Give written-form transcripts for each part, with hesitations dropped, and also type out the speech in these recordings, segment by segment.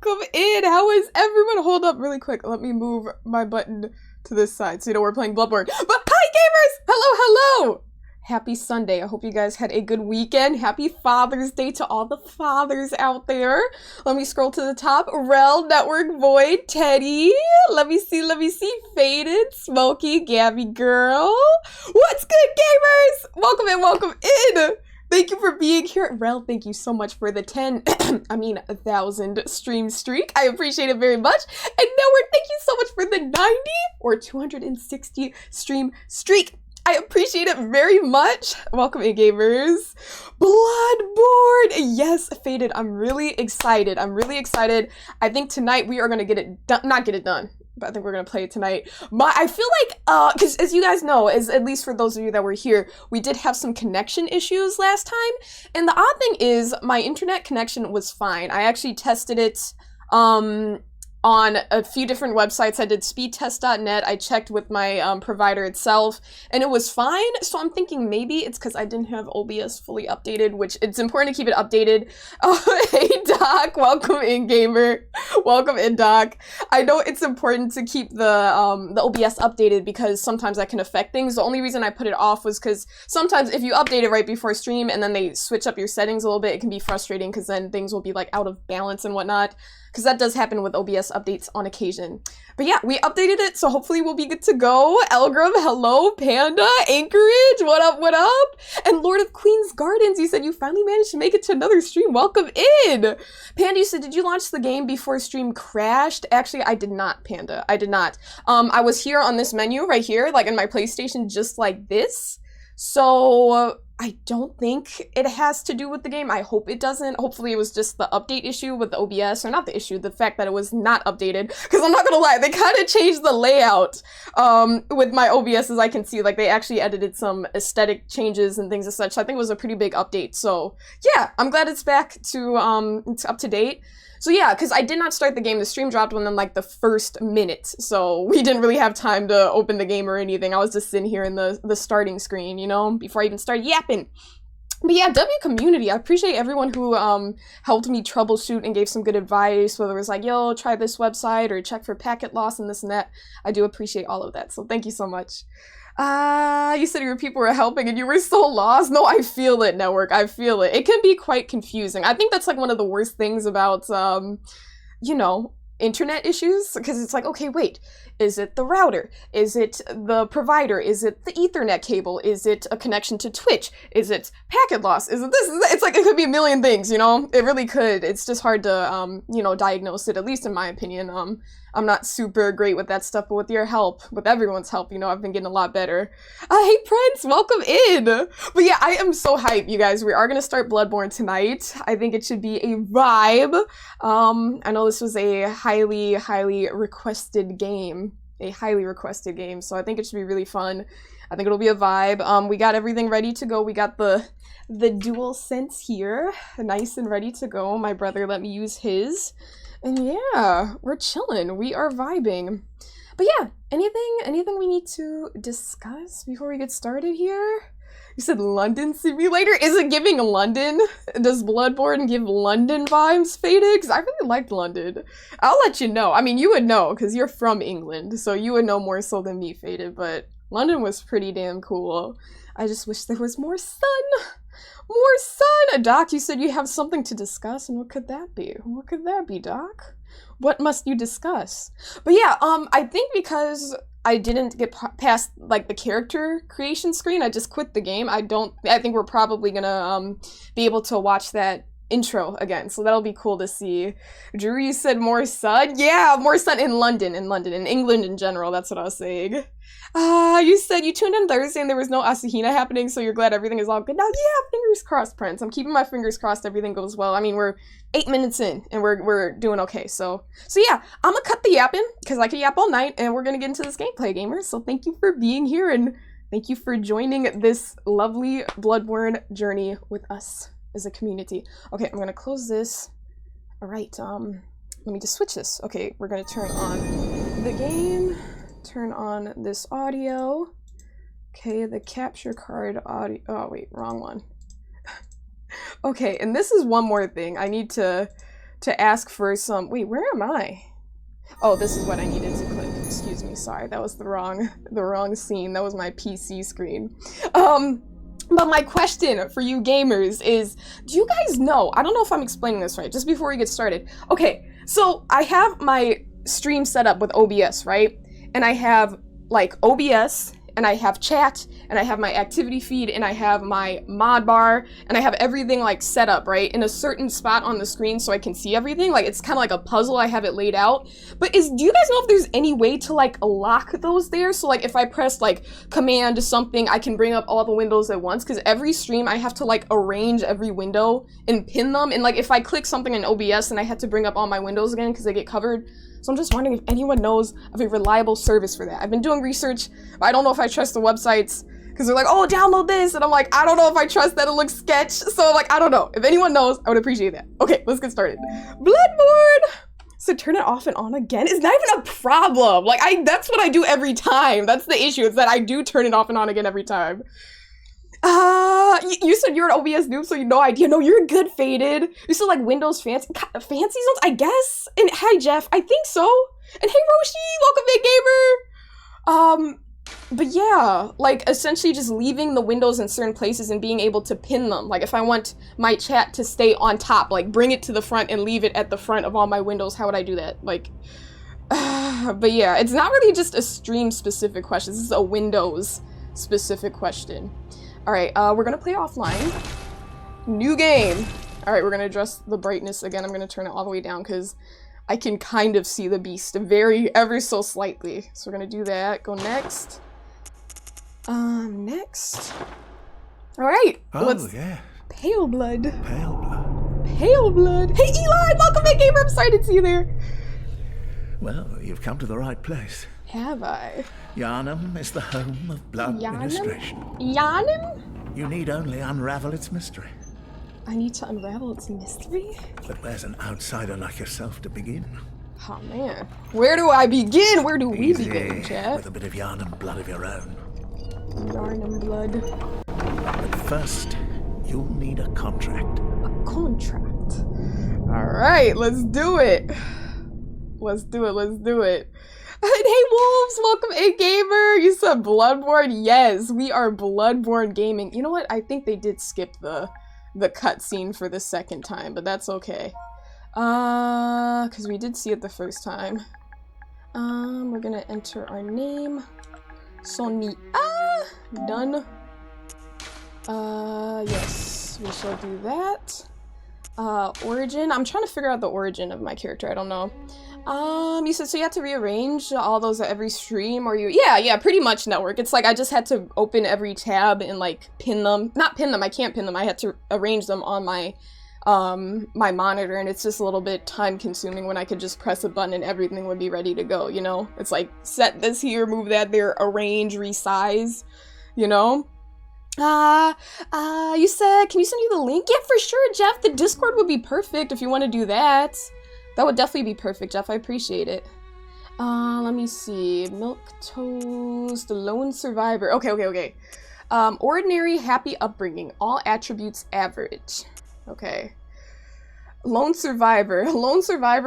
welcome in. How is everyone? Hold up really quick. Let me move my button to this side so you know we're playing Bloodborne. But hi gamers! Hello! Happy Sunday. I hope you guys had a good weekend. Happy Father's Day to all the fathers out there. Let me scroll to the top. Rel, Network, Void, Teddy. Let me see. Faded, Smokey, Gabby Girl. What's good, gamers? Welcome in. Thank you for being here. Rel, thank you so much for the 1,000 stream streak. I appreciate it very much. And Network, thank you so much for the 90 or 260 stream streak. I appreciate it very much. Welcome in, gamers. Bloodborne. Yes, Faded. I'm really excited. I think tonight we are going to get it done. Not get it done, but I think we're going to play it tonight. I feel like, because as you guys know, at least for those of you that were here, we did have some connection issues last time. And the odd thing is my internet connection was fine. I actually tested it, on a few different websites. I did speedtest.net. I checked with my provider itself, and it was fine. So I'm thinking maybe it's because I didn't have OBS fully updated, which it's important to keep it updated. Oh, hey Doc, welcome in, gamer. Welcome in, Doc. I know it's important to keep the OBS updated because sometimes that can affect things. The only reason I put it off was because sometimes if you update it right before stream and then they switch up your settings a little bit, it can be frustrating because then things will be like out of balance and whatnot. Because that does happen with OBS updates on occasion. But yeah, we updated it, so hopefully we'll be good to go. Elgrim, hello. Panda, Anchorage, what up? And Lord of Queen's Gardens, you said you finally managed to make it to another stream. Welcome in. Panda, you said, did you launch the game before stream crashed? Actually, I did not, Panda. I did not. I was here on this menu right here, like in my PlayStation, just like this. So I don't think it has to do with the game. I hope it doesn't. Hopefully it was just the update issue with the OBS, or not the issue, the fact that it was not updated. Because I'm not gonna lie, they kind of changed the layout with my OBS, as I can see. Like, they actually edited some aesthetic changes and things as such. I think it was a pretty big update. So yeah, I'm glad it's back to it's up to date. So yeah, because I did not start the game. The stream dropped within like the first minute, so we didn't really have time to open the game or anything. I was just sitting here in the starting screen, you know, before I even started yapping. But yeah, W community, I appreciate everyone who helped me troubleshoot and gave some good advice, whether it was like, yo, try this website or check for packet loss and this and that. I do appreciate all of that, so thank you so much. You said your people were helping and you were so lost. No, I feel it, Network. I feel it. It can be quite confusing. I think that's like one of the worst things about, you know, internet issues, because it's like, okay, wait, is it the router? Is it the provider? Is it the Ethernet cable? Is it a connection to Twitch? Is it packet loss? Is it this? It's like, it could be a million things, you know? It really could. It's just hard to, you know, diagnose it, at least in my opinion. I'm not super great with that stuff, but with your help, with everyone's help, you know, I've been getting a lot better. Hey Prince, welcome in! But yeah, I am so hyped, you guys. We are gonna start Bloodborne tonight. I think it should be a vibe. I know this was a highly requested game. So I think it should be really fun. I think it'll be a vibe. We got everything ready to go. We got the DualSense here, nice and ready to go. My brother let me use his. And yeah, we're chilling. We are vibing. But yeah, anything we need to discuss before we get started here? You said London Simulator? Is it giving London? Does Bloodborne give London vibes, Faded? Because I really liked London. I'll let you know. I mean, you would know, because you're from England, so you would know more so than me, Faded, but London was pretty damn cool. I just wish there was more sun. More sun! Doc, you said you have something to discuss, and what could that be? What could that be, Doc? What must you discuss? But yeah, I think because I didn't get past, like, the character creation screen, I just quit the game. I think we're probably gonna, be able to watch that intro again, so that'll be cool to see. Drew, you said more sun? Yeah, more sun in London, in England in general, that's what I was saying. You said you tuned in Thursday and there was no Asahina happening, so you're glad everything is all good now? Yeah, fingers crossed, Prince. I'm keeping my fingers crossed everything goes well. I mean, we're 8 minutes in and we're doing okay, so yeah, I'm gonna cut the yapping, because I could yap all night, and we're gonna get into this gameplay, gamers. So thank you for being here, and thank you for joining this lovely Bloodborne journey with us as a community. Okay, I'm gonna close this. All right, let me just switch this. Okay, we're gonna turn on the game, turn on this audio. Okay, the capture card audio. Oh wait, wrong one. Okay, and this is one more thing I need to to ask for some, wait, where am I? Oh, this is what I needed to click. Excuse me, sorry, that was the wrong scene. That was my PC screen. But my question for you gamers is, do you guys know, I don't know if I'm explaining this right, just before we get started. Okay, so I have my stream set up with OBS, right? And I have like OBS, and I have chat, and I have my activity feed, and I have my mod bar, and I have everything like set up, right, in a certain spot on the screen so I can see everything. Like, it's kind of like a puzzle. I have it laid out. But do you guys know if there's any way to like lock those there? So like if I press like command something, I can bring up all the windows at once? Because every stream I have to like arrange every window and pin them. And like if I click something in OBS, and I had to bring up all my windows again because they get covered. So I'm just wondering if anyone knows of a reliable service for that. I've been doing research, but I don't know if I trust the websites, because they're like, oh, download this, and I'm like, I don't know if I trust that. It looks sketch. So like, I don't know. If anyone knows, I would appreciate that. Okay, let's get started. Bloodborne! So turn it off and on again? It's not even a problem. Like, that's what I do every time. That's the issue. It's that I do turn it off and on again every time. You said you're an OBS noob, so you have no idea. No, you're good, Faded. You said like Windows fancy zones, I guess? And hi, Jeff. I think so. And hey, Roshi, welcome, Big Gamer. But yeah, like essentially just leaving the windows in certain places and being able to pin them. Like if I want my chat to stay on top, like bring it to the front and leave it at the front of all my windows, how would I do that? Like, but yeah, it's not really just a stream specific question. This is a Windows specific question. All right, we're gonna play offline. New game. All right, we're gonna adjust the brightness again. I'm gonna turn it all the way down because I can kind of see the beast ever so slightly. So we're gonna do that. Go next. Next. All right. Oh, yeah. Pale blood. Pale blood. Pale blood. Hey, Eli, welcome, Big Gamer. I'm excited to see you there. Well, you've come to the right place. Have I? Yharnam is the home of blood ministration. Yharnam? You need only unravel its mystery. I need to unravel its mystery? But where's an outsider like yourself to begin? Oh, man. Where do I begin? Where do we Easy, begin, Chad? with a bit of Yharnam blood of your own. Yharnam blood. But first, you'll need a contract. A contract. All right, let's do it. Let's do it. Let's do it. And hey, Wolves, welcome, A Gamer. You said Bloodborne. Yes, we are Bloodborne gaming. You know what? I think they did skip the cutscene for the second time, but that's okay. Because we did see it the first time. We're gonna enter our name. Sonia. Done. Yes, we shall do that. Origin. I'm trying to figure out the origin of my character. I don't know. You said, so you had to rearrange all those at every stream, or you, yeah, pretty much network. It's like, I just had to open every tab and like pin them, not pin them, I can't pin them. I had to arrange them on my, my monitor, and it's just a little bit time consuming when I could just press a button and everything would be ready to go, you know? It's like, set this here, move that there, arrange, resize, you know? You said, can you send you the link? Yeah, for sure, Jeff. The Discord would be perfect if you want to do that. That would definitely be perfect, Jeff. I appreciate it. Let me see. Milk Toast, Lone Survivor. Okay. Ordinary, happy upbringing. All attributes average. Okay. Lone Survivor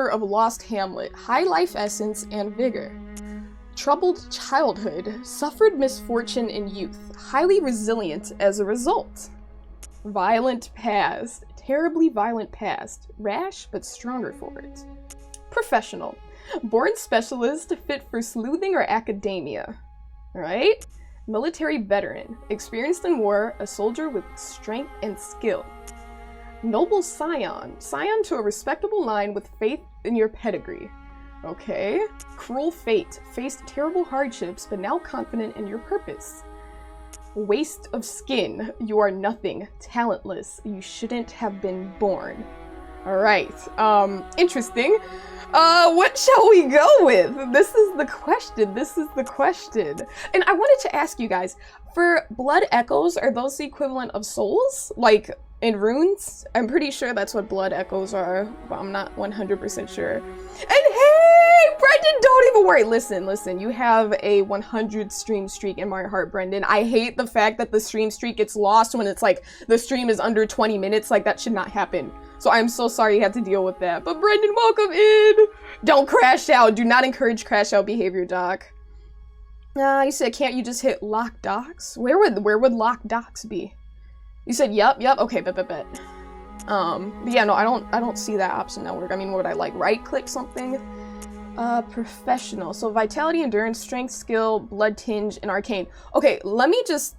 of Lost Hamlet. High life essence and vigor. Troubled childhood. Suffered misfortune in youth. Highly resilient as a result. Violent past. Terribly violent past. Rash, but stronger for it. Professional. Born specialist, fit for sleuthing or academia. Alright? Military veteran. Experienced in war, a soldier with strength and skill. Noble scion. Scion to a respectable line with faith in your pedigree. Okay. Cruel fate. Faced terrible hardships, but now confident in your purpose. Waste of skin. You are nothing. Talentless. You shouldn't have been born. Alright. Interesting. What shall we go with? This is the question. And I wanted to ask you guys, for blood echoes, are those the equivalent of souls? Like, in runes? I'm pretty sure that's what blood echoes are, but I'm not 100% sure. And hey, Brendan, Brendan, don't even worry. Listen, you have a 100 stream streak in my heart, Brendan. I hate the fact that the stream streak gets lost when it's like the stream is under 20 minutes. Like, that should not happen. So I'm so sorry you had to deal with that. But Brendan, welcome in. Don't crash out. Do not encourage crash out behavior, Doc. You said, can't you just hit lock docs? Where would lock docs be? You said, yep. Okay, bet. But yeah, no, I don't see that option that work. I mean, would I like right click something? Professional. So vitality, endurance, strength, skill, blood tinge, and arcane. Okay, let me just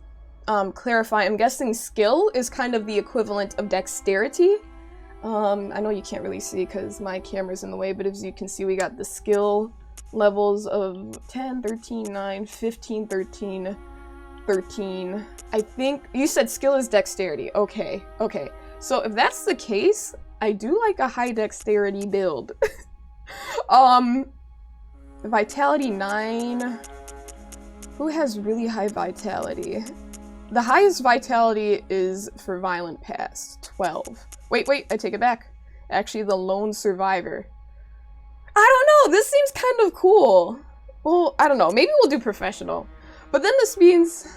clarify. I'm guessing skill is kind of the equivalent of dexterity. I know you can't really see because my camera's in the way, but as you can see, we got the skill levels of 10, 13, 9, 15, 13, 13. I think you said skill is dexterity. Okay. So if that's the case, I do like a high dexterity build. Vitality 9. Who has really high vitality? The highest vitality is for Violent Past, 12. Wait, I take it back. Actually, the lone survivor. I don't know, this seems kind of cool. Well, I don't know, maybe we'll do professional. But then this means...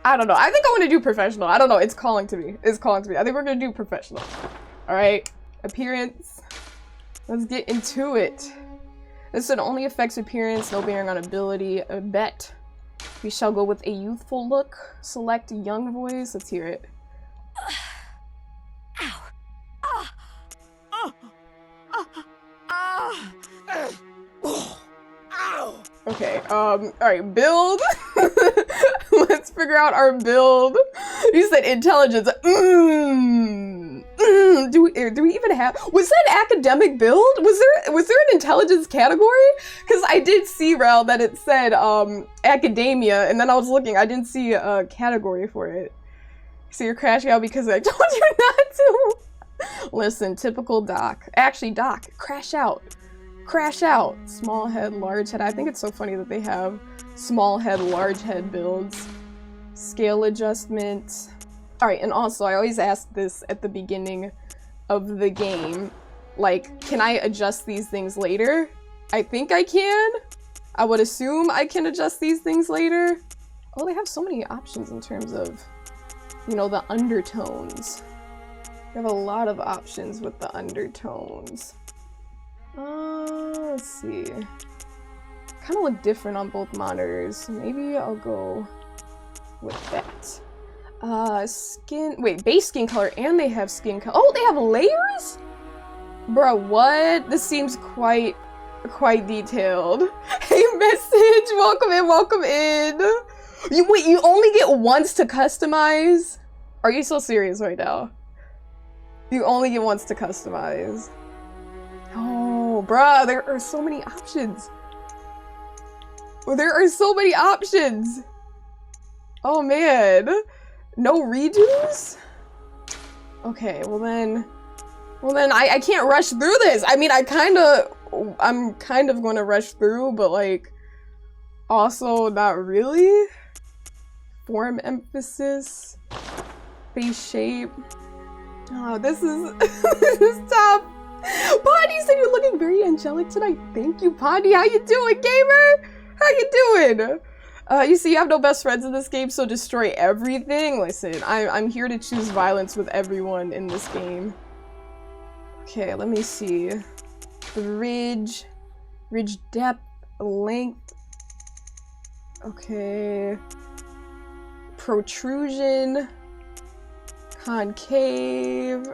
I don't know, I think I want to do professional. I don't know, it's calling to me. I think we're gonna do professional. Alright, appearance. Let's get into it. This one only affects appearance, no bearing on ability. A bet. We shall go with a youthful look. Select young voice. Let's hear it. Ow. Ow. Okay, alright, build. Let's figure out our build. You said intelligence. Do we even have, was that an academic build? Was there an intelligence category? Because I did see, Rel, that it said academia, and then I was looking, I didn't see a category for it. So you're crashing out because I told you not to. Listen, typical Doc. Actually, Doc, crash out. Crash out. Small head, large head. I think it's so funny that they have small head, large head builds. Scale adjustment. Alright, and also, I always ask this at the beginning of the game. Like, can I adjust these things later? I think I can. I would assume I can adjust these things later. Oh, they have so many options in terms of, you know, the undertones. They have a lot of options with the undertones. Let's see. Kind of look different on both monitors. Maybe I'll go with that. Base skin color, and they have skin color. Oh, they have layers? Bruh, what? This seems quite detailed. Hey, message, welcome in. You only get once to customize? Are you so serious right now? You only get once to customize. Oh, bruh, there are so many options. There are so many options. Oh, man. No redos? Okay, well then I can't rush through this. I mean, I'm kind of going to rush through, but like, also not really. Form emphasis, face shape. Oh, this is this is tough. Pondy said you're looking very angelic tonight. Thank you, Pondy. How you doing, gamer? How you doing? You see, you have no best friends in this game, so destroy everything. Listen, I'm here to choose violence with everyone in this game. Okay, let me see. Ridge depth, length. Okay. Protrusion. Concave.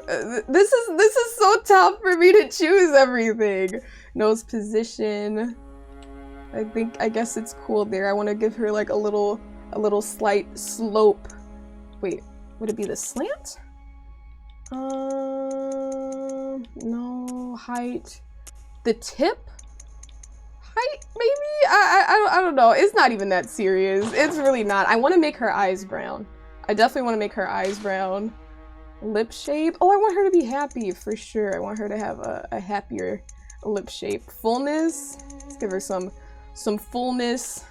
This is so tough for me to choose everything. Nose position. I guess it's cool there. I want to give her like a little slight slope. Wait, would it be the slant? No. Height. The tip? Height, maybe? I don't know. It's not even that serious. It's really not. I want to make her eyes brown. I definitely want to make her eyes brown. Lip shape. Oh, I want her to be happy for sure. I want her to have a happier lip shape. Fullness. Let's give her some fullness.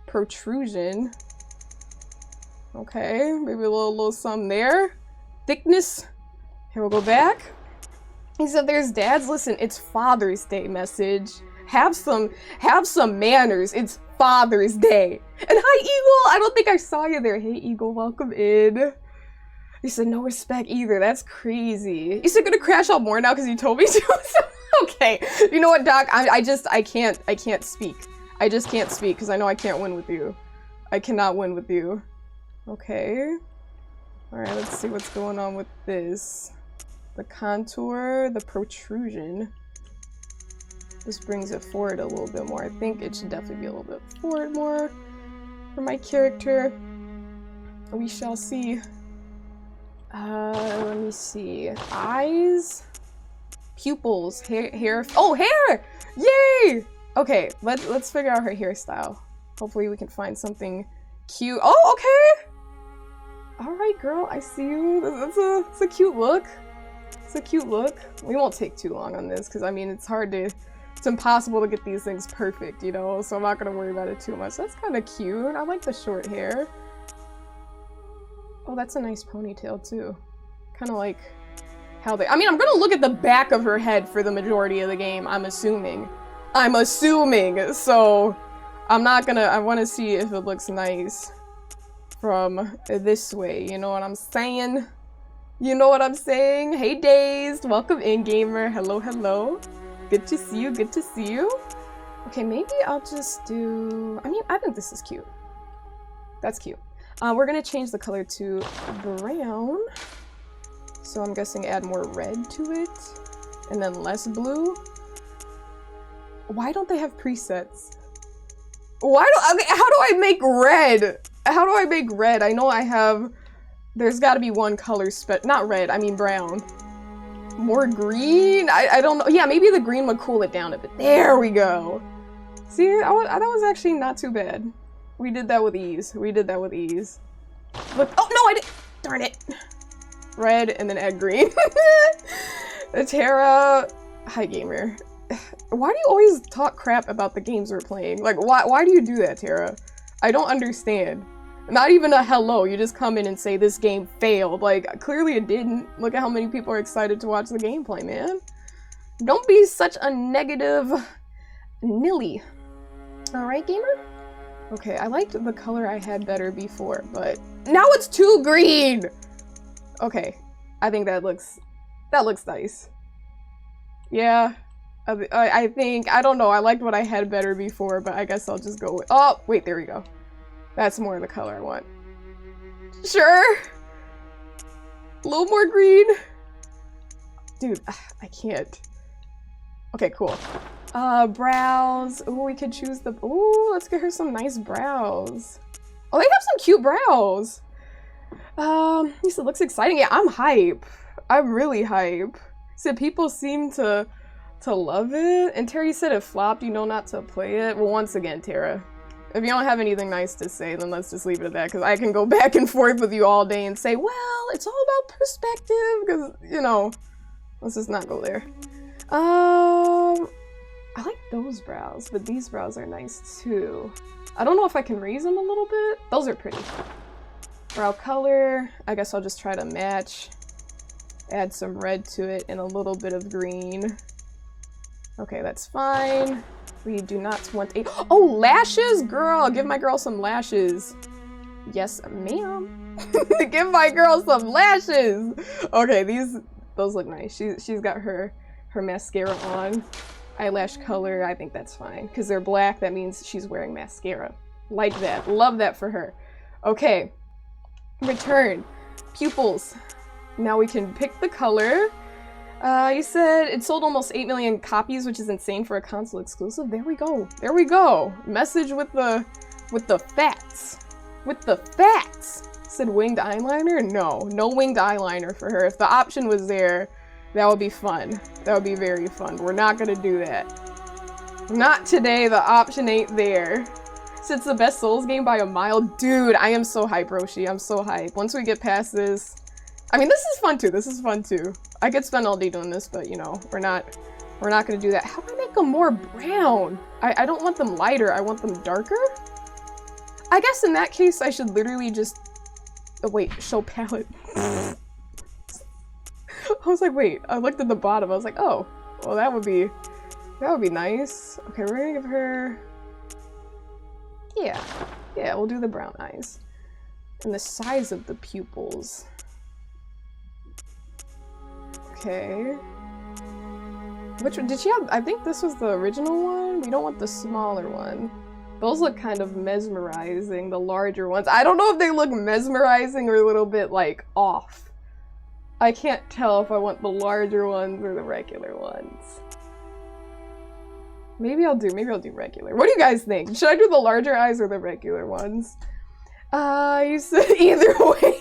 Protrusion. Okay, maybe a little something there. Thickness. Here, we'll go back. He said, there's dads. Listen, it's Father's Day message. Have some manners. It's Father's Day. And hi, Eagle. I don't think I saw you there. Hey, Eagle, welcome in. He said, no respect either. That's crazy. He said, gonna crash out more now because you told me to. Okay. You know what, Doc? I can't speak. I just can't speak because I know I can't win with you. I cannot win with you. Okay. Alright, let's see what's going on with this. The contour, the protrusion. This brings it forward a little bit more. I think it should definitely be a little bit forward more for my character. We shall see. Let me see. Eyes, pupils, hair. Oh, hair! Yay! Okay, let's figure out her hairstyle. Hopefully we can find something cute. Oh, okay! Alright, girl, I see you. It's a cute look. It's a cute look. We won't take too long on this, because, I mean, it's impossible to get these things perfect, you know? So I'm not going to worry about it too much. That's kind of cute. I like the short hair. Oh, that's a nice ponytail, too. Kind of like how they... I mean, I'm going to look at the back of her head for the majority of the game, I'm assuming. So I'm not gonna... I want to see if it looks nice from this way, you know what I'm saying? You know what I'm saying? Hey, Dazed! Welcome in, gamer. Hello, hello. Good to see you, good to see you. Okay, maybe I'll just do... I mean, I think this is cute. That's cute. We're gonna change the color to brown. So I'm guessing add more red to it. And then less blue. Why don't they have presets? Okay, how do I make red? How do I make red? I know I have... There's gotta be one color not red, I mean brown. More green? I don't know. Yeah, maybe the green would cool it down a bit. There we go. See, that was actually not too bad. We did that with ease. We did that with ease. Look, oh no, I did. Darn it. Red and then add green. Tara, hi gamer. Why do you always talk crap about the games we're playing? Like, why do you do that, Tara? I don't understand. Not even a hello, you just come in and say this game failed. Like, clearly it didn't. Look at how many people are excited to watch the gameplay, man. Don't be such a negative nilly. Alright, gamer? Okay, I liked the color I had better before, but now it's too green! Okay, I think that looks nice. Yeah, I think, I don't know, I liked what I had better before, but I guess I'll just go with, oh, wait, there we go. That's more the color I want. Sure! A little more green. Dude, I can't. Okay, cool. Brows. Ooh, we could choose the... Ooh, let's get her some nice brows. Oh, they have some cute brows. He said, looks exciting. Yeah, I'm hype. I'm really hype. He said, people seem to love it. And Terry said it flopped, you know not to play it. Well, once again, Tara. If you don't have anything nice to say, then let's just leave it at that, because I can go back and forth with you all day and say, well, it's all about perspective, because, you know, let's just not go there. I like those brows, but these brows are nice too. I don't know if I can raise them a little bit. Those are pretty. Brow color, I guess I'll just try to match. Add some red to it and a little bit of green. Okay, that's fine. We do not want a- Oh, lashes? Girl, give my girl some lashes. Yes, ma'am. Give my girl some lashes. Okay, those look nice. She's got her mascara on. Eyelash color, I think that's fine. Because they're black, that means she's wearing mascara. Like that. Love that for her. Okay. Return. Pupils. Now we can pick the color. You said it sold almost 8 million copies, which is insane for a console exclusive. There we go. There we go. Message with the facts. With the facts. Said winged eyeliner? No. No winged eyeliner for her. If the option was there, that would be fun. That would be very fun. We're not gonna do that. Not today. The option ain't there. It's the best Souls game by a mile. Dude, I am so hype, Roshi. I'm so hype. Once we get past this... I mean, this is fun too. This is fun too. I could spend all day doing this, but you know, we're not gonna do that. How do I make them more brown? I don't want them lighter. I want them darker. I guess in that case, I should literally just... Oh, wait, show palette. I was like, wait, I looked at the bottom. I was like, oh, well, that would be nice. Okay, we're gonna give her, yeah, we'll do the brown eyes. And the size of the pupils. Okay. Which one did she have? I think this was the original one. We don't want the smaller one. Those look kind of mesmerizing, the larger ones. I don't know if they look mesmerizing or a little bit like off. I can't tell if I want the larger ones or the regular ones. Maybe I'll do regular. What do you guys think? Should I do the larger eyes or the regular ones? You said either way.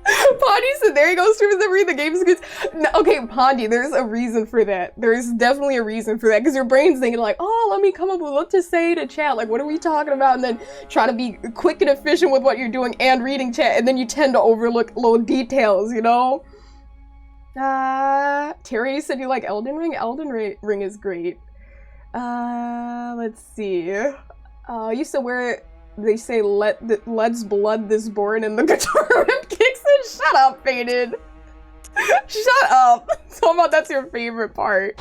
Pondy said, there you go, streamers that read the games goods. No, okay, Pondy, there's a reason for that. There's definitely a reason for that, because your brain's thinking like, oh, let me come up with what to say to chat, like, what are we talking about? And then try to be quick and efficient with what you're doing and reading chat, and then you tend to overlook little details, you know? Terry said you like Elden Ring? Elden Ring is great. Let's see. You said where they say let's blood this born and the guitar rip kicks in. Shut up, Faded. Shut up. Tell about that's your favorite part.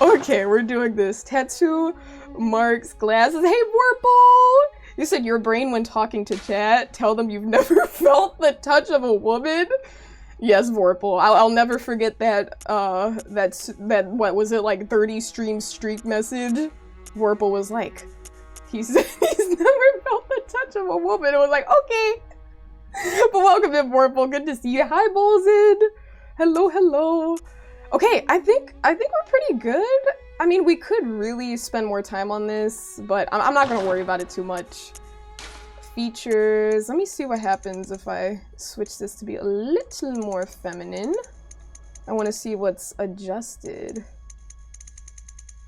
Okay, we're doing this. Tattoo marks glasses. Hey, Warple! You said your brain when talking to chat. Tell them you've never felt the touch of a woman. Yes, Vorpal. I'll never forget that, that, what was it, like 30 stream streak message? Vorpal was like, he said he's never felt the touch of a woman. It was like, okay. But welcome in, Vorpal. Good to see you. Hi, Bolzin. Hello, hello. Okay, I think we're pretty good. I mean, we could really spend more time on this, but I'm not gonna worry about it too much. Features. Let me see what happens if I switch this to be a little more feminine. I want to see what's adjusted.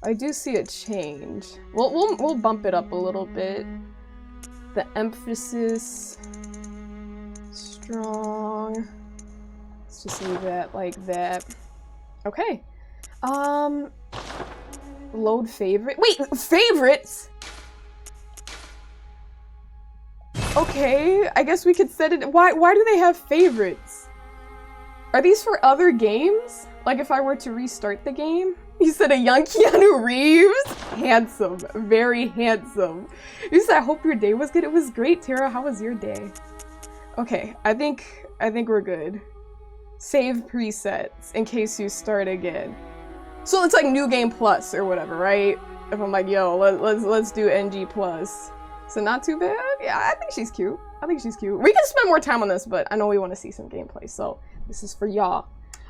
I do see a change. We'll bump it up a little bit. The emphasis. Strong. Let's just leave that like that. Okay. Load favorite. Wait, favorites? Okay, I guess we could set it. Why do they have favorites? Are these for other games? Like if I were to restart the game? You said a young Keanu Reeves? Handsome, very handsome. You said I hope your day was good. It was great, Tara. How was your day? Okay, I think we're good. Save presets in case you start again. So it's like new game plus or whatever, right? If I'm like, yo, let's do NG plus. So not too bad. Yeah, I think she's cute. I think she's cute. We can spend more time on this, but I know we want to see some gameplay, so this is for y'all.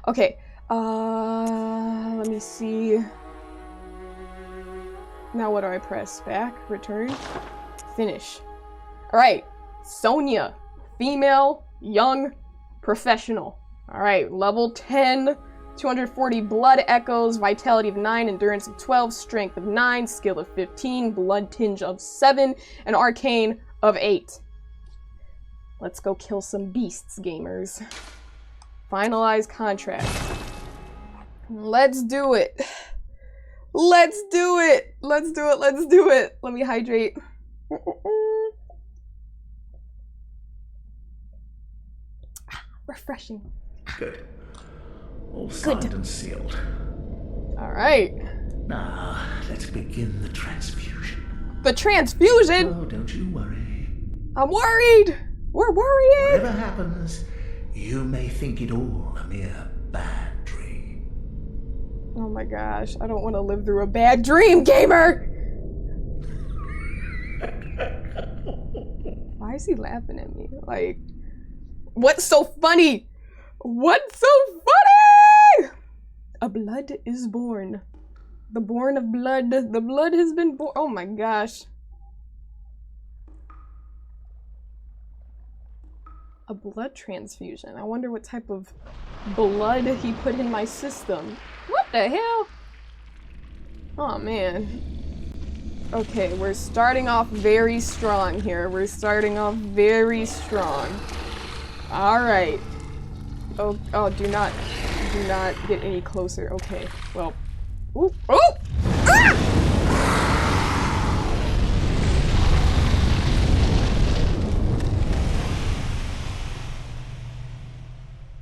Okay. Let me see. Now what do I press? Back, return, finish. All right, Sonia, female, young, professional. All right, level 10, 240 blood echoes, vitality of 9, endurance of 12, strength of 9, skill of 15, blood tinge of 7, and arcane of 8. Let's go kill some beasts, gamers. Finalize contract. Let's do it. Let's do it. Let's do it. Let's do it. Let me hydrate. Refreshing. Good. All signed and sealed. All right. Now, let's begin the transfusion. The transfusion? Oh, don't you worry. I'm worried. We're worrying. Whatever happens, you may think it all a mere bad dream. Oh my gosh, I don't want to live through a bad dream, gamer! Why is he laughing at me? Like, what's so funny? What's so funny? A blood is born. The born of blood. The blood has been born. Oh my gosh. A blood transfusion. I wonder what type of blood he put in my system. What the hell? Oh man. Okay, we're starting off very strong here. We're starting off very strong. Alright. Oh, do not get any closer. Okay, well. Ooh, oh! Ah!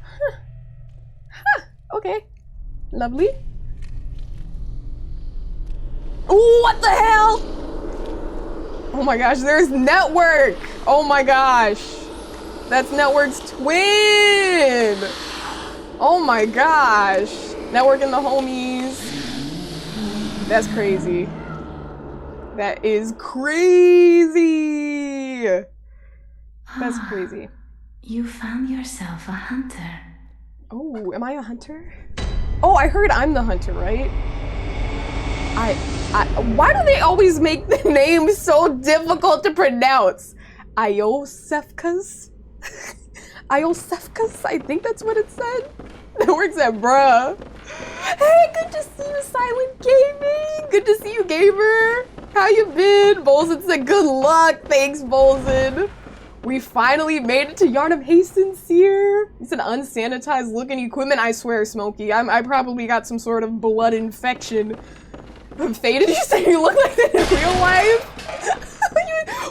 Huh. Lovely. Ooh, what the hell? Oh my gosh, there's Network. Oh my gosh. That's Network's twin. Oh my gosh. Network and the homies. That's crazy. That is crazy. That's crazy. You found yourself a hunter. Oh, am I a hunter? Oh, I heard I'm the hunter, right? Why do they always make the names so difficult to pronounce? Iosefkas? Iosefkas? I think that's what it said. That works at bruh. Hey, good to see you, Silent Gaming. Good to see you, gamer. How you been? Bolzen said good luck. Thanks, Bolzen. We finally made it to Yarnum Hastings here. It's an unsanitized looking equipment. I swear, Smokey. I probably got some sort of blood infection. Faye, did you say you look like that in real life?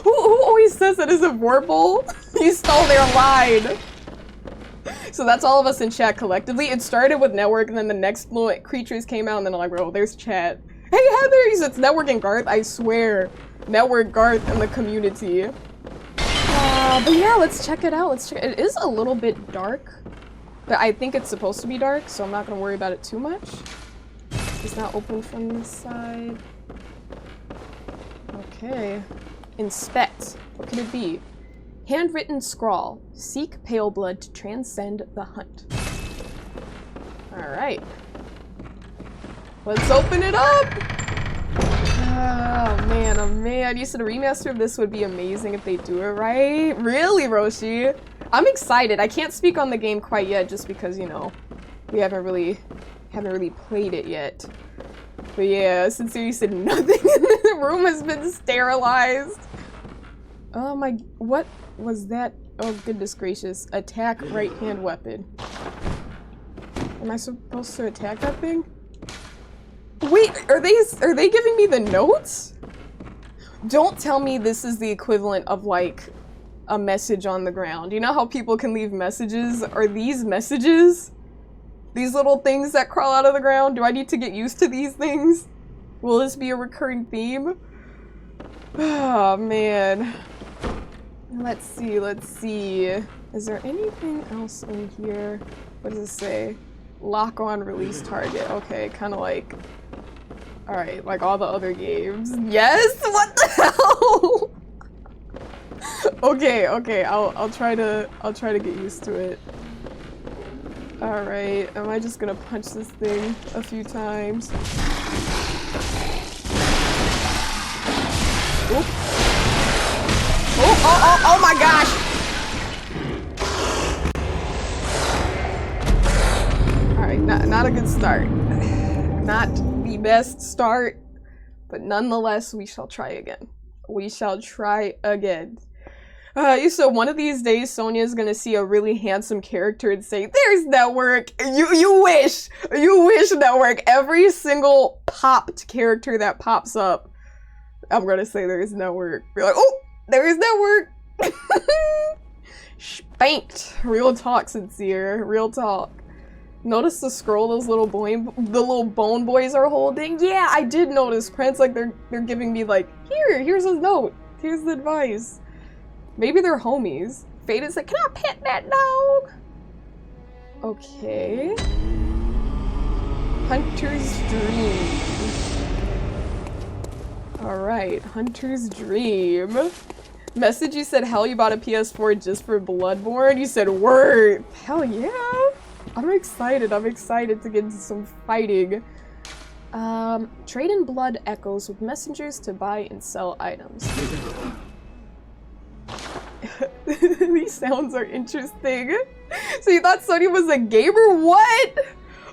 who always says that as a verbal? You stole their line. So that's all of us in chat collectively. It started with Network, and then the next little creatures came out, and then I'm like, bro, there's chat. Hey, Heather! He said it's Network and Garth. I swear. Network, Garth, and the community. But yeah, let's check it out. It is a little bit dark, but I think it's supposed to be dark, so I'm not gonna worry about it too much. It's not open from this side. Okay. Inspect. What could it be? Handwritten scrawl. Seek pale blood to transcend the hunt. Alright. Let's open it up! Oh man, oh man. You said a remaster of this would be amazing if they do it right. Really, Roshi? I'm excited. I can't speak on the game quite yet just because, you know, we haven't really played it yet. But yeah, since you said nothing in the room has been sterilized. Oh my, what was that? Oh goodness gracious. Attack right hand weapon. Am I supposed to attack that thing? Wait, are they giving me the notes? Don't tell me this is the equivalent of like a message on the ground. You know how people can leave messages? Are these messages? These little things that crawl out of the ground? Do I need to get used to these things? Will this be a recurring theme? Oh man. Let's see, let's see. Is there anything else in here? What does it say? Lock on release target. Okay, kind of like... Alright, like all the other games. Yes? What the hell? Okay, I'll try to get used to it. Alright, am I just gonna punch this thing a few times? Oop. Oh my gosh! Alright, not a good start. Not the best start, but nonetheless, we shall try again. We shall try again. You said one of these days Sonia's gonna see a really handsome character and say, "There's Network." You wish Network. Every single popped character that pops up, I'm gonna say there's Network. You're like, oh, there's Network. Spanked. Real talk, Sincere. Real talk. Notice the scroll the little bone boys are holding? Yeah, I did notice. Prince, like they're giving me like, here's his note. Here's the advice. Maybe they're homies. Fate is like, can I pet that dog? Okay. Hunter's Dream. Alright, Hunter's Dream. Message, you said, hell, you bought a PS4 just for Bloodborne? You said, word. Hell yeah. I'm excited to get into some fighting. Trade in blood echoes with messengers to buy and sell items. These sounds are interesting. So you thought Sony was a gamer? What?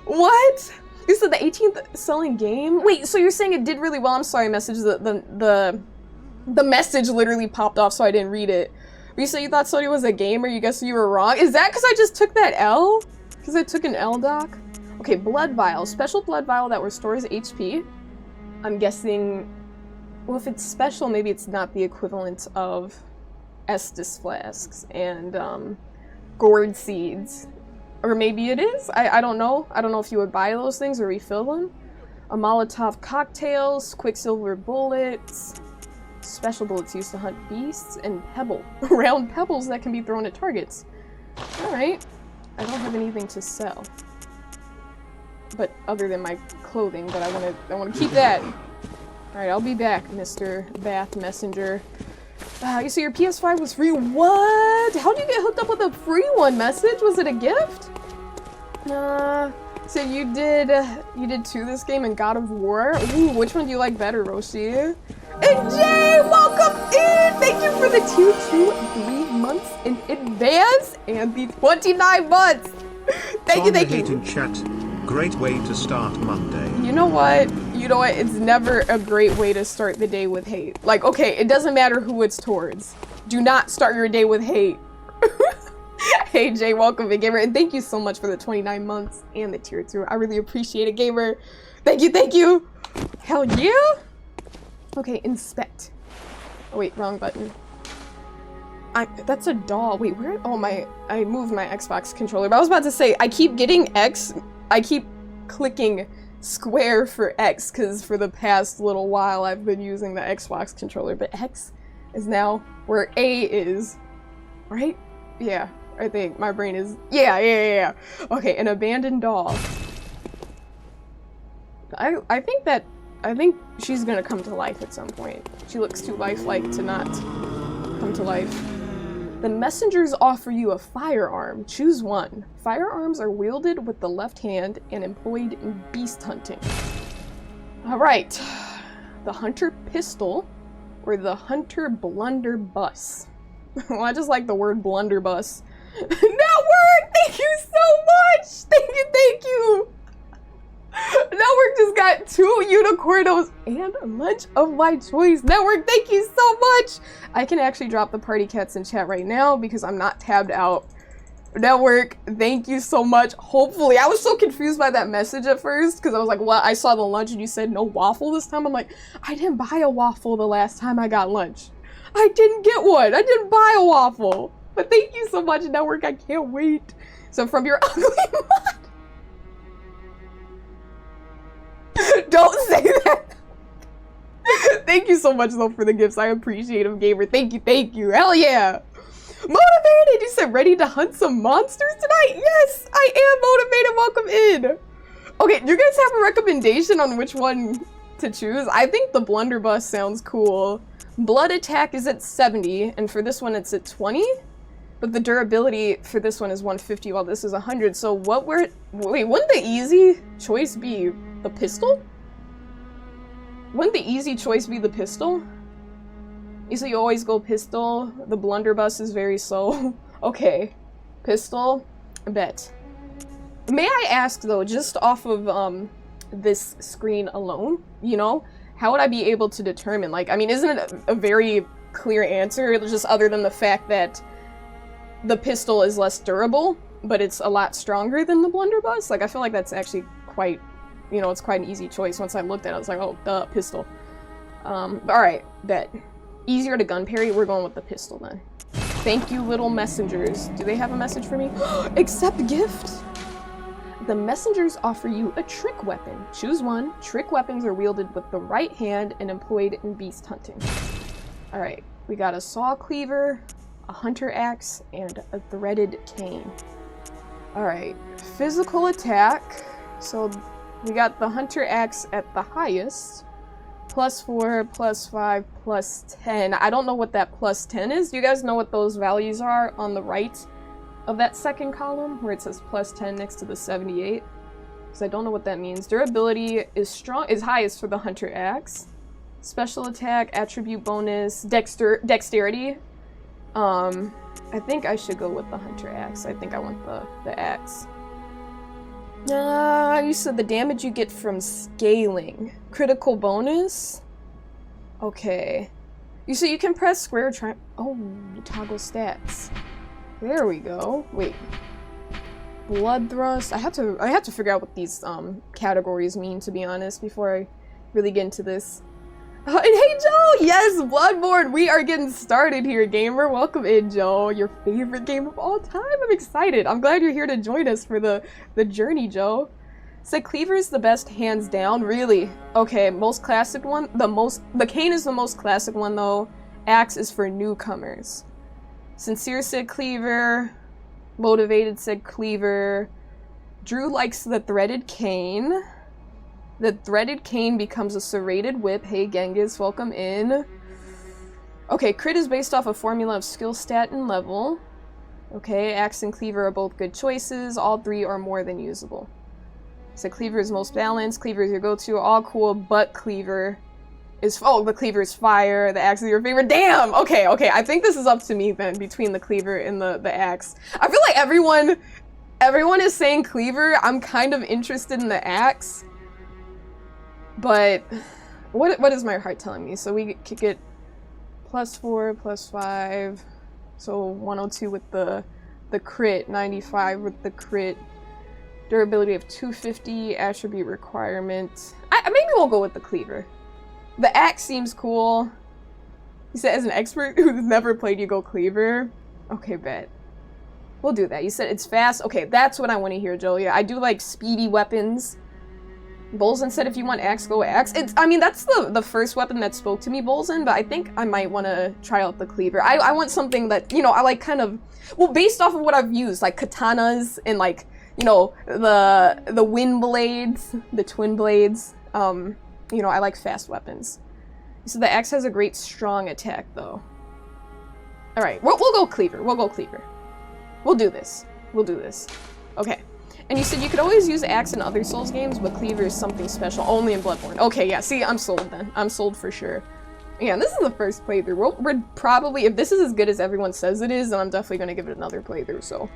What? You said the 18th selling game? Wait, so you're saying it did really well? I'm sorry, message. The message literally popped off, so I didn't read it. You said you thought Sony was a gamer? You guess you were wrong? Is that because I just took that L? Because I took an L, doc? Okay, blood vial. Special blood vial that restores HP. I'm guessing... Well, if it's special, maybe it's not the equivalent of Estus flasks and gourd seeds. Or maybe it is. I don't know. I don't know if you would buy those things or refill them. A Molotov cocktails, Quicksilver bullets, special bullets used to hunt beasts, and round pebbles that can be thrown at targets. Alright. I don't have anything to sell. But other than my clothing, but I wanna keep that. Alright, I'll be back, Mr. Bath Messenger. You see your PS5 was free? What? How'd you get hooked up with a free one message? Was it a gift? So you did 2 this game and God of War? Ooh, which one do you like better, Roshi? And Jay, welcome in! Thank you for the 3 months in advance and the 29 months! Thank you. Hate in chat. Great way to start Monday. You know what? It's never a great way to start the day with hate. Like, okay, it doesn't matter who it's towards. Do not start your day with hate. Hey Jay, welcome in, gamer, and thank you so much for the 29 months and the tier 2. I really appreciate it, gamer. Thank you. Hell yeah. Okay, inspect. Oh wait, wrong button. That's a doll. Wait, where? Oh I moved my Xbox controller. But I was about to say, I keep getting X. I keep clicking square for X because for the past little while I've been using the Xbox controller. But X is now where A is, right? Yeah. I think my brain is yeah. Okay, an abandoned doll. I think she's gonna come to life at some point. She looks too lifelike to not come to life. The messengers offer you a firearm. Choose one. Firearms are wielded with the left hand and employed in beast hunting. Alright. The hunter pistol or the hunter blunderbuss. Well, I just like the word blunderbuss. Network! Thank you so much! Thank you! Network just got 2 unicornos and a lunch of my choice. Network, thank you so much! I can actually drop the party cats in chat right now because I'm not tabbed out. Network, thank you so much. Hopefully, I was so confused by that message at first because I was like, what? I saw the lunch and you said no waffle this time. I'm like, I didn't buy a waffle the last time I got lunch. I didn't get one. I didn't buy a waffle. But thank you so much, Network. I can't wait. So from your ugly mod. Don't say that. Thank you so much, though, for the gifts. I appreciate them, gamer. Thank you. Hell yeah. Motivated. You said ready to hunt some monsters tonight? Yes, I am motivated. Welcome in. Okay, do you guys have a recommendation on which one to choose? I think the blunderbuss sounds cool. Blood attack is at 70, and for this one it's at 20. But the durability for this one is 150 while this is 100. So wait, wouldn't the easy choice be the pistol? Wouldn't the easy choice be the pistol? So you always go pistol. The blunderbuss is very slow. Okay. Pistol. Bet. May I ask though, just off of this screen alone, how would I be able to determine? Like, I mean, isn't it a very clear answer? Just other than the fact that the pistol is less durable, but it's a lot stronger than the blunderbuss. Like, I feel like that's actually quite, it's quite an easy choice. Once I looked at it, I was like, oh, duh, pistol. Alright, bet. Easier to gun parry, we're going with the pistol then. Thank you, little messengers. Do they have a message for me? Accept gift! The messengers offer you a trick weapon. Choose one. Trick weapons are wielded with the right hand and employed in beast hunting. Alright, we got a saw cleaver, a hunter axe, and a threaded cane. Alright, physical attack. So we got the hunter axe at the highest. +4, +5, +10. I don't know what that +10 is. Do you guys know what those values are on the right of that second column where it says +10 next to the 78? Because I don't know what that means. Durability is highest for the hunter axe. Special attack, attribute bonus, dexterity. I think I should go with the hunter axe. I think I want the axe. You said the damage you get from scaling. Critical bonus? Okay. So you can press square, toggle stats. There we go. Wait. Blood thrust. I have to figure out what these categories mean, to be honest, before I really get into this. And hey, Joe! Yes, Bloodborne! We are getting started here, gamer. Welcome in, Joe. Your favorite game of all time. I'm excited. I'm glad you're here to join us for the journey, Joe. Said Cleaver is the best, hands down. Really? Okay, most classic one? The cane is the most classic one, though. Axe is for newcomers. Sincere said Cleaver. Motivated said Cleaver. Drew likes the threaded cane. The threaded cane becomes a serrated whip. Hey, Genghis, welcome in. Okay, crit is based off a formula of skill, stat, and level. Okay, axe and cleaver are both good choices. All three are more than usable. So cleaver is most balanced. Cleaver is your go-to. All cool, but cleaver is... Oh, the cleaver is fire. The axe is your favorite. Damn! Okay. I think this is up to me then, between the cleaver and the axe. I feel like everyone is saying cleaver. I'm kind of interested in the axe. But what is my heart telling me? So we could get +4, +5. So 102 with the crit, 95 with the crit. Durability of 250, attribute requirement. Maybe we'll go with the cleaver. The axe seems cool. You said as an expert who's never played, you go cleaver. Okay, bet. We'll do that. You said it's fast. Okay, that's what I want to hear, Joe. Yeah, I do like speedy weapons. Bolzen said if you want axe, go axe. I mean, that's the first weapon that spoke to me, Bolzen, but I think I might want to try out the cleaver. I want something that, you know, I like kind of, well, based off of what I've used, like katanas and like, you know, the wind blades, the twin blades. You know, I like fast weapons. So the axe has a great strong attack, though. All right, we'll go cleaver. We'll go cleaver. We'll do this. We'll do this. Okay. And you said you could always use axe in other Souls games, but cleaver is something special, only in Bloodborne. Okay, yeah, see, I'm sold then. I'm sold for sure. Yeah, this is the first playthrough. We're probably, if this is as good as everyone says it is, then I'm definitely going to give it another playthrough, so.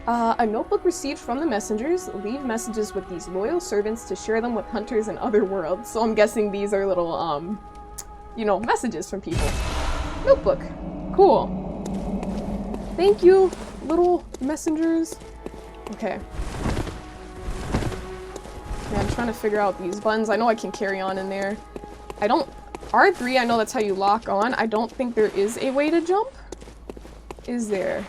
A notebook received from the messengers. Leave messages with these loyal servants to share them with hunters in other worlds. So I'm guessing these are little, you know, messages from people. Notebook. Cool. Thank you, little messengers. Okay. Yeah, I'm trying to figure out these buttons. I know I can carry on in there. I don't... R3, I know that's how you lock on. I don't think there is a way to jump. Is there?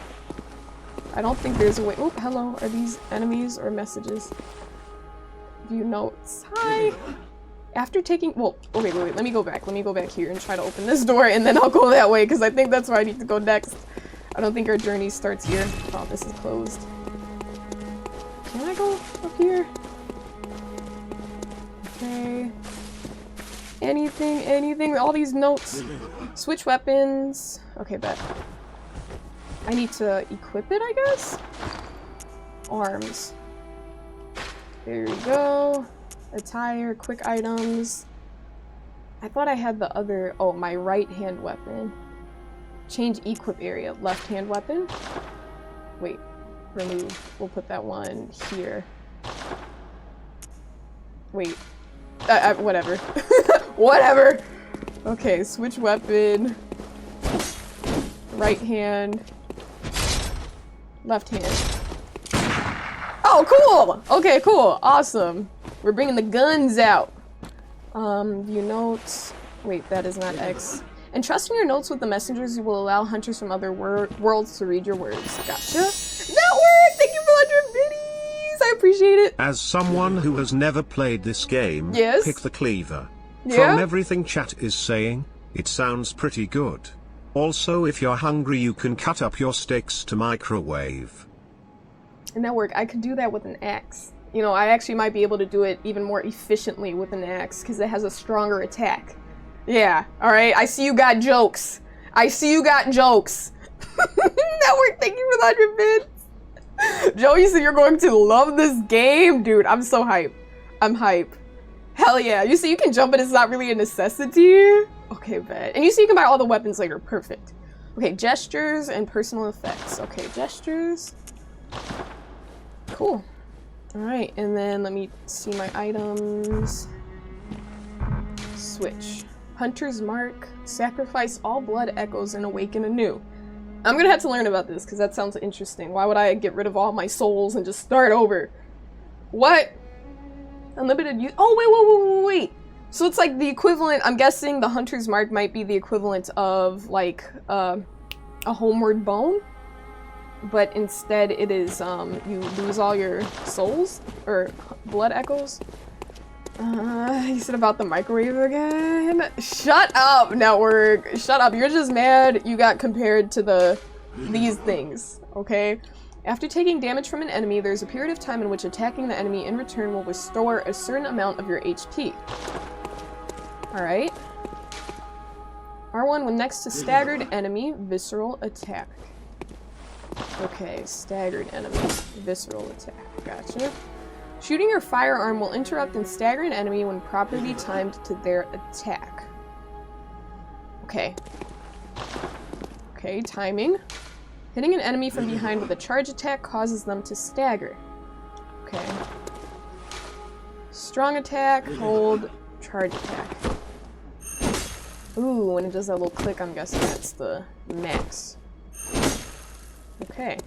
I don't think there's a way... Oh, hello. Are these enemies or messages? View notes. Hi! After taking... Well, okay, wait. Let me go back. Let me go back here and try to open this door, and then I'll go that way, because I think that's where I need to go next. I don't think our journey starts here. Oh, this is closed. Can I go up here? Okay. Anything, all these notes. Switch weapons. Okay, bet. I need to equip it, I guess? Arms. There we go. Attire, quick items. I thought I had the other, oh, my right hand weapon. Change equip area, left hand weapon. Wait, remove. We'll put that one here. Wait. Whatever. Whatever! Okay, switch weapon. Right hand. Left hand. Oh, cool! Okay, cool. Awesome. We're bringing the guns out. View notes. Wait, that is not X. Entrusting your notes with the messengers will allow hunters from other worlds to read your words. Gotcha. That worked! Thank you for 100 biddies! I appreciate it. As someone who has never played this game, yes? Pick the cleaver. Yeah? From everything chat is saying, it sounds pretty good. Also, if you're hungry, you can cut up your steaks to microwave. And that work, I could do that with an axe. You know, I actually might be able to do it even more efficiently with an axe, because it has a stronger attack. Yeah, alright, I see you got jokes. I see you got jokes. Network, thank you for the 100 bits. Joe, you said you're going to love this game? Dude, I'm so hype. I'm hype. Hell yeah. You see, you can jump, but it's not really a necessity. Okay, bet. And you see you can buy all the weapons later. Perfect. Okay, gestures and personal effects. Okay, gestures. Cool. Alright, and then let me see my items. Switch. Hunter's Mark. Sacrifice all blood echoes and awaken anew. I'm gonna have to learn about this because that sounds interesting. Why would I get rid of all my souls and just start over? What? Unlimited use. Oh, wait. So it's like the equivalent, I'm guessing the Hunter's Mark might be the equivalent of like a homeward bone, but instead it is you lose all your souls or blood echoes. You said about the microwave again? Shut up, network! Shut up, you're just mad you got compared to these things, okay? After taking damage from an enemy, there's a period of time in which attacking the enemy in return will restore a certain amount of your HP. Alright. R1 when next to staggered enemy, visceral attack. Okay, staggered enemy, visceral attack. Gotcha. Shooting your firearm will interrupt and stagger an enemy when properly timed to their attack. Okay. Okay, timing. Hitting an enemy from behind with a charge attack causes them to stagger. Okay. Strong attack, hold, charge attack. Ooh, when it does that little click, I'm guessing that's the max. Okay.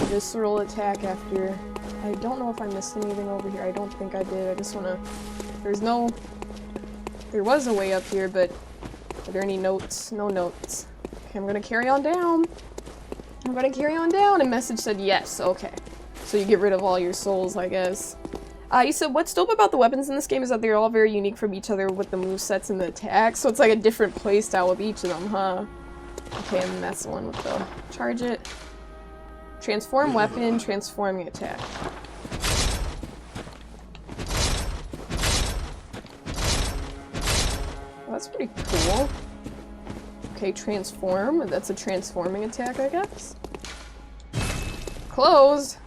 Visceral attack after... I don't know if I missed anything over here. I don't think I did. I just wanna... There's no... There was a way up here, but... Are there any notes? No notes. Okay, I'm gonna carry on down. I'm gonna carry on down. And message said yes. Okay. So you get rid of all your souls, I guess. You said what's dope about the weapons in this game is that they're all very unique from each other with the movesets and the attacks. So it's like a different playstyle with each of them, huh? Okay, and that's the one with the... Charge it. Transform weapon, transforming attack. Well, that's pretty cool. Okay, transform. That's a transforming attack, I guess. Closed.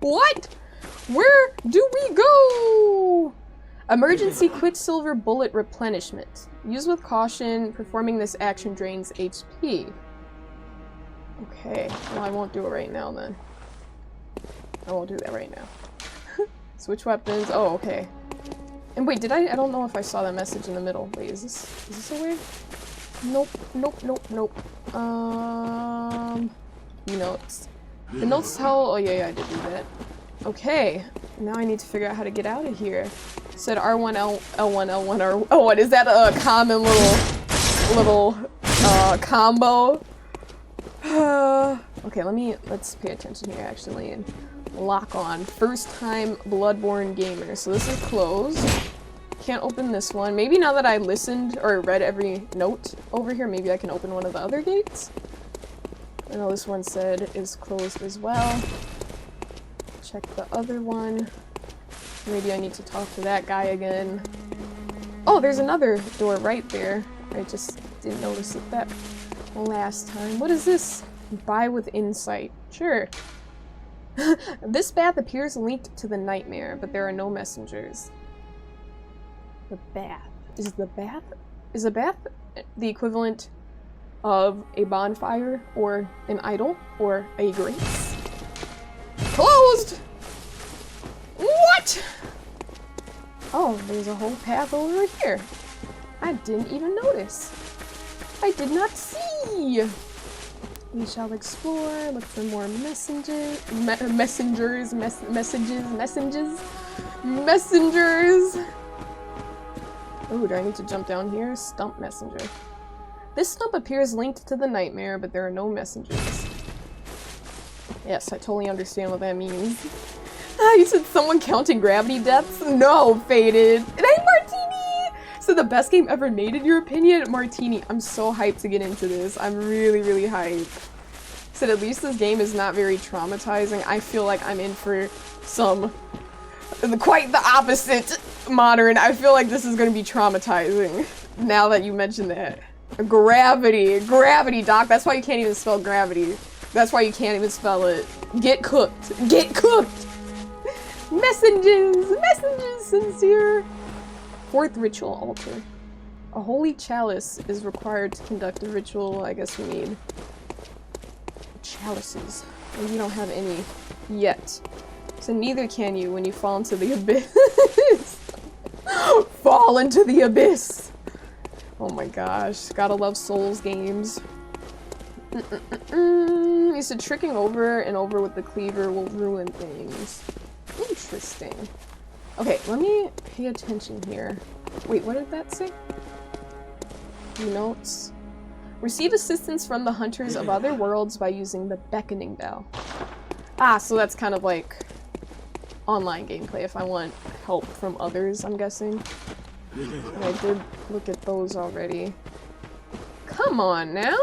What? Where do we go? Emergency Quicksilver Bullet Replenishment. Use with caution. Performing this action drains HP. Okay, well I won't do it right now then. I won't do that right now. Switch weapons. Oh, okay. And wait, I don't know if I saw that message in the middle. Wait, is this a way? Nope, nope, nope, nope. Notes. The notes tell, oh yeah, I did do that. Okay, now I need to figure out how to get out of here. It said R1, L1, L1, R, oh, what is that a common little combo? Okay, let's pay attention here actually and lock on. First time bloodborne gamer. So this is closed. Can't open this one. Maybe now that I listened or read every note over here, maybe I can open one of the other gates. I know this one said is closed as well. Check the other one. Maybe I need to talk to that guy again. Oh, there's another door right there. I just didn't notice it that last time. What is this? Buy with insight. Sure. This bath appears linked to the nightmare, but there are no messengers. The bath. Is the bath the equivalent of a bonfire or an idol or a grace? Closed! What? Oh, there's a whole path over here. I didn't even notice. I did not see. We shall explore, look for more messengers. Oh, do I need to jump down here? Stump messenger. This stump appears linked to the nightmare, but there are no messengers. Yes, I totally understand what that means. You said someone counting gravity deaths? No, Faded. It ain't Martini! So the best game ever made in your opinion? Martini, I'm so hyped to get into this. I'm really, really hyped. Said at least this game is not very traumatizing. I feel like I'm in for some... quite the opposite modern. I feel like this is gonna be traumatizing. Now that you mentioned that. Gravity, Doc. That's why you can't even spell gravity. That's why you can't even spell it. Get cooked. Get cooked! Messages, sincere. Fourth ritual altar. A holy chalice is required to conduct a ritual. I guess we need chalices. And we don't have any yet. So neither can you when you fall into the abyss. Fall into the abyss! Oh my gosh, gotta love Souls games. He said tricking over and over with the cleaver will ruin things. Interesting. Okay, let me pay attention here. Wait, what did that say? Notes. Receive assistance from the hunters of other worlds by using the beckoning bell. Ah, so that's kind of like online gameplay if I want help from others, I'm guessing. And I did look at those already. Come on now!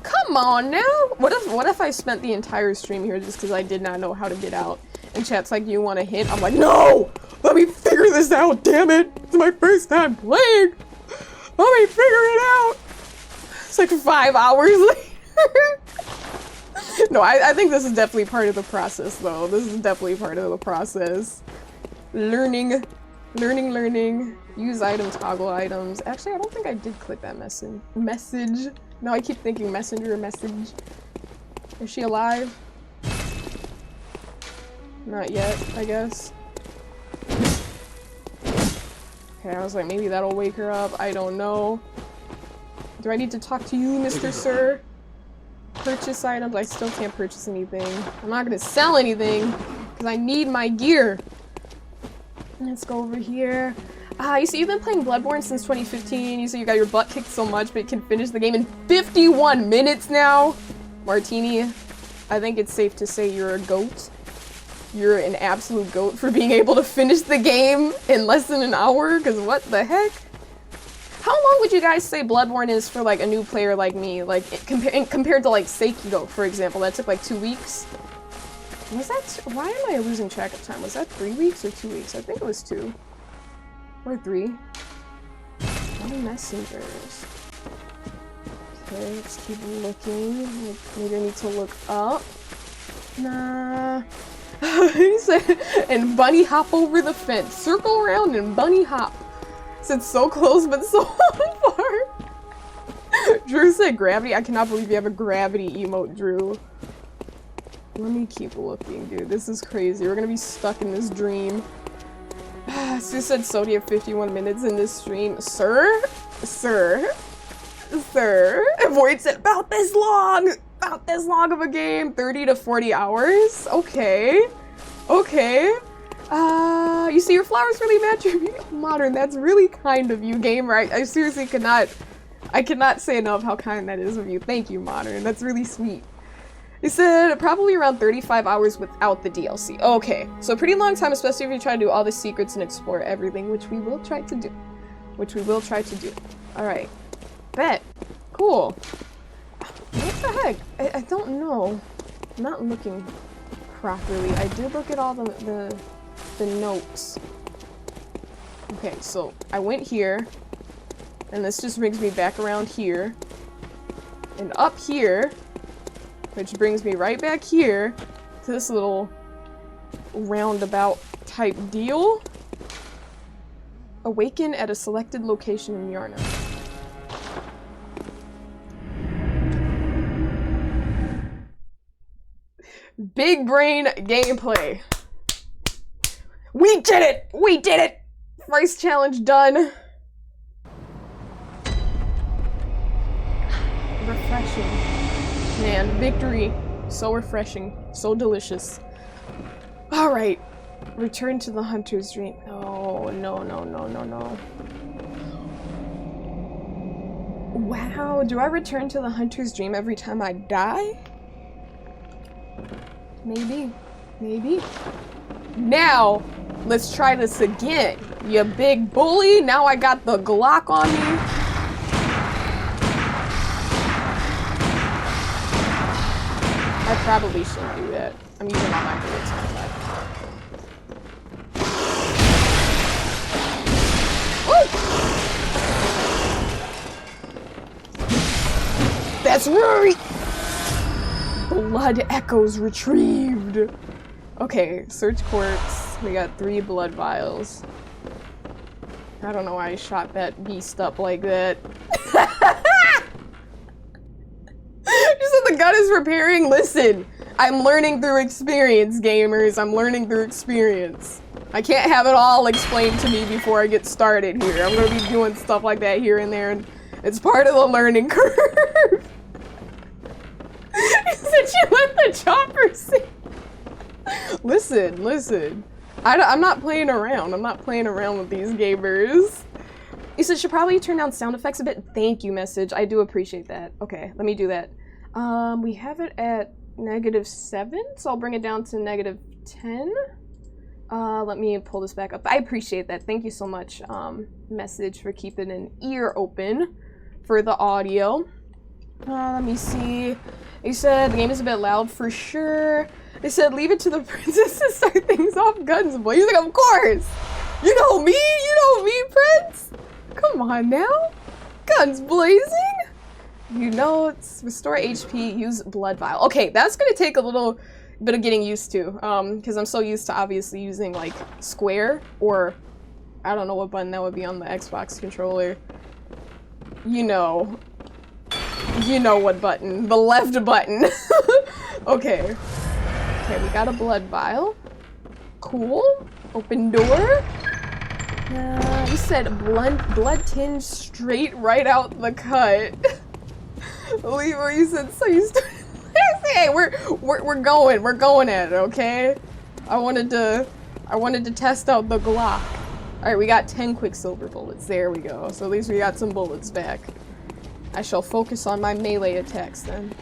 Come on now! What if I spent the entire stream here just because I did not know how to get out? And chat's like, you want a hint? I'm like, no! Let me figure this out, damn it! It's my first time playing! Let me figure it out! It's like 5 hours later. No, I think this is definitely part of the process, though. This is definitely part of the process. Learning. Use item, toggle items. Actually, I don't think I did click that message. No, I keep thinking messenger message. Is she alive? Not yet, I guess. Okay, I was like, maybe that'll wake her up. I don't know. Do I need to talk to you, Mr. Sir? Purchase items. I still can't purchase anything. I'm not gonna sell anything because I need my gear. Let's go over here. You see, you've been playing Bloodborne since 2015. You say you got your butt kicked so much, but you can finish the game in 51 minutes now. Martini, I think it's safe to say you're a goat. You're an absolute goat for being able to finish the game in less than an hour, because what the heck? How long would you guys say Bloodborne is for, like, a new player like me? Like, compared to, like, Sekiro, for example, that took, like, 2 weeks? Was that... Why am I losing track of time? Was that 3 weeks or 2 weeks? I think it was 2. Or 3. No messengers. Okay, let's keep looking. Maybe I need to look up. Nah. He said, and bunny hop over the fence. Circle around and bunny hop. It's so close, but so far. Drew said gravity. I cannot believe you have a gravity emote, Drew. Let me keep looking, dude. This is crazy. We're gonna be stuck in this dream. Sue said Sodi have 51 minutes in this stream. Sir? Sir? Sir? Void said about this long! About this long of a game. 30 to 40 hours? Okay. Okay. You see, your flowers really match your modern. That's really kind of you, gamer. I seriously cannot say enough how kind that is of you. Thank you, modern. That's really sweet. You said probably around 35 hours without the DLC. Okay, so a pretty long time, especially if you try to do all the secrets and explore everything, which we will try to do. Alright. Bet. Cool. What the heck? I don't know. I'm not looking properly. I did look at all the notes. Okay, so I went here, and this just brings me back around here, and up here, which brings me right back here to this little roundabout type deal. Awaken at a selected location in Yarna. Big brain gameplay. We did it! We did it! First challenge done. Refreshing. Man, victory. So refreshing. So delicious. Alright. Return to the hunter's dream. No, no, no, no, no, no. Wow, do I return to the hunter's dream every time I die? Maybe. Maybe. Now, let's try this again. You big bully. Now I got the Glock on me. I probably shouldn't do that. I'm using all my bullets on that. That's right! Blood echoes retrieved. Okay, search corpse. We got 3 blood vials. I don't know why I shot that beast up like that. You said the gun is repairing? Listen, I'm learning through experience, gamers. I'm learning through experience. I can't have it all explained to me before I get started here. I'm gonna be doing stuff like that here and there, and it's part of the learning curve. You said you let the chopper see. Listen, listen. I'm not playing around. I'm not playing around with these gamers. You said should probably turn down sound effects a bit. Thank you, message. I do appreciate that. Okay, let me do that. We have it at -7, so I'll bring it down to -10. Let me pull this back up. I appreciate that. Thank you so much, message, for keeping an ear open for the audio. Let me see. They said the game is a bit loud for sure. They said leave it to the princess to start things off. Guns blazing, of course. You know me, Prince. Come on now. Guns blazing. You know, it's restore HP, use blood vial. Okay, that's gonna take a little bit of getting used to, because I'm so used to obviously using like square, or I don't know what button that would be on the Xbox controller. You know what button, the left button. Okay, we got a blood vial. Cool. Open door. You said blood tinge straight right out the cut. Lever, you said so you started. Hey, we're going at it, okay? I wanted to test out the Glock. Alright, we got 10 quicksilver bullets. There we go. So at least we got some bullets back. I shall focus on my melee attacks then.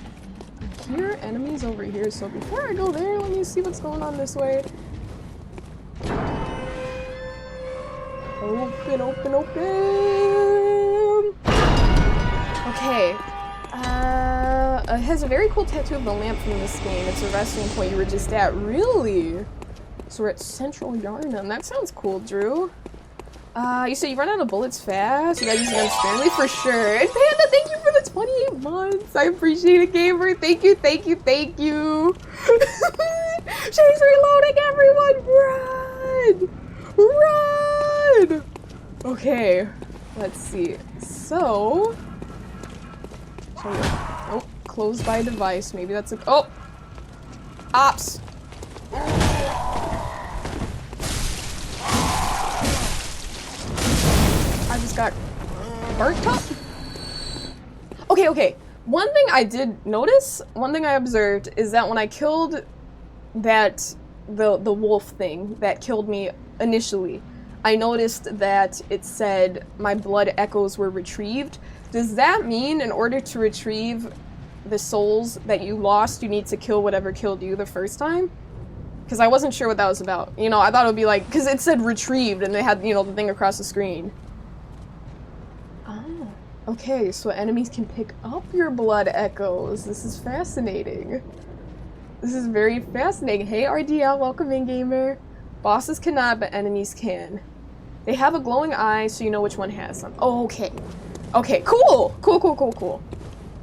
I hear enemies over here, so before I go there, let me see what's going on this way. Open, open, open! Okay. It has a very cool tattoo of the lamp from this game. It's a resting point you were just at. Really? So we're at Central Yarnum. That sounds cool, Drew. You said you run out of bullets fast? You gotta use them sparingly for sure. And Panda, thank you for the 28 months. I appreciate it, gamer. Thank you, thank you, thank you. She's reloading, everyone! Run! Run! Okay, let's see. So... Oh, closed by device. Maybe that's a... Oh! Ops! I just got burnt up. Okay. One thing I did notice, one thing I observed, is that when I killed that, the wolf thing that killed me initially, I noticed that it said my blood echoes were retrieved. Does that mean in order to retrieve the souls that you lost, you need to kill whatever killed you the first time? Because I wasn't sure what that was about. You know, I thought it would be like, because it said retrieved and they had, you know, the thing across the screen. Oh, okay, so enemies can pick up your blood echoes. This is fascinating. This is very fascinating. Hey, RDL, welcome in, gamer. Bosses cannot, but enemies can. They have a glowing eye, so you know which one has them. Oh, okay. Okay, cool! Cool.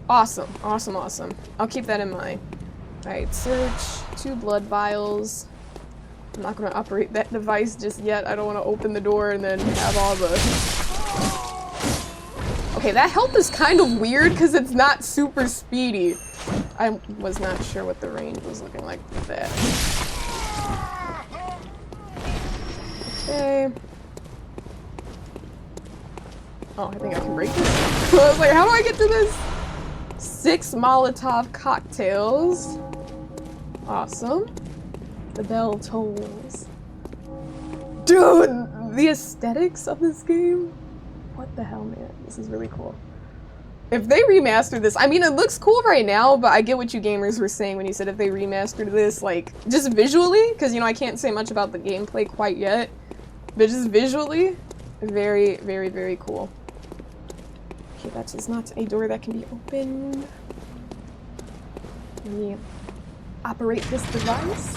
Awesome. I'll keep that in mind. Alright, search. 2 blood vials. I'm not gonna operate that device just yet. I don't want to open the door and then have all the... Okay, that health is kind of weird because it's not super speedy. I was not sure what the range was looking like with that. Okay. Oh, I think I can break this. I was like, how do I get to this? 6 Molotov cocktails. Awesome. The bell tolls. Dude, the aesthetics of this game. What the hell, man? This is really cool. If they remaster this, I mean, it looks cool right now, but I get what you gamers were saying when you said if they remastered this, like, just visually, because, you know, I can't say much about the gameplay quite yet, but just visually, very, very, very cool. Okay, that is not a door that can be opened. Let me operate this device.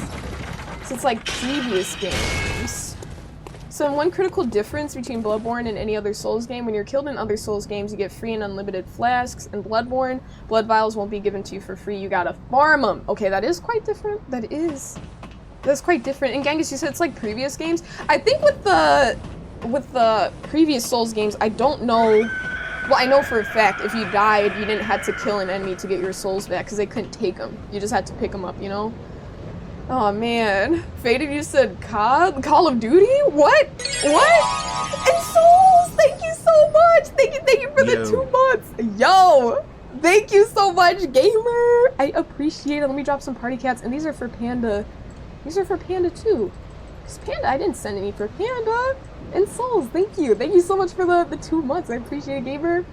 So it's like previous games. So one critical difference between Bloodborne and any other Souls game, when you're killed in other Souls games, you get free and unlimited flasks. In Bloodborne, blood vials won't be given to you for free. You gotta farm them. Okay, that is quite different. That's quite different. And Genghis, you said it's like previous games. I think with the previous Souls games, I don't know. Well, I know for a fact if you died, you didn't have to kill an enemy to get your souls back because they couldn't take them. You just had to pick them up, you know? Oh man. Faded, you said COD? Call of Duty? What? And Souls! Thank you so much! Thank you for the 2 months! Yo! Thank you so much, gamer! I appreciate it. Let me drop some party cats. And these are for Panda. These are for Panda too. It's Panda, I didn't send any for Panda. And Souls, thank you. Thank you so much for the 2 months. I appreciate it, gamer.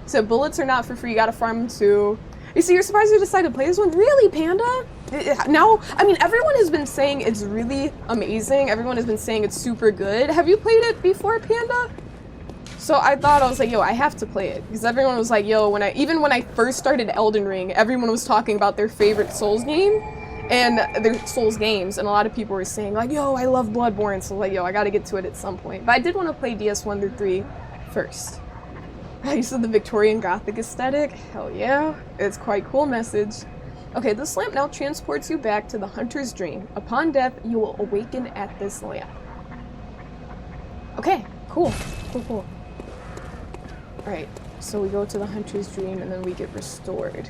So bullets are not for free, you gotta farm them too. You see, you're surprised you decided to play this one? Really, Panda? Now, I mean, everyone has been saying it's really amazing. Everyone has been saying it's super good. Have you played it before, Panda? So I was like, yo, I have to play it. Because everyone was like, yo, even when I first started Elden Ring, everyone was talking about their favorite Souls game. And their Souls games. And a lot of people were saying, like, yo, I love Bloodborne. So like, yo, I gotta get to it at some point. But I did want to play DS1 through 3 first. You said the Victorian Gothic aesthetic? Hell yeah. It's quite cool message. Okay, this lamp now transports you back to the Hunter's Dream. Upon death, you will awaken at this lamp. Okay, cool. Cool. Alright, so we go to the Hunter's Dream and then we get restored.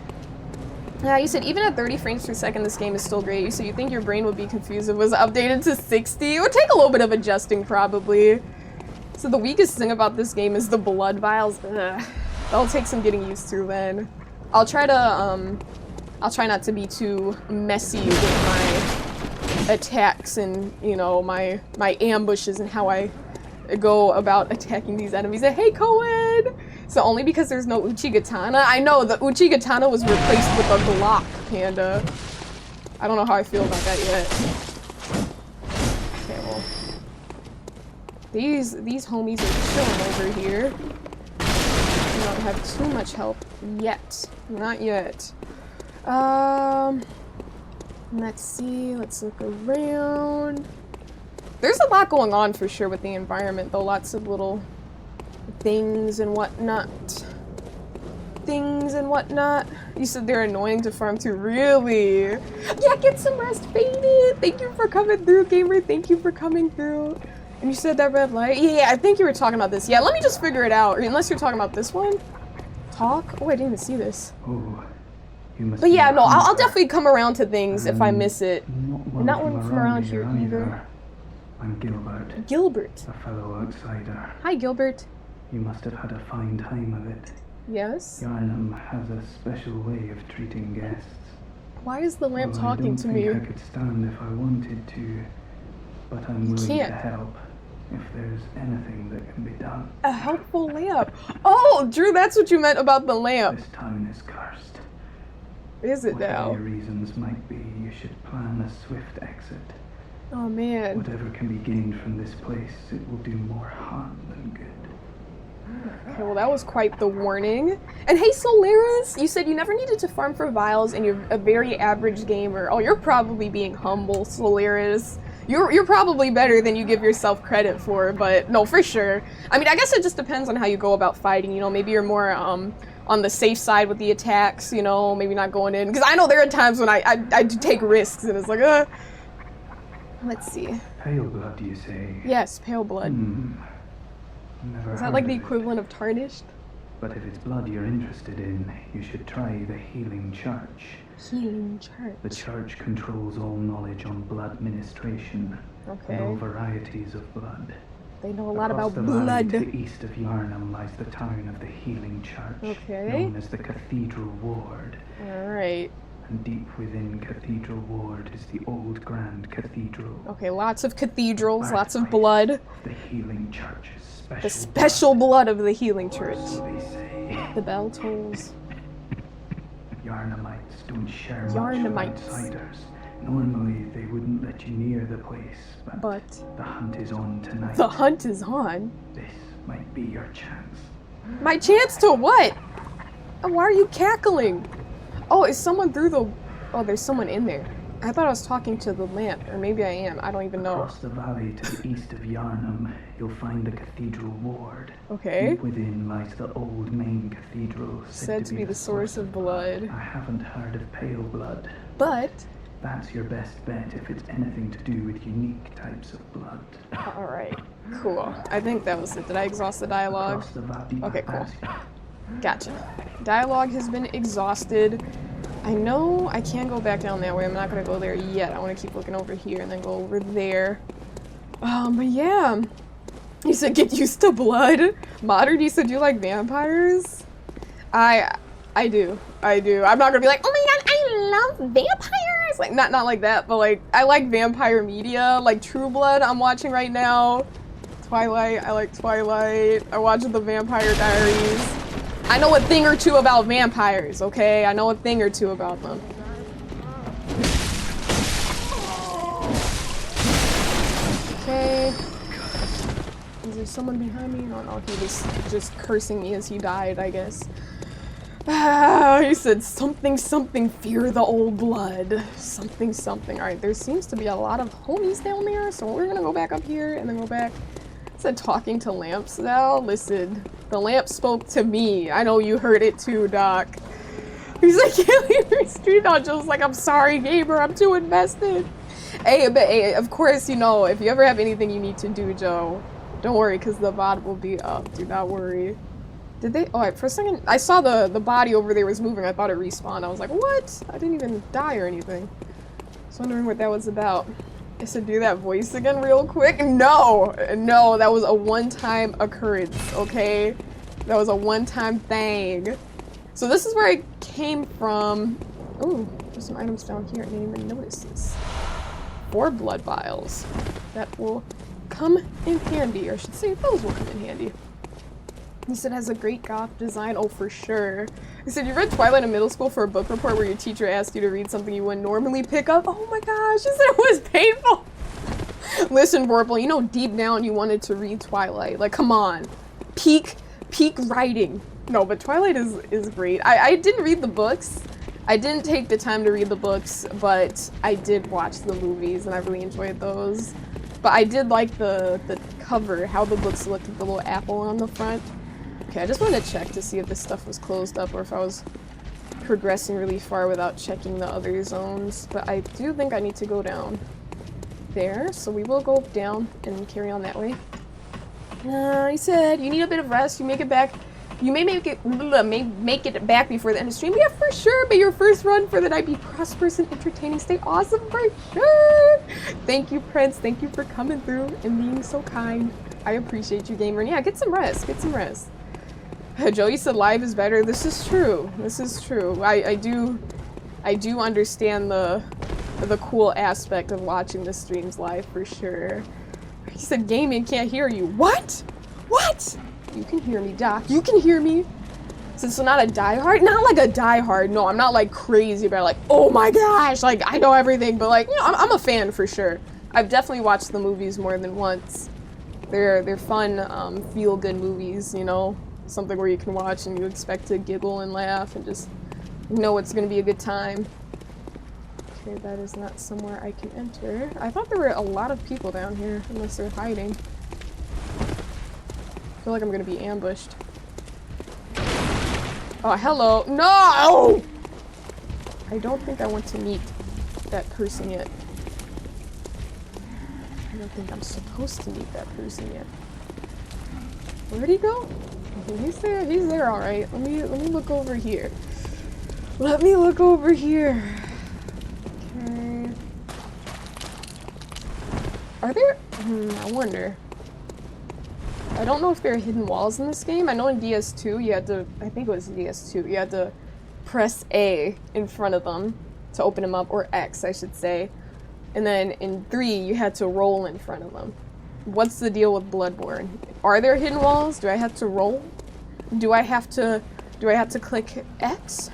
Yeah, you said even at 30 frames per second, this game is still great. You said you think your brain would be confused if it was updated to 60? It would take a little bit of adjusting, probably. So the weakest thing about this game is the blood vials. Ugh. That'll take some getting used to then. I'll try not to be too messy with my attacks and, you know, my ambushes and how I go about attacking these enemies. And hey, Cohen! So only because there's no Uchigatana? I know, the Uchigatana was replaced with a Glock, Panda. I don't know how I feel about that yet. Okay, well. These homies are chilling over here. We don't have too much help yet. Not yet. Let's see, let's look around. There's a lot going on for sure with the environment, though. Lots of little things and whatnot. You said they're annoying to farm too. Really? Yeah, get some rest, Faded. Thank you for coming through, gamer. Thank you for coming through. And you said that red light? Yeah, I think you were talking about this. Yeah, let me just figure it out. Unless you're talking about this one. Talk? Oh, I didn't even see this. Oh, you must. But yeah, no, I'll definitely come around to things if I miss it. Not one from around here either. I'm Gilbert. Gilbert. A fellow outsider. Hi, Gilbert. You must have had a fine time of it. Yes? Yarnum has a special way of treating guests. Why is the lamp Well, talking to me? I don't think I could stand if I wanted to, but I'm willing to help if there's anything that can be done. A helpful lamp. Oh, Drew, that's what you meant about the lamp. This town is cursed. Is it now? Whatever your reasons might be, you should plan a swift exit. Oh, man. Whatever can be gained from this place, it will do more harm than good. Okay, well, that was quite the warning. And hey, Solaris, you said you never needed to farm for vials and you're a very average gamer. Oh, you're probably being humble, Solaris. You're probably better than you give yourself credit for, but no, for sure. I mean, I guess it just depends on how you go about fighting, you know, maybe you're more on the safe side with the attacks, you know, maybe not going in. Because I know there are times when I do take risks and it's like, Let's see. Pale blood, you say? Yes, pale blood. Never Is that like heard the of it. equivalent of tarnished? But if it's blood you're interested in, you should try the Healing Church. Healing Church. The church controls all knowledge on blood ministration and all Okay. varieties of blood. They know a lot Across about the valley blood. to the east of Yarnum lies the town of the Healing Church, Okay. known as the Cathedral Ward. Alright. And deep within Cathedral Ward is the old Grand Cathedral. Okay, lots of cathedrals, lots of blood. The Healing Church's special The special blood of the Healing Church. So they say. The bell tolls. Yarnumites don't share much Yarnumites. with outsiders. Normally, they wouldn't let you near the place, But the hunt is on tonight. the hunt is on. This might be your chance. My chance to what? Oh, why are you cackling? Oh, is someone through the... Oh, there's someone in there. I thought I was talking to the lamp, or maybe I am. I don't even know. Across the valley to the east of Yarnum, you'll find the Cathedral Ward. Okay. Deep within lies the old main cathedral, Said to be the source of blood. I haven't heard of pale blood. But... That's your best bet if it's anything to do with unique types of blood. Alright, cool. I think that was it. Did I exhaust the dialogue? Across the valley, Okay, cool. Gotcha. Dialogue has been exhausted. I know I can go back down that way. I'm not gonna go there yet. I want to keep looking over here and then go over there. But yeah. You said get used to blood. Modern, you said you like vampires? I do. I'm not gonna be like, oh my god, I love vampires! guys like not like that, but like I like vampire media, like True Blood I'm watching right now. Twilight, I like Twilight. I watch The Vampire Diaries. I know a thing or two about vampires, okay? I know a thing or two about them. Okay. Is there someone behind me? No, he was just cursing me as he died, I guess. He said something, fear the old blood. Something. Alright, there seems to be a lot of homies down there, so we're gonna go back up here and then go back. It said talking to lamps now. Listen, the lamp spoke to me. I know you heard it too, Doc. He's like, can't leave your street on. Joe's like, I'm sorry, gamer, I'm too invested. Hey, but hey, of course, you know, if you ever have anything you need to do, Joe, don't worry, because the VOD will be up. Do not worry. Did they? Oh, for a second, I saw the body over there was moving. I thought it respawned. I was like, what? I didn't even die or anything. I was wondering what that was about. I said, do that voice again real quick. No, that was a one-time occurrence, okay? That was a one-time thing. So this is where I came from. Ooh, there's some items down here I didn't even notice this. 4 blood vials. That will come in handy, or I should say those will come in handy. He said it has a great goth design. Oh, for sure. He said you read Twilight in middle school for a book report where your teacher asked you to read something you wouldn't normally pick up. Oh my gosh, he said it was painful. Listen, Vorpal, you know deep down you wanted to read Twilight. Like, come on. Peak writing. No, but Twilight is great. I didn't read the books. I didn't take the time to read the books, but I did watch the movies and I really enjoyed those. But I did like the cover, how the books looked with the little apple on the front. Okay, I just wanted to check to see if this stuff was closed up or if I was progressing really far without checking the other zones. But I do think I need to go down there, so we will go down and carry on that way. He said you need a bit of rest. You make it back. You may make it back before the end of stream. Yeah, for sure. May your first run for the night be prosperous and entertaining. Stay awesome for sure. Thank you, Prince. Thank you for coming through and being so kind. I appreciate you, gamer. And yeah, get some rest. Get some rest. Joey said live is better. This is true. This is true. I do understand the cool aspect of watching the streams live for sure. He said gaming can't hear you. What? What? You can hear me, Doc. You can hear me. So not a diehard? Not like a diehard. No, I'm not like crazy about like, oh my gosh, like I know everything, but like, you know, I'm a fan for sure. I've definitely watched the movies more than once. They're fun, feel-good movies, you know? Something where you can watch and you expect to giggle and laugh and just know it's gonna be a good time. Okay, that is not somewhere I can enter. I thought there were a lot of people down here, unless they're hiding. I feel like I'm gonna be ambushed. Oh, hello. No! I don't think I want to meet that person yet. I don't think I'm supposed to meet that person yet. Where'd he go? Okay, he's there all right. Let me look over here. Let me look over here. Okay. Are there, I wonder. I don't know if there are hidden walls in this game. I know in DS2 you had to, I think it was DS2, you had to press A in front of them to open them up, or X I should say. And then in 3 you had to roll in front of them. What's the deal with Bloodborne? Are there hidden walls? Do I have to roll? Do I have to click X?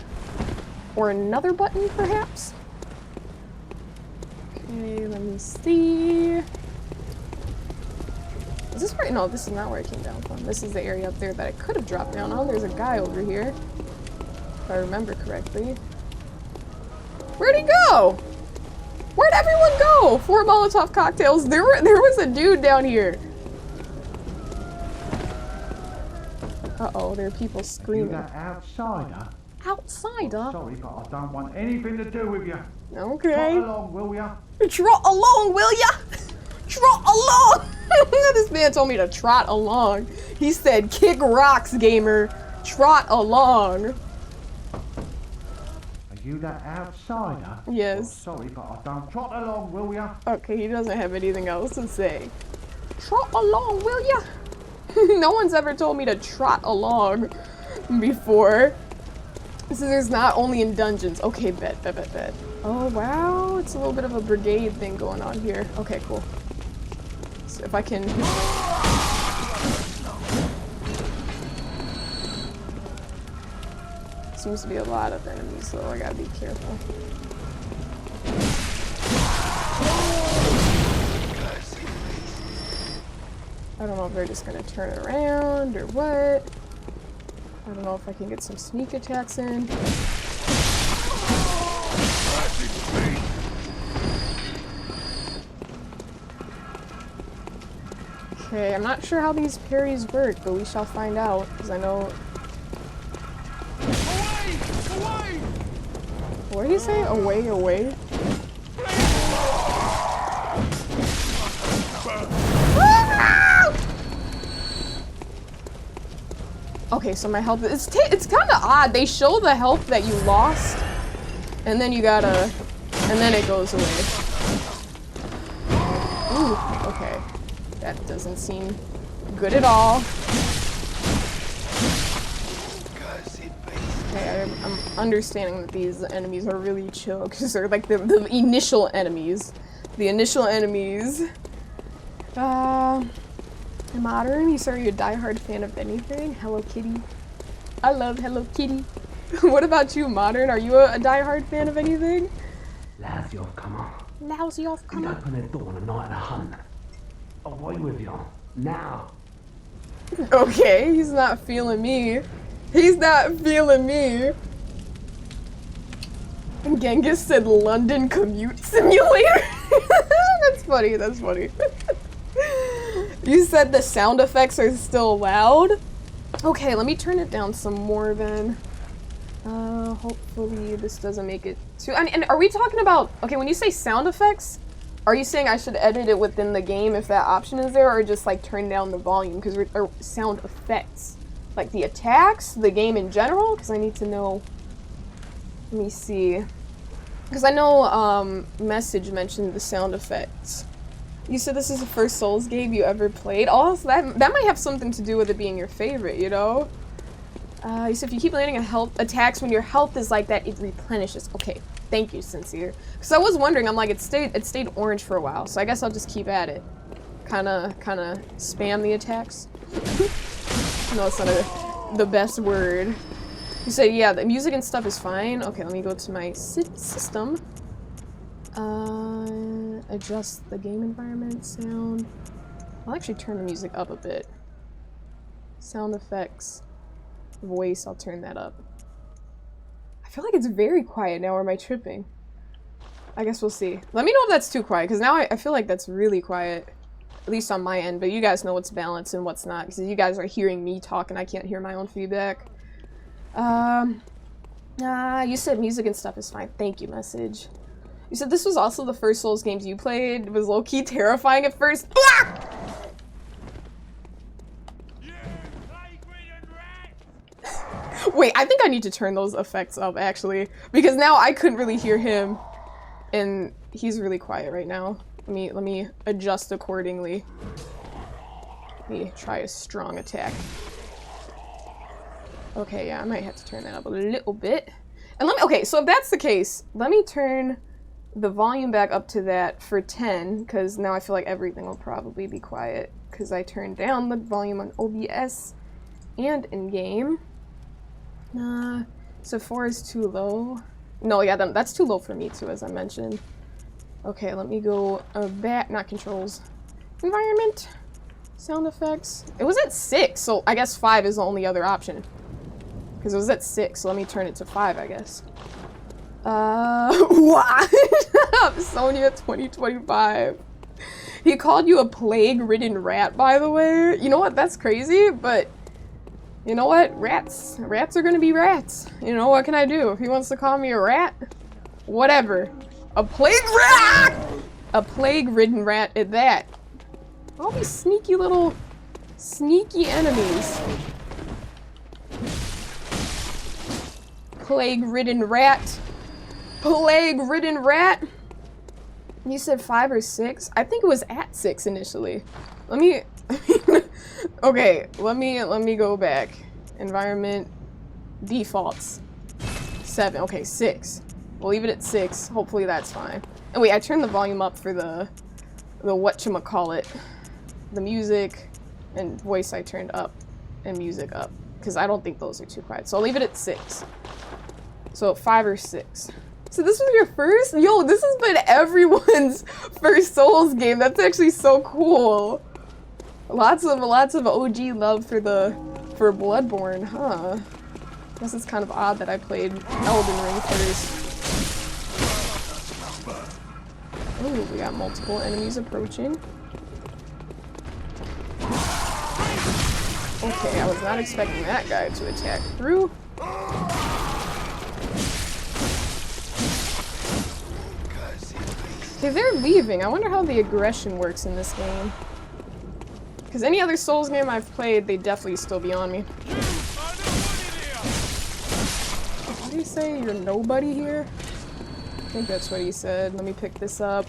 Or another button perhaps? Okay, let me see. Is this where? No, this is not where I came down from. This is the area up there that I could have dropped down on. There's a guy over here, if I remember correctly. Where'd he go? Where'd everyone go? 4 Molotov cocktails. There was a dude down here. Uh-oh, there are people screaming. You that outsider? Outsider? Sorry, but I don't want anything to do with you. Okay. Trot along, will ya? Trot along, will ya? Trot along! This man told me to trot along. He said, kick rocks, gamer. Trot along. Are you that outsider? Yes. Oh, sorry, but I don't. Trot along, will ya? Okay, he doesn't have anything else to say. Trot along, will ya? No one's ever told me to trot along before. So there's not only in dungeons. Okay, bet. Oh, wow. It's a little bit of a brigade thing going on here. Okay, cool. So if I can... Seems to be a lot of enemies, so I gotta be careful. I don't know if they're just gonna turn around or what. I don't know if I can get some sneak attacks in. Okay, I'm not sure how these parries work, but we shall find out, because I know... Away! What did he say? Away? Okay, so my health, it's kind of odd. They show the health that you lost, and then you gotta, and then it goes away. Ooh, okay. That doesn't seem good at all. Okay, I'm understanding that these enemies are really chill, because they're like the initial enemies. The initial enemies. Modern, you said you're a diehard fan of anything? Hello Kitty. I love Hello Kitty. What about you, Modern? Are you a diehard fan of anything? Lousy off, come on. Lousy off, come You'd on. open the door on a night of a hunt. Away with you. Now. Okay, he's not feeling me. He's not feeling me. And Genghis said London commute simulator. That's funny, that's funny. You said the sound effects are still loud? Okay, let me turn it down some more then. Hopefully this doesn't make it too... I mean, and are we talking about... Okay, when you say sound effects, are you saying I should edit it within the game if that option is there, or just like turn down the volume? Because or sound effects. Like the attacks, the game in general? Because I need to know... Let me see. Because I know Message mentioned the sound effects. You said this is the first Souls game you ever played. Oh, so that might have something to do with it being your favorite, you know? You said if you keep landing a health attacks when your health is like that, it replenishes. Okay, thank you, Sincere. Because I was wondering, I'm like, it stayed orange for a while, so I guess I'll just keep at it. Kinda spam the attacks. No, it's not the best word. You said, yeah, the music and stuff is fine. Okay, let me go to my system. Adjust the game environment sound. I'll actually turn the music up a bit. Sound effects. Voice, I'll turn that up. I feel like it's very quiet now, or am I tripping? I guess we'll see. Let me know if that's too quiet, because now I feel like that's really quiet. At least on my end, but you guys know what's balanced and what's not, because you guys are hearing me talk and I can't hear my own feedback. You said music and stuff is fine. Thank you, Message. You said this was also the first Souls games you played. It was low-key terrifying at first. Wait, I think I need to turn those effects up, actually. Because now I couldn't really hear him. And he's really quiet right now. Let me adjust accordingly. Let me try a strong attack. Okay, yeah, I might have to turn that up a little bit. And okay, so if that's the case, let me turn the volume back up to that for 10, because now I feel like everything will probably be quiet, because I turned down the volume on OBS and in-game. So 4 is too low. No, yeah, that's too low for me too, as I mentioned. Okay, let me go back, not controls. Environment, sound effects. It was at 6, so I guess 5 is the only other option. Because it was at 6, so let me turn it to 5, I guess. What? Sonia 2025. He called you a plague-ridden rat, by the way. You know what? That's crazy, but you know what? Rats are gonna be rats. You know, what can I do? If he wants to call me a rat, whatever. A plague rat! A plague-ridden rat at that. All these sneaky little, sneaky enemies. Plague-ridden rat. Plague-ridden rat. You said 5 or 6? I think it was at 6 initially. Let me okay, let me go back. Environment defaults. 7. Okay, 6. We'll leave it at 6. Hopefully that's fine. And wait, I turned the volume up for the whatchamacallit. The music and voice I turned up and music up. Because I don't think those are too quiet. So I'll leave it at 6. So 5 or 6. So this was your first? Yo, this has been everyone's first Souls game. That's actually so cool. Lots of OG love for Bloodborne, huh? Guess it's kind of odd that I played Elden Ring first. Ooh, we got multiple enemies approaching. Okay, I was not expecting that guy to attack through. Okay, they're leaving. I wonder how the aggression works in this game. Because any other Souls game I've played, they'd definitely still be on me. What do you say? You're nobody here? I think that's what he said. Let me pick this up.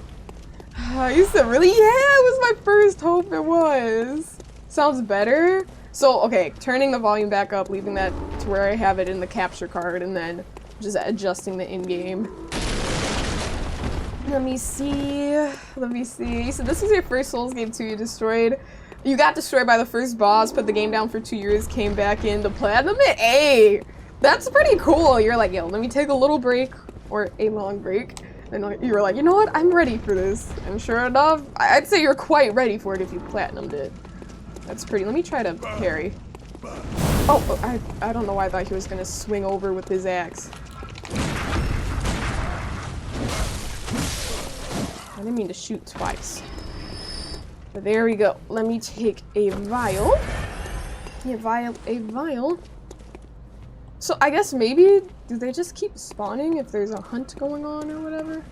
You said, really? Yeah, it was my first hope. It was. Sounds better. So, okay, turning the volume back up, leaving that to where I have it in the capture card, and then just adjusting the in-game. Let me see. Let me see. So this was your first Souls game too. You got destroyed by the first boss, put the game down for 2 years, came back in the platinum at A. That's pretty cool. You're like, yo, let me take a little break, or a long break. And you were like, you know what? I'm ready for this. And sure enough, I'd say you're quite ready for it if you platinumed it. That's pretty. Let me try to parry. Oh, I don't know why I thought he was gonna swing over with his axe. I didn't mean to shoot twice. But there we go. Let me take a vial. A vial. So I guess maybe, do they just keep spawning if there's a hunt going on or whatever?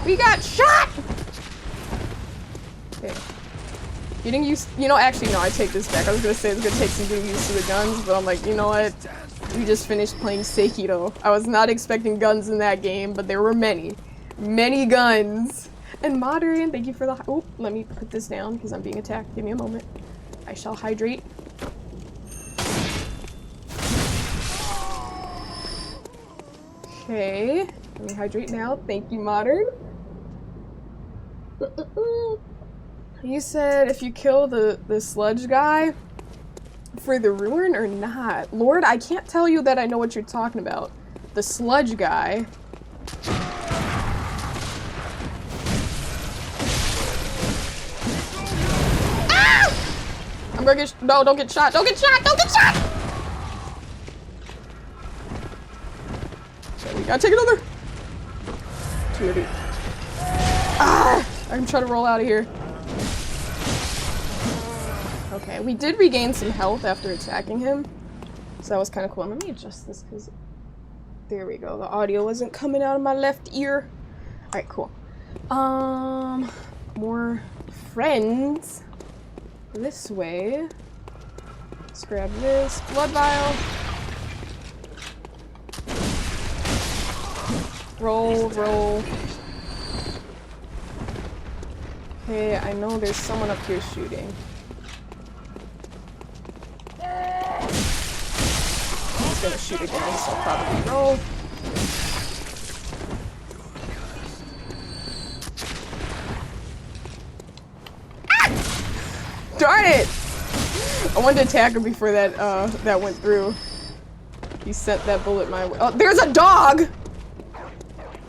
We got shot! Okay. Getting used, actually no, I take this back. I was gonna say it's gonna take some getting used to the guns, but I'm like, you know what? We just finished playing Sekiro. I was not expecting guns in that game, but there were many. Many guns! And modern, thank you for the- oh, let me put this down because I'm being attacked. Give me a moment. I shall hydrate. Okay. Let me hydrate now. Thank you, modern. You said if you kill the sludge guy for the ruin or not. Lord, I can't tell you that I know what you're talking about. The sludge guy. Ah! I'm gonna get no, don't get shot, don't get shot, don't get shot! Okay, we gotta take another. 280. Ah! I'm trying to roll out of here. Okay, we did regain some health after attacking him. So that was kind of cool. Let me adjust this because... There we go. The audio wasn't coming out of my left ear. Alright, cool. More friends. This way. Let's grab this. Blood vial. Roll. Okay, I know there's someone up here shooting. He's gonna shoot again, so I'll probably roll. Ah! Darn it! I wanted to attack him before that that went through. He sent that bullet my way. Oh, there's a dog!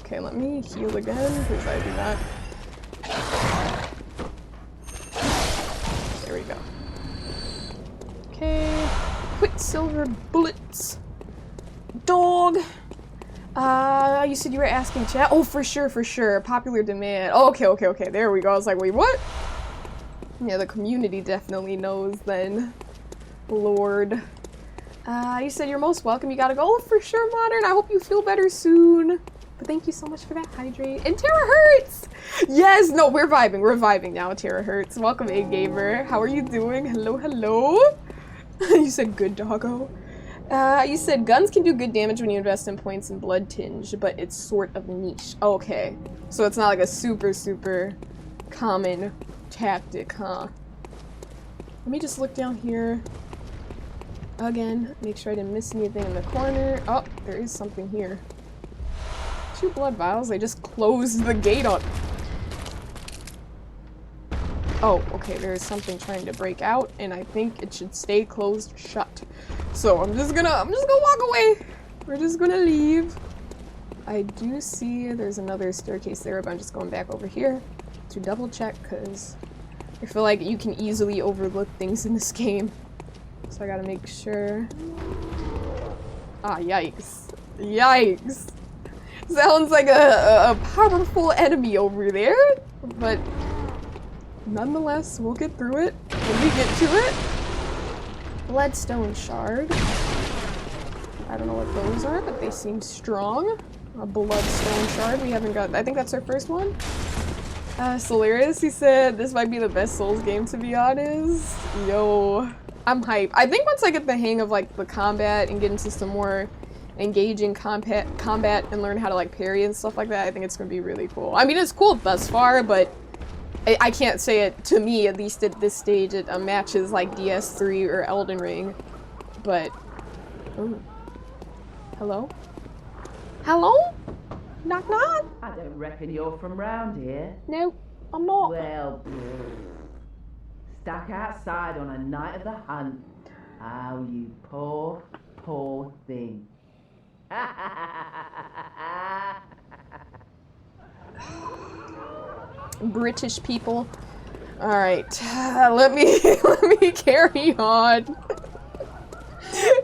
Okay, let me heal again, because I do not. There we go. Okay. Quicksilver bullets. Dog. You said you were asking chat? Oh, for sure. Popular demand. Oh, okay. There we go. I was like, wait, what? Yeah, the community definitely knows then. Lord. You said you're most welcome. You gotta go. Oh, for sure, Modern. I hope you feel better soon. But thank you so much for that hydrate. And Terahertz! Yes, no, we're vibing now, Terahertz. Welcome, A-Gamer. How are you doing? Hello? You said good doggo. You said guns can do good damage when you invest in points and blood tinge, but it's sort of niche. Okay. So it's not like a super common tactic, huh? Let me just look down here. again. Make sure I didn't miss anything in the corner. Oh, there is something here. 2 blood vials. They just closed the gate on. Oh, okay, there is something trying to break out, and I think it should stay closed shut. So I'm just gonna walk away. We're just gonna leave. I do see there's another staircase there, but I'm just going back over here to double check, because I feel like you can easily overlook things in this game. So I gotta make sure. Ah, yikes. Yikes. Sounds like a powerful enemy over there, but nonetheless, we'll get through it when we get to it. Bloodstone shard. I don't know what those are, but they seem strong. A bloodstone shard. We haven't got. I think that's our first one. Solaris, he said this might be the best Souls game, to be honest. Yo, I'm hyped. I think once I get the hang of like the combat and get into some more engaging combat and learn how to like parry and stuff like that, I think it's gonna be really cool. I mean, it's cool thus far, but I can't say it, to me at least at this stage, it matches like DS3 or Elden Ring. But ooh. Hello? Hello? Knock knock? I don't reckon you're from round here. No, I'm not. Well, stuck outside on a night of the hunt. Oh, you poor, poor thing. British people. Alright, let me carry on.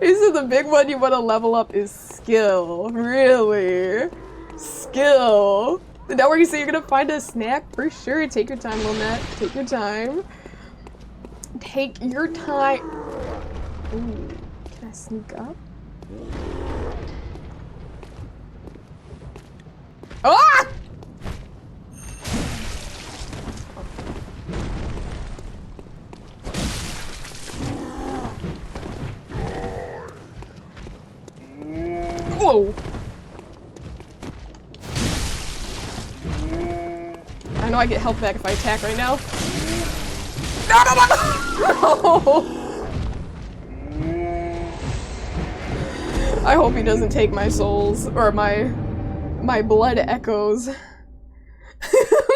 This is the big one you want to level up is skill. Really? Skill. Is that where you say you're gonna find a snack? For sure. Take your time, Lynette. Take your time. Take your time. Ooh, can I sneak up? Ah! Whoa! I know I get health back if I attack right now. No, no, no, no! I hope he doesn't take my souls or my blood echoes.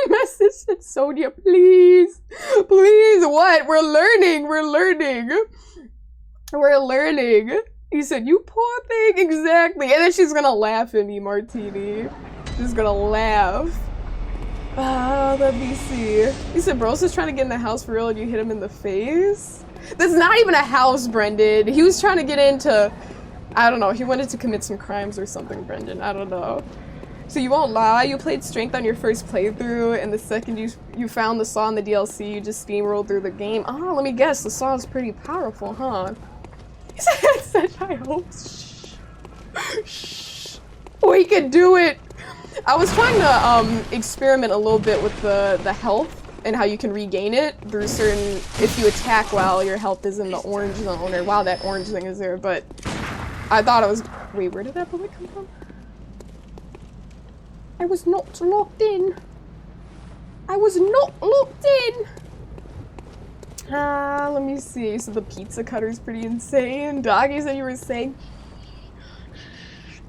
Message to Sonia, please, please. What? We're learning. We're learning. We're learning. He said, "You poor thing." Exactly. And then she's gonna laugh at me, Martini. She's gonna laugh. Ah, let me see. He said, "Bro's just trying to get in the house for real, and you hit him in the face." That's not even a house, Brendan. He was trying to get into, I don't know. He wanted to commit some crimes or something, Brendan. I don't know. So you won't lie. You played Strength on your first playthrough, and the second you found the saw in the DLC, you just steamrolled through the game. Oh, let me guess. The saw is pretty powerful, huh? He said such high hopes. Shh. Shh. We can do it. I was trying to experiment a little bit with the health and how you can regain it through certain, if you attack while your health is in the orange zone, or while that orange thing is there, but I thought I was, wait, where did that bullet come from? I was not locked in. I was not locked in. Let me see. So the pizza cutter is pretty insane. Doggy said you were saying.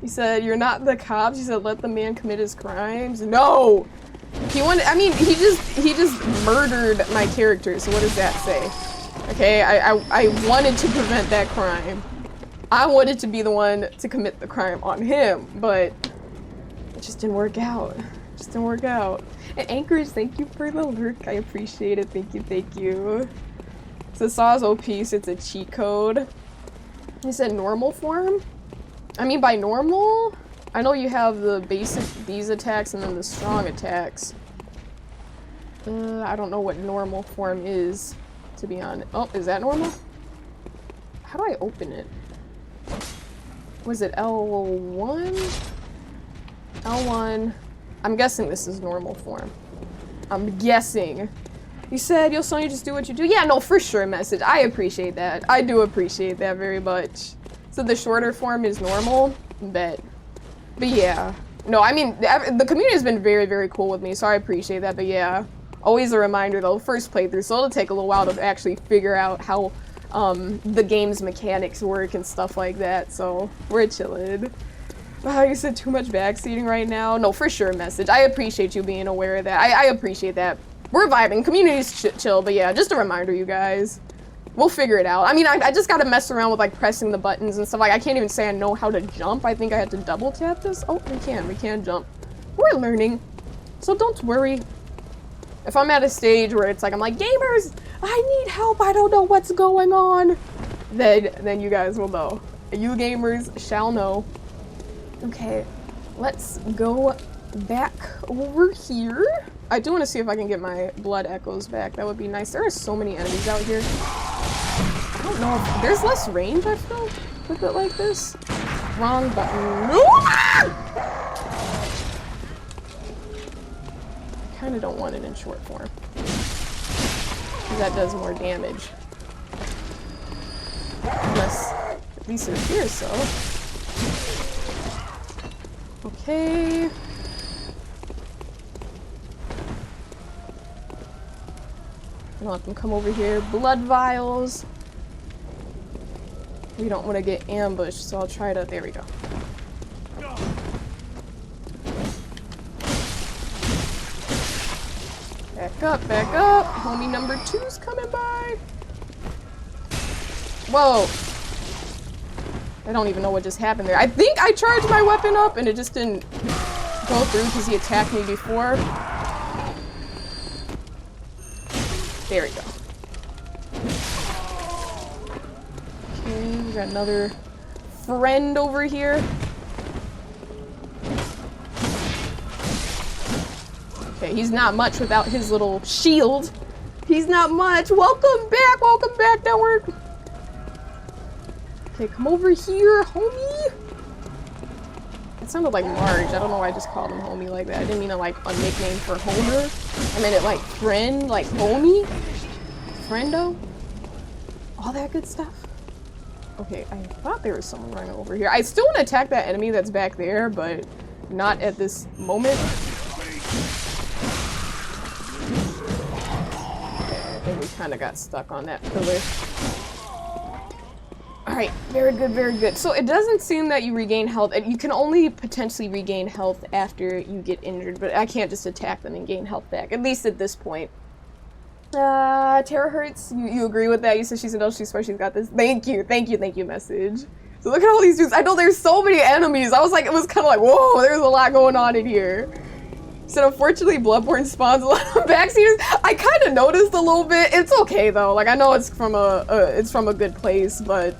He said, "You're not the cops." He said, "Let the man commit his crimes." No! He wanted, I mean, he just murdered my character, so what does that say? Okay, I wanted to prevent that crime. I wanted to be the one to commit the crime on him, but it just didn't work out. It just didn't work out. And Anchors, thank you for the lurk. I appreciate it. Thank you, thank you. So Saw's OP, so it's a cheat code. He said normal form? I mean, by normal, I know you have the basic, these attacks, and then the strong attacks. I don't know what normal form is, to be honest. Oh, is that normal? How do I open it? Was it L1? L1. I'm guessing this is normal form. I'm guessing. You said, "Yo, Sonya, just do what you do." Yeah, no, for sure, Message. I appreciate that. I do appreciate that very much. So the shorter form is normal? Bet. But yeah. No, I mean, the community has been very, very cool with me, so I appreciate that, but yeah. Always a reminder, though, first playthrough, so it'll take a little while to actually figure out how the game's mechanics work and stuff like that, so we're chilling. You said too much backseating right now. No, for sure, message. I appreciate you being aware of that. I appreciate that. We're vibing. Community's chill, but yeah, just a reminder, you guys. We'll figure it out. I mean, I just gotta mess around with like pressing the buttons and stuff. Like, I can't even say I know how to jump. I think I had to double tap this. Oh, we can jump. We're learning, so don't worry. If I'm at a stage where it's like, I'm like, gamers, I need help, I don't know what's going on, then you guys will know. You gamers shall know. Okay, let's go back over here. I do want to see if I can get my blood echoes back. That would be nice. There are so many enemies out here. I don't know if there's less range, I feel, with it like this. Wrong button. No! Kind of don't want it in short form, because that does more damage. Unless, at least it appears so. Okay. Let them come over here. Blood vials. We don't want to get ambushed, so I'll try to. There we go. Back up, back up. Homie number 2's coming by. Whoa. I don't even know what just happened there. I think I charged my weapon up and it just didn't go through because he attacked me before. There we go. Okay, we got another friend over here. Okay, he's not much without his little shield. He's not much. Welcome back, network. Okay, come over here, homie. It sounded like Marge. I don't know why I just called him homie like that. I didn't mean it like a nickname for Homer. I meant it like friend, like homie. Friendo. All that good stuff. Okay, I thought there was someone running over here. I still want to attack that enemy that's back there, but not at this moment. I think we kind of got stuck on that pillar. Alright, very good, very good. So it doesn't seem that you regain health, and you can only potentially regain health after you get injured, but I can't just attack them and gain health back, at least at this point. Terahertz, you agree with that? You said she's an elf, she's smart, she's got this. Thank you, message. So look at all these dudes. I know there's so many enemies. I was like, it was kind of like, whoa, there's a lot going on in here. So unfortunately, Bloodborne spawns a lot of backseaters. I kind of noticed a little bit. It's okay though. Like I know it's from a good place, but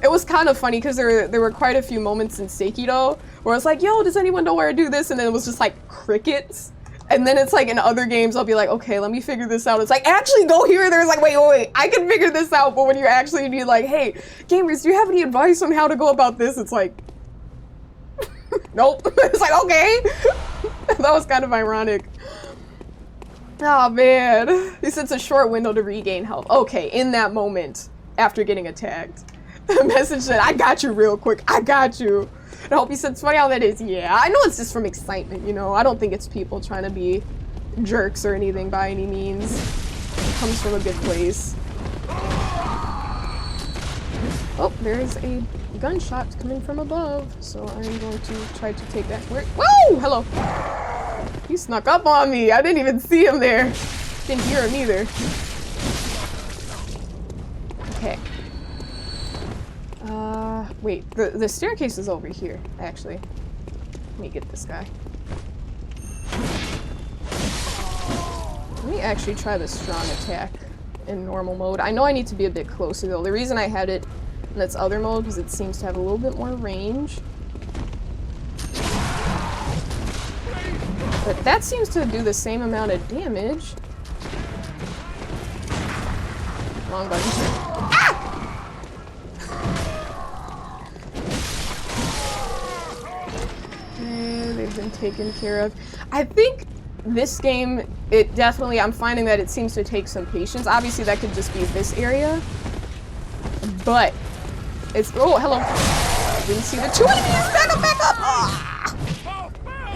it was kind of funny because there were quite a few moments in Sekiro where I was like, yo, does anyone know where to do this? And then it was just like crickets. And then it's like in other games, I'll be like, okay, let me figure this out. It's like, actually go here. There's like, wait, I can figure this out. But when you actually need like, hey, gamers, do you have any advice on how to go about this? It's like, nope. It's like, okay. That was kind of ironic. Oh man. He said it's a short window to regain health. Okay, in that moment, after getting attacked. The message said, I got you real quick. I got you. I hope he said it's funny how that is. Yeah, I know it's just from excitement, you know. I don't think it's people trying to be jerks or anything by any means. It comes from a good place. Oh, there's a gunshot coming from above, so I'm going to try to take that. Whoa! Hello. He snuck up on me. I didn't even see him there. Didn't hear him either. Okay. Wait, the staircase is over here, actually. Let me get this guy. Let me actually try the strong attack in normal mode. I know I need to be a bit closer though. The reason I had it in its other mode because it seems to have a little bit more range. But that seems to do the same amount of damage. Wrong button. Ah! They've been taken care of. I think this game, it definitely, I'm finding that it seems to take some patience. Obviously that could just be this area, but it's, oh, hello. I didn't see the two enemies. Back up. Ah!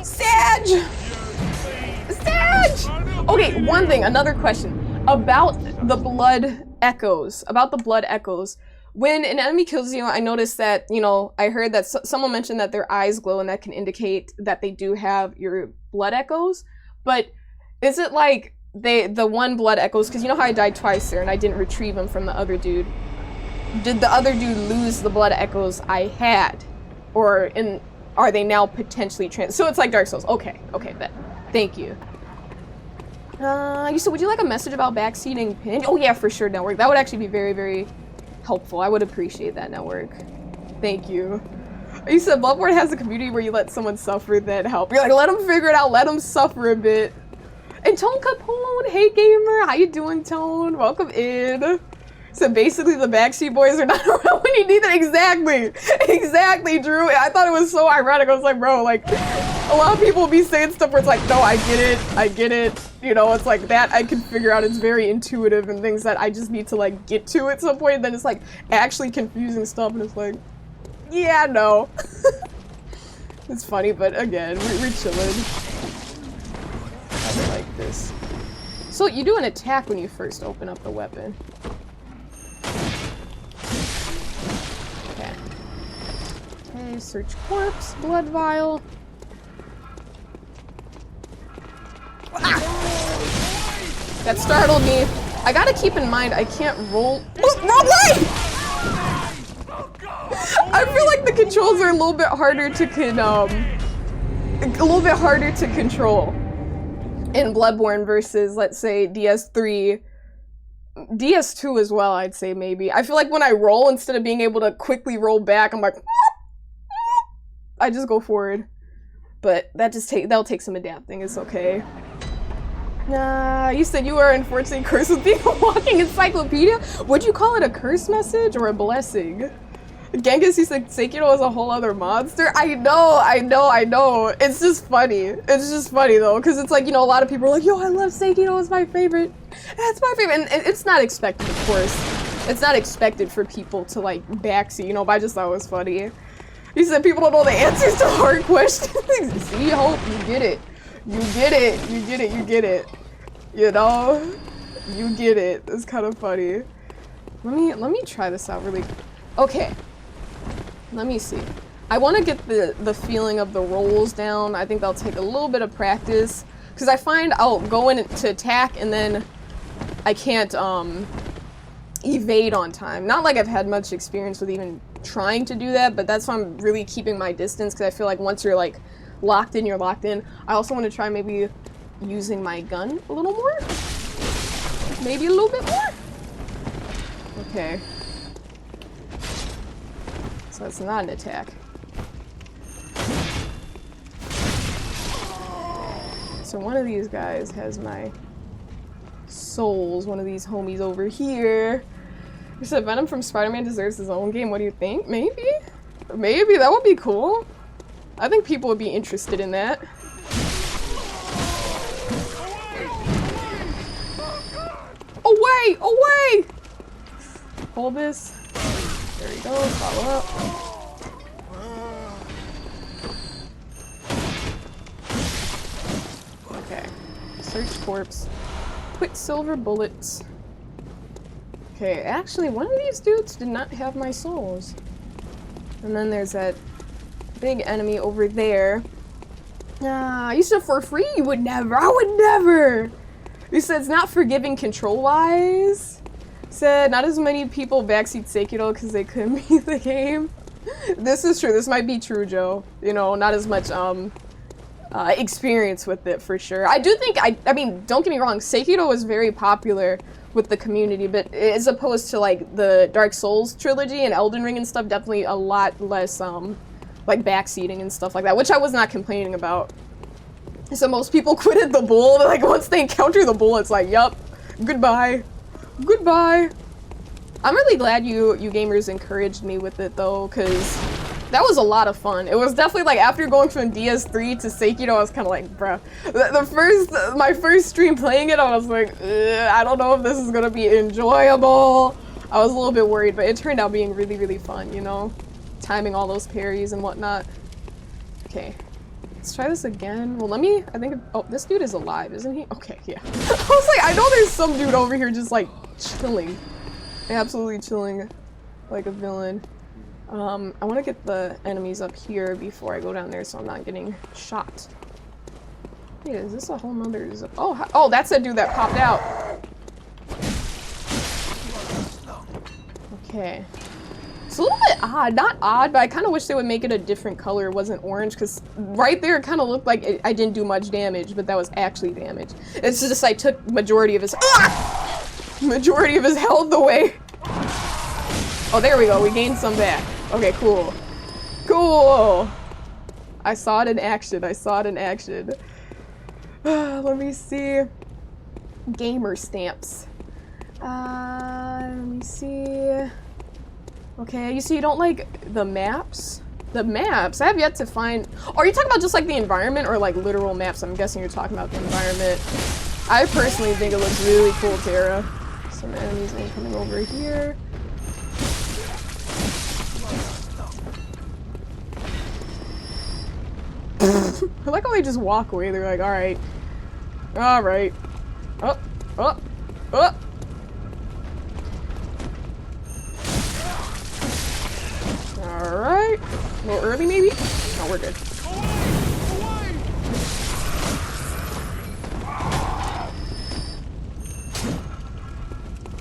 Sag! Okay, one thing, another question about the blood echoes, about the blood echoes. When an enemy kills you, I noticed that, you know, I heard that someone mentioned that their eyes glow and that can indicate that they do have your blood echoes. But is it like the one blood echoes, because you know how I died twice there and I didn't retrieve them from the other dude. Did the other dude lose the blood echoes I had? Or are they now potentially so it's like Dark Souls. Okay, bet. Thank you. You said, would you like a message about backseating Pinch? Oh yeah, for sure, Network. That would actually be very, very helpful. I would appreciate that, Network. Thank you. You said Bloodborne has a community where you let someone suffer, then help. You're like, let them figure it out, let them suffer a bit. And Tone Capone, hey gamer, how you doing, Tone? Welcome in. So basically the backseat boys are not around when you need them. Exactly, Drew. I thought it was so ironic. I was like, bro, like, a lot of people will be saying stuff where it's like, no, I get it. You know, it's like that I can figure out. It's very intuitive and things that I just need to like get to at some point. And then it's like actually confusing stuff and it's like, yeah, no. It's funny, but again, we're chilling. I like this. So you do an attack when you first open up the weapon. Okay, search corpse, blood vial. Ah! That startled me. I gotta keep in mind I can't roll. Oh, wrong way! I feel like the controls are a little bit harder to control in Bloodborne versus, let's say, DS3. DS2 as well, I'd say maybe. I feel like when I roll, instead of being able to quickly roll back, I'm like, I just go forward. But that'll take some adapting, it's okay. You said you are unfortunately cursed with being a walking encyclopedia? Would you call it a curse message or a blessing? Genghis, you said Sekiro is a whole other monster? I know. It's just funny. It's just funny though, because it's like, you know, a lot of people are like, yo, I love Sekiro, it's my favorite. That's my favorite. And it's not expected, of course. It's not expected for people to like backseat, you know, but I just thought it was funny. He said people don't know the answers to hard questions. See, Hope, you get it. You get it. You know? You get it. It's kind of funny. Let me try this out really. Okay. Let me see. I want to get the feeling of the rolls down. I think that'll take a little bit of practice. Because I find I'll go in to attack and then I can't evade on time. Not like I've had much experience with even trying to do that, but that's why I'm really keeping my distance, because I feel like once you're like locked in, you're locked in. I also want to try maybe using my gun a little more. Maybe a little bit more. Okay. So that's not an attack. So one of these guys has my souls. One of these homies over here. You said Venom from Spider-Man deserves his own game. What do you think? Maybe? Maybe. That would be cool. I think people would be interested in that. Away! Away! Hold this. There we go. Follow up. Okay. Search corpse. Quicksilver bullets. Okay, actually, one of these dudes did not have my souls. And then there's that big enemy over there. You said for free? You would never. I would never! You said it's not forgiving control-wise. Said not as many people backseat Sekiro because they couldn't beat the game. This is true. This might be true, Joe. You know, not as much experience with it for sure. I do think, I mean, don't get me wrong, Sekiro was very popular with the community, but as opposed to like the Dark Souls trilogy and Elden Ring and stuff, definitely a lot less like backseating and stuff like that, which I was not complaining about. So most people quitted the bull, like once they encounter the bull, it's like, yup, goodbye. Goodbye. I'm really glad you gamers encouraged me with it though, because that was a lot of fun. It was definitely like after going from DS3 to Sekiro, I was kind of like, bruh. My first stream playing it, I was like, I don't know if this is gonna be enjoyable. I was a little bit worried, but it turned out being really, really fun, you know? Timing all those parries and whatnot. Okay. Let's try this again. Well, I think, oh, this dude is alive, isn't he? Okay, yeah. I was like, I know there's some dude over here just like chilling. Absolutely chilling like a villain. I want to get the enemies up here before I go down there so I'm not getting shot. Wait, is this a whole nother... Oh, that's that dude that popped out. Okay. It's a little bit odd. Not odd, but I kind of wish they would make it a different color. It wasn't orange, because right there it kind of looked like I didn't do much damage, but that was actually damage. It's just I took majority of his... majority of his health away. Oh, there we go. We gained some back. Okay, cool. Cool! I saw it in action. I saw it in action. Let me see. Gamer stamps. Let me see. Okay, you see you don't like the maps? The maps? I have yet to find... Oh, are you talking about just like the environment or like literal maps? I'm guessing you're talking about the environment. I personally think it looks really cool, Tara. Some enemies coming over here. I like how they just walk away. They're like, alright. Alright. Oh, oh, oh. Alright. A little early, maybe? No, we're good.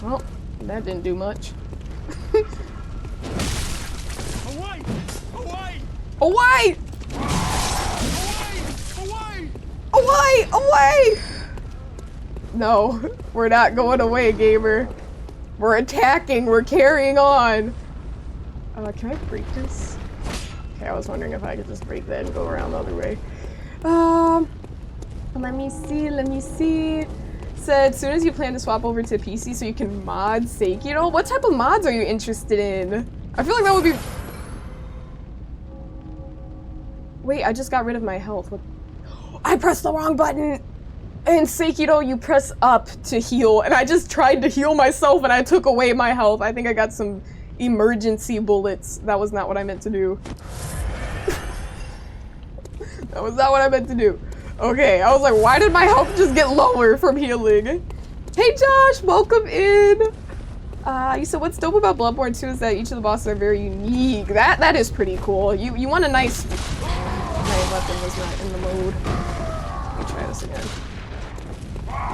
Well, that didn't do much. Away! Away! Away! Away! Away! No, we're not going away, gamer. We're attacking. We're carrying on. Can I break this? Okay, I was wondering if I could just break that and go around the other way. Let me see. Let me see. Said, as soon as you plan to swap over to PC so you can mod Sekiro. What type of mods are you interested in? I feel like that would be... Wait, I just got rid of my health. What? I pressed the wrong button! In Sekiro, you press up to heal, and I just tried to heal myself and I took away my health. I think I got some emergency bullets. That was not what I meant to do. That was not what I meant to do. Okay, I was like, why did my health just get lower from healing? Hey Josh, welcome in! You said what's dope about Bloodborne 2 is that each of the bosses are very unique. That is pretty cool. You want a nice... My weapon was not in the mode. Let me try this again.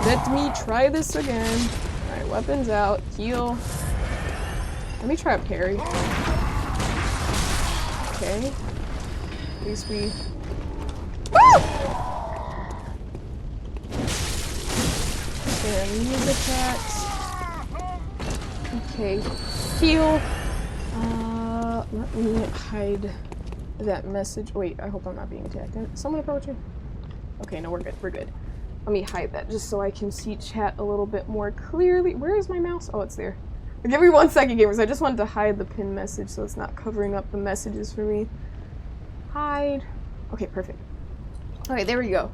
Let me try this again. Alright, weapons out. Heal. Let me try a parry. Okay. At least we... Woo! And these attacks. Okay. Heal. Let me hide that message. Wait, I hope I'm not being attacked. Someone approaching? Okay, no, we're good. We're good. Let me hide that just so I can see chat a little bit more clearly. Where is my mouse? Oh, it's there. Give me 1 second, gamers. I just wanted to hide the pin message so it's not covering up the messages for me. Hide. Okay, perfect. Okay, there we go.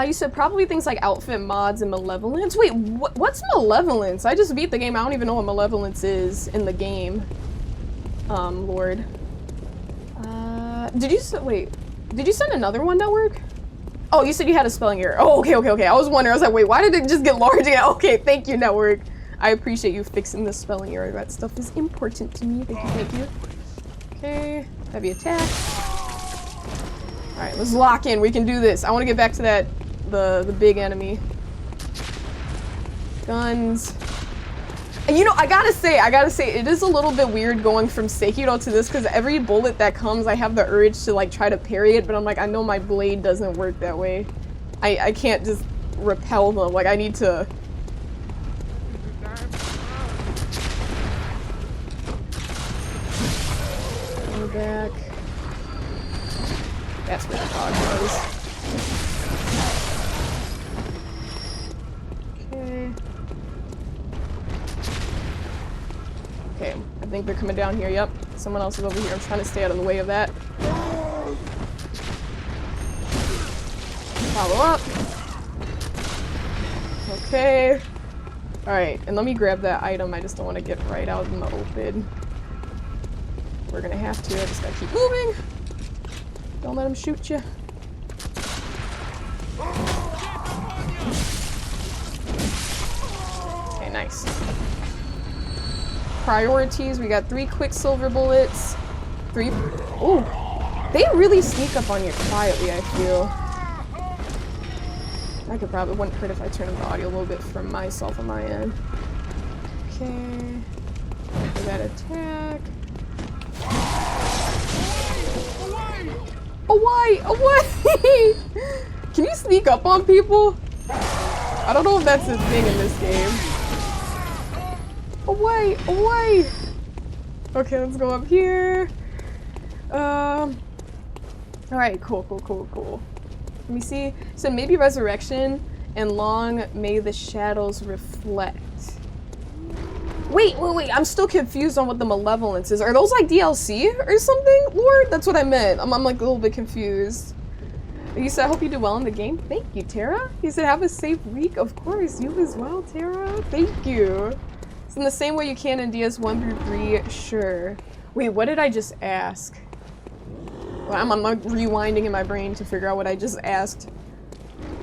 You said probably things like outfit mods and malevolence. Wait, what's malevolence? I just beat the game. I don't even know what malevolence is in the game. Lord. Did you send another one, Network? Oh, you said you had a spelling error. Oh, okay. I was wondering. I was like, wait, why did it just get large again? Okay, thank you, Network. I appreciate you fixing the spelling error. That stuff is important to me. Thank you. Okay, heavy attack. Alright, let's lock in. We can do this. I want to get back to that, the big enemy. Guns. And you know, I gotta say, it is a little bit weird going from Sekiro to this, because every bullet that comes, I have the urge to, like, try to parry it, but I'm like, I know my blade doesn't work that way. I can't just repel them. Like, I need to... Go back. That's where the dog was. Okay. Okay, I think they're coming down here. Yep. Someone else is over here. I'm trying to stay out of the way of that. Follow up. Okay. Alright, and let me grab that item. I just don't want to get right out in the open. We're gonna have to. I just gotta keep moving. Don't let him shoot you. Okay, nice. priorities. We got 3 quicksilver bullets. 3. Ooh. They really sneak up on you quietly, I feel. I could probably, wouldn't hurt if I turned the audio a little bit from myself on my end. Okay. For that attack. Away! Away! Can you sneak up on people? I don't know if that's a thing in this game. Away! Away! Okay, let's go up here. Alright, cool. Let me see. So maybe resurrection and long may the shadows reflect. Wait, I'm still confused on what the malevolence is. Are those like DLC or something, Lord? That's what I meant. I'm like a little bit confused. You said, I hope you do well in the game. Thank you, Tara. You said, have a safe week. Of course, you as well, Tara. Thank you. It's in the same way you can in DS 1 through 3, sure. Wait, what did I just ask? Well, I'm like rewinding in my brain to figure out what I just asked.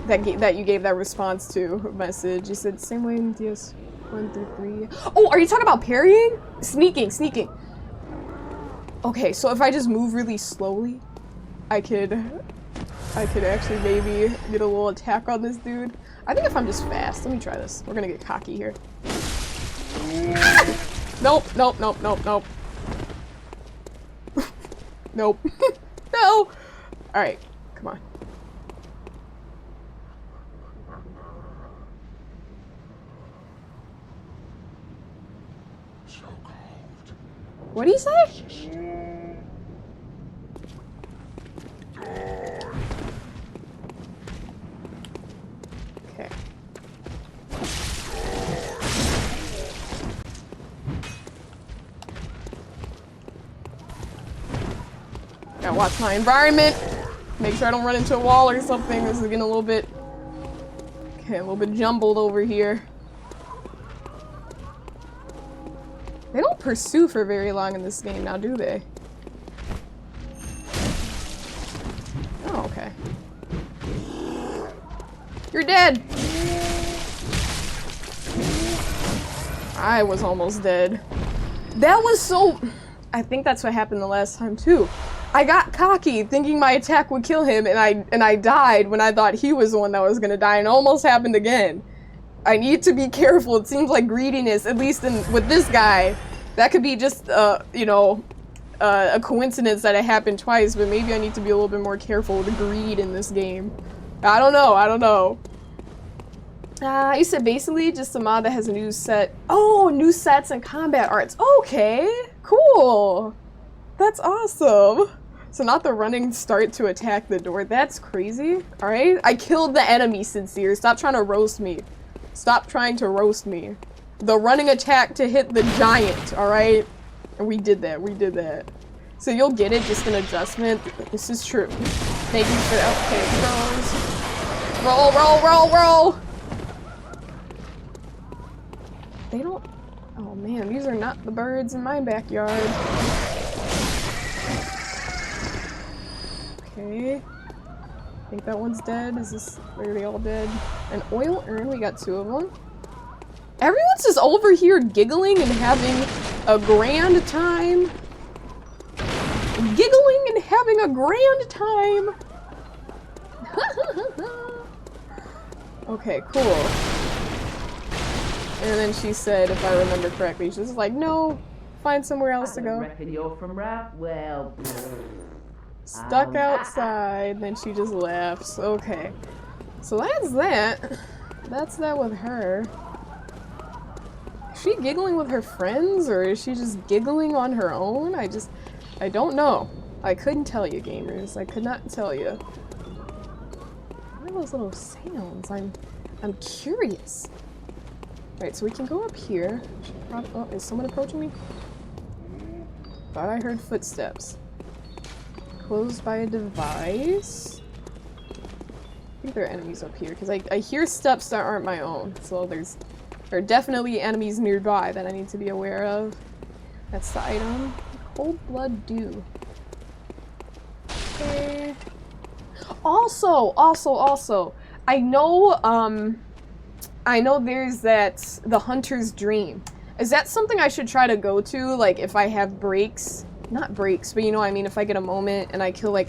That you gave that response to message. You said, same way in DS 1 through 3. Oh, are you talking about parrying? Sneaking. Okay, so if I just move really slowly, I could actually maybe get a little attack on this dude. I think if I'm just fast, let me try this. We're gonna get cocky here. Nope. Nope. No! Alright, come on. What do you say? Okay. Gotta watch my environment. Make sure I don't run into a wall or something. This is getting a little bit... Okay, a little bit jumbled over here. They don't pursue for very long in this game now, do they? Oh, okay. You're dead! I was almost dead. That was so... I think that's what happened the last time, too. I got cocky, thinking my attack would kill him, and I died when I thought he was the one that was gonna die, and it almost happened again. I need to be careful. It seems like greediness, at least with this guy. That could be just, you know, a coincidence that it happened twice, but maybe I need to be a little bit more careful with greed in this game. I don't know. You said basically just a mod that has a new set. Oh, new sets and combat arts. Okay, cool. That's awesome. So not the running start to attack the door. That's crazy. All right, I killed the enemy, Sincere. Stop trying to roast me. Stop trying to roast me. The running attack to hit the giant, alright? And we did that. So you'll get it, just an adjustment. This is true. Thank you for that. Okay, roll. They don't... Oh man, these are not the birds in my backyard. Okay. I think that one's dead. Are they all dead? An oil urn, we got 2 of them. Everyone's just over here giggling and having a grand time. Giggling and having a grand time. Okay, cool. And then she said, if I remember correctly, she was like, no, find somewhere else to go. Reckon you're from Rap? Well, stuck outside. Then she just laughs. Okay. So that's that. That's that with her. Is she giggling with her friends, or is she just giggling on her own? I don't know. I couldn't tell you, gamers. I could not tell you. What are those little sounds? I'm curious. Right, so we can go up here. Oh, is someone approaching me? Thought I heard footsteps. Closed by a device. I think there are enemies up here, because I hear steps that aren't my own. So there are definitely enemies nearby that I need to be aware of. That's the item. Cold Blood Dew. Okay. Also, I know there's the Hunter's Dream. Is that something I should try to go to? Like, if I have breaks? Not breaks, but you know what I mean? If I get a moment and I kill, like,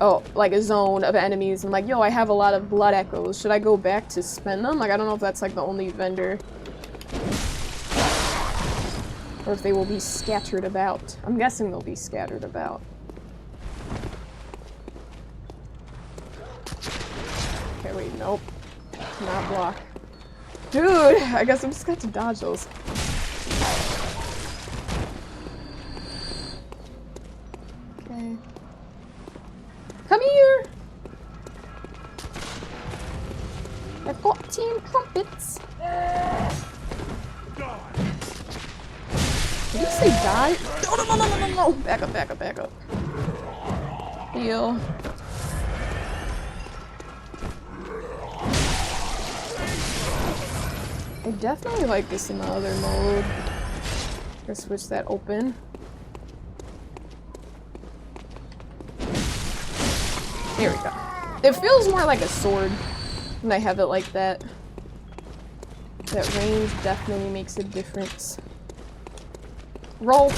oh, like a zone of enemies, and like, yo, I have a lot of blood echoes. Should I go back to spend them? Like, I don't know if that's, like, the only vendor. Or if they will be scattered about. I'm guessing they'll be scattered about. Okay, wait, nope. Not block. Dude, I guess I'm just got to dodge those. Okay. Come here! I've got 10 trumpets. Did you say die? No, no, no, no, no, no, no! Back up, back up, back up. Heal. I definitely like this in the other mode. Let's switch that open. There we go. It feels more like a sword when I have it like that. That range definitely makes a difference. Roll.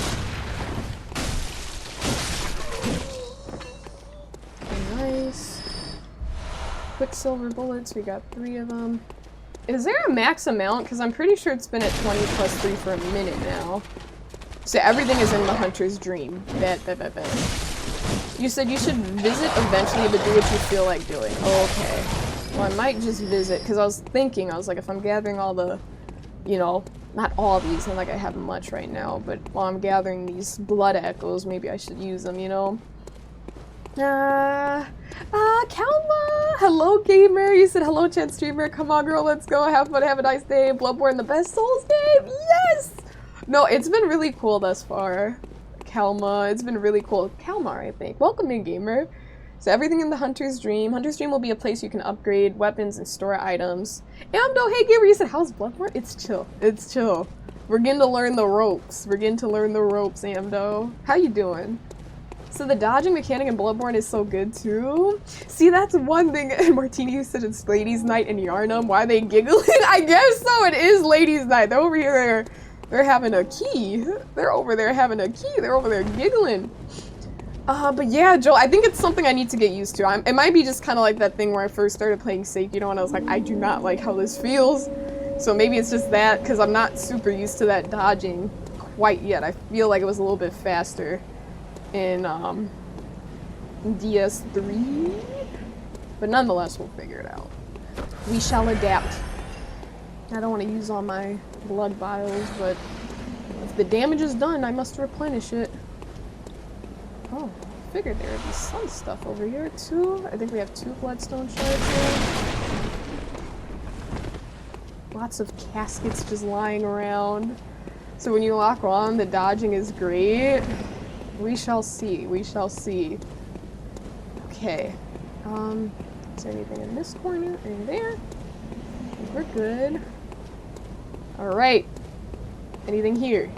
Okay, nice. Quicksilver bullets, we got 3 of them. Is there a max amount? Because I'm pretty sure it's been at 20 plus 3 for a minute now. So everything is in the hunter's dream. Bet. You said you should visit eventually, but do what you feel like doing. Oh, okay. Well, I might just visit, because I was thinking, I was like, if I'm gathering all the, you know, not all these, not like I have much right now, but while I'm gathering these blood echoes, maybe I should use them, you know? Kalma! Hello, gamer! You said hello, chat streamer. Come on, girl, let's go. Have fun, have a nice day. Bloodborne, the best Souls game! Yes! No, it's been really cool thus far. Kalma, it's been really cool. Kalmar, I think. Welcome in, gamer. So everything in the Hunter's Dream. Hunter's Dream will be a place you can upgrade weapons and store items. Amdo, hey, gamer, you said, how's Bloodborne? It's chill. It's chill. We're getting to learn the ropes. We're getting to learn the ropes, Amdo. How you doing? So the dodging mechanic in Bloodborne is so good too. See, that's one thing. Martini, you said it's Ladies' Night in Yarnum. Why are they giggling? I guess so. It is Ladies' Night. They're over here. They're having a key. They're over there having a key. They're over there giggling. But yeah, Joel, I think it's something I need to get used to. It might be just kind of like that thing where I first started playing Sake, you know, and I was like, I do not like how this feels. So maybe it's just that, because I'm not super used to that dodging quite yet. I feel like it was a little bit faster in DS3, but nonetheless, we'll figure it out. We shall adapt. I don't want to use all my blood vials, but if the damage is done, I must replenish it. Oh, I figured there would be some stuff over here too. I think we have 2 bloodstone shards here. Lots of caskets just lying around. So when you lock on, the dodging is great. We shall see. We shall see. Okay. Is there anything in this corner? Anything there? We're good. Alright. Anything here?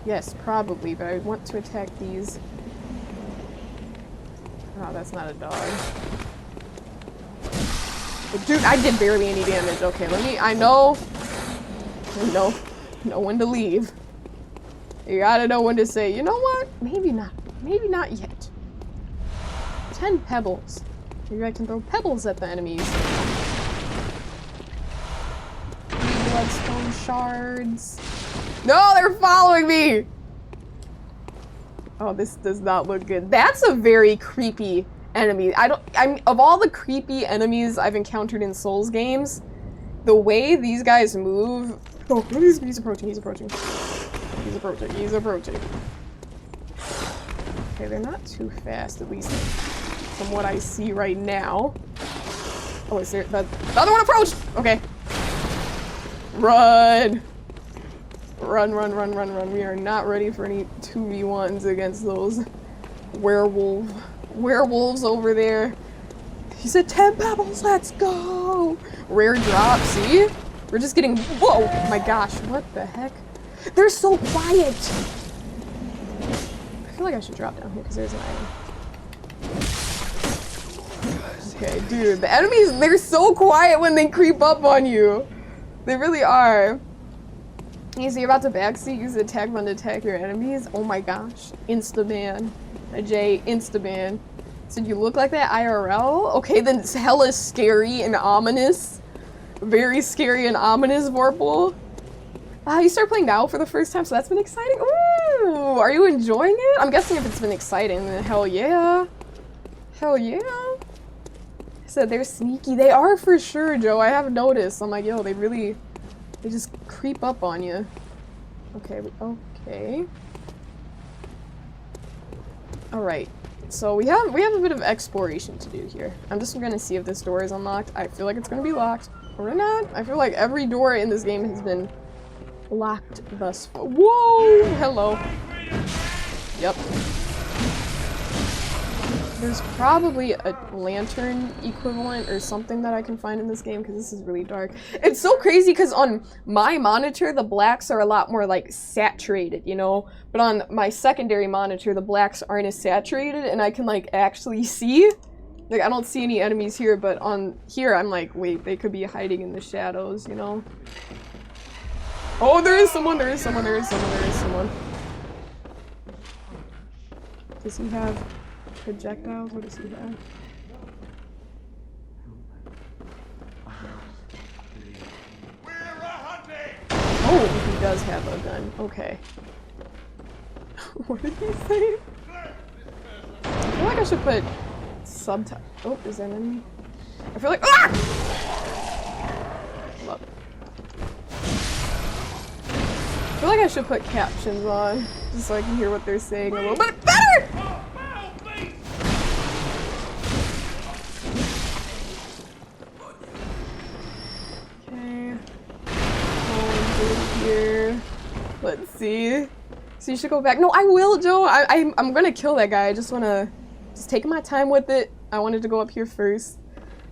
Yes, probably, but I want to attack these. Oh, that's not a dog. But dude, I did barely any damage. Okay, I know when to leave. You gotta know when to say, you know what? Maybe not yet. 10 pebbles. Maybe I can throw pebbles at the enemies. Bloodstone shards. No, they're following me! Oh, this does not look good. That's a very creepy enemy. Of all the creepy enemies I've encountered in Souls games, the way these guys move. Oh, he's approaching. He's approaching. Okay, they're not too fast, at least from what I see right now. Oh, is there the other one approached? Okay. Run! Run. We are not ready for any 2v1s against those werewolves over there. He said 10 pebbles, let's go! Rare drop, see? We're just getting, whoa! My gosh, what the heck? They're so quiet! I feel like I should drop down here because there's an item. Okay, dude, the enemies, they're so quiet when they creep up on you. They really are. Easy, you're about to backseat, use the attack button to attack your enemies. Oh my gosh. Insta-ban. A J, insta-ban. So you look like that IRL? Okay, then it's hella scary and ominous. Very scary and ominous, Vorpal. You start playing now for the first time, so that's been exciting. Ooh, are you enjoying it? I'm guessing if it's been exciting, then hell yeah. Hell yeah. I said they're sneaky. They are for sure, Joe. I have noticed. I'm like, yo, they just creep up on you. Okay, okay. Alright. So we have a bit of exploration to do here. I'm just gonna see if this door is unlocked. I feel like it's gonna be locked. Or not. I feel like every door in this game has been locked thus far. Whoa! Hello. Yep. There's probably a lantern equivalent or something that I can find in this game because this is really dark. It's so crazy because on my monitor, the blacks are a lot more like saturated, you know? But on my secondary monitor, the blacks aren't as saturated and I can like actually see. Like, I don't see any enemies here, but on here, I'm like, wait, they could be hiding in the shadows, you know? Oh, there is someone, there is someone, there is someone, there is someone. Does he have projectiles? What does he have? Oh, he does have a gun. Okay. What did he say? I feel like I should put subtitles. Oh, is there an enemy? I feel like. Ah! Love it. I feel like I should put captions on just so I can hear what they're saying a little bit better! Okay. Here. Let's see. So you should go back. No, I will, Joe. I'm gonna kill that guy. I just wanna take my time with it. I wanted to go up here first.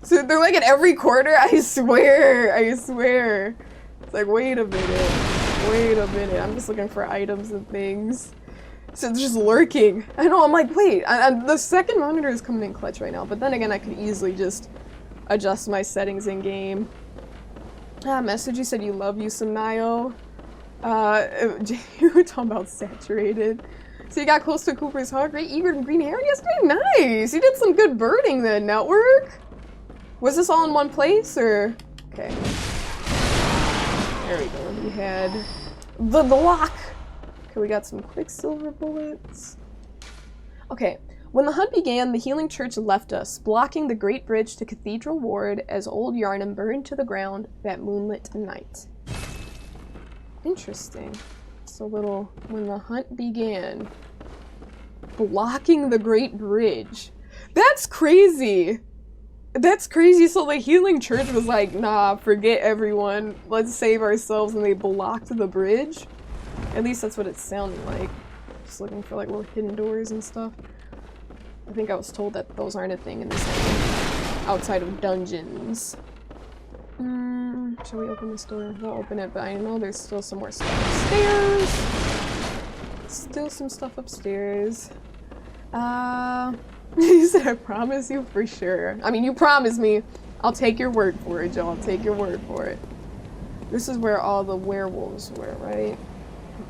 So they're like at every corner. I swear. I swear. It's like, wait a minute. Wait a minute. I'm just looking for items and things. So it's just lurking. I know. I'm like, wait. The second monitor is coming in clutch right now. But then again, I could easily just adjust my settings in game. Message, you said you love you some Nio. You were talking about saturated. So you got close to Cooper's heart. Great egret and green hair yesterday? Nice! You did some good birding then, network. Was this all in one place, or? Okay. There we go. We had the block. Okay, we got some quicksilver bullets. Okay. When the hunt began, the healing church left us, blocking the great bridge to Cathedral Ward as old Yarnum burned to the ground that moonlit night. Interesting. So little, when the hunt began, blocking the great bridge. That's crazy! That's crazy. So the healing church was like, nah, forget everyone. Let's save ourselves, and they blocked the bridge? At least that's what it sounded like. Just looking for like little hidden doors and stuff. I think I was told that those aren't a thing in this game, outside of dungeons. Shall we open this door? We'll open it, but I know there's still some more stuff upstairs. Still some stuff upstairs. You said I promise you for sure. I mean, you promised me. I'll take your word for it, Joe. I'll take your word for it. This is where all the werewolves were, right?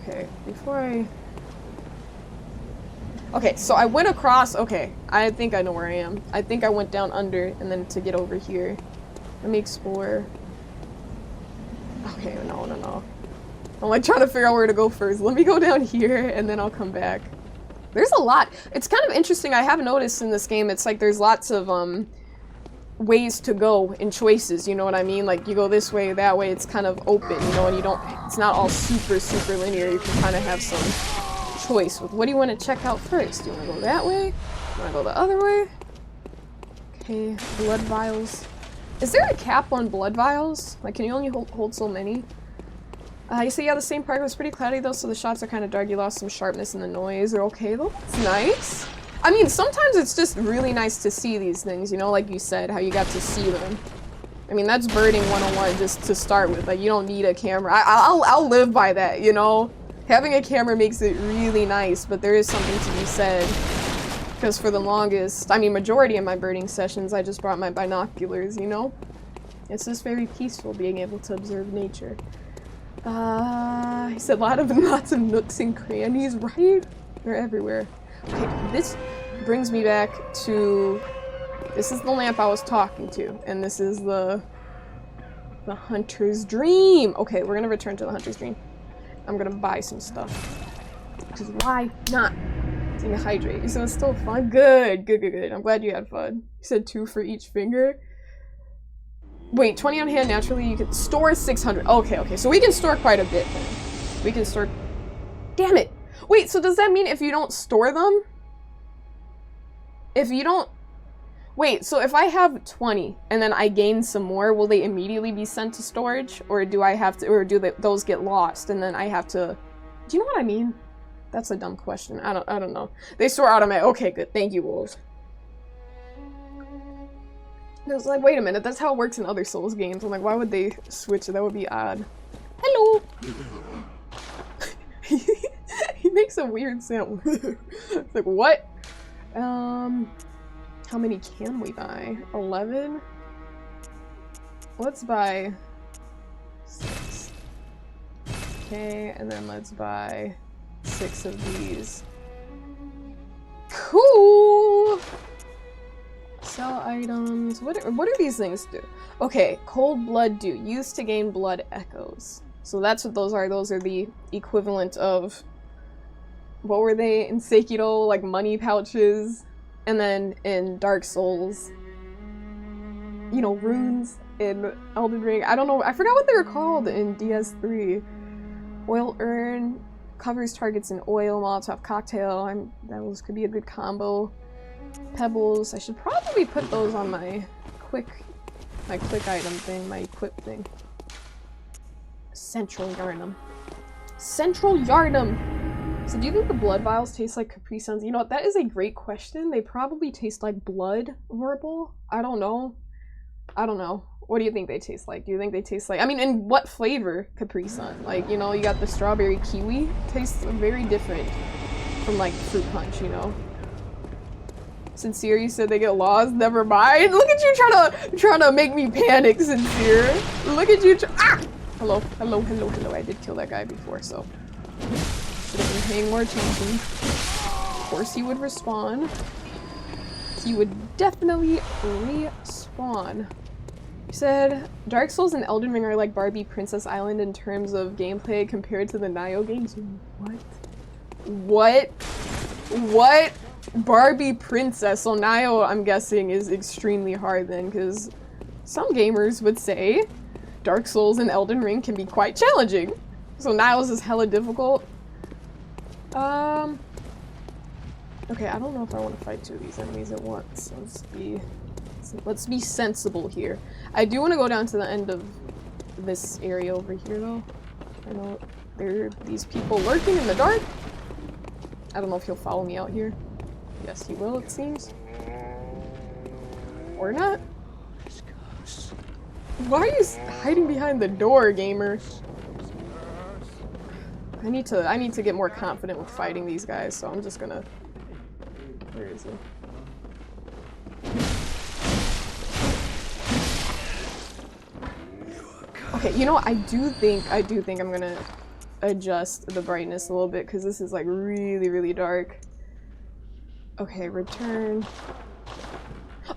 Okay, before I... Okay, so I went across, okay, I think I know where I am. I think I went down under and then to get over here. Let me explore. Okay, no. I'm like trying to figure out where to go first. Let me go down here and then I'll come back. There's a lot. It's kind of interesting. I have noticed in this game, it's like there's lots of ways to go and choices, you know what I mean? Like you go this way, that way, it's kind of open, you know, and you don't, it's not all super linear. You can kind of have some choice with what do you want to check out first. Do you want to go that way? Do you want to go the other way? Okay, blood vials. Is there a cap on blood vials? Like, can you only hold so many? You say, yeah, the same part was pretty cloudy though, so the shots are kind of dark. You lost some sharpness in the noise. They're okay though. That's nice. I mean, sometimes it's just really nice to see these things, you know, like you said, how you got to see them. I mean, that's birding 101 just to start with. Like, you don't need a camera. I'll live by that, you know? Having a camera makes it really nice, but there is something to be said. Because for the longest, I mean, majority of my birding sessions, I just brought my binoculars, you know? It's just very peaceful being able to observe nature. He said lots of nooks and crannies, right? They're everywhere. Okay, this brings me back to... This is the lamp I was talking to, and this is the hunter's dream. Okay, we're gonna return to the hunter's dream. I'm gonna buy some stuff. Because why not? It's gonna hydrate. You said it's still fun? Good. I'm glad you had fun. You said 2 for each finger. Wait, 20 on hand, naturally you can store 600. Okay, so we can store quite a bit then. We can store... Damn it! Wait, so does that mean if you don't store them? If you don't... Wait, so if I have 20 and then I gain some more, will they immediately be sent to storage? Or do I have to... Or do those get lost and then I have to... Do you know what I mean? That's a dumb question. I don't know. They store automatic. Okay, good. Thank you, Wolves. I was like, wait a minute, that's how it works in other Souls games. I'm like, why would they switch? That would be odd. Hello! He makes a weird sound. It's like, what? How many can we buy? 11? Let's buy 6. Okay, and then let's buy 6 of these. Cool! Sell items. What do these things do? Okay, cold blood do. Used to gain blood echoes. So that's what those are. Those are the equivalent of... What were they in Sekiro? Like money pouches. And then in Dark Souls, you know, runes in Elden Ring. I don't know. I forgot what they were called in DS3. Oil urn. Covers targets in oil. Molotov cocktail. Those could be a good combo. Pebbles. I should probably put those on my quick item thing, my equip thing. Central Yarnum. Central Yarnum! So do you think the blood vials taste like Capri Suns? You know what, that is a great question. They probably taste like blood Vorpal. I don't know. What do you think they taste like? Do you think they taste like... I mean, in what flavor Capri Sun? Like, you know, you got the strawberry kiwi. Tastes very different from, like, fruit punch, you know? Sincere, you said they get lost. Never mind. Look at you trying to make me panic, Sincere. Look at you. Ah! Hello. I did kill that guy before, so should have been paying more attention. Of course, he would respawn. He would definitely respawn. He said Dark Souls and Elden Ring are like Barbie Princess Island in terms of gameplay compared to the Nioh games. What? Barbie Princess. So Nioh, I'm guessing, is extremely hard then, because some gamers would say Dark Souls and Elden Ring can be quite challenging. So Nioh's is hella difficult. Okay, I don't know if I want to fight 2 of these enemies at once. Let's be sensible here. I do want to go down to the end of this area over here, though. I know there are these people lurking in the dark. I don't know if he'll follow me out here. Yes, he will, it seems. Or not. Why are you hiding behind the door, gamer? I need to get more confident with fighting these guys, so I'm just gonna... Where is he? Okay, you know what? I do think I'm gonna adjust the brightness a little bit, because this is like really, really dark. Okay, return.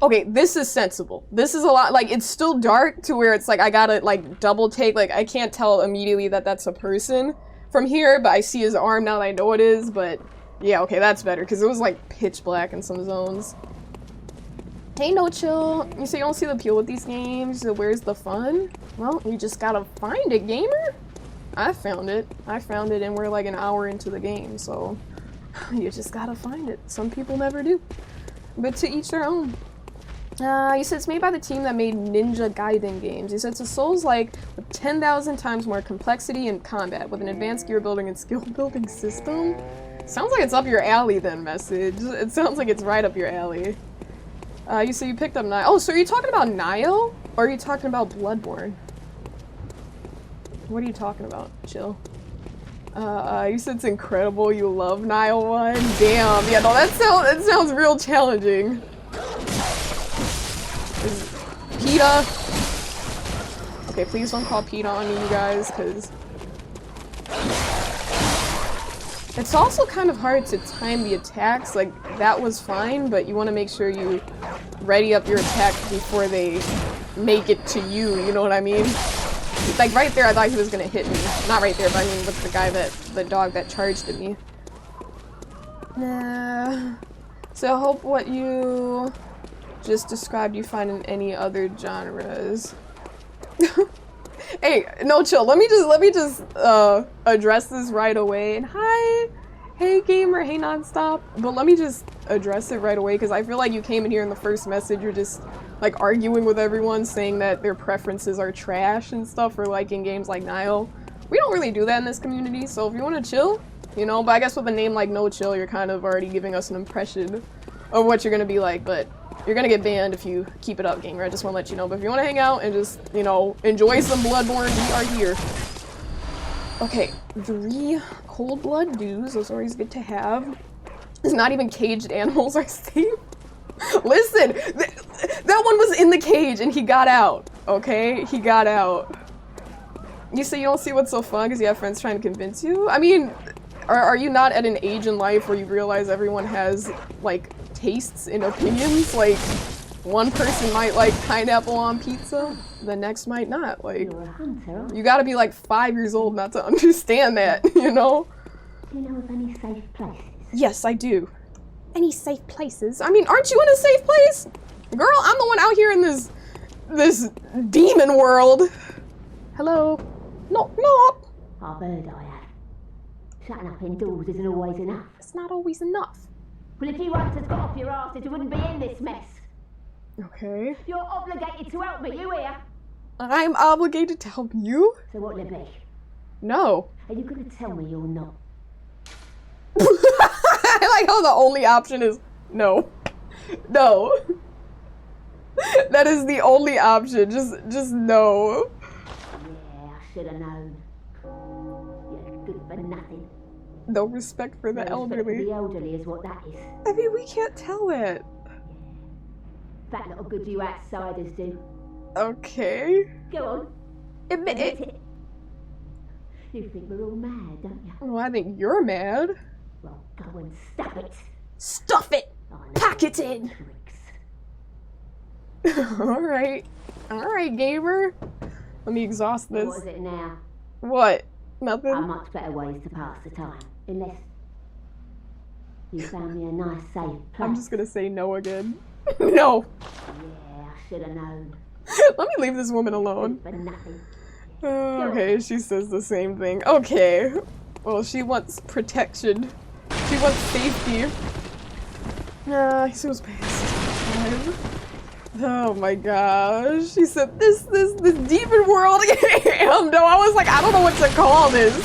Okay, this is sensible. This is a lot, like, it's still dark to where it's like I gotta like double take, like I can't tell immediately that that's a person from here, but I see his arm now that I know it is. But yeah, okay, that's better, because it was like pitch black in some zones. Hey, No Chill, you say you don't see the appeal with these games, so where's the fun? Well, you just gotta find it, gamer. I found it, and we're like an hour into the game, so you just gotta find it. Some people never do, but to each their own. You said it's made by the team that made Ninja Gaiden games. You said it's a Souls-like with 10,000 times more complexity and combat, with an advanced gear building and skill building system. Sounds like it's up your alley then, Message. It sounds like it's right up your alley. You said you picked up Nioh. Oh, so are you talking about Nioh? Or are you talking about Bloodborne? What are you talking about? Chill. You said it's incredible. You love Nioh 1. Damn. Yeah, no, that sounds real challenging. PETA. Okay, please don't call PETA on me, you guys, because It's also kind of hard to time the attacks. Like, that was fine, but you want to make sure you ready up your attack before they make it to you, you know what I mean? Like, right there, I thought he was gonna hit me. Not right there, but I mean with the dog that charged at me. So I hope what you just described you find in any other genres. Hey, no, chill. Let me just address this right away. And hi, hey gamer, hey nonstop. But let me just address it right away because I feel like you came in here in the first message. You're just like arguing with everyone, saying that their preferences are trash and stuff for liking games like Nile. We don't really do that in this community. So if you want to chill, you know. But I guess with a name like No Chill, you're kind of already giving us an impression of what you're gonna be like. But you're gonna get banned if you keep it up, gamer. I just want to let you know. But if you want to hang out and just, you know, enjoy some Bloodborne, we are here. Okay, 3 cold blood dues. Those are always good to have. It's not even caged animals are safe. Listen, that one was in the cage and he got out. Okay, he got out. You say you don't see what's so fun because you have friends trying to convince you? I mean, are you not at an age in life where you realize everyone has, like, tastes and opinions? Like, one person might like pineapple on pizza, the next might not. Like, you gotta be like 5 years old not to understand that, you know? Do you know of any safe places? Yes, I do. Any safe places? I mean, aren't you in a safe place? Girl, I'm the one out here in this demon world. Hello? Knock, knock. I've heard I have. Shutting up indoors isn't always enough. It's not always enough. Well, if you once had got off your arse, you wouldn't be in this mess. Okay. You're obligated to help me, you hear? I'm obligated to help you? So what'll it be? No. Are you going to tell me you're not? I like how the only option is no. No. That is the only option. Just no. Yeah, I should have known. You're good for nothing. No respect for the elderly. The elderly is what that is. I mean, we can't tell it. That little good you outsiders do. Okay. Go on. Admit it. You think we're all mad, don't you? Well, I think you're mad. Well, go and stuff it. Stuff it! Pack it in! Alright. Alright, gamer. Let me exhaust this. What is it now? What? Nothing? Are much better ways to pass the time. Unless you found me a nice safe place. I'm just gonna say no again. No! Yeah, I should have known. Let me leave this woman alone. For nothing. Okay, she says the same thing. Okay. Well, she wants protection. She wants safety. He was pissed. Oh my gosh. She said this demon world Amdo. I was like, I don't know what to call this.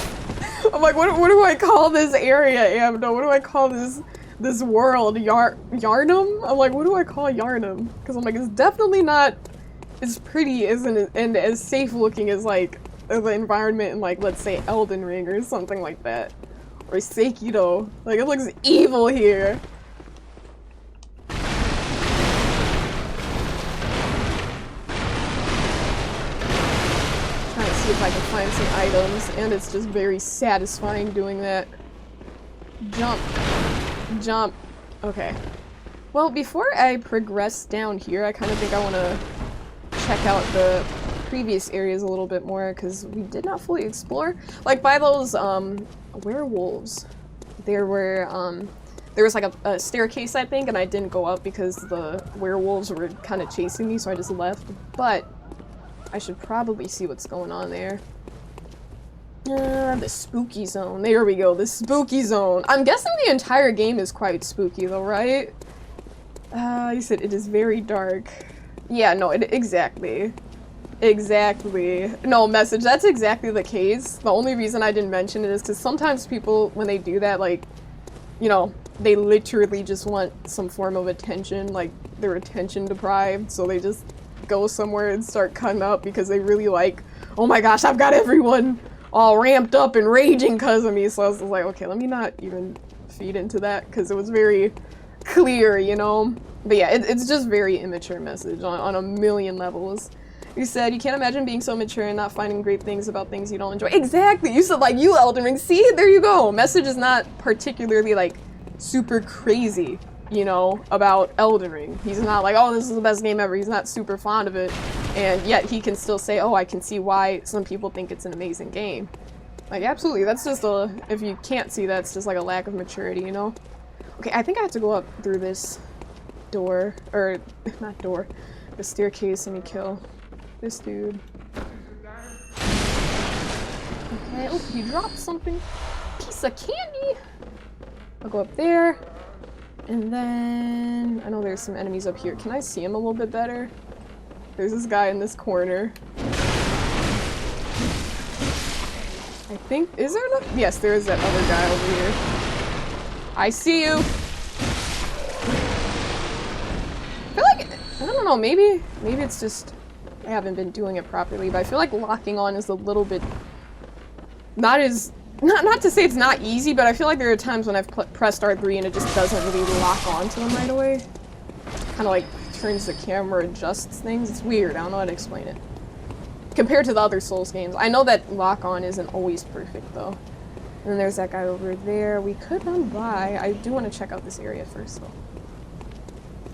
I'm like, what do I call this area, Amdo? What do I call this world? Yarnum? I'm like, what do I call Yarnum? Because I'm like, it's definitely not as pretty and as safe looking as like the environment in like, let's say Elden Ring or something like that. Or Sekiro. Like, it looks evil here. If I can find some items, and it's just very satisfying doing that. Jump. Jump. Okay. Well, before I progress down here, I kind of think I want to check out the previous areas a little bit more, because we did not fully explore. Like, by those, werewolves, there was like a staircase, I think, and I didn't go up because the werewolves were kind of chasing me, so I just left. But I should probably see what's going on there. The spooky zone. There we go, the spooky zone. I'm guessing the entire game is quite spooky though, right? You said it is very dark. Yeah, no, exactly. Exactly. No, message, that's exactly the case. The only reason I didn't mention it is because sometimes people, when they do that, like, you know, they literally just want some form of attention, like, they're attention deprived, so they just go somewhere and start cutting up because they really like, oh my gosh, I've got everyone all ramped up and raging because of me. So I was like, okay, let me not even feed into that because it was very clear, you know? But yeah, it's just very immature message on a million levels. You said, you can't imagine being so mature and not finding great things about things you don't enjoy. Exactly! You said, like, you, Elden Ring. See? There you go. Message is not particularly, like, super crazy, you know, about Elden Ring. He's not like, oh, this is the best game ever. He's not super fond of it. And yet he can still say, oh, I can see why some people think it's an amazing game. Like, absolutely. That's just a... If you can't see that, it's just like a lack of maturity, you know? Okay, I think I have to go up through this door. Or, not door. The staircase and kill this dude. Okay, oh, he dropped something. Piece of candy! I'll go up there. And then... I know there's some enemies up here. Can I see him a little bit better? There's this guy in this corner. I think... Is there enough? Yes, there is that other guy over here. I see you! I feel like... I don't know, maybe it's just... I haven't been doing it properly, but I feel like locking on is a little bit... Not as... Not to say it's not easy, but I feel like there are times when I've pressed R3 and it just doesn't really lock onto them right away. Kind of like turns the camera, adjusts things. It's weird. I don't know how to explain it. Compared to the other Souls games. I know that lock on isn't always perfect though. And then there's that guy over there. We could run by. I do want to check out this area first though.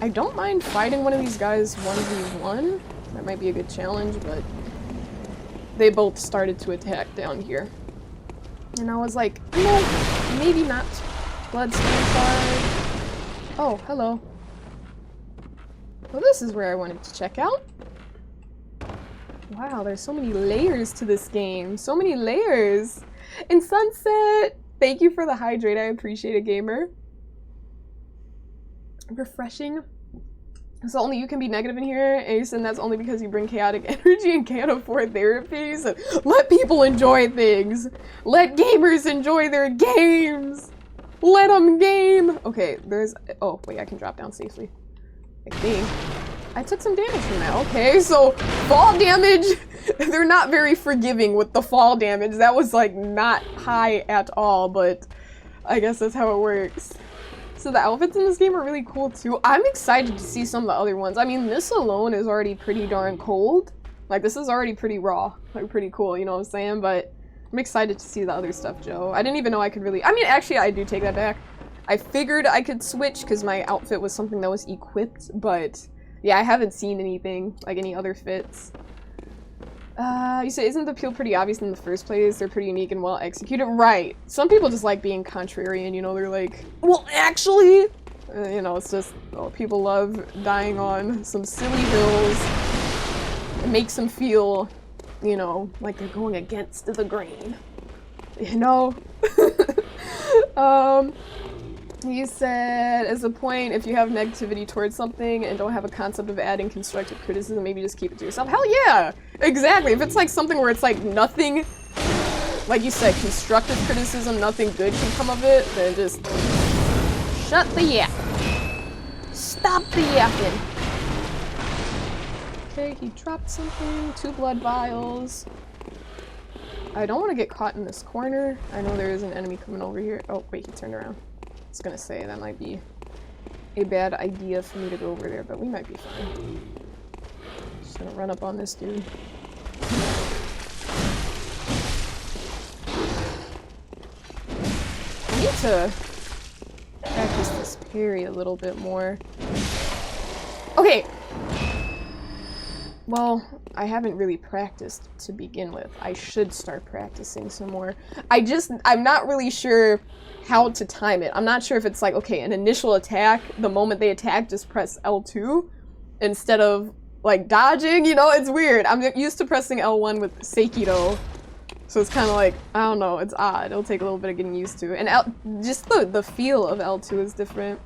I don't mind fighting one of these guys 1v1. That might be a good challenge, but they both started to attack down here. And I was like, no, maybe not. Bloodstone card. Oh, hello. Well, this is where I wanted to check out. Wow, there's so many layers to this game. So many layers. And Sunset, thank you for the hydrate. I appreciate it, gamer. Refreshing. So only you can be negative in here, Ace, and that's only because you bring chaotic energy and can't afford therapies. Let people enjoy things. Let gamers enjoy their games. Let them game. Okay, there's... Oh, wait, I can drop down safely. I think. I took some damage from that. Okay, so fall damage. They're not very forgiving with the fall damage. That was, like, not high at all, but I guess that's how it works. So the outfits in this game are really cool too. I'm excited to see some of the other ones. I mean, this alone is already pretty darn cold. Like, this is already pretty raw. Like, pretty cool, you know what I'm saying? But I'm excited to see the other stuff, Joe. I didn't even know I could really... I mean, actually, I do take that back. I figured I could switch because my outfit was something that was equipped, but yeah, I haven't seen anything, like any other fits. You say, isn't the appeal pretty obvious in the first place? They're pretty unique and well executed. Right. Some people just like being contrarian, you know, they're like, well, actually, you know, it's just, oh, people love dying on some silly hills. It makes them feel, you know, like they're going against the grain. You know? You said, as a point, if you have negativity towards something and don't have a concept of adding constructive criticism, maybe just keep it to yourself. Hell yeah! Exactly. If it's like something where it's like nothing, like you said, constructive criticism, nothing good can come of it, then just shut the yap. Stop the yapping. Okay, he dropped something. 2 blood vials. I don't want to get caught in this corner. I know there is an enemy coming over here. Oh, wait, he turned around. I was gonna say that might be a bad idea for me to go over there, but we might be fine. Just gonna run up on this dude. I need to practice this parry a little bit more. Okay. Well, I haven't really practiced to begin with. I should start practicing some more. I'm not really sure how to time it. I'm not sure if it's like, okay, an initial attack, the moment they attack, just press L2 instead of like dodging, you know, it's weird. I'm used to pressing L1 with Sekiro, so it's kind of like, I don't know, it's odd. It'll take a little bit of getting used to. And just the feel of L2 is different.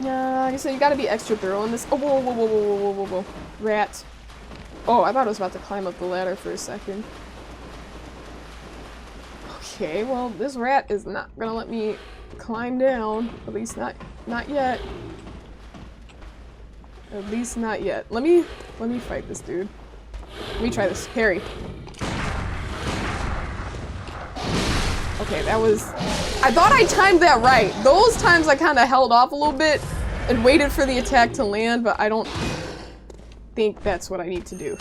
Yeah, so you gotta be extra thorough in this. Oh, whoa, whoa, whoa, whoa, whoa, whoa, whoa. Rat. Oh, I thought I was about to climb up the ladder for a second. Okay, well, this rat is not gonna let me climb down. At least not yet. At least not yet. Let me fight this dude. Let me try this. Parry. Okay, that was... I thought I timed that right. Those times I kind of held off a little bit and waited for the attack to land, but I don't think that's what I need to do.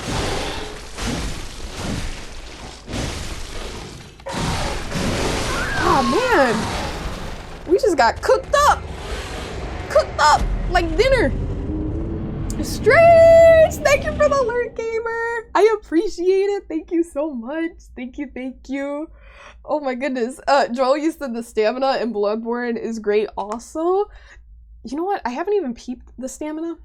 Oh man! We just got cooked up! Cooked up like dinner! Strange! Thank you for the alert, gamer! I appreciate it. Thank you so much. Thank you, thank you. Oh my goodness. Joel, you said the stamina in Bloodborne is great also. You know what? I haven't even peeped the stamina.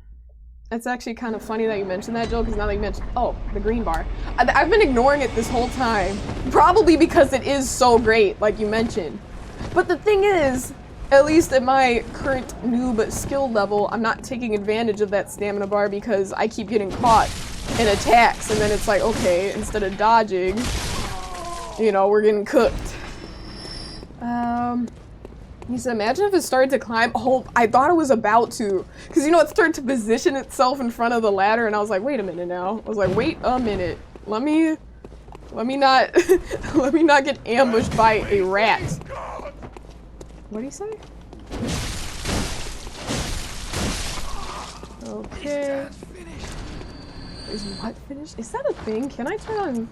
It's actually kind of funny that you mentioned that, Joel, because now that you mentioned— oh, the green bar. I've been ignoring it this whole time. Probably because it is so great, like you mentioned. But the thing is, at least at my current noob skill level, I'm not taking advantage of that stamina bar because I keep getting caught in attacks, and then it's like, okay, instead of dodging, you know, we're getting cooked. He said, imagine if it started to climb. Oh, I thought it was about to. Because, you know, it started to position itself in front of the ladder, and I was like, wait a minute now. I was like, wait a minute. Let me not, let me not get ambushed by a rat. What do you say? Okay. Is what finished? Is that a thing? Can I turn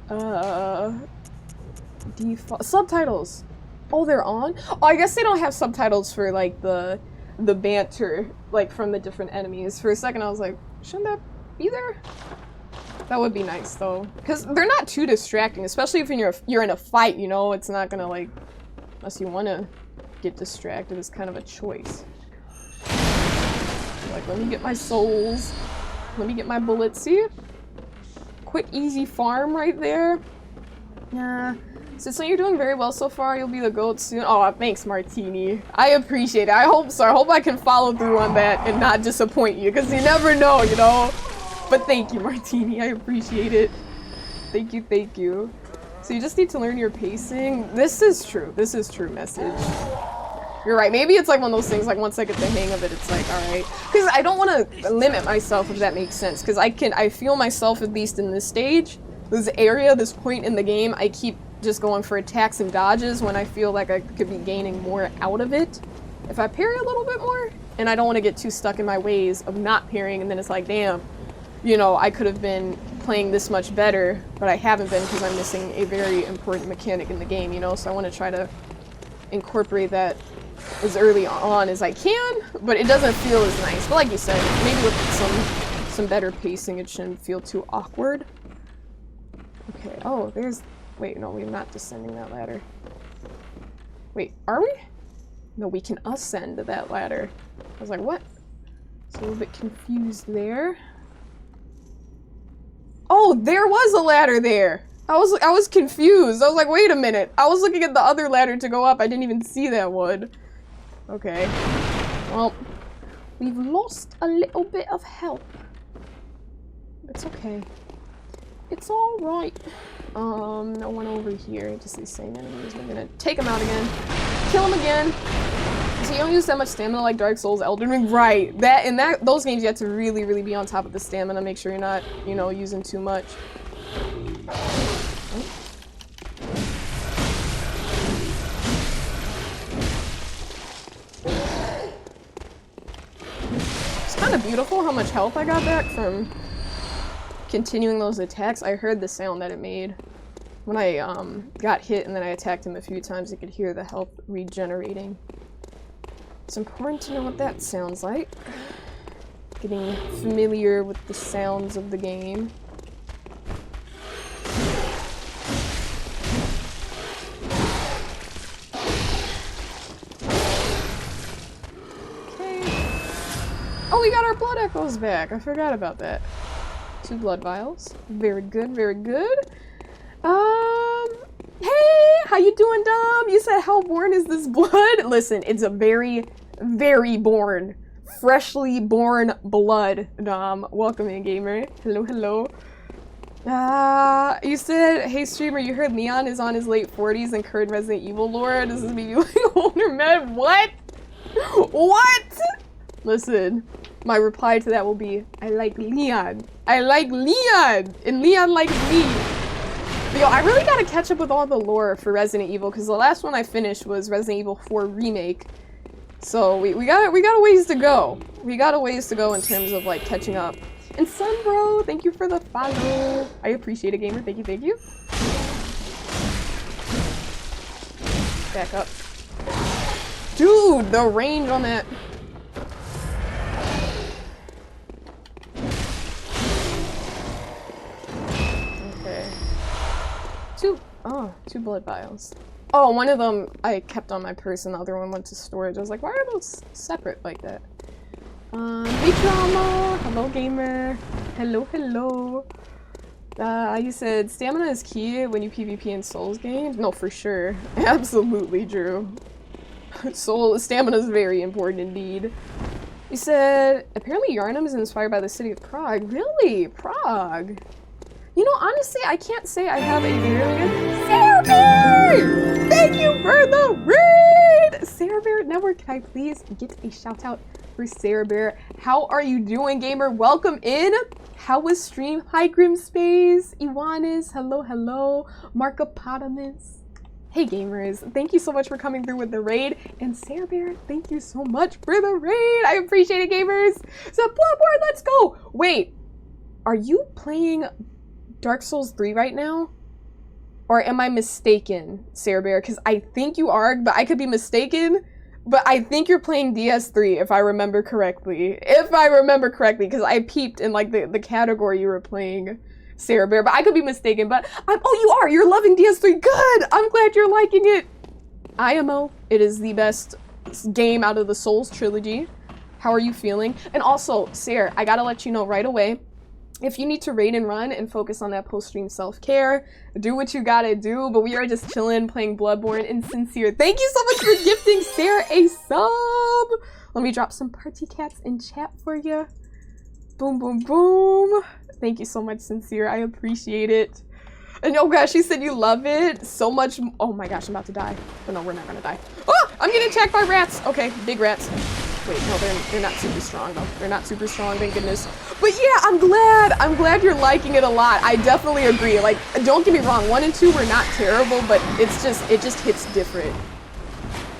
on, default subtitles? Oh, they're on? Oh, I guess they don't have subtitles for, like, the banter, like, from the different enemies. For a second, I was like, shouldn't that be there? That would be nice, though. Because they're not too distracting, especially if you're in a fight, you know? It's not gonna, like, unless you want to get distracted, it's kind of a choice. Like, let me get my souls. Let me get my bullets. See? Quick, easy farm right there. Yeah. So you're doing very well so far. You'll be the GOAT soon. Oh, thanks, Martini. I appreciate it. I hope so. I hope I can follow through on that and not disappoint you, because you never know, you know? But thank you, Martini. I appreciate it. Thank you, thank you. So you just need to learn your pacing. This is true. This is true, message. You're right. Maybe it's like one of those things, like once I get the hang of it, it's like, alright. Because I don't want to limit myself, if that makes sense. Because I feel myself, at least in this stage, this area, this point in the game, I keep just going for attacks and dodges when I feel like I could be gaining more out of it if I parry a little bit more. And I don't want to get too stuck in my ways of not parrying, and then it's like, damn, you know, I could have been playing this much better, but I haven't been because I'm missing a very important mechanic in the game, you know? So I want to try to incorporate that as early on as I can, but it doesn't feel as nice. But like you said, maybe with some better pacing, it shouldn't feel too awkward. Okay, oh, there's— wait, no, we're not descending that ladder. Wait, are we? No, we can ascend that ladder. I was like, what? So a little bit confused there. Oh, there was a ladder there! I was confused. I was like, wait a minute. I was looking at the other ladder to go up. I didn't even see that one. Okay. Well, we've lost a little bit of help. It's okay. It's alright. No one over here. Just these same enemies. We're gonna take them out again. Kill them again. So you don't use that much stamina like Dark Souls, Elden Ring. Right. Those games you have to really, really be on top of the stamina. Make sure you're not, you know, using too much. It's kind of beautiful how much health I got back from continuing those attacks. I heard the sound that it made when I got hit, and then I attacked him a few times. I could hear the health regenerating. It's important to know what that sounds like. Getting familiar with the sounds of the game. Okay. Oh, we got our blood echoes back. I forgot about that. 2 blood vials. Very good, very good. Hey, how you doing, Dom? You said, how born is this blood? Listen, it's a very, very born, freshly born blood, Dom. Welcome in, gamer. Hello, hello. You said, hey, streamer, you heard Leon is on his late 40s and current Resident Evil lore. Does this mean you like older men? What? What? Listen, my reply to that will be, I like Leon. I like Leon! And Leon likes me. Yo, I really gotta catch up with all the lore for Resident Evil, because the last one I finished was Resident Evil 4 Remake. So we got a ways to go. We got a ways to go in terms of, like, catching up. And Sunbro, thank you for the follow. I appreciate it, gamer. Thank you, thank you. Back up. Dude, the range on that. Okay. Two blood vials. Oh, one of them I kept on my person, the other one went to storage. I was like, why are those separate like that? Hey drama! Hello gamer! Hello, hello! You said stamina is key when you PvP in Souls games? No, for sure. Absolutely, Drew. Stamina is very important indeed. You said, apparently Yarnum is inspired by the city of Prague. Really? Prague? You know, honestly, I can't say I have a very good... Sarah Bear! Thank you for the raid! Sarah Bear Network, can I please get a shout out for Sarah Bear? How are you doing, gamer? Welcome in! How was stream? Hi, Grimspace, Iwanis, hello, hello, Markopotamus. Hey, gamers, thank you so much for coming through with the raid. And Sarah Bear, thank you so much for the raid. I appreciate it, gamers. So, Bloodborne, let's go. Wait, are you playing Dark Souls 3 right now? Or am I mistaken, Sarah Bear? Because I think you are, but I could be mistaken. But I think you're playing DS3, if I remember correctly. If I remember correctly, because I peeped in like the category you were playing, Sarah Bear. But I could be mistaken. But oh, you are. You're loving DS3. Good. I'm glad you're liking it. IMO. It is the best game out of the Souls trilogy. How are you feeling? And also, Sarah, I gotta let you know right away. If you need to raid and run and focus on that post-stream self-care, do what you gotta do, but we are just chilling, playing Bloodborne, and Sincere. Thank you so much for gifting Sarah a sub! Let me drop some party cats in chat for you. Boom, boom, boom. Thank you so much, Sincere. I appreciate it. And oh gosh, she said you love it so much. Oh my gosh, I'm about to die. But no, we're not gonna die. Oh, I'm getting attacked by rats. Okay, big rats. Wait, no, they're not super strong though. They're not super strong, thank goodness. But yeah, I'm glad you're liking it a lot. I definitely agree. Like, don't get me wrong, 1 and 2 were not terrible, but it just hits different.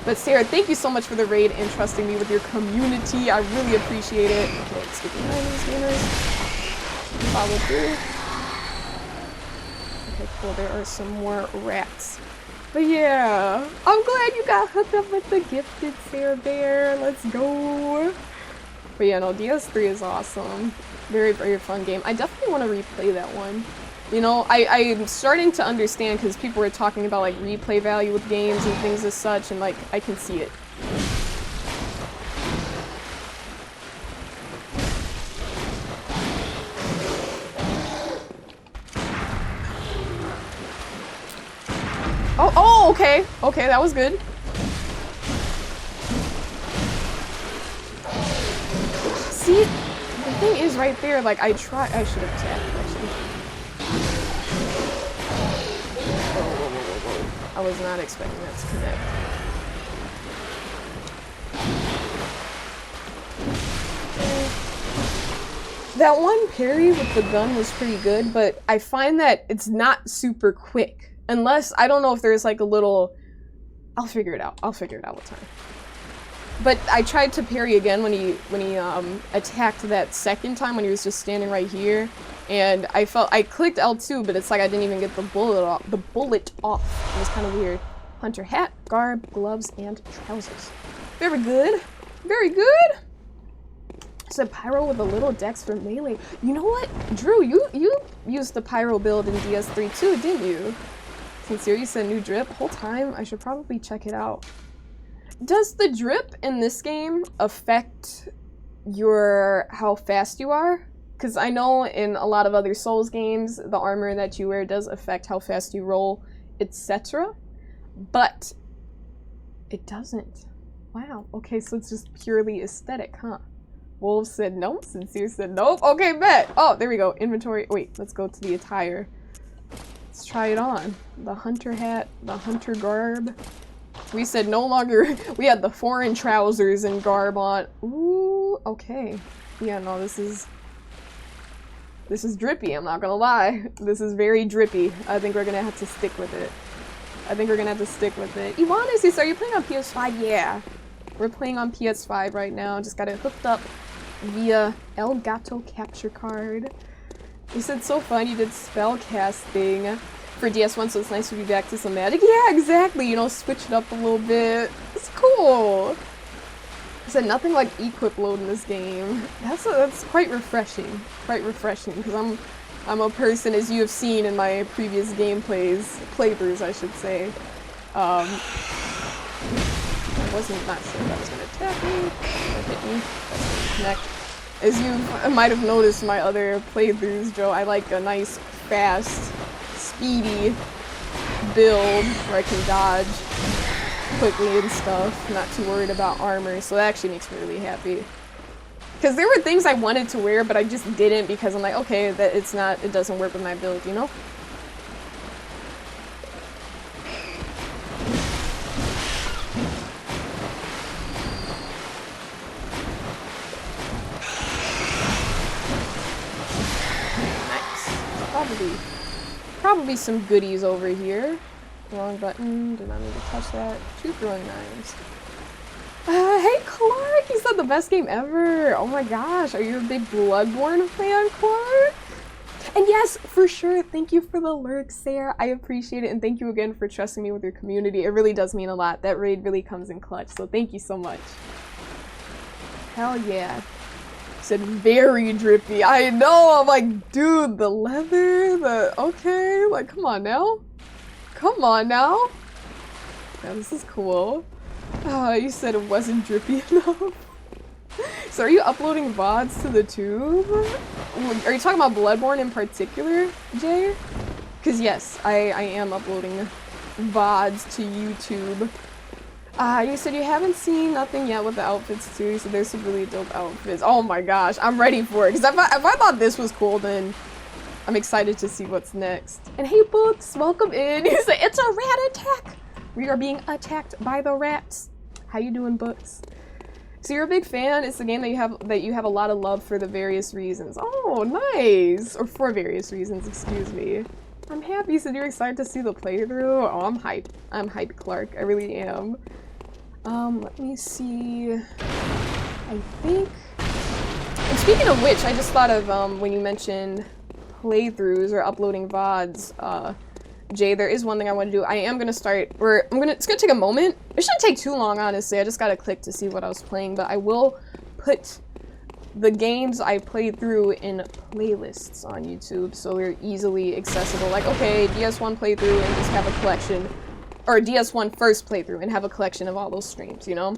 But Sarah, thank you so much for the raid and trusting me with your community. I really appreciate it. Okay, let's get behind these gamers. Follow through. Okay, cool. There are some more rats. But yeah, I'm glad you got hooked up with the gifted Sarah Bear. Let's go. But yeah, no, DS3 is awesome. Very, very fun game. I definitely want to replay that one. You know, I'm starting to understand because people were talking about like replay value with games and things as such, and like I can see it. Oh, okay. Okay, that was good. See, the thing is right there, like I should have attacked actually. Whoa. I was not expecting that to connect. That one parry with the gun was pretty good, but I find that it's not super quick. Unless, I don't know if there's like a little... I'll figure it out. I'll figure it out with time. But I tried to parry again when he attacked that second time when he was just standing right here. And I clicked L2, but it's like I didn't even get the bullet off. It was kind of weird. Hunter hat, garb, gloves, and trousers. Very good. Very good. Said pyro with a little dex for melee. You know what? Drew, you used the pyro build in DS3 too, didn't you? Sincere, you said new drip. Whole time, I should probably check it out. Does the drip in this game affect how fast you are? Because I know in a lot of other Souls games, the armor that you wear does affect how fast you roll, etc. But it doesn't. Wow. Okay, so it's just purely aesthetic, huh? Wolf said no. Sincere said nope. Okay, bet. Oh, there we go. Inventory. Wait, let's go to the attire. Let's try it on. The hunter hat, the hunter garb. We said no longer. We had the foreign trousers and garb on. Ooh, okay. Yeah, no, this is drippy, I'm not gonna lie. This is very drippy. I think we're gonna have to stick with it. Iwanis, are you playing on PS5? Yeah. We're playing on PS5 right now. Just got it hooked up via El Gato capture card. You said so fun, you did spell casting for DS1, so it's nice to be back to some magic. Yeah, exactly, you know, switch it up a little bit. It's cool. I said nothing like equip load in this game. That's quite refreshing. Quite refreshing, because I'm a person, as you have seen in my previous playthroughs, I should say. I wasn't not sure if that was gonna attack me or hit me. That's gonna connect. As you might have noticed in my other playthroughs, Joe, I like a nice, fast, speedy build where I can dodge quickly and stuff, not too worried about armor, so that actually makes me really happy. Because there were things I wanted to wear, but I just didn't because I'm like, okay, it doesn't work with my build, you know? Probably some goodies over here. Wrong button, did not need to touch that. 2 throwing knives. Hey Clark, you said the best game ever. Oh my gosh, are you a big Bloodborne fan, Clark? And yes, for sure, thank you for the lurk, Sarah. I appreciate it, and thank you again for trusting me with your community. It really does mean a lot. That raid really comes in clutch, so thank you so much. Hell yeah. Said very drippy. I know, I'm like, dude, the leather, okay, like, come on now. Come on now. Yeah, this is cool. You said it wasn't drippy enough. So are you uploading VODs to the tube? Are you talking about Bloodborne in particular, Jay? Because yes, I am uploading VODs to YouTube. You said you haven't seen nothing yet with the outfits too, so there's some really dope outfits. Oh my gosh, I'm ready for it. Because if I thought this was cool, then I'm excited to see what's next. And hey Books, welcome in. You said it's a rat attack. We are being attacked by the rats. How you doing, Books? So you're a big fan. It's a game that you have a lot of love for the various reasons. Oh, nice. Or for various reasons, excuse me. I'm happy. So you're excited to see the playthrough. Oh, I'm hyped. I'm hyped, Clark. I really am. Let me see. I think. And speaking of which, I just thought of when you mentioned playthroughs or uploading VODs. Jay, there is one thing I want to do. I am gonna start, it's gonna take a moment. It shouldn't take too long, honestly. I just gotta click to see what I was playing, but I will put the games I played through in playlists on YouTube, so they're easily accessible. Like, okay, DS1 playthrough and just have a collection, or DS1 first playthrough and have a collection of all those streams, you know?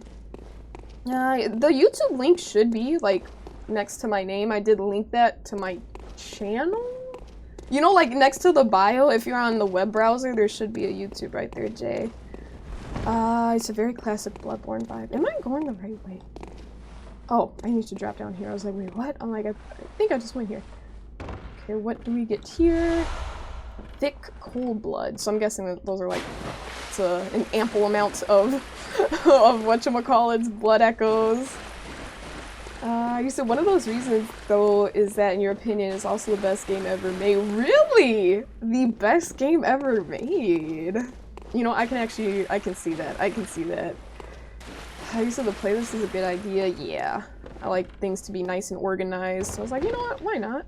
The YouTube link should be, like, next to my name. I did link that to my channel? You know, like, next to the bio, if you're on the web browser, there should be a YouTube right there, Jay. It's a very classic Bloodborne vibe. Am I going the right way? Oh, I need to drop down here. I was like, wait, what? I'm like, I think I just went here. Okay, what do we get here? Thick cold blood. So I'm guessing that those are like, it's an ample amount of, of whatchamacallit's blood echoes. You said one of those reasons, though, is that, in your opinion, it's also the best game ever made. Really? The best game ever made? You know, I can see that. I can see that. You said the playlist is a good idea. Yeah. I like things to be nice and organized. So I was like, you know what? Why not?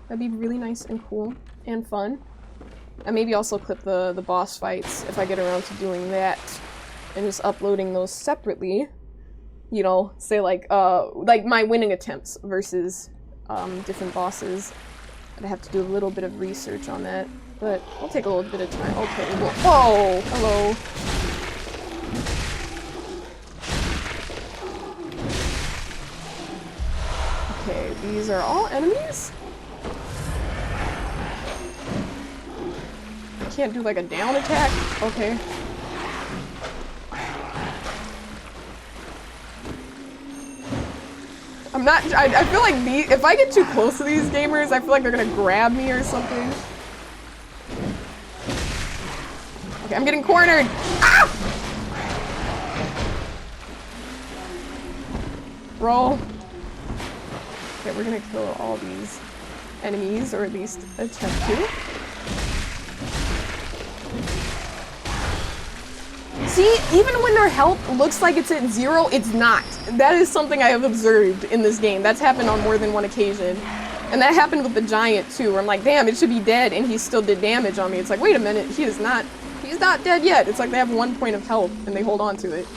That'd be really nice and cool and fun. And maybe also clip the boss fights if I get around to doing that. And just uploading those separately. You know, say like my winning attempts versus different bosses. I'd have to do a little bit of research on that, but it'll take a little bit of time. Okay, whoa, hello. Okay, these are all enemies? I can't do like a down attack? Okay. I'm not, I feel like if I get too close to these gamers, I feel like they're gonna grab me or something. Okay, I'm getting cornered! Ah! Roll. Okay, we're gonna kill all these enemies, or at least attempt to. See, even when their health looks like it's at 0, it's not. That is something I have observed in this game. That's happened on more than one occasion. And that happened with the giant too, where I'm like, damn, it should be dead, and he still did damage on me. It's like, wait a minute, he's not dead yet. It's like they have 1 point of health, and they hold on to it.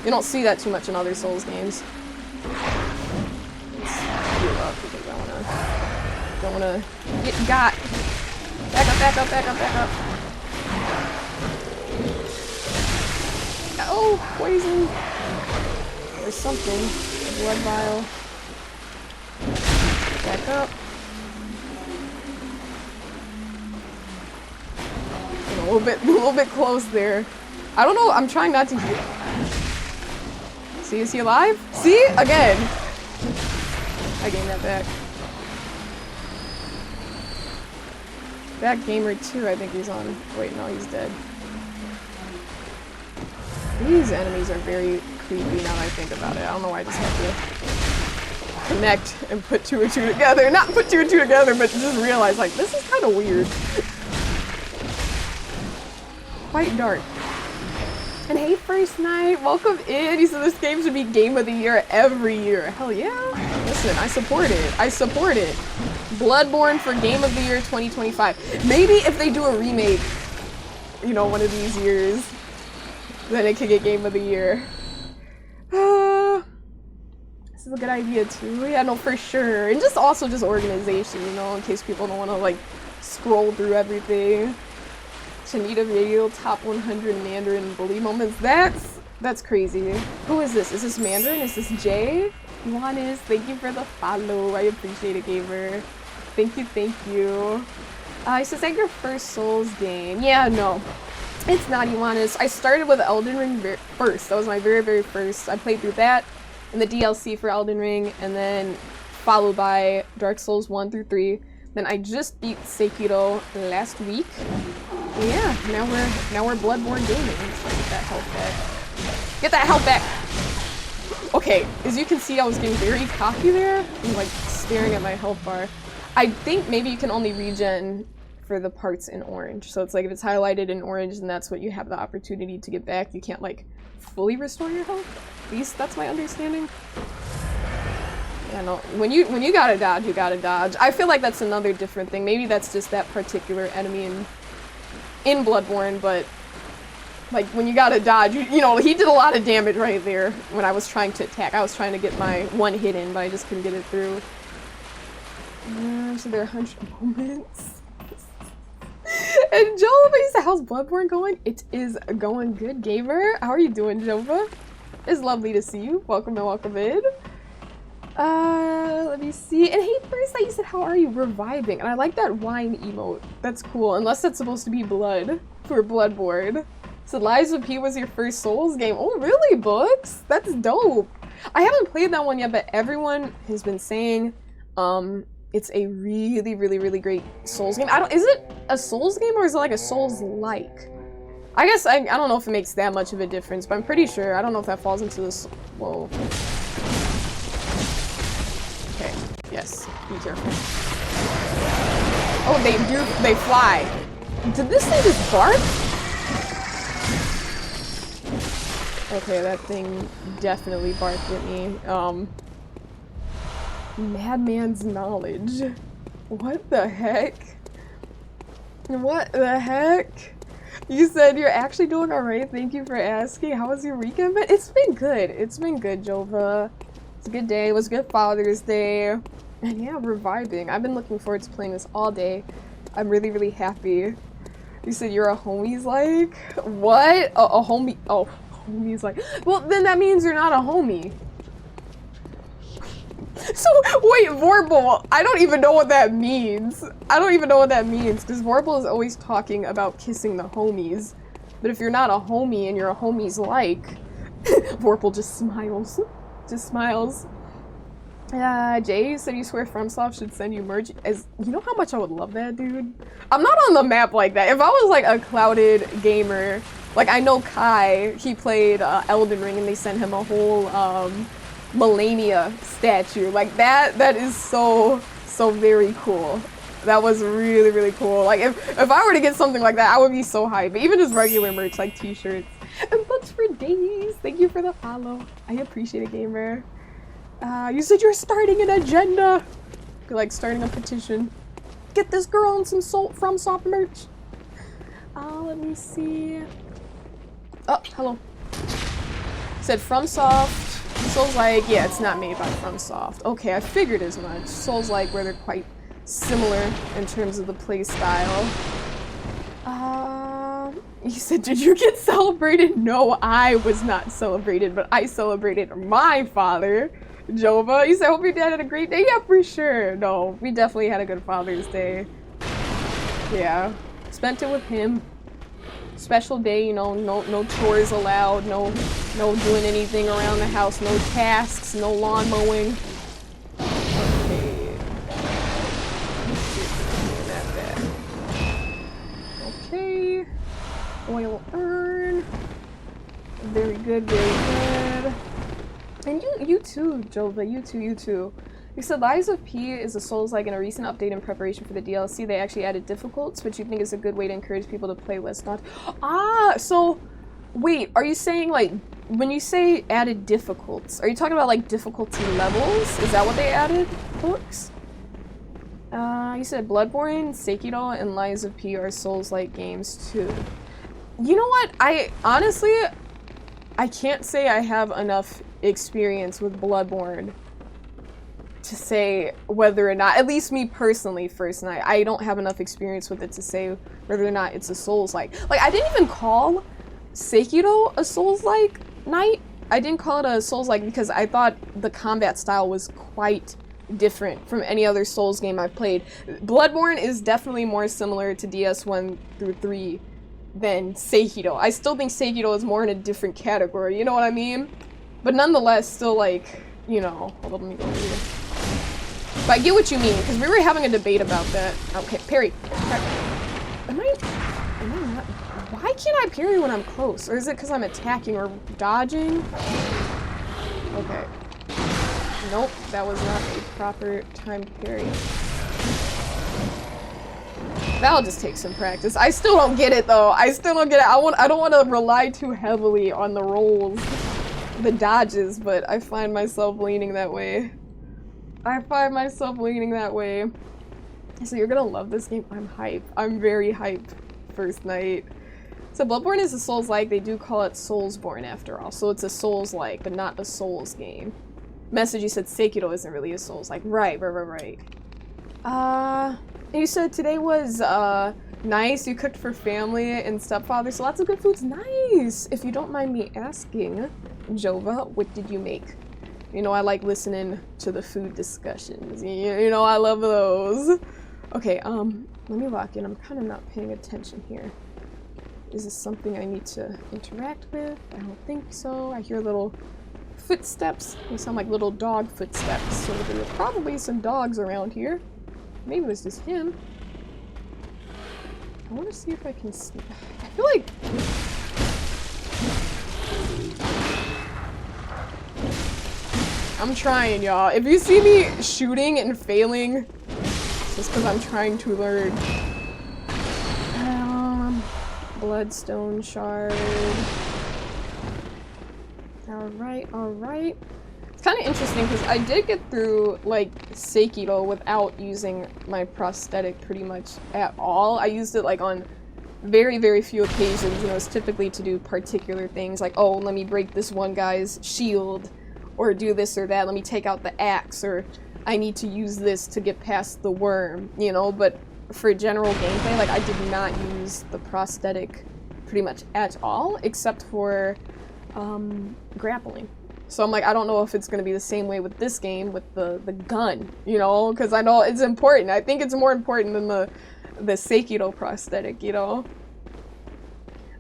You don't see that too much in other Souls games. Let's heal up, because I don't wanna get got. Back up, back up, back up, back up. Oh, poison. There's something. A blood vial. Back up. A little bit close there. I don't know, I'm trying not to heal. See, is he alive? See? Again. I gained that back. Back gamer 2, I think he's on. Wait, no, he's dead. These enemies are very creepy now that I think about it. I don't know why I just have to connect and put 2 and 2 together. Not put 2 and 2 together, but just realize, like, this is kind of weird. Quite dark. And hey, First Night, welcome in. He said this game should be Game of the Year every year. Hell yeah. Listen, I support it. I support it. Bloodborne for Game of the Year 2025. Maybe if they do a remake, you know, one of these years, then it could get Game of the Year. This is a good idea too. Yeah, no, for sure. And just also just organization, you know, in case people don't want to like scroll through everything. Chanita Radio top 100 Mandarin bully moments. That's crazy. Who is this? Is this Mandarin? Is this Jay? Juanis, thank you for the follow. I appreciate it, gamer. Thank you, thank you. He says, like your first Souls game. Yeah, no. It's not Juanis. I started with Elden Ring first. That was my very, very first. I played through that and the DLC for Elden Ring, and then followed by Dark Souls 1 through 3. Then I just beat Sekiro last week. Yeah, now we're Bloodborne gaming. Let's get that health back. Get that health back! Okay, as you can see, I was getting very cocky there. I'm like staring at my health bar. I think maybe you can only regen for the parts in orange. So it's like if it's highlighted in orange, then that's what you have the opportunity to get back. You can't like fully restore your health. At least that's my understanding. Yeah, no. When you gotta dodge, you gotta dodge. I feel like that's another different thing. Maybe that's just that particular enemy in Bloodborne, but like when you gotta dodge, you know, he did a lot of damage right there when I was trying to attack. I was trying to get my one hit in, but I just couldn't get it through. So there are 100 moments. And Jova, you said, how's Bloodborne going? It is going good, gamer. How are you doing, Jova? It's lovely to see you. Welcome and welcome in. Let me see. And hey, first, you said, how are you? Reviving. And I like that wine emote. That's cool. Unless that's supposed to be blood for Bloodborne. So Lies of P was your first Souls game. Oh, really, Books? That's dope. I haven't played that one yet, but everyone has been saying it's a really, really, really great Souls game. Is it a Souls game or is it like a Souls-like? I guess I don't know if it makes that much of a difference, but I'm pretty sure. I don't know if that falls into this. Whoa. Okay, yes, be careful. Oh, they fly. Did this thing just bark? Okay, that thing definitely barked at me. Madman's knowledge. What the heck? What the heck? You said you're actually doing alright. Thank you for asking. How was your weekend? But it's been good. It's been good, Jova. It's a good day. It was a good Father's Day. And yeah, reviving. I've been looking forward to playing this all day. I'm really, really happy. You said you're a homies like? What? A homie? Oh, homies like. Well, then that means you're not a homie. So, wait, Vorpal, I don't even know what that means. I don't even know what that means, because Vorpal is always talking about kissing the homies. But if you're not a homie and you're a homies like, Vorpal just smiles. Just smiles. Jay said you swear FromSoft should send you merch. You know how much I would love that, dude? I'm not on the map like that. If I was like a clouded gamer, like I know Kai, he played Elden Ring and they sent him a whole Melania statue. Like that is so very cool. That was really, really cool. Like if I were to get something like that, I would be so hyped. But even just regular merch like t-shirts. And Books for Days, thank you for the follow. I appreciate it, gamer. You said you're starting an agenda. You're like starting a petition. Get this girl on some From Soft merch. Let me see. Oh, hello. Said FromSoft. Souls-like, yeah, it's not made by FromSoft. Okay, I figured as much. Souls-like, where they're quite similar in terms of the play style. He said, did you get celebrated? No, I was not celebrated, but I celebrated my father, Jova. He said, hope your dad had a great day. Yeah, for sure. No, we definitely had a good Father's Day. Yeah, spent it with him. Special day, you know, no chores allowed, no doing anything around the house, no tasks, no lawn mowing. Okay. Okay. Oil urn. Very good, very good. And you too, Jova, you too. You said Lies of P is a Souls-like in a recent update in preparation for the DLC. They actually added difficulties, which you think is a good way to encourage people to play less not. So wait, are you saying like when you say added difficulties, are you talking about like difficulty levels? Is that what they added, Books? You said Bloodborne, Sekiro, and Lies of P are Souls-like games too. You know what? I can't say I have enough experience with Bloodborne to say whether or not, at least me personally, First Night, I don't have enough experience with it to say whether or not it's a Souls-like. Like, I didn't even call Sekiro a Souls-like night. I didn't call it a Souls-like because I thought the combat style was quite different from any other Souls game I've played. Bloodborne is definitely more similar to DS1 through 3 than Sekiro. I still think Sekiro is more in a different category, you know what I mean? But nonetheless, still like, you know, hold on, let me go over here. But I get what you mean, because we were having a debate about that. Okay, parry. Am I not? Why can't I parry when I'm close? Or is it because I'm attacking or dodging? Okay. Nope, that was not a proper timed parry. That'll just take some practice. I still don't get it though. I still don't get it. I don't want to rely too heavily on the rolls, the dodges, but I find myself leaning that way. So you're gonna love this game. I'm hyped. I'm very hyped. First Night. So Bloodborne is a Souls-like. They do call it Soulsborne after all. So it's a Souls-like, but not a Souls game. Message, you said Sekiro isn't really a Souls-like. Right. You said today was nice. You cooked for family and stepfather, so lots of good foods. Nice. If you don't mind me asking, Jova, what did you make? You know, I like listening to the food discussions. You know, I love those. Okay, let me lock in. I'm kind of not paying attention here. Is this something I need to interact with? I don't think so. I hear little footsteps. They sound like little dog footsteps. So there are probably some dogs around here. Maybe it was just him. I want to see if I can see. I feel like... I'm trying, y'all. If you see me shooting and failing, it's just because I'm trying to learn. Bloodstone shard. Alright. It's kind of interesting because I did get through, like, Sekiro without using my prosthetic pretty much at all. I used it, like, on very, very few occasions, you know, it's typically to do particular things, like, oh, let me break this one guy's shield, or do this or that, let me take out the axe, or I need to use this to get past the worm, you know, but for general gameplay, like, I did not use the prosthetic pretty much at all, except for grappling. So I'm like, I don't know if it's going to be the same way with this game with the gun, you know, because I know it's important. I think it's more important than the Sekiro prosthetic, you know.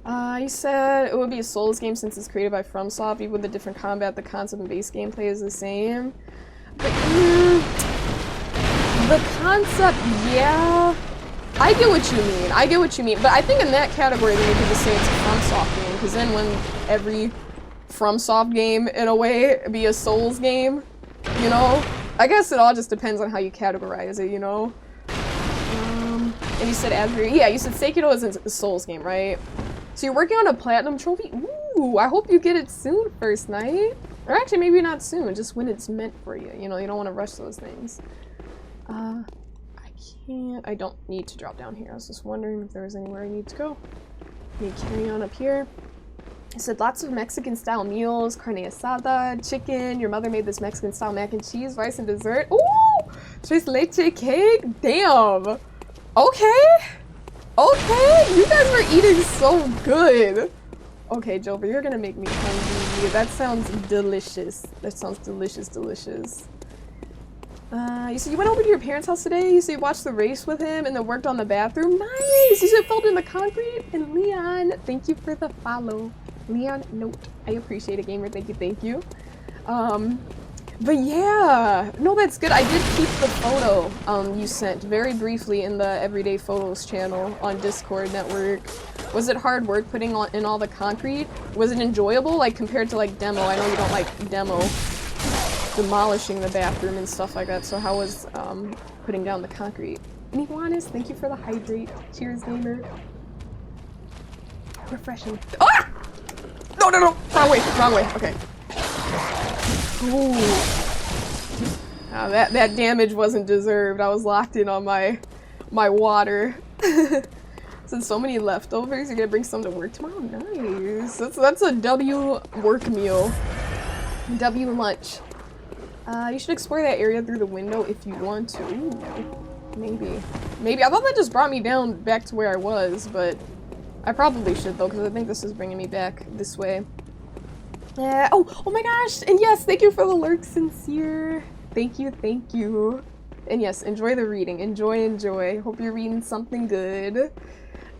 You said it would be a Souls game since it's created by FromSoft. Even with the different combat, the concept and base gameplay is the same. But, the concept, yeah. I get what you mean. But I think in that category, then you could just say it's a FromSoft game, because then when every FromSoft game, in a way, be a Souls game, you know? I guess it all just depends on how you categorize it, you know? And you said Asbury. Yeah, you said Sekiro isn't a Souls game, right? So you're working on a platinum trophy? Ooh, Ooh, I hope you get it soon, first night. Or actually, maybe not soon, just when it's meant for you. You know, you don't want to rush those things. I don't need to drop down here. I was just wondering if there was anywhere I need to go. Let me carry on up here. It said lots of Mexican-style meals, carne asada, chicken. Your mother made this Mexican-style mac and cheese, rice, and dessert. Ooh! Tres leche cake? Damn! Okay! Okay! You guys were eating so good! Okay, Jover, you're gonna make me hungry. That sounds delicious. That sounds delicious, delicious. You said you went over to your parents' house today? You said you watched the race with him and then worked on the bathroom? Nice! You said filled in the concrete? And Leon, thank you for the follow. Leon, note. I appreciate it, gamer. Thank you, thank you. But yeah! No, that's good. I did keep the photo you sent very briefly in the Everyday Photos channel on Discord network. Was it hard work putting in all the concrete? Was it enjoyable, like, compared to, like, demo? I know you don't like demo. Demolishing the bathroom and stuff like that, so how was putting down the concrete? And Iguanas, thank you for the hydrate. Cheers, gamer. Refreshing. Ah! No, no, no! Wrong way, wrong way. Okay. Ooh. That damage wasn't deserved. I was locked in on my water. Since so many leftovers, you're gonna bring some to work tomorrow? Nice. That's a W work meal. W lunch. You should explore that area through the window if you want to. Ooh, maybe. Maybe. I thought that just brought me down back to where I was, but I probably should though, because I think this is bringing me back this way. Oh my gosh! And yes, thank you for the lurk, Sincere. Thank you, thank you. And yes, enjoy the reading. Enjoy, enjoy. Hope you're reading something good.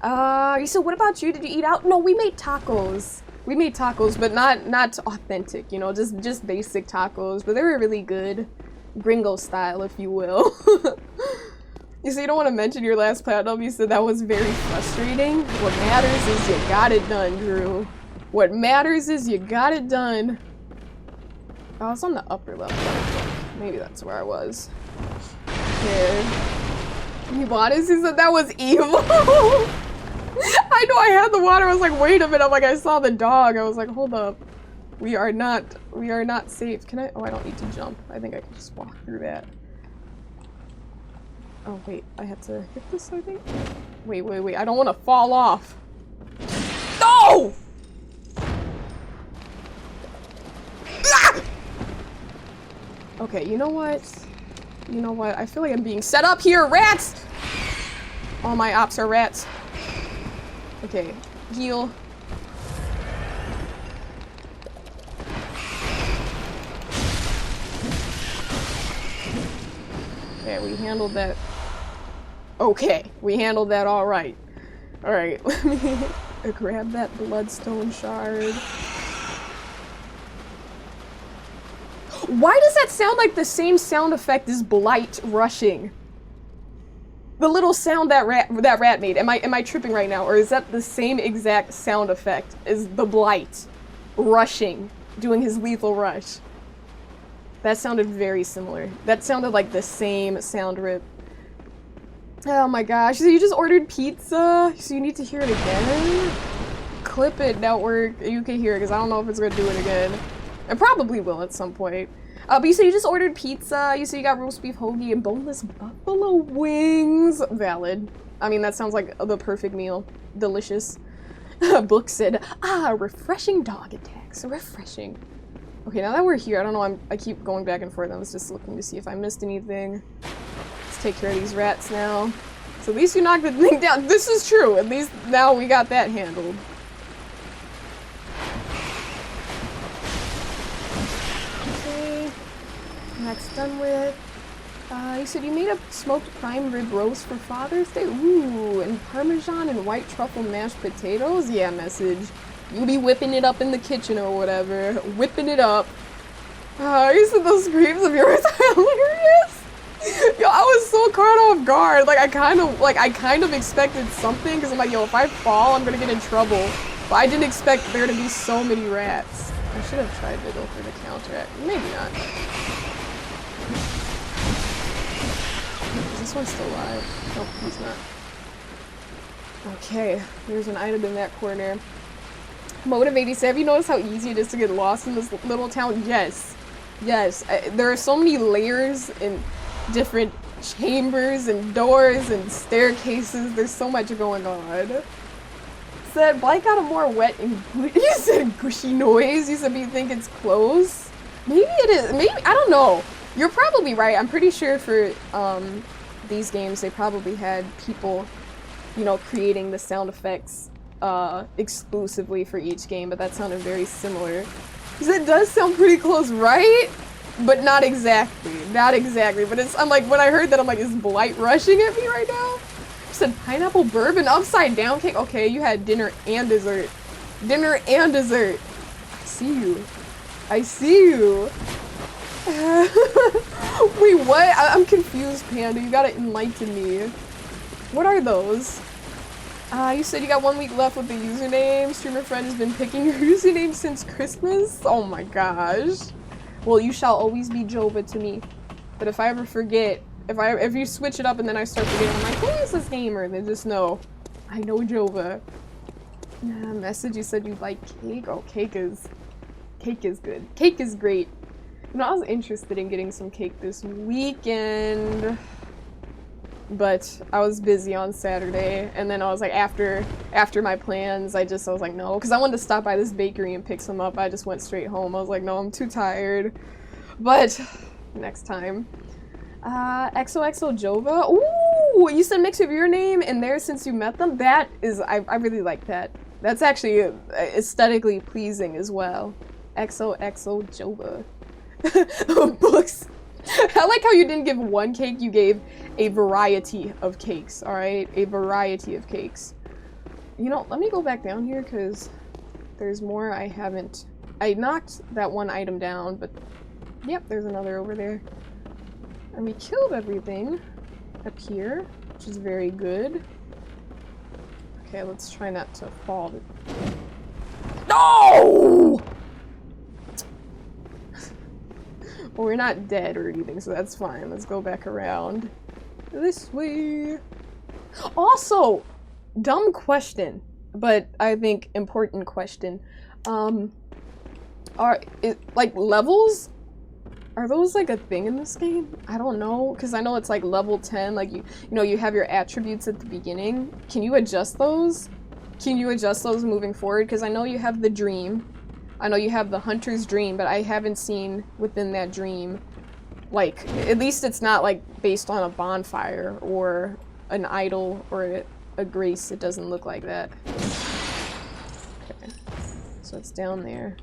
You said, what about you? Did you eat out? No, we made tacos. We made tacos, but not authentic, you know, just basic tacos, but they were really good. Gringo style, if you will. You said you don't want to mention your last platinum. You said that was very frustrating. What matters is you got it done, Drew. What matters is you got it done. Oh, I was on the upper level. Maybe that's where I was. Yeah. You bought it? He said that was evil. I know I had the water. I was like, wait a minute. I'm like, I saw the dog. I was like, hold up. We are not safe. Can I? Oh, I don't need to jump. I think I can just walk through that. Oh, wait. I have to hit this, I think? Wait. I don't want to fall off. No! Ah! Okay, you know what? You know what? I feel like I'm being set up here. Rats! All my ops are rats. Okay, heal. Okay, we handled that. Okay, we handled that all right. All right, let me grab that bloodstone shard. Why does that sound like the same sound effect as Blight rushing? The little sound that rat made. Am I tripping right now, or is that the same exact sound effect as the Blight rushing, doing his lethal rush? That sounded very similar. That sounded like the same sound rip. Oh my gosh! So you just ordered pizza, so you need to hear it again? Clip it, network. You can hear it because I don't know if it's gonna do it again. It probably will at some point. But you said you just ordered pizza, you said you got roast beef hoagie and boneless buffalo wings. Valid. I mean, that sounds like the perfect meal. Delicious. Book said, refreshing dog attacks. Refreshing. Okay, now that we're here, I don't know, I keep going back and forth. I was just looking to see if I missed anything. Let's take care of these rats now. So at least you knocked the thing down. This is true. At least now we got that handled. That's done with. You said you made a smoked prime rib roast for Father's Day? Ooh, and Parmesan and white truffle mashed potatoes? Yeah, message. You be whipping it up in the kitchen or whatever. Whipping it up. You said those screams of yours are hilarious. Yo, I was so caught off guard. Like, I kind of expected something, because I'm like, yo, if I fall, I'm gonna get in trouble. But I didn't expect there to be so many rats. I should have tried to go for the counteract. Maybe not. Is this one still alive? Nope, he's not. Okay, there's an item in that corner. Motivating, say, have you noticed how easy it is to get lost in this little town? Yes. Yes. There are so many layers and different chambers and doors and staircases. There's so much going on. Said, Blake got a more wet and you said gushy noise. You said, you think it's close? Maybe it is. Maybe, I don't know. You're probably right. I'm pretty sure for these games, they probably had people, you know, creating the sound effects exclusively for each game, but that sounded very similar. Because it does sound pretty close, right? But not exactly. Not exactly. But it's, I'm like, when I heard that, I'm like, is Blight rushing at me right now? You said pineapple bourbon upside down cake? Okay, you had dinner and dessert. Dinner and dessert. I see you. I see you. Wait, what? I'm confused, Panda. You gotta enlighten me. What are those? You said you got 1 week left with the username. Streamer friend has been picking your username since Christmas? Oh my gosh. Well, you shall always be Jova to me. But if I ever forget, if you switch it up and then I start forgetting, I'm like, who is this gamer? Then just know, I know Jova. Message, you said you like cake? Oh, cake is good. Cake is great. You know, I was interested in getting some cake this weekend, but I was busy on Saturday, and then I was like, after my plans, I was like, no, because I wanted to stop by this bakery and pick some up. I just went straight home. I was like, no, I'm too tired, but next time. XOXO Jova. Ooh, you said mix of your name and theirs since you met them? That is, I really like that. That's actually aesthetically pleasing as well. XOXO Jova. Books. I like how you didn't give one cake, you gave a variety of cakes, alright? A variety of cakes. You know, let me go back down here because there's more I haven't... I knocked that one item down, but... Yep, there's another over there. And we killed everything up here, which is very good. Okay, let's try not to fall. No! Well, we're not dead or anything, so that's fine. Let's go back around this way. Also, dumb question, but I think important question. Like levels? Are those like a thing in this game? I don't know, because I know it's like level 10, like you know, you have your attributes at the beginning. Can you adjust those? Can you adjust those moving forward? Because I know you have the dream. I know you have the hunter's dream, but I haven't seen within that dream, like, at least it's not like based on a bonfire or an idol or a grace. It doesn't look like that. Okay, so it's down there.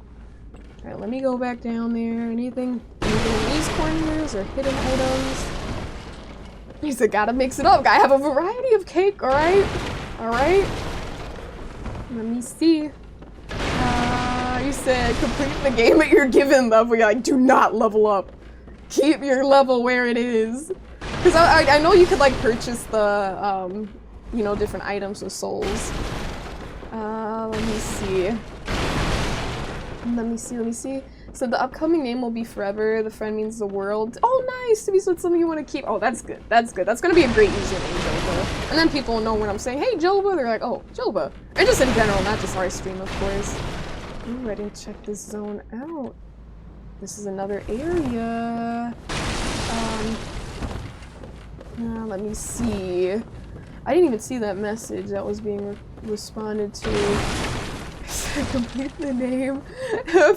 Alright, let me go back down there. Anything in these corners or hidden items? He said, gotta mix it up. Gotta have a variety of cake, alright? Alright? Let me see. You said complete the game at your given level. You're like, do not level up. Keep your level where it is. Because I know you could like purchase the, you know, different items with souls. Let me see. Let me see. So the upcoming name will be Forever. The friend means the world. Oh, nice! To be something you want to keep. Oh, that's good. That's good. That's going to be a great username, Jova. And then people will know when I'm saying, hey, Jova, they're like, oh, Jova. Or just in general, not just our stream, of course. Ooh, I didn't check this zone out. This is another area. Let me see. I didn't even see that message that was being responded to. Complete the name.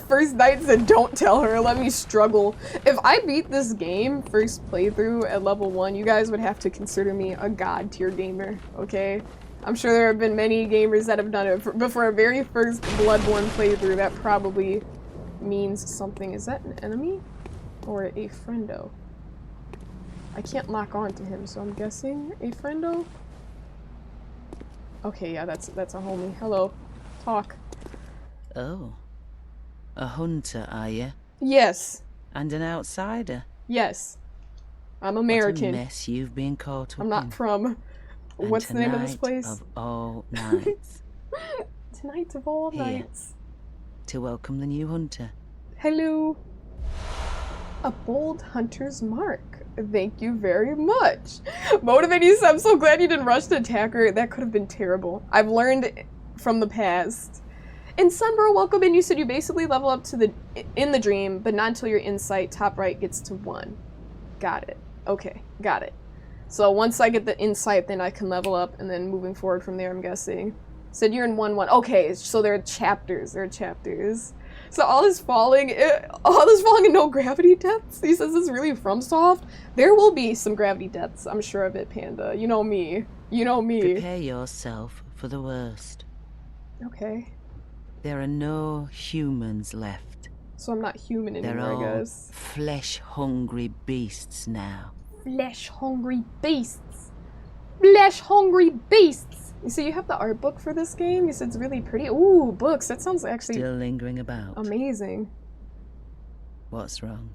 First night said, don't tell her, let me struggle. If I beat this game first playthrough at level 1, you guys would have to consider me a god tier gamer, okay? I'm sure there have been many gamers that have done it, but for a very first Bloodborne playthrough, that probably means something. Is that an enemy? Or a friendo? I can't lock on to him, so I'm guessing a friendo? Okay, yeah, that's a homie. Hello. Talk. Oh. A hunter, are you? Yes. And an outsider? Yes. I'm American. What a mess you've been caught up I'm not in. from... What's the name of this place? Of all nights. Tonight of all nights. To welcome the new hunter. Hello. A bold hunter's mark. Thank you very much. Motivating, I'm so glad you didn't rush to attack her. That could have been terrible. I've learned from the past. And Sunbro, welcome in. You said you basically level up to in the dream, but not until your insight top right gets to 1. Got it. Okay, got it. So once I get the insight, then I can level up, and then moving forward from there, I'm guessing. Said you're in 1-1. Okay, so there are chapters. There are chapters. So all this falling in no gravity deaths? He says it's really FromSoft. There will be some gravity deaths, I'm sure of it, Panda. You know me. You know me. Prepare yourself for the worst. Okay. There are no humans left. So I'm not human anymore, They're all I guess. flesh-hungry beasts now. Flesh-hungry beasts. Flesh-hungry beasts. You see, you have the art book for this game. You said it's really pretty. Ooh, books. That sounds actually Still lingering about. amazing. What's wrong?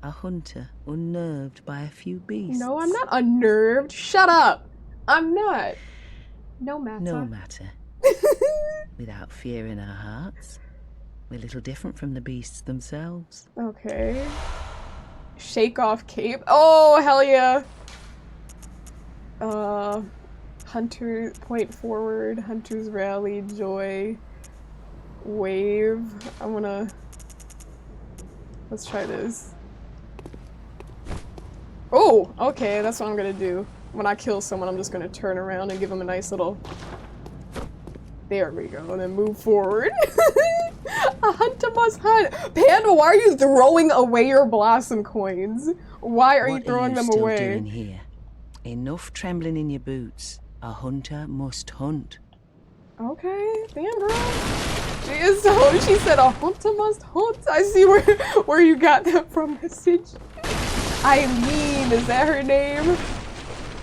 A hunter unnerved by a few beasts? No, I'm not unnerved. Shut up. I'm not. No matter. No matter. Without fear in our hearts. We're little different from the beasts themselves. Okay. Shake off cape. Oh, hell yeah. Hunter, point forward, Hunter's rally, joy, wave. Let's try this. Oh, okay, that's what I'm gonna do. When I kill someone, I'm just gonna turn around and give them a nice little... There we go, and then move forward. A hunter must hunt. Panda, why are you throwing away your blossom coins? Why are you throwing them away? What are you still doing here? Enough trembling in your boots. A hunter must hunt. Okay, damn girl. She is so, she said a hunter must hunt. I see where you got that from message. Eileen, is that her name?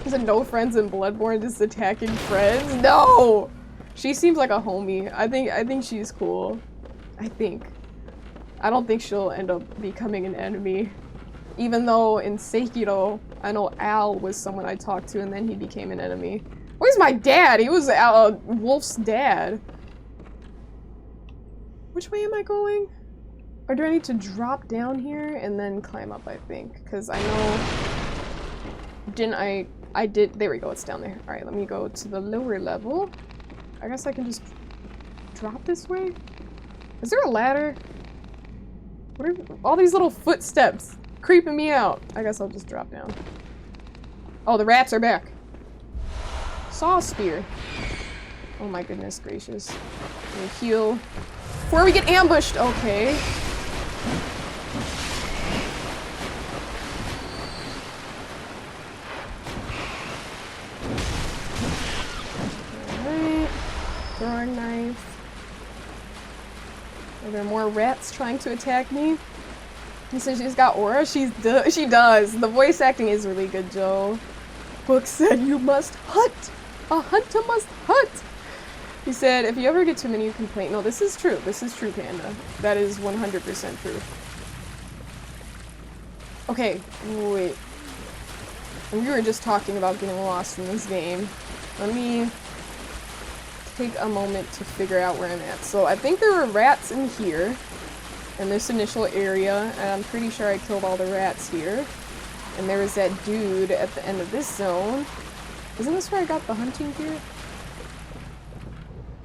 Is it no friends in Bloodborne just attacking friends? No! She seems like a homie. I think she's cool. I think. I don't think she'll end up becoming an enemy. Even though in Sekiro, I know Al was someone I talked to and then he became an enemy. Where's my dad? He was Wolf's dad. Which way am I going? Or do I need to drop down here and then climb up, I think? Because I know... I did... There we go, it's down there. Alright, let me go to the lower level. I guess I can just drop this way? Is there a ladder? What are all these little footsteps creeping me out? I guess I'll just drop down. Oh, the rats are back. Saw spear. Oh my goodness gracious. Let me heal before we get ambushed. Okay. Alright. Throwing knife. Are there more rats trying to attack me? He says she's got aura. She does. The voice acting is really good, Joe. Book said you must hunt. A hunter must hunt. He said if you ever get too many, you complain. No, this is true. This is true, Panda. That is 100% true. Okay, wait. We were just talking about getting lost in this game. Let me take a moment to figure out where I'm at. So I think there were rats in here, in this initial area, and I'm pretty sure I killed all the rats here. And there was that dude at the end of this zone. Isn't this where I got the hunting gear?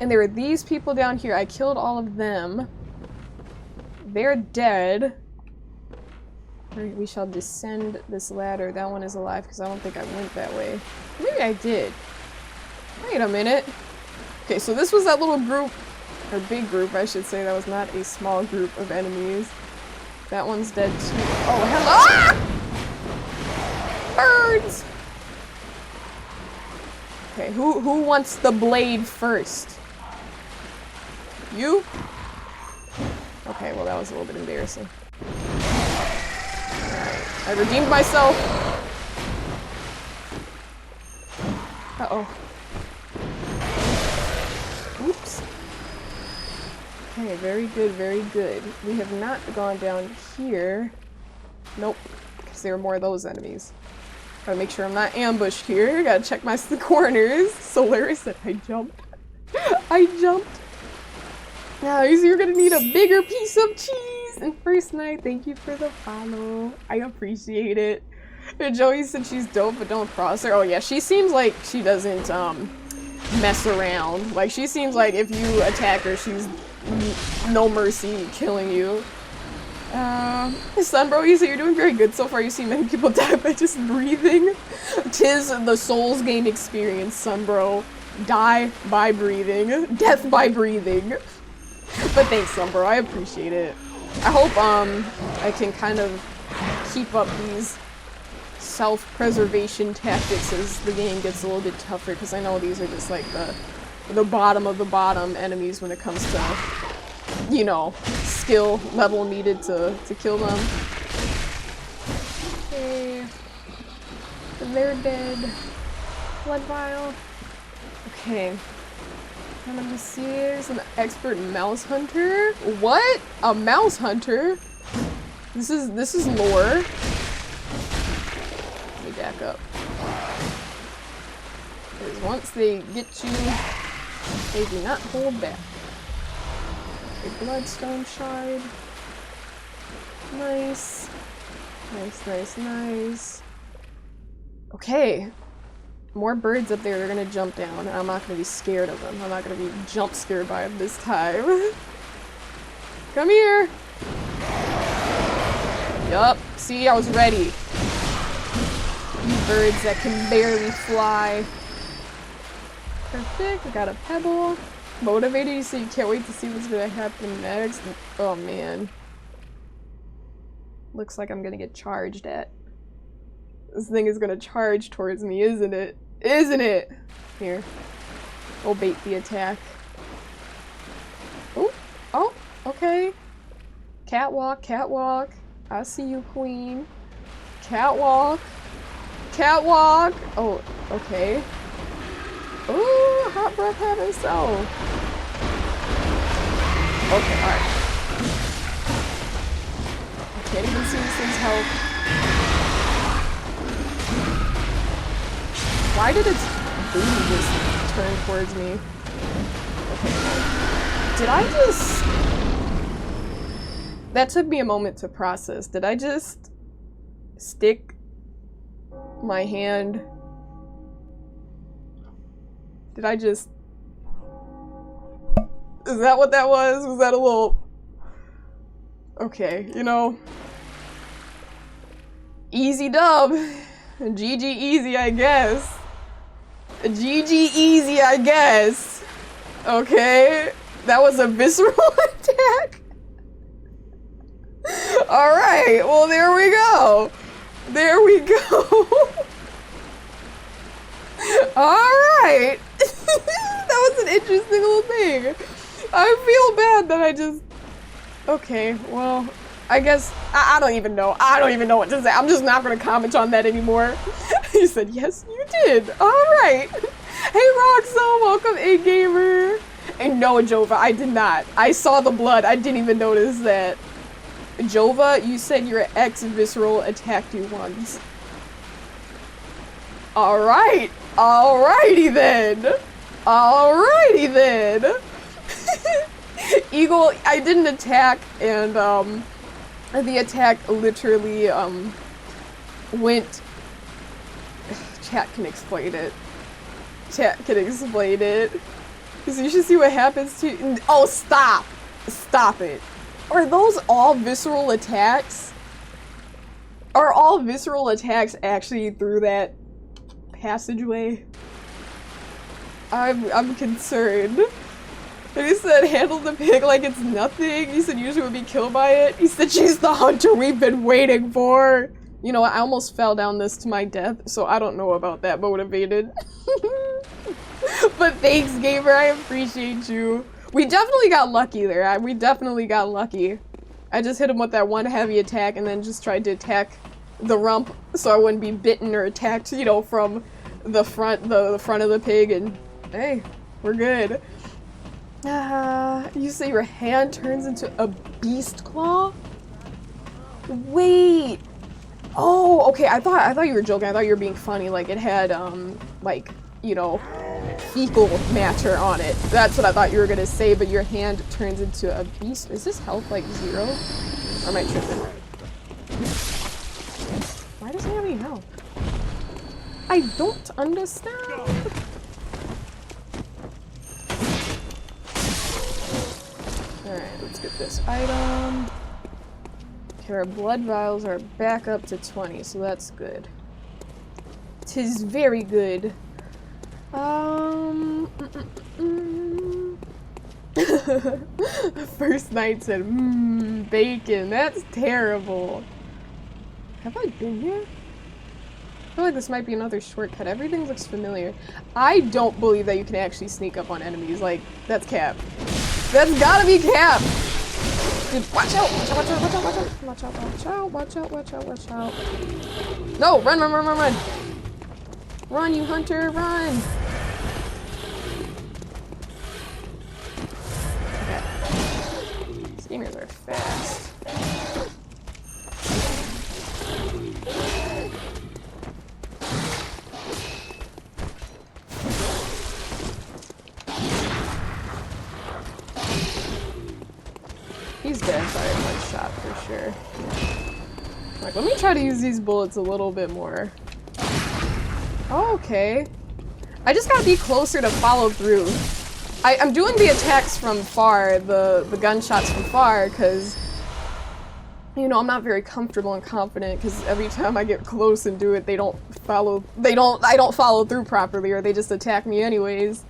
And there were these people down here. I killed all of them. They're dead. Alright, we shall descend this ladder. That one is alive because I don't think I went that way. Maybe I did. Wait a minute. Okay, so this was that little group, or big group, I should say. That was not a small group of enemies. That one's dead too. Oh, hello! Ah! Birds! Okay, who wants the blade first? You? Okay, well that was a little bit embarrassing. Alright, I redeemed myself. Uh-oh. Oops. Okay, very good, very good. We have not gone down here. Nope, because there are more of those enemies. Gotta make sure I'm not ambushed here. Gotta check my corners. Solaris said I jumped. I jumped. Now, you're gonna need a bigger piece of cheese. And First Night, thank you for the follow. I appreciate it. And Joey said she's dope, but don't cross her. Oh yeah, she seems like she doesn't, mess around. Like, she seems like if you attack her, she's no mercy killing you. Sunbro, you say you're doing very good so far. You see many people die by just breathing. 'Tis the Souls game experience, Sunbro. Die by breathing. Death by breathing. But thanks, Sunbro. I appreciate it. I hope, I can kind of keep up these self-preservation tactics as the game gets a little bit tougher, because I know these are just like the bottom of the bottom enemies when it comes to, you know, skill level needed to kill them. Okay. They're dead. Blood vial. Okay. And let me see, there's an expert mouse hunter. What? A mouse hunter? This is lore. Let me back up. Because once they get you, they do not hold back. A bloodstone shard. Nice. Nice, nice, nice. Okay. More birds up there, they're gonna jump down, and I'm not gonna be scared of them. I'm not gonna be jump scared by them this time. Come here! Yup, see, I was ready. You birds that can barely fly. Perfect, I got a pebble. Motivated, you say you can't wait to see what's gonna happen next. Oh man. Looks like I'm gonna get charged at. This thing is gonna charge towards me, isn't it? Isn't it? Here. We'll bait the attack. Oh, oh, okay. Catwalk, catwalk. I see you, queen. Catwalk. Catwalk. Oh, okay. Ooh, hot breath heaven so. Okay, alright. I can't even see this thing's health. Why did its booty just turn towards me? Okay. Did I just... That took me a moment to process. Did I just stick my hand? Did I just... Is that what that was? Was that a little... Okay, you know... Easy dub. GG easy, I guess. GG easy, I guess. Okay. That was a visceral attack. Alright, well there we go. There we go. Alright. That was an interesting little thing. I feel bad that I just... Okay, well, I guess... I don't even know. I don't even know what to say. I'm just not going to comment on that anymore. He said, yes, you did. Alright. Hey, Roxo, welcome, A-Gamer. And no, Jova, I did not. I saw the blood. I didn't even notice that. Jova, you said your ex-visceral attacked you once. Alright. Alrighty then. Alrighty then. Eagle, I didn't attack, and the attack literally went... Chat can explain it. Chat can explain it. Because you should see what happens to... Oh, stop! Stop it. Are those all visceral attacks? Are all visceral attacks actually through that passageway? I'm concerned. And he said, handle the pig like it's nothing. He said, usually would be killed by it. He said, she's the hunter we've been waiting for. You know, I almost fell down this to my death, so I don't know about that motivated. But thanks, gamer. I appreciate you. We definitely got lucky there. We definitely got lucky. I just hit him with that one heavy attack and then just tried to attack the rump so I wouldn't be bitten or attacked, you know, from the front of the pig, and hey, we're good. You say your hand turns into a beast claw? Wait. Oh, okay. I thought you were joking. I thought you were being funny. Like it had like, you know, fecal matter on it. That's what I thought you were gonna say, but your hand turns into a beast. Is this health like 0? Or am I tripping? Why doesn't he have any health? I don't understand. get this item. Okay, our blood vials are back up to 20, so that's good. 'Tis very good. First night said, bacon. That's terrible. Have I been here? I feel like this might be another shortcut. Everything looks familiar. I don't believe that you can actually sneak up on enemies. Like, that's cap. That's gotta be cap! Dude, watch out! Watch out, watch out, watch out, watch out! Watch out, watch out, watch out, watch out, watch out. No! Run, run, run, run, run! Run, you hunter, run! Okay. These gamers are fast. He's dead by one shot for sure. Like, let me try to use these bullets a little bit more. Oh, okay. I just gotta be closer to follow through. I'm doing the attacks from far, the gunshots from far, because, you know, I'm not very comfortable and confident, because every time I get close and do it, I don't follow through properly, or they just attack me anyways.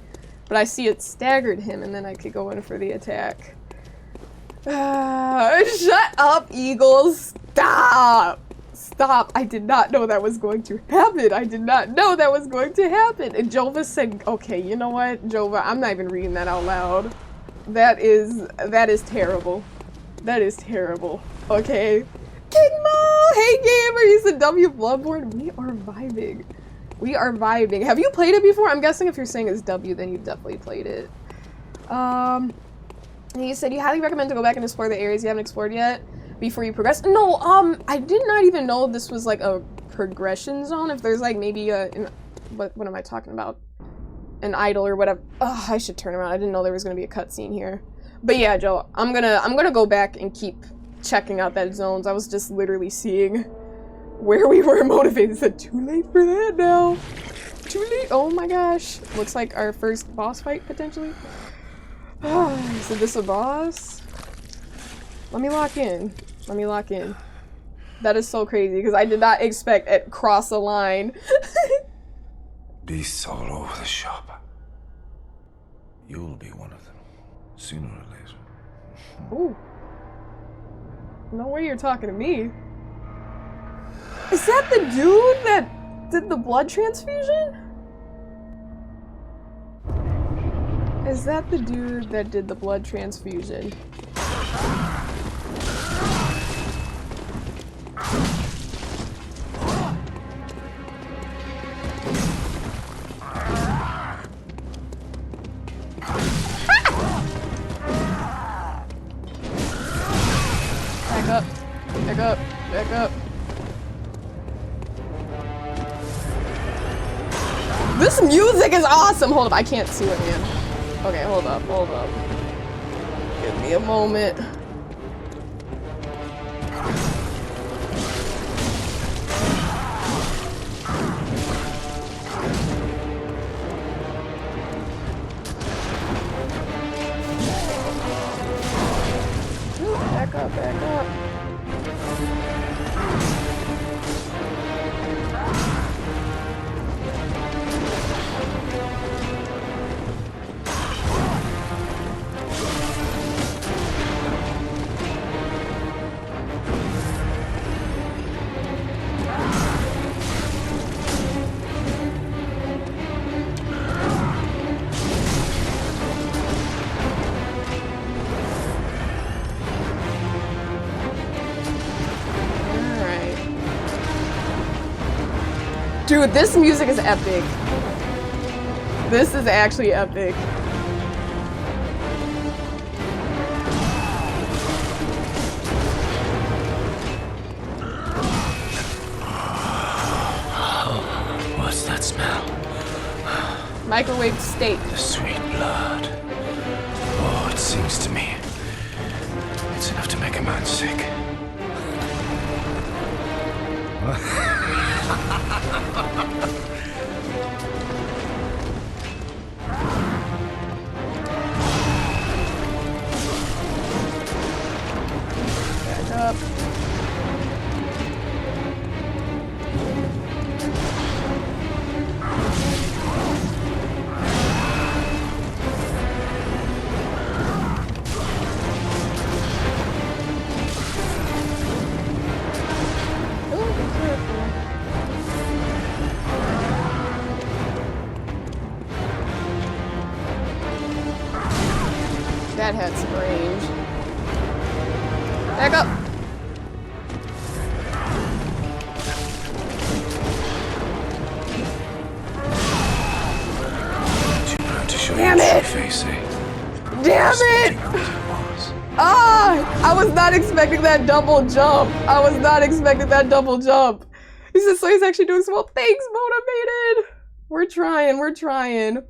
But I see it staggered him, and then I could go in for the attack. Shut up, Eagles! Stop! Stop! I did not know that was going to happen! I did not know that was going to happen! And Jova said, okay, you know what, Jova, I'm not even reading that out loud. That is terrible. That is terrible. Okay. Kingmo! Hey, gamer! You said W Bloodborne? We are vibing. We are vibing. Have you played it before? I'm guessing if you're saying it's W, then you've definitely played it. He said you highly recommend to go back and explore the areas you haven't explored yet before you progress. No, I did not even know this was like a progression zone. If there's like maybe what am I talking about? An idol or whatever. Ugh, I should turn around. I didn't know there was gonna be a cutscene here. But yeah, Joe, I'm gonna go back and keep checking out that zones. I was just literally seeing where we were motivated. Said too late for that now. Too late. Oh my gosh. Looks like our first boss fight potentially. Is this a boss? Let me lock in. Let me lock in. That is so crazy because I did not expect it cross a line. Beasts all over the shop. You'll be one of them, sooner or later. Ooh. No way you're talking to me. Is that the dude that did the blood transfusion? Is that the dude that did the blood transfusion? Back up. Back up. Back up. This music is awesome! Hold up, I can't see what I am. Okay, hold up, hold up. Give me a moment. Ooh, back up, back up. Dude, this music is epic. This is actually epic. What's that smell? Microwave steak. The sweet blood. Oh, it sings to me. It's enough to make a man sick. That had some range. Back up! Damn it! Damn it! Ah! I was not expecting that double jump. I was not expecting that double jump. He says, so he's actually doing well. Thanks, Motivated! We're trying, we're trying.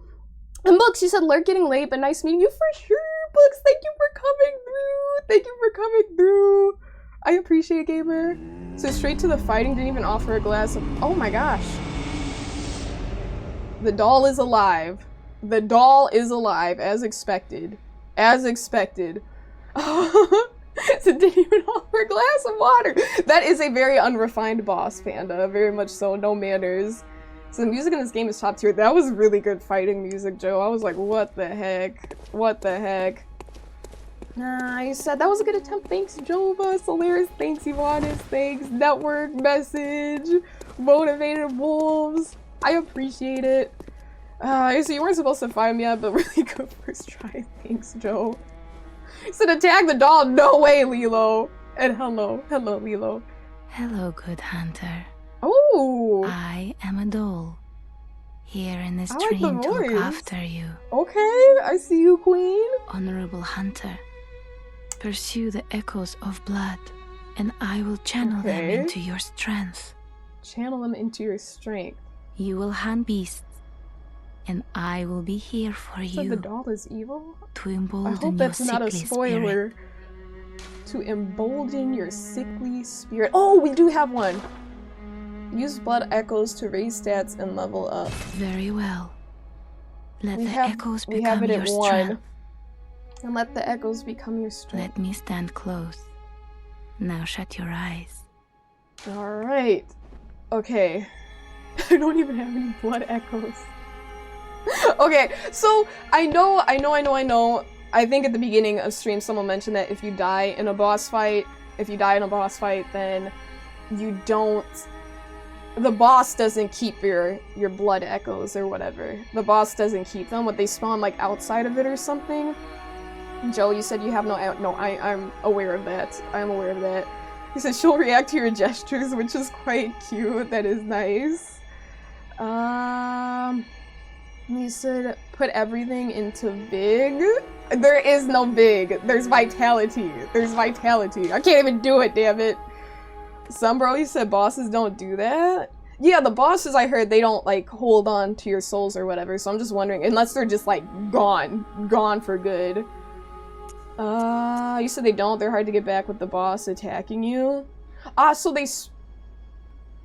And Books, you said Lurk getting late, but nice meeting you for sure, Books. Thank you for coming through. Thank you for coming through. I appreciate it, Gamer. So straight to the fighting, didn't even offer a glass of... Oh my gosh. The doll is alive. The doll is alive, as expected. As expected. So didn't even offer a glass of water. That is a very unrefined boss, Panda. Very much so. No manners. So the music in this game is top tier. That was really good fighting music, Joe. I was like, what the heck? What the heck? I said that was a good attempt. Thanks, Jova. Solaris, thanks, Ivanis. Thanks. Network message. Motivated Wolves. I appreciate it. So you weren't supposed to find me yet, but really good first try. Thanks, Joe. He said attack the doll. No way, Lilo. And hello. Hello, Lilo. Hello, good hunter. Oh. I am a doll. Here in this dream to look after you. Okay, I see you, Queen. Honorable hunter. Pursue the echoes of blood, and I will channel them into your strength. Channel them into your strength. You will hunt beasts, and I will be here for you. So the doll is evil? To embolden I hope that's your not a sickly spoiler. spirit. To embolden your sickly spirit. Oh, we do have one. Use blood echoes to raise stats and level up. Very well. Let the echoes we become have it your at strength. 1. And let the echoes become your strength. Let me stand close. Now shut your eyes. Alright. Okay. I don't even have any blood echoes. Okay, so I know. I think at the beginning of stream someone mentioned that if you die in a boss fight, then you don't... The boss doesn't keep your blood echoes or whatever. The boss doesn't keep them. What they spawn like outside of it or something. Joe, you said you have no... No, I'm aware of that. I'm aware of that. He said she'll react to your gestures, which is quite cute. That is nice. He said put everything into big. There is no big. There's vitality. There's vitality. I can't even do it, damn it. Bro, you said bosses don't do that? Yeah, the bosses I heard, they don't like hold on to your souls or whatever, so I'm just wondering, unless they're just like gone for good. You said they don't, they're hard to get back with the boss attacking you. So they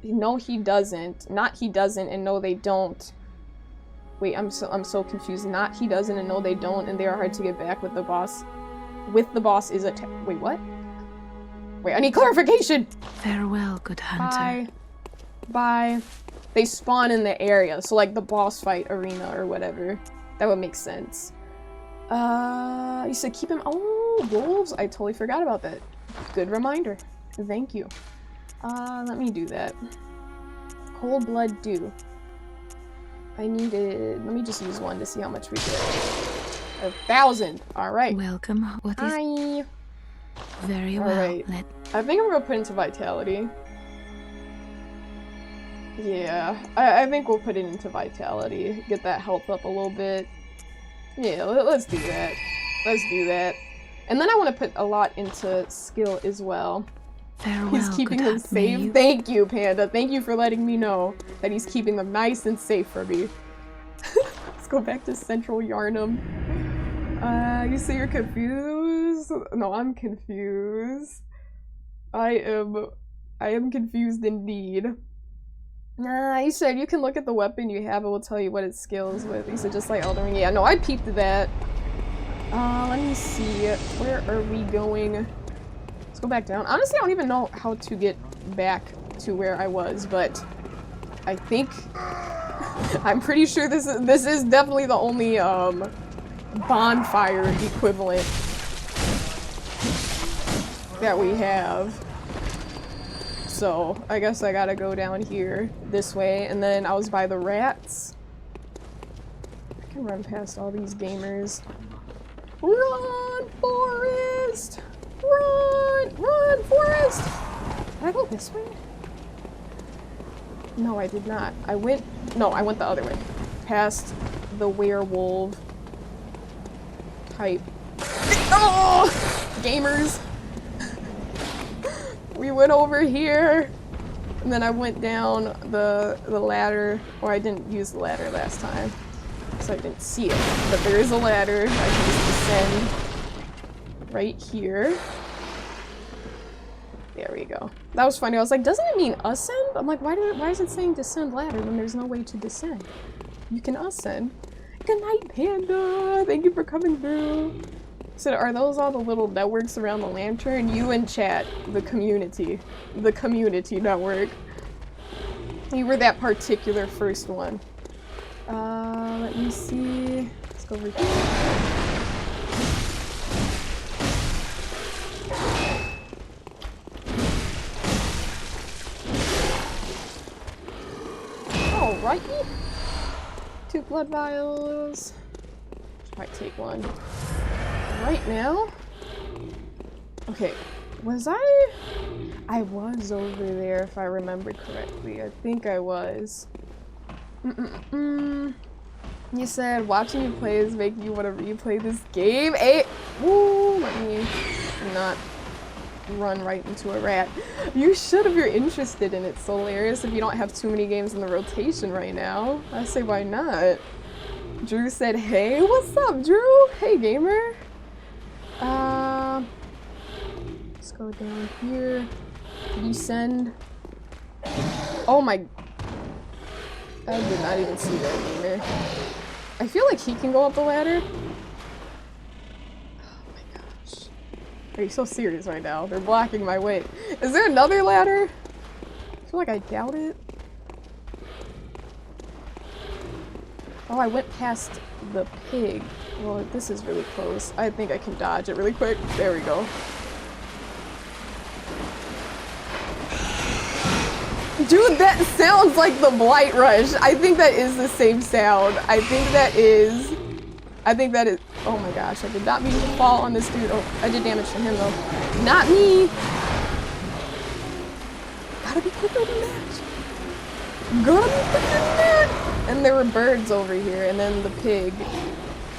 no, he doesn't. Not he doesn't, and no, they don't. Wait, I'm so confused. Not he doesn't, and no, they don't, and they are hard to get back with the boss. With the boss is attack. Wait, what? Wait, I need clarification! Farewell, good hunter. Bye. They spawn in the area, so like the boss fight arena or whatever. That would make sense. You said keep him- Oh, wolves! I totally forgot about that. Good reminder. Thank you. Let me do that. Cold blood dew. I needed... Let me just use one to see how much we get. 1,000! Alright. Welcome. What is... Hi! Very well. Alright. I think I'm gonna put into vitality. Yeah. I think we'll put it into vitality. Get that health up a little bit. Yeah, let's do that. Let's do that. And then I want to put a lot into skill as well. Farewell, he's keeping them safe. Thank you, Panda. Thank you for letting me know that he's keeping them nice and safe for me. Let's go back to Central Yarnum. You say you're confused? No, I'm confused. I am confused indeed. You said you can look at the weapon you have, it will tell you what it skills with. You said just like Elden Ring. Yeah, no, I peeped that. Let me see. Where are we going? Let's go back down. Honestly, I don't even know how to get back to where I was, but I think I'm pretty sure this is definitely the only bonfire equivalent that we have. So I guess I gotta go down here this way, and then I was by the rats. I can run past all these gamers. Run, Forest! Run! Run, Forest! Did I go this way? No, I did not. I went the other way. Past the werewolf type. Oh! Gamers! We went over here, and then I went down the ladder, or I didn't use the ladder last time, so I didn't see it. But there is a ladder. I can just descend right here. There we go. That was funny. I was like, doesn't it mean ascend? I'm like, why is it saying descend ladder when there's no way to descend? You can ascend. Good night, Panda! Thank you for coming through. So are those all the little networks around the lantern? You and chat, the community network. You were that particular first one. Let me see. Let's go over here. Alrighty. 2 blood vials. Might take one. Right now? Okay, was I was over there if I remember correctly. I think I was. You said watching you play is making you want to replay this game. Ooh, let me not run right into a rat. You should if you're interested in it. It's hilarious if you don't have too many games in the rotation right now. I say why not? Drew said, hey, what's up, Drew? Hey, gamer. Let's go down here. Descend. Oh my. I did not even see that gamer. I feel like he can go up the ladder. Oh my gosh. Are you so serious right now? They're blocking my way. Is there another ladder? I feel like I doubt it. Oh, I went past the pig. Well, this is really close. I think I can dodge it really quick. There we go. Dude, that sounds like the Blight Rush. I think that is the same sound. I think that is... Oh my gosh, I did not mean to fall on this dude. Oh, I did damage to him though. Not me! Gotta be quicker than that. Gotta be quicker than that! And there were birds over here, and then the pig.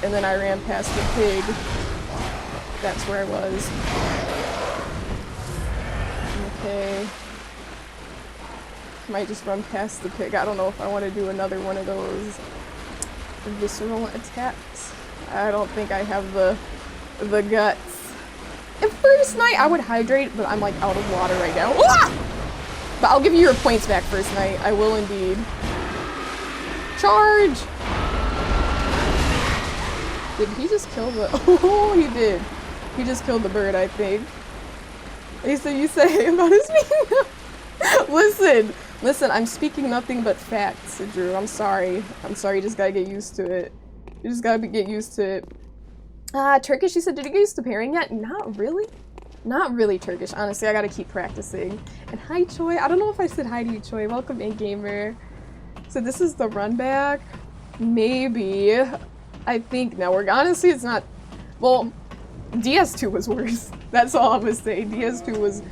And then I ran past the pig. That's where I was. Okay. Might just run past the pig. I don't know if I want to do another one of those visceral attacks. I don't think I have the guts. At first night I would hydrate, but I'm like out of water right now. Ah! But I'll give you your points back first night. I will indeed. Charge! Did he just kill the... Oh, he did. He just killed the bird, I think. So you say about his speaking... Listen, I'm speaking nothing but facts, Drew. I'm sorry. You just gotta get used to it. You just gotta get used to it. Turkish, you said, did you get used to pairing yet? Not really. Not really Turkish, honestly. I gotta keep practicing. And hi, Choi. I don't know if I said hi to you, Choi. Welcome in, gamer. So this is the run back. Maybe. I think network. Honestly, it's not... Well, DS2 was worse. That's all I'm gonna say. DS2 was...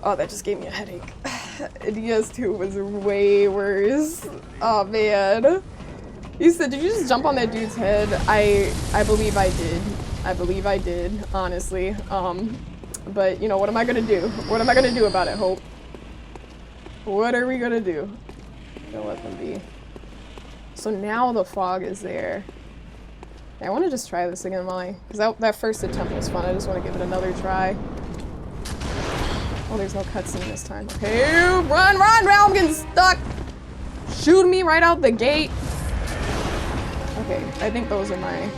Oh, that just gave me a headache. DS2 was way worse. Oh, man. You said, did you just jump on that dude's head? I believe I did. I believe I did, honestly. But, you know, what am I gonna do? What am I gonna do about it, Hope? What are we gonna do? Don't let them be. So now the fog is there. I want to just try this again, Molly. Because that first attempt was fun. I just want to give it another try. Oh, there's no cutscene this time. Okay, run! I'm getting stuck! Shoot me right out the gate! Okay, I think those are my...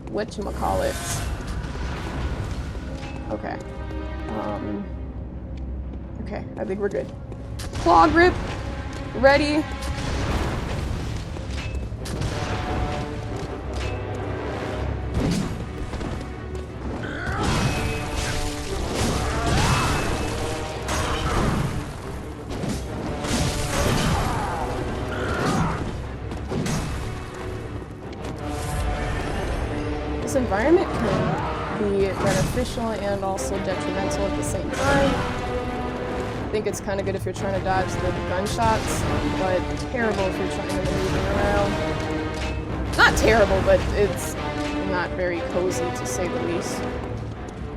whatchamacallits. Okay. Okay, I think we're good. Claw grip! Ready? So environment can be beneficial and also detrimental at the same time. I think it's kind of good if you're trying to dodge the gunshots, but terrible if you're trying to move around. Not terrible, but it's not very cozy to say the least.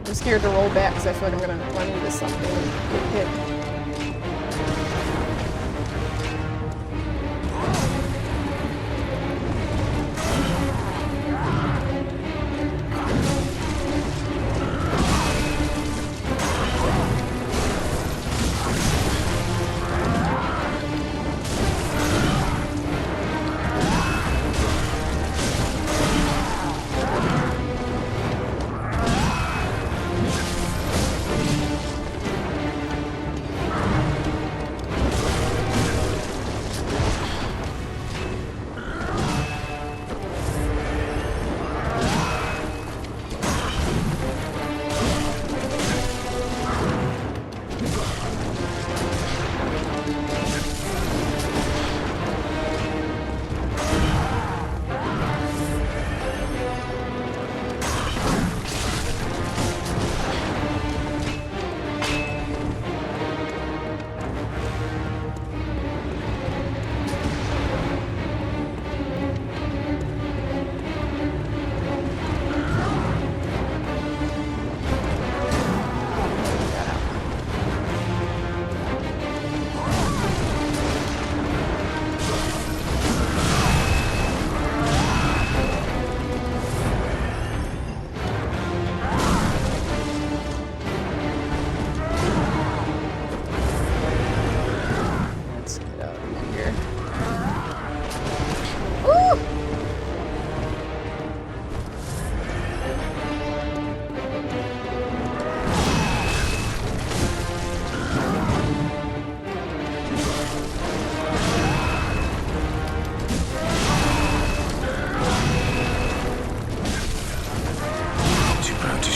I'm scared to roll back because I feel like I'm gonna run into something and get hit.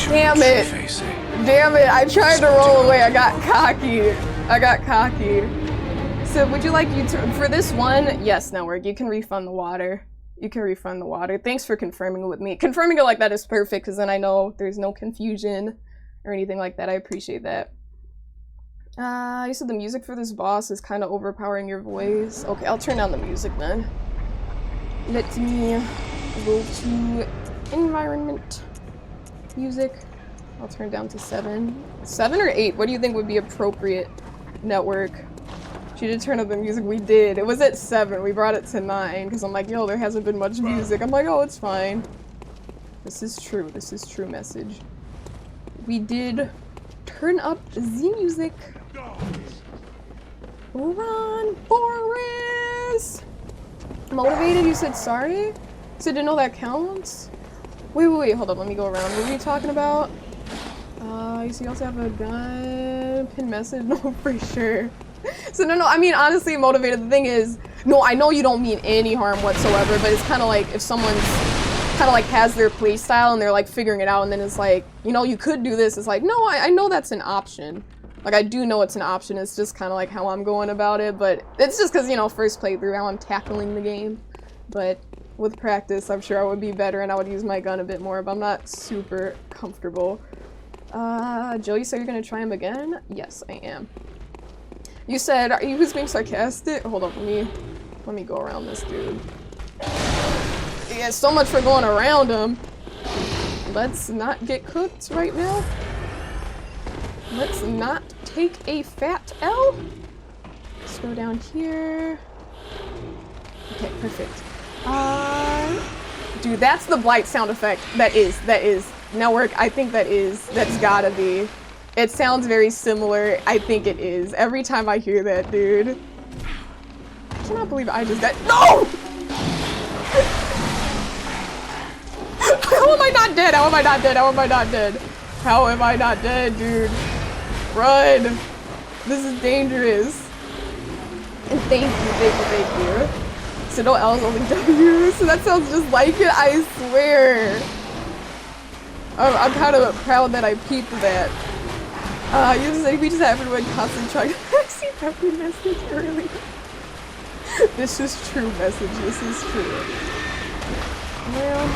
Damn it! Damn it! I tried to roll away. I got cocky. So, would you like for this one? Yes, network. You can refund the water. Thanks for confirming it with me. Confirming it like that is perfect because then I know there's no confusion or anything like that. I appreciate that. You said the music for this boss is kind of overpowering your voice. Okay, I'll turn down the music then. Let me go to environment. Music. I'll turn it down to 7. 7 or 8? What do you think would be appropriate, network? She did turn up the music. We did. It was at 7. We brought it to 9 because I'm like, yo, there hasn't been much music. I'm like, oh, it's fine. This is true. This is true message. We did turn up the music. Run, Boris! Motivated? You said sorry? So didn't know that counts? Wait, hold up, let me go around. What were you talking about? You see, you also have a gun, pin message, no, for sure. So no, I mean, honestly, motivated, the thing is, no, I know you don't mean any harm whatsoever, but it's kind of like if someone's kind of like has their play style and they're like figuring it out and then it's like, you know, you could do this. It's like, no, I know that's an option. Like, I do know it's an option, it's just kind of like how I'm going about it, but it's just because, you know, first playthrough, how I'm tackling the game. But with practice, I'm sure I would be better and I would use my gun a bit more, but I'm not super comfortable. Joe, you said you're gonna try him again? Yes, I am. You said, are you being sarcastic? Hold up, let me go around this dude. Yeah, so much for going around him. Let's not get cooked right now. Let's not take a fat L. Let's go down here. Okay, perfect. Dude, that's the blight sound effect. That is. Network, I think that's gotta be. It sounds very similar. I think it is. Every time I hear that, dude. I cannot believe I just got— No! How am I not dead? How am I not dead? How am I not dead? How am I not dead, dude? Run! This is dangerous. And thank you. So no L's, only W. So that sounds just like it, I swear. I'm kind of proud that I peeped that. You just like, we just have everyone constantly trying to see every message early. This is true message, this is true. Well,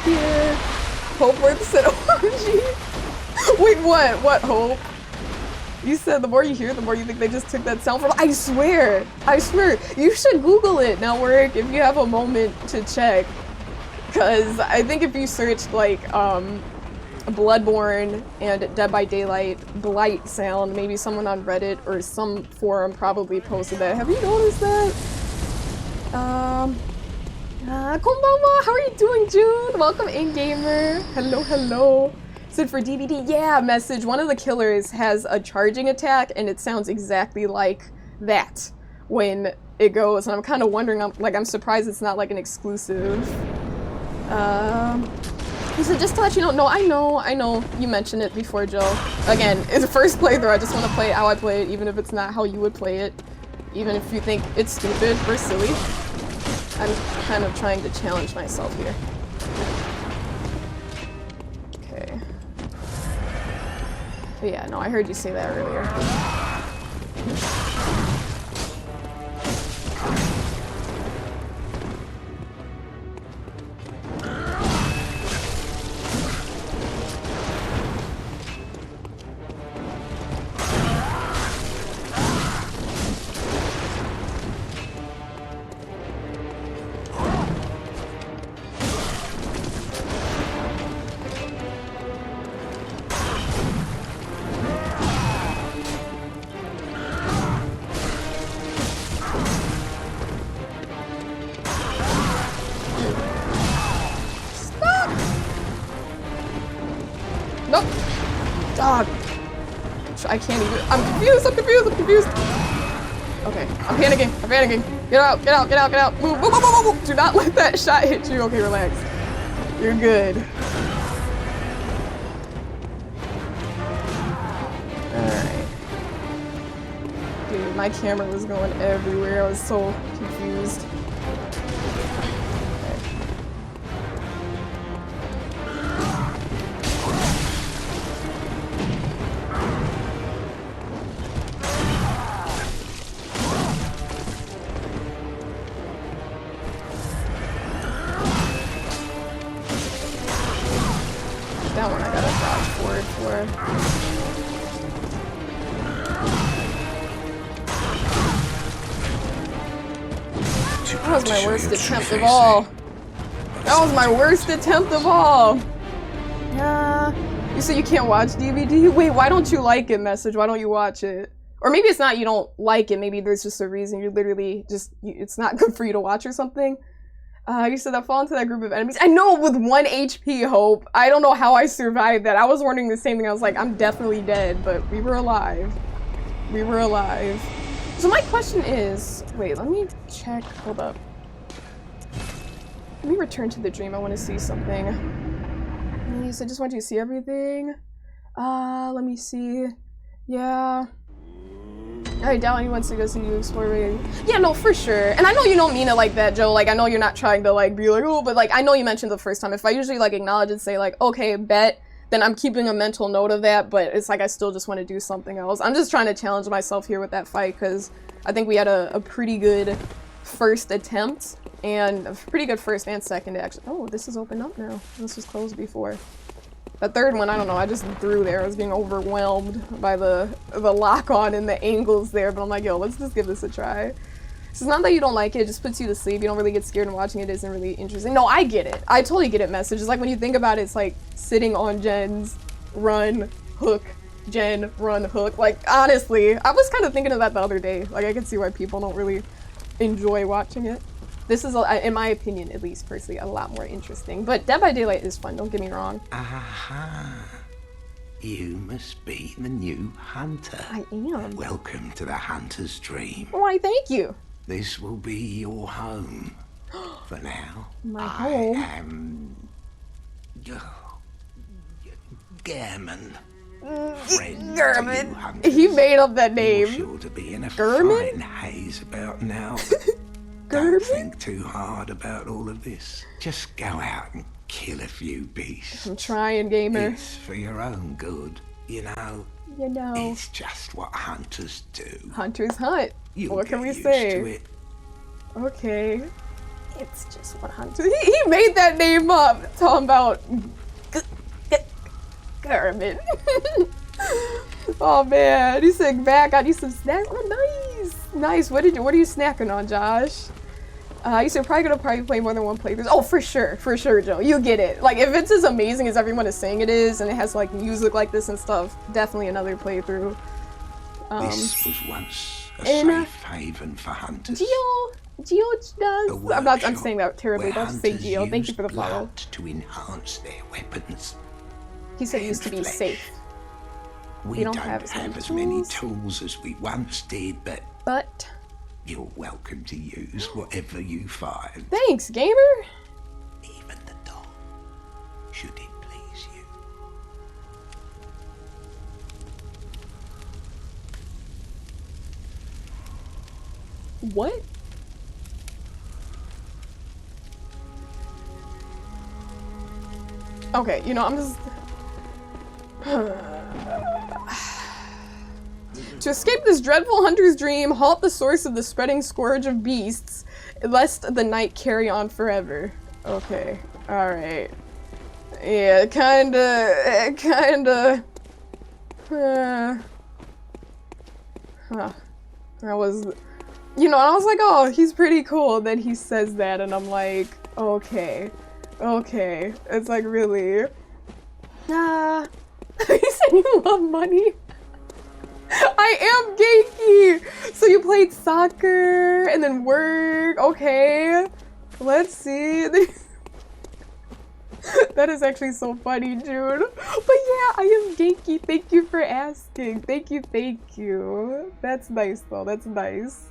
here. Hope works at OMG. Wait, what? What, Hope? You said the more you hear, the more you think they just took that sound from. I swear. You should Google it now, Work, if you have a moment to check. Because I think if you searched, like, Bloodborne and Dead by Daylight blight sound, maybe someone on Reddit or some forum probably posted that. Have you noticed that? Konbanwa, how are you doing, June? Welcome in, gamer. Hello, hello. Said for DVD, yeah, message. One of the killers has a charging attack, and it sounds exactly like that when it goes. And I'm kind of wondering, I'm surprised it's not like an exclusive. He said, just to let you know. No, I know. You mentioned it before, Joe. Again, it's the first playthrough. I just want to play it how I play it, even if it's not how you would play it. Even if you think it's stupid or silly. I'm kind of trying to challenge myself here. Okay. But yeah, no, I heard you say that earlier. I can't even. I'm confused. Okay, I'm panicking. Get out. Move. Do not let that shot hit you. Okay, relax. You're good. Alright. Dude, my camera was going everywhere. I was so confused. That one I gotta dodge forward for. That was my worst attempt of all. You said you can't watch DVD? Wait, why don't you like it, message? Why don't you watch it? Or maybe it's not you don't like it, maybe there's just a reason you literally just, it's not good for you to watch or something. You said I fall into that group of enemies. I know, with 1 HP, Hope. I don't know how I survived that. I was wondering the same thing. I was like, I'm definitely dead, but we were alive. So my question is, wait, let me check. Hold up. Let me return to the dream. I want to see something. You said just want you to see everything. Let me see. Yeah. I doubt anyone wants to go see you explore. Yeah, no, for sure. And I know you don't mean it like that, Joe. Like, I know you're not trying to, like, be like, oh, but, like, I know you mentioned the first time. If I usually, like, acknowledge and say, like, okay, bet, then I'm keeping a mental note of that, but it's like I still just want to do something else. I'm just trying to challenge myself here with that fight, because I think we had a pretty good first attempt, and a pretty good first and second, actually. Oh, this is open up now. This was closed before. The third one, I don't know, I just threw there. I was being overwhelmed by the lock-on and the angles there, but I'm like, yo, let's just give this a try. It's not that you don't like it, it just puts you to sleep. You don't really get scared, and watching it isn't really interesting. No, I get it. I totally get it, message. It's like when you think about it, it's like sitting on Jen's run, hook, Jen, run, hook. Like, honestly, I was kind of thinking of that the other day. Like, I can see why people don't really enjoy watching it. This is, in my opinion, at least personally, a lot more interesting. But Dead by Daylight is fun, don't get me wrong. Aha. You must be the new hunter. I am. Welcome to the hunter's dream. Why, thank you. This will be your home. For now, my home? I am... Gehrman. German. He made up that name. You're sure to be in a fine haze about now. Don't think too hard about all of this. Just go out and kill a few beasts. I'm trying, gamer. It's for your own good, you know. It's just what hunters do. Hunters hunt. You'll what can we get say? used to it. Okay. It's just 100. He made that name up. Talking about Garmin. Oh man, he said back. I need some snacks. Oh nice, nice. What are you snacking on, Josh? You said probably play more than one playthrough. Oh, for sure, Joe. You get it. Like if it's as amazing as everyone is saying it is, and it has like music like this and stuff, definitely another playthrough. This was once a safe haven for hunters. Geo does. I'm saying that terribly. Don't say Geo. Thank you for the follow. To enhance their weapons. He said it used to be safe. We don't have as many tools as we once did, but you're welcome to use whatever you find. Thanks, gamer. Even the dog, should it please you. What? Okay, you know, I'm just... To escape this dreadful hunter's dream, halt the source of the spreading scourge of beasts, lest the night carry on forever. Okay, alright. Yeah, kinda... Huh. That was... You know, I was like, oh, he's pretty cool. Then he says that, and I'm like, okay. Okay. It's like, really? Nah. You said you love money? I am Genki! So you played soccer, and then work, okay. Let's see. That is actually so funny, dude. But yeah, I am Genki. Thank you for asking. Thank you. That's nice, though. That's nice.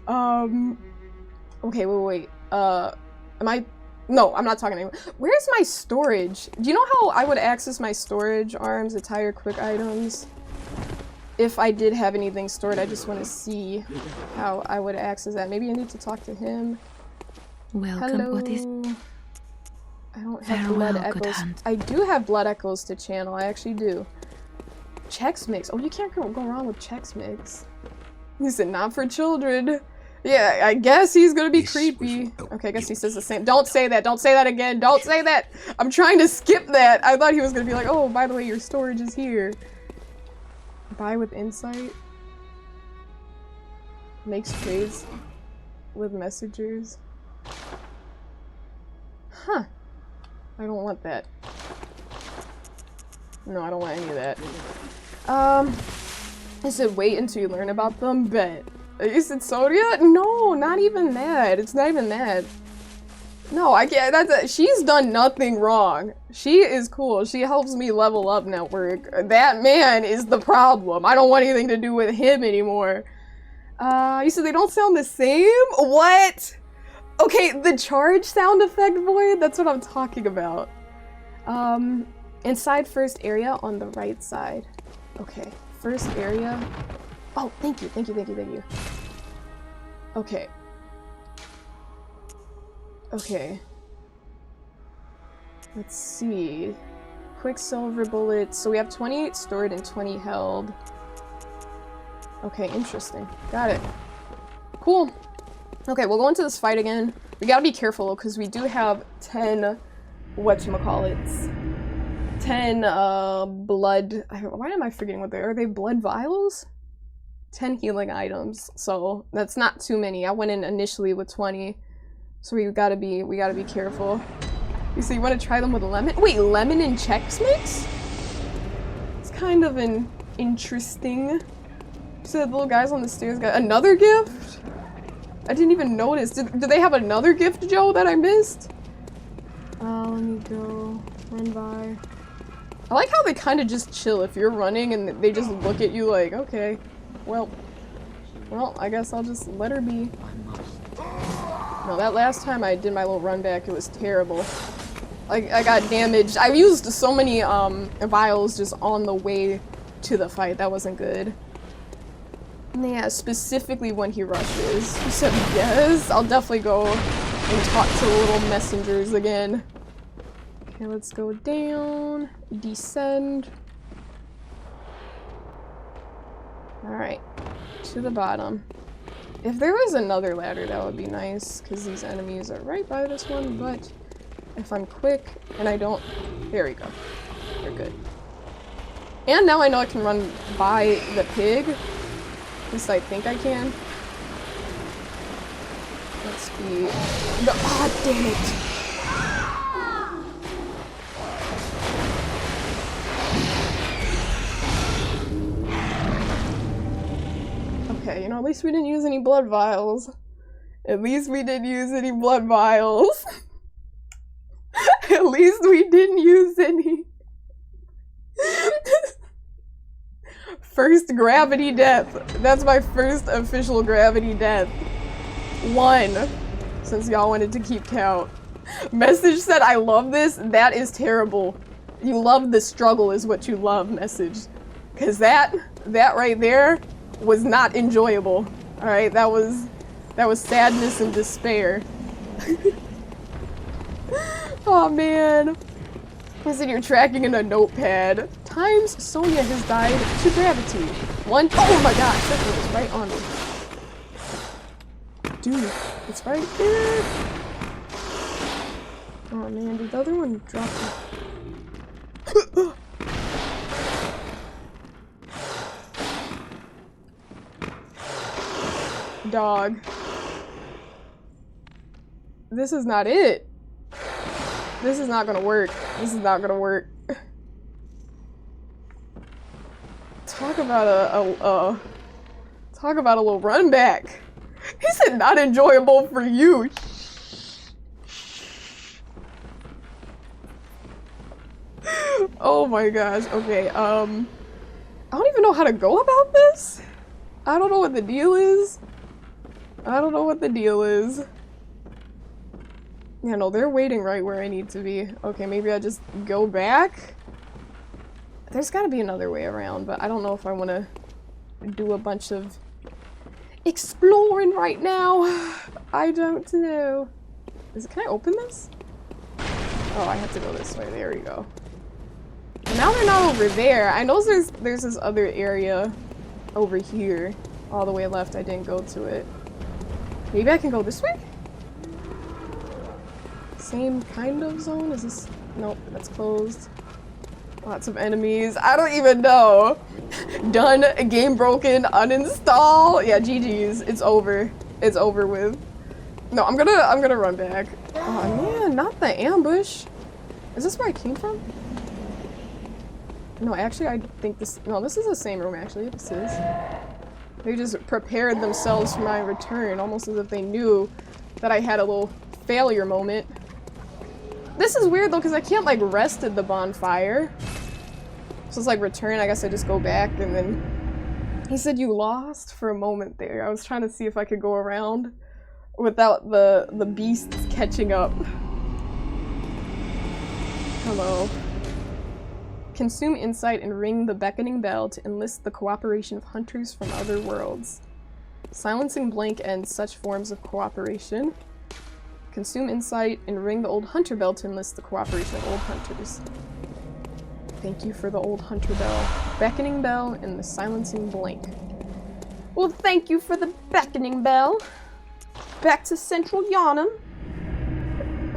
Okay, wait. Am I... No, I'm not talking anymore. Where's my storage? Do you know how I would access my storage, arms, attire, quick items? If I did have anything stored, I just want to see how I would access that. Maybe I need to talk to him. Welcome, Hello. what is... I don't have blood echoes. I do have blood echoes to channel. I actually do. Chex Mix. Oh, you can't go wrong with Chex Mix. He said, not for children. Yeah, I guess he's gonna be creepy. Okay, I guess he says the same. Don't say that. Don't say that again. Don't say that. I'm trying to skip that. I thought he was gonna be like, oh, by the way, your storage is here. Buy with insight. Makes trades with messengers. Huh. I don't want that. No, I don't want any of that. I said wait until you learn about them, bet. You said Soria? No, not even that. It's not even that. No, I can't. She's done nothing wrong. She is cool. She helps me level up network. That man is the problem. I don't want anything to do with him anymore. You said they don't sound the same? What? Okay, the charge sound effect void? That's what I'm talking about. Inside first area on the right side. Okay, first area. Oh, thank you. Okay. Okay. Let's see. Quicksilver bullets. So we have 28 stored and 20 held. Okay, interesting. Got it. Cool. Okay, we'll go into this fight again. We gotta be careful because we do have 10 whatchamacallits. 10 blood. Why am I forgetting what they are? Are they blood vials? 10 healing items. So that's not too many. I went in initially with 20. So we gotta be careful. You say you want to try them with lemon? Wait, lemon and Chex Mix? It's kind of an interesting. So the little guys on the stairs got another gift? I didn't even notice. Do they have another gift, Joe, that I missed? Let me go. Run by. I like how they kind of just chill if you're running and they just look at you like, okay, well, I guess I'll just let her be. No, that last time I did my little run back, it was terrible. Like, I got damaged. I used so many vials just on the way to the fight. That wasn't good. And yeah, specifically when he rushes. He said, yes, I'll definitely go and talk to the little messengers again. Okay, let's go down, descend. Alright, to the bottom. If there was another ladder, that would be nice, because these enemies are right by this one, but if I'm quick and I don't... There we go. We're good. And now I know I can run by the pig. At least I think I can. Let's be... No, ah, damn it! Okay, you know, at least we didn't use any blood vials. At least we didn't use any blood vials. At least we didn't use any. First gravity death. That's my first official gravity death. 1. Since y'all wanted to keep count. Message said, I love this. That is terrible. You love the struggle is what you love, Message. Because that right there was not enjoyable. Alright, that was sadness and despair. Oh man. I said you're tracking in a notepad. Times Sonia has died to gravity. 1. Oh my gosh, that thing was right on me. Dude, it's right there. Oh man, did the other one drop it? Dog. This is not it. This is not gonna work. This is not gonna work. Talk about a little run back. He said not enjoyable for you. Oh my gosh. Okay, I don't even know how to go about this. I don't know what the deal is. I don't know what the deal is. Yeah, no, they're waiting right where I need to be. Okay, maybe I just go back? There's gotta be another way around, but I don't know if I want to do a bunch of exploring right now. I don't know. Can I open this? Oh, I have to go this way. There we go. Now they're not over there. I know there's this other area over here. All the way left. I didn't go to it. Maybe I can go this way? Same kind of zone? Is this... Nope, that's closed. Lots of enemies. I don't even know. Done. Game broken. Uninstall. Yeah, GG's. It's over. It's over with. No, I'm gonna run back. Oh man, not the ambush. Is this where I came from? No, actually I think this... No, this is the same room actually. This is. They just prepared themselves for my return, almost as if they knew that I had a little failure moment. This is weird though, because I can't like rest at the bonfire. So it's like return, I guess I just go back and then... He said you lost for a moment there. I was trying to see if I could go around without the beasts catching up. Hello. Consume insight and ring the beckoning bell to enlist the cooperation of hunters from other worlds. Silencing blank ends such forms of cooperation. Consume insight and ring the old hunter bell to enlist the cooperation of old hunters. Thank you for the old hunter bell. Beckoning bell and the silencing blank. Well, thank you for the beckoning bell. Back to Central Yharnam.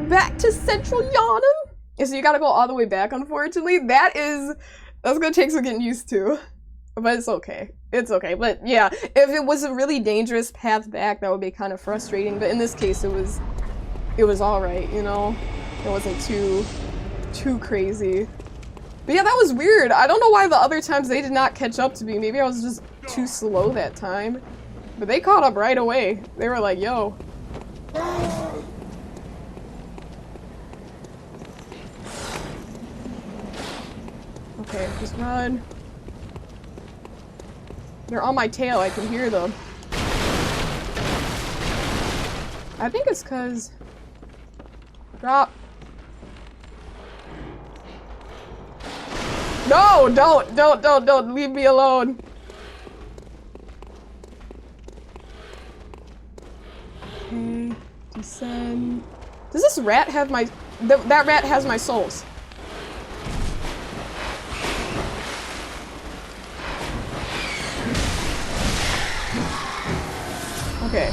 Back to Central Yharnam. So you gotta go all the way back, unfortunately. That's gonna take some getting used to. But it's okay. It's okay. But yeah, if it was a really dangerous path back, that would be kind of frustrating. But in this case, it was alright, you know? It wasn't too crazy. But yeah, that was weird. I don't know why the other times they did not catch up to me. Maybe I was just too slow that time. But they caught up right away. They were like, yo. Okay, just run. They're on my tail, I can hear them. I think it's cause... Drop. No, don't, leave me alone. Okay, descend. Does this rat have my... That rat has my souls. Okay.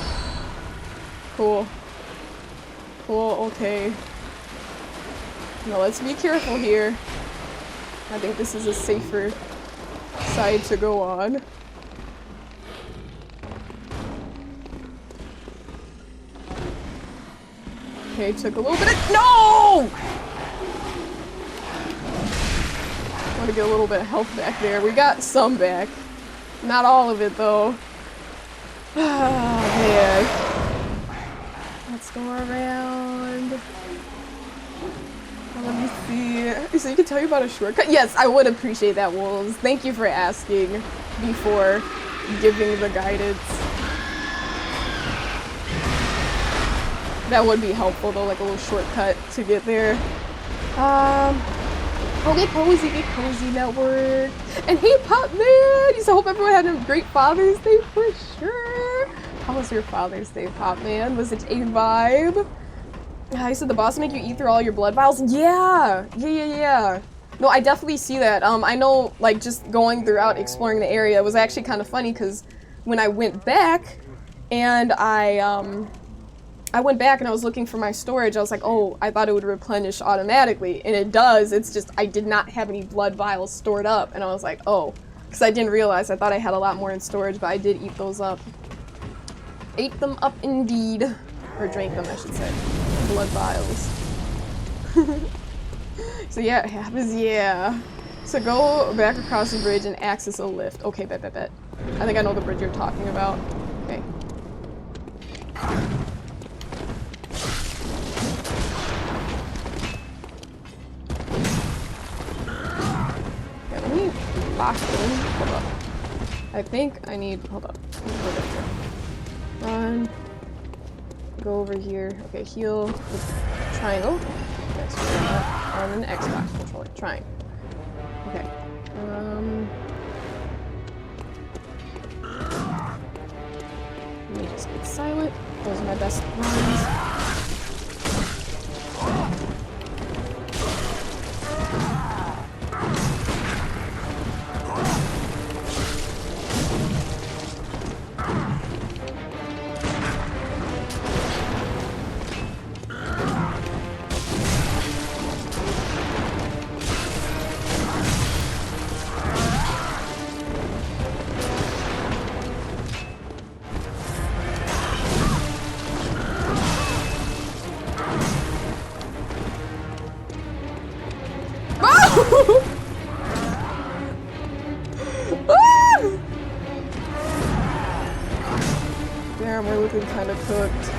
Cool. Cool, okay. Now let's be careful here. I think this is a safer side to go on. Okay, took a little bit of— No! I want to get a little bit of health back there. We got some back. Not all of it, though. Oh, man. Let's go around. Let me see. So you can tell you about a shortcut? Yes, I would appreciate that, Wolves. Thank you for asking before giving the guidance. That would be helpful though, like a little shortcut to get there. Oh, get cozy network. And hey, Pop Man! I hope everyone had a great Father's Day for sure. How was your Father's Day, Pop Man? Was it a vibe? I said the boss make you eat through all your blood vials? Yeah! No, I definitely see that. I know, like, just going throughout exploring the area was actually kind of funny because when I went back and I went back and I was looking for my storage, I was like, oh, I thought it would replenish automatically, and it does. It's just I did not have any blood vials stored up, and I was like, oh, because I didn't realize. I thought I had a lot more in storage, but I did eat those up. Ate them up indeed. Or drank them, I should say. Blood vials. So yeah, it happens, yeah. So go back across the bridge and access a lift. Okay, bet. I think I know the bridge you're talking about. Okay. Yeah, let me lock in. Hold up. I think I need— hold up. Run. Go over here. Okay, heal with triangle. That's on an Xbox controller. Triangle. Okay. Let me just get silent. Those are my best runs. Damn, we're looking kind of cooked.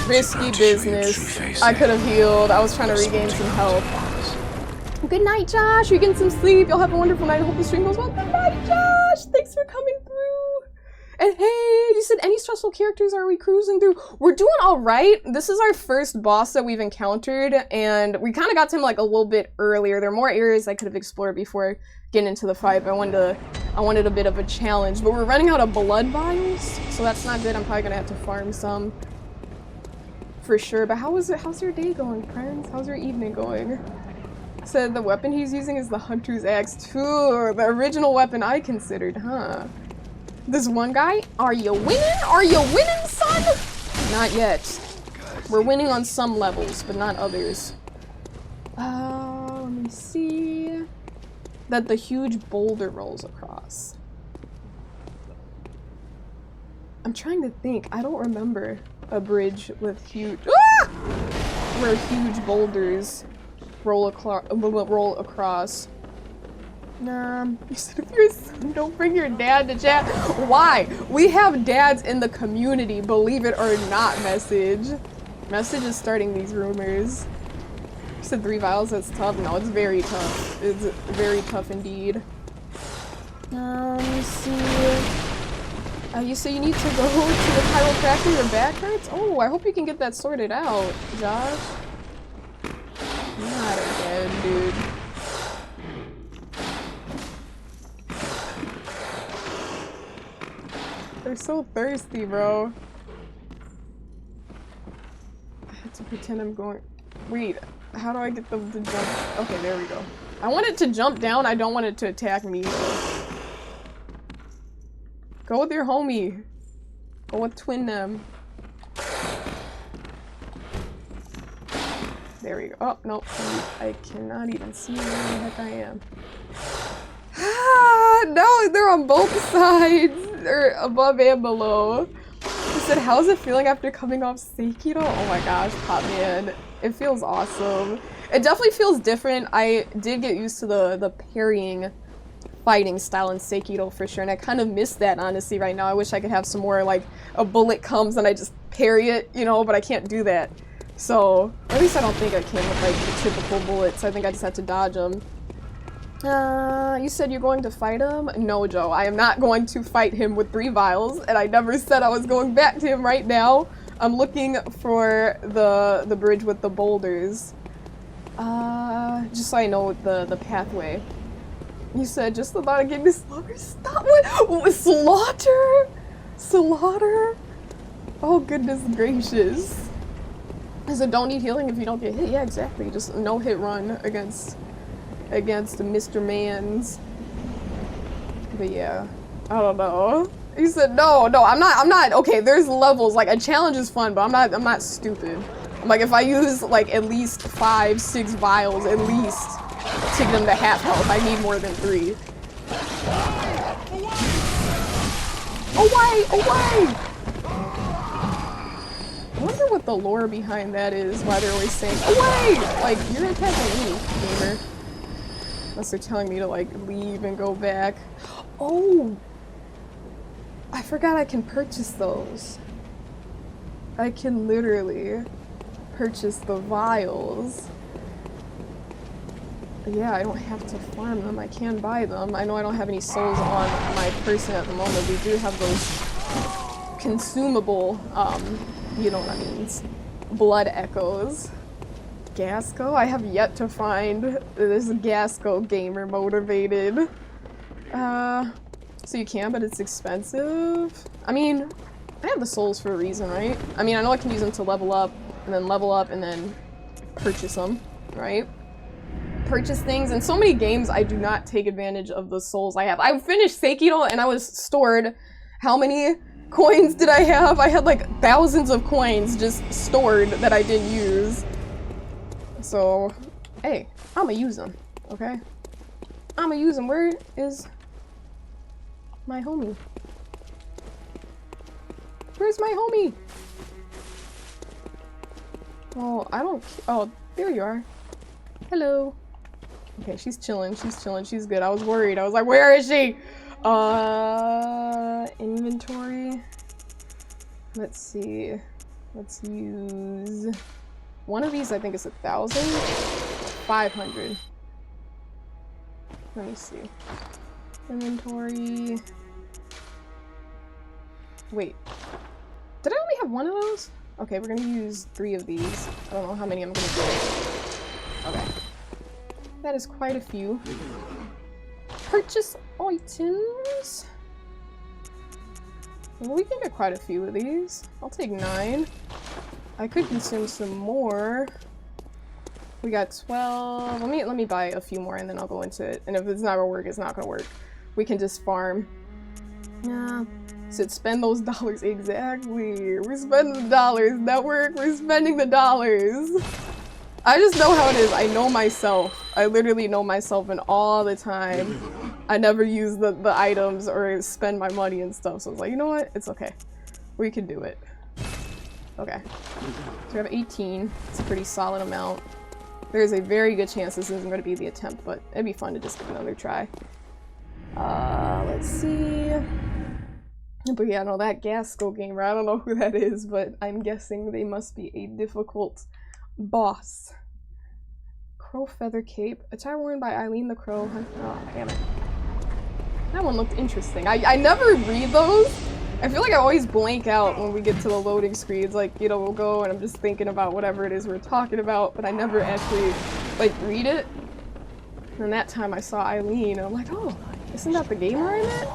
Risky business. I could have healed. I was trying to regain some health. Good night, Josh. You're getting some sleep. You'll have a wonderful night. I hope the stream goes well. Good night, Josh. Thanks for coming through. And hey, you said any stressful characters are we cruising through? We're doing all right. This is our first boss that we've encountered, and we kind of got to him like a little bit earlier. There are more areas I could have explored before getting into the fight, but I wanted a bit of a challenge. But we're running out of blood vials, so that's not good. I'm probably gonna have to farm some. For sure, but how's your day going, friends? How's your evening going? Said the weapon he's using is the hunter's axe too. The original weapon I considered, huh? This one guy, are you winning? Are you winning, son? Not yet. We're winning on some levels, but not others. Let me see. That the huge boulder rolls across. I'm trying to think. I don't remember a bridge with huge where huge boulders roll across. Nah, you said if your son, don't bring your dad to chat. Why? We have dads in the community, believe it or not, message. Message is starting these rumors. You said 3 vials, that's tough. No, it's very tough. It's very tough indeed. Let me see. You say you need to go to the chiropractor, your back hurts? Oh, I hope you can get that sorted out, Josh. Not again, dude. They're so thirsty, bro. I have to pretend I'm going... Wait, how do I get them to jump? Okay, there we go. I want it to jump down, I don't want it to attack me. Go with your homie. Go with twin them. There we go. Oh, no. I cannot even see where the heck I am. Ah, no, they're on both sides. They're above and below. He said, how's it feeling after coming off Seikiro? Oh my gosh, Pop Man. It feels awesome. It definitely feels different. I did get used to the parrying fighting style in Seikiro for sure, and I kind of miss that honestly right now. I wish I could have some more like a bullet comes and I just parry it, you know, but I can't do that. So, at least I don't think I can with like the typical bullets. I think I just have to dodge them. You said you're going to fight him? No, Joe, I am not going to fight him with 3 vials, and I never said I was going back to him right now. I'm looking for the bridge with the boulders. Just so I know the pathway. You said just about getting to slaughter. Stop it! Slaughter? Slaughter? Oh goodness gracious. I said don't need healing if you don't get hit. Yeah, exactly. Just no hit run against Mr. Mans. But yeah, I don't know. He said no, I'm not. Okay, there's levels. Like a challenge is fun, but I'm not stupid. Like if I use like at least 5-6 vials at least. To get them to half health. I need more than 3. Away! Away! I wonder what the lore behind that is, why they're always saying, away! Like, you're attacking me, gamer. Unless they're telling me to, like, leave and go back. Oh! I forgot I can purchase those. I can literally purchase the vials. Yeah, I don't have to farm them. I can buy them. I know I don't have any souls on my person at the moment. We do have those consumable, you know what I mean, blood echoes. Gasco? I have yet to find this Gasco gamer motivated. So you can, but it's expensive. I mean, I have the souls for a reason, right? I mean, I know I can use them to level up, and then purchase them, right? Purchase things. In so many games, I do not take advantage of the souls I have. I finished Seikiro and I was stored. How many coins did I have? I had like thousands of coins just stored that I didn't use. So, hey, I'ma use them, okay? I'ma use them. Where is my homie? Where's my homie? Oh, I don't. Oh, there you are. Hello. Okay, she's chilling, she's good. I was worried. I was like, where is she? Inventory. Let's see. Let's use one of these. I think is 1,000. 500. Let me see. Inventory. Wait. Did I only have one of those? Okay, we're gonna use 3 of these. I don't know how many I'm gonna get. Okay. That is quite a few. Purchase items. Well, we can get quite a few of these. I'll take 9. I could consume some more. We got 12. Let me buy a few more and then I'll go into it. And if it's not gonna work, it's not gonna work. We can just farm. Yeah. Said spend those dollars. Exactly. We're spending the dollars. Network, we're spending the dollars. I just know how it is. I know myself. I literally know myself, and all the time I never use the items or spend my money and stuff. So I was like, you know what? It's okay. We can do it. Okay. So we have 18. It's a pretty solid amount. There's a very good chance this isn't going to be the attempt, but it'd be fun to just give another try. Let's see. But yeah, no, that Gasco gamer, I don't know who that is, but I'm guessing they must be a difficult boss. Crow Feather Cape. Attire worn by Eileen the Crow. Oh, damn it. That one looked interesting. I never read those. I feel like I always blank out when we get to the loading screens. Like, you know, we'll go and I'm just thinking about whatever it is we're talking about, but I never actually, like, read it. And that time I saw Eileen and I'm like, oh, isn't that the gamer I met?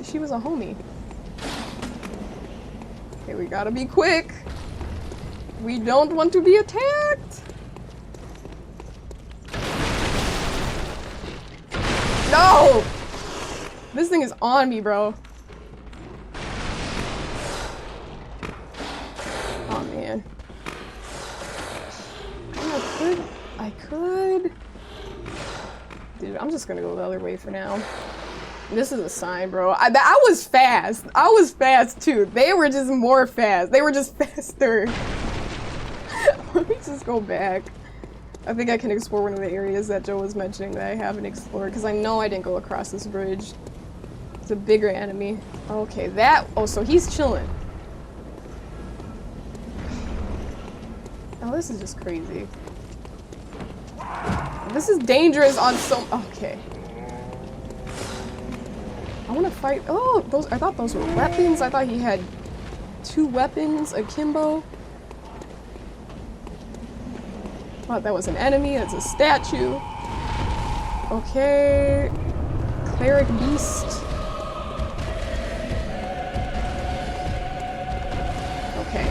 She was a homie. Okay, we gotta be quick. We don't want to be attacked. No! This thing is on me, bro. Oh, man. I could. Dude, I'm just gonna go the other way for now. This is a sign, bro. I was fast. I was fast, too. They were just more fast. They were just faster. Let me just go back. I think I can explore one of the areas that Joe was mentioning that I haven't explored, because I know I didn't go across this bridge. It's a bigger enemy. Okay, that... Oh, so he's chilling. Oh, this is just crazy. This is dangerous on so... Okay. I want to fight... Oh, those... I thought those were weapons. I thought he had 2 weapons akimbo. I thought that was an enemy. That's a statue. Okay. Cleric Beast. Okay.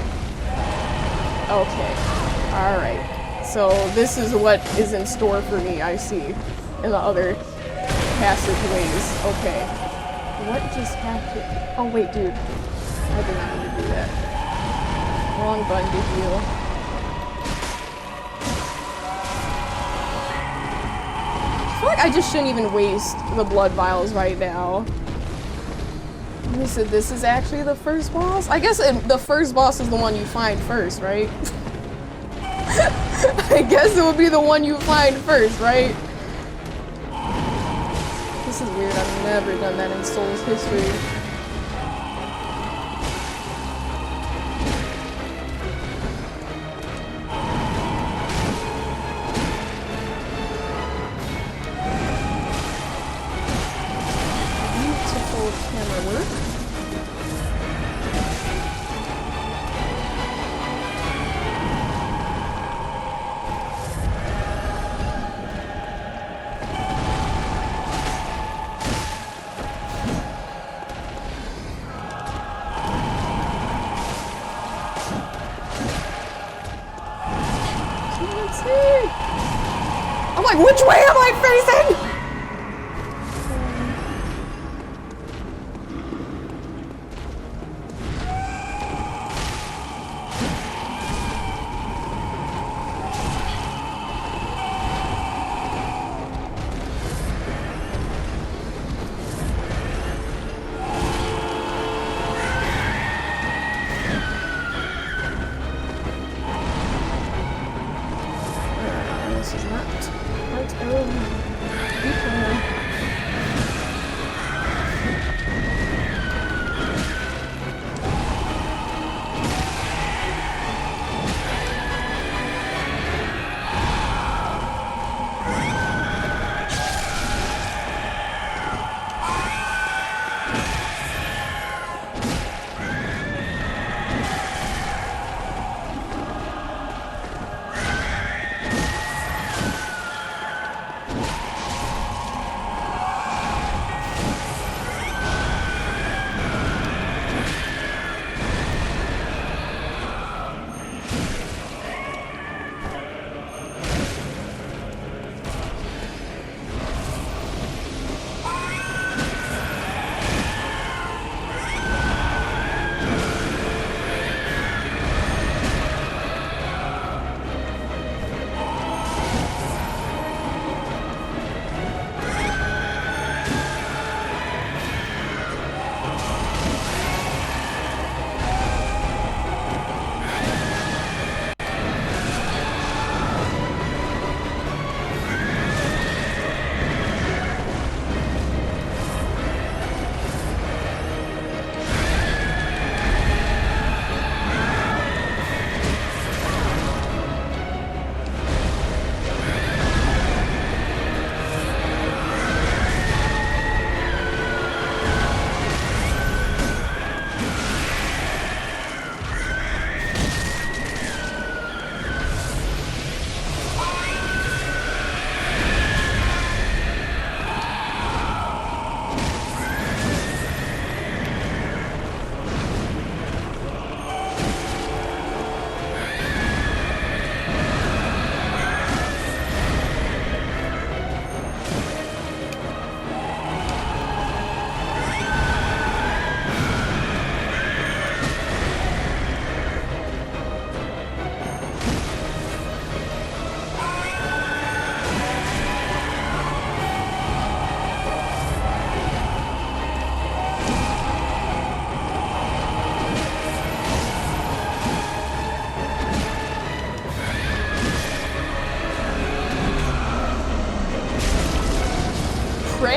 Okay. Alright. So this is what is in store for me, I see. In the other passageways. Okay. What just happened? Oh wait, dude. I did not need to do that. Wrong button to heal. I feel like I just shouldn't even waste the blood vials right now. You said this is actually the first boss? I guess the first boss is the one you find first, right? I guess it would be the one you find first, right? This is weird. I've never done that in Souls history. Camera work. Can't see. I'm like, which way am I facing? This is not part of the plan.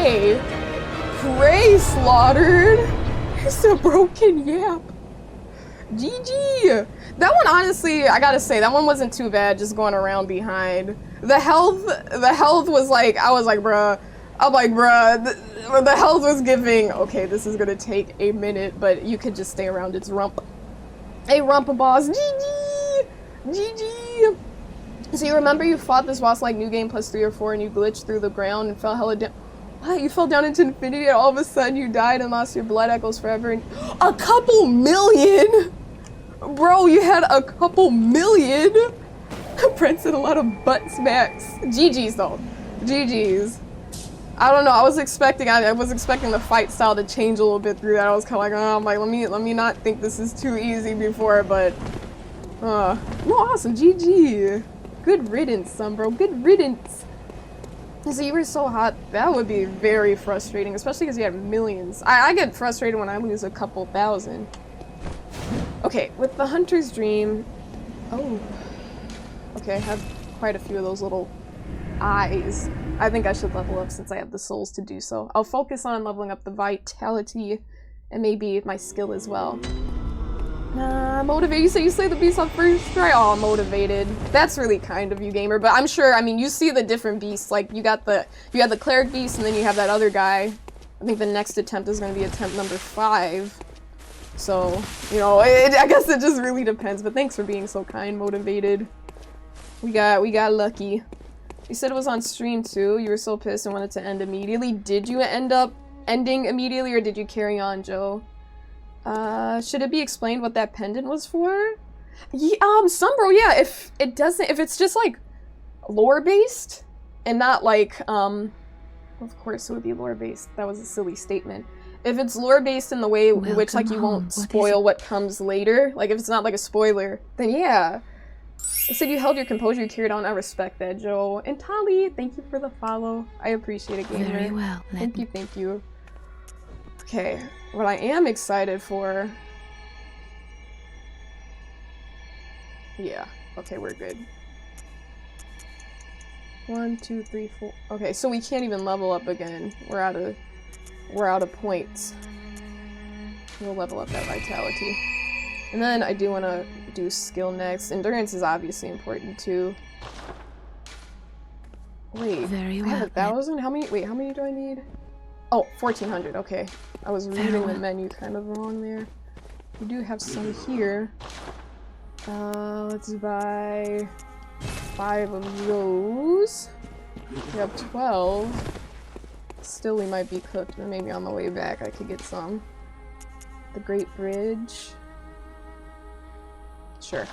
Prey. Prey slaughtered. It's a broken yap. GG. That one, honestly, I gotta say, that one wasn't too bad, just going around behind. The health was like, I was like, bruh. I'm like, bruh, the health was giving, okay, this is gonna take a minute, but you could just stay around its rump. Hey, rumpa boss. GG. GG. So you remember you fought this boss like New Game plus 3 or 4 and you glitched through the ground and fell hella down. What? You fell down into infinity and all of a sudden you died and lost your blood echoes forever and a couple million? Bro, you had a couple million? Prince did a lot of butt smacks. GG's though. GG's. I don't know, I was expecting the fight style to change a little bit through that. I was kinda like, oh, I'm like, let me not think this is too easy before, but no, awesome, GG. Good riddance, son, bro. Good riddance. So you were so hot. That would be very frustrating, especially because you had millions. I get frustrated when I lose a couple thousand. Okay, with the Hunter's Dream. Oh. Okay, I have quite a few of those little eyes. I think I should level up since I have the souls to do so. I'll focus on leveling up the vitality and maybe my skill as well. Motivated. You say you slay the beast on first try? Oh, motivated. That's really kind of you, gamer. But I'm sure, I mean, you see the different beasts. Like, you had the cleric beast, and then you have that other guy. I think the next attempt is going to be attempt number 5. So, you know, I guess it just really depends. But thanks for being so kind, motivated. We got lucky. You said it was on stream too. You were so pissed and wanted to end immediately. Did you end up ending immediately, or did you carry on, Joe? Should it be explained what that pendant was for? Yeah, Sunbro, yeah, if it's just like lore based and not like, of course it would be lore based. That was a silly statement. If it's lore based in the way in which like you won't spoil what comes later, like if it's not like a spoiler, then yeah. I said you held your composure, you carried on. I respect that, Joe. And Tali, thank you for the follow. I appreciate it, gamer. Very well. Thank you. Okay, what I am excited for... Yeah, okay, we're good. 1, 2, 3, 4... Okay, so we can't even level up again. We're out of points. We'll level up that vitality. And then I do want to do skill next. Endurance is obviously important too. Wait, Very well. I have 1,000? How many do I need? Oh, 1,400, okay. I was reading the menu kind of wrong there. We do have some here. Let's buy 5 of those. We have 12. Still, we might be cooked, but maybe on the way back I could get some. The Great Bridge. Sure.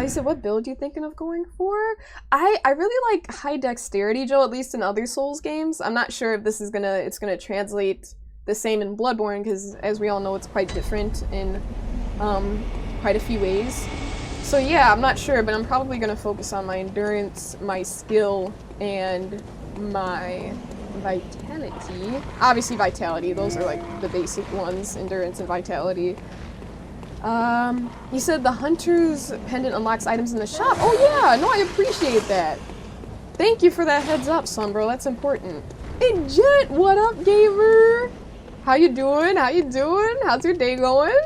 You said what build you thinking of going for? I really like high dexterity, Joe, at least in other Souls games. I'm not sure if this is it's gonna translate the same in Bloodborne, because as we all know, it's quite different in quite a few ways. So yeah, I'm not sure, but I'm probably gonna focus on my endurance, my skill, and my vitality. Obviously vitality, those are like the basic ones, endurance and vitality. You said the Hunter's Pendant unlocks items in the shop. Oh yeah, no, I appreciate that. Thank you for that heads up, Sunbro, that's important. Hey Jet, what up, gamer? How you doing? How's your day going?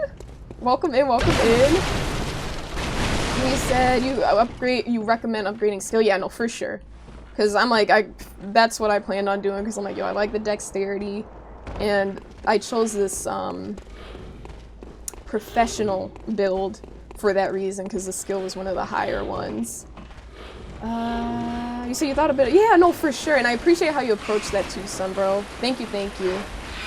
Welcome in. You said you recommend upgrading skill. Yeah, no, for sure. Because I'm like, that's what I planned on doing, because I'm like, yo, I like the dexterity, and I chose this, professional build for that reason, because the skill was one of the higher ones. You said you thought a bit, yeah, no, for sure, and I appreciate how you approach that too, Sunbro. Thank you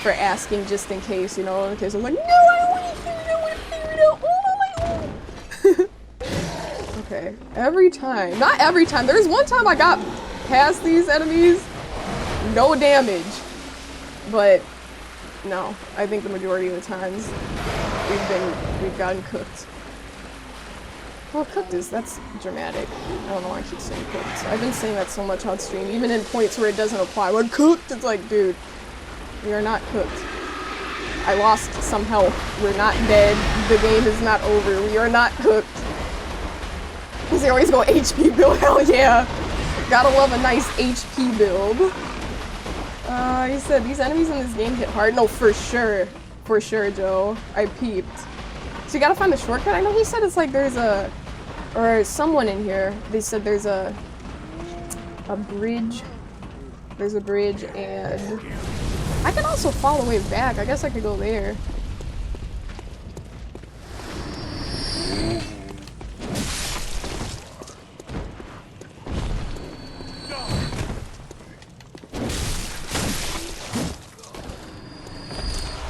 for asking, just in case, you know, in case I'm like, no, I want to figure it out, oh. Okay, not every time, there's one time I got past these enemies, no damage, but no, I think the majority of the times we've gotten cooked. Well, cooked that's dramatic. I don't know why I keep saying cooked. I've been saying that so much on stream, even in points where it doesn't apply. When cooked, it's like, dude, we are not cooked. I lost some health. We're not dead. The game is not over. We are not cooked. Because they always go HP build, hell yeah. Gotta love a nice HP build. He said these enemies in this game hit hard. No, for sure. For sure, Joe. I peeped. So you gotta find the shortcut? I know he said it's like there's a... Or someone in here. They said there's a bridge. There's a bridge and... I can also fall the way back. I guess I could go there.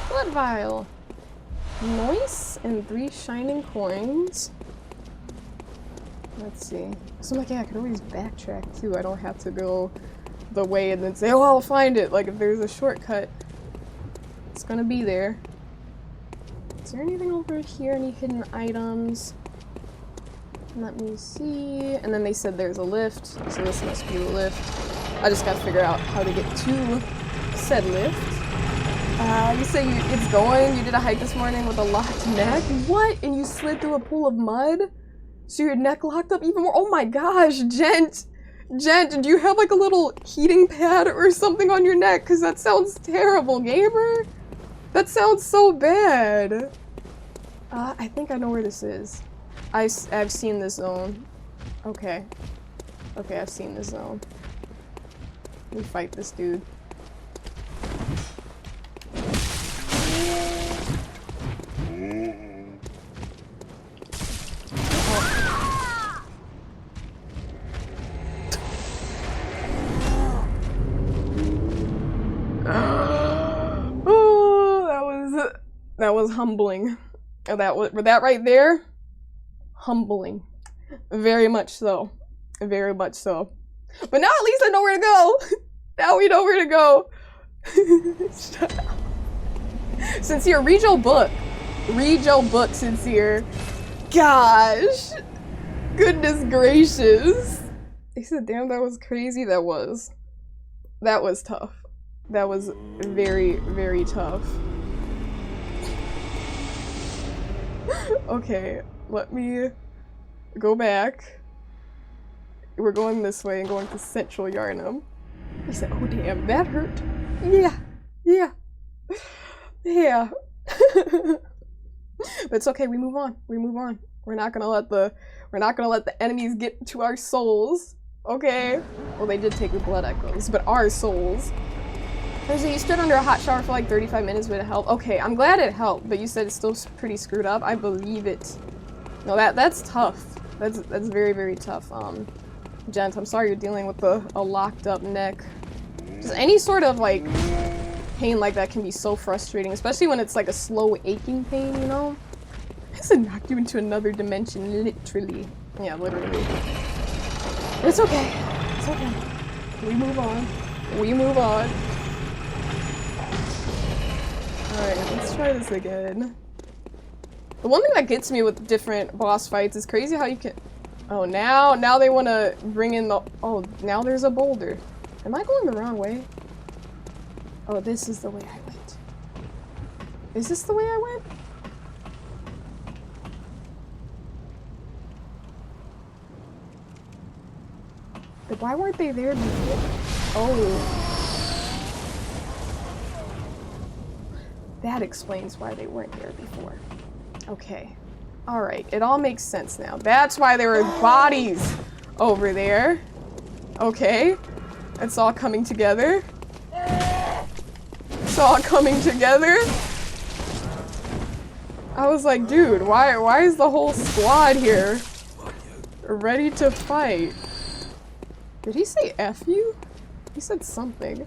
Blood vial. Noise and 3 shining coins. Let's see. So I'm like, yeah, I could always backtrack too. I don't have to go the way and then say, oh, I'll find it. Like, if there's a shortcut, it's gonna be there. Is there anything over here? Any hidden items? Let me see. And then they said there's a lift, so this must be the lift. I just gotta figure out how to get to said lift. You say it's going. You did a hike this morning with a locked neck. What? And you slid through a pool of mud? So your neck locked up even more? Oh my gosh, Gent, do you have like a little heating pad or something on your neck? Because that sounds terrible, gamer. That sounds so bad. I think I know where this is. I've seen this zone. Okay. Okay, I've seen this zone. Let me fight this dude. That was humbling. That right there, humbling. Very much so. Very much so. But now at least I know where to go. Now we know where to go. Sincere, read your book. Read your book, Sincere. Gosh. Goodness gracious. He said, damn, that was crazy. That was tough. That was very, very tough. Okay, let me go back. We're going this way and going to Central Yarnum. I said, oh damn, that hurt. Yeah, yeah, yeah. But it's okay, we move on. We move on. We're not gonna let the enemies get to our souls. Okay? Well, they did take the blood echoes, but our souls. So you stood under a hot shower for like 35 minutes, would it help? Okay, I'm glad it helped, but you said it's still pretty screwed up. I believe it. No, that's tough. That's very, very tough. Gent, I'm sorry you're dealing with a locked up neck. Just any sort of like pain like that can be so frustrating, especially when it's like a slow aching pain, you know? It's knocked you into another dimension, literally. Yeah, literally. But it's okay. It's okay. We move on. We move on. Alright, let's try this again. The one thing that gets me with different boss fights is crazy how you can... Oh, now they want to bring in the... Oh, now there's a boulder. Am I going the wrong way? Oh, this is the way I went. Is this the way I went? But why weren't they there before? Oh. That explains why they weren't there before. Okay. Alright, it all makes sense now. That's why there were bodies over there. Okay. It's all coming together. It's all coming together. I was like, dude, why is the whole squad here ready to fight? Did he say F you? He said something.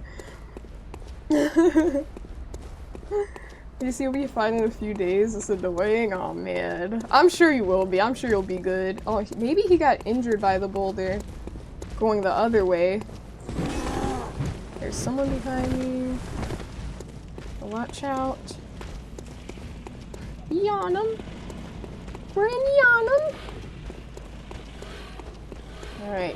You see, you'll be fine in a few days. It's annoying. Oh man. I'm sure you will be. I'm sure you'll be good. Oh, maybe he got injured by the boulder going the other way. There's someone behind me. Watch out. Yarnum. We're in Yarnum. Alright.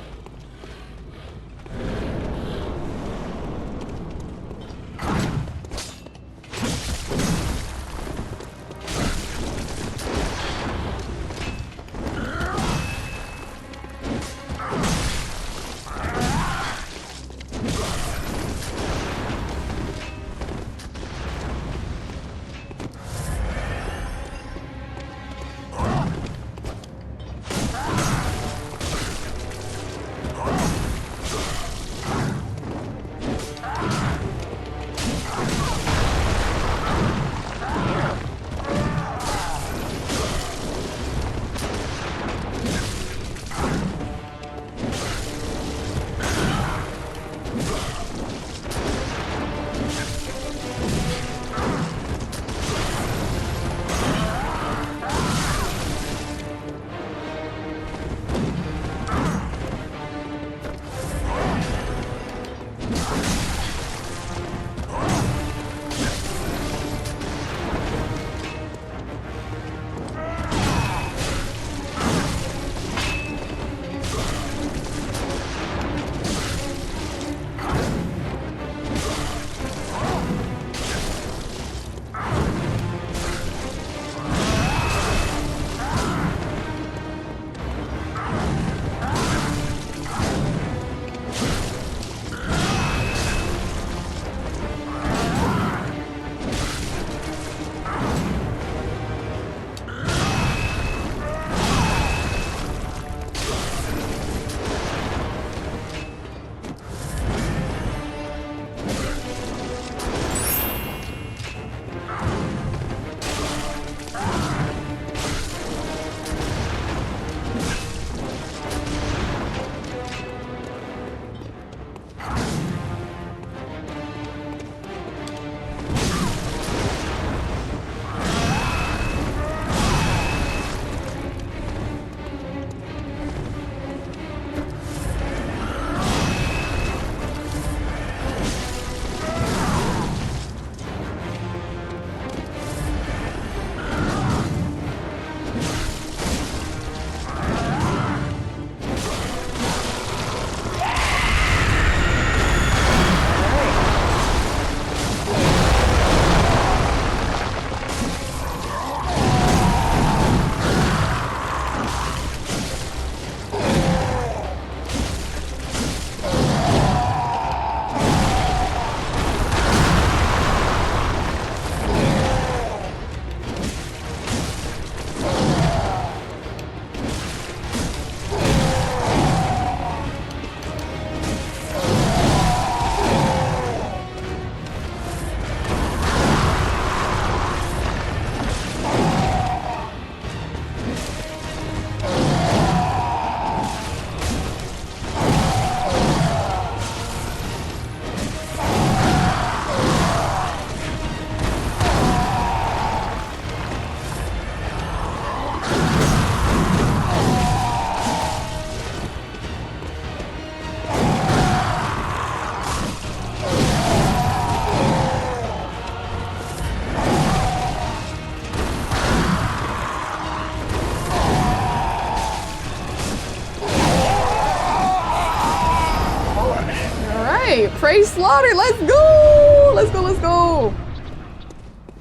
Prey Slaughter, let's go! Let's go, let's go!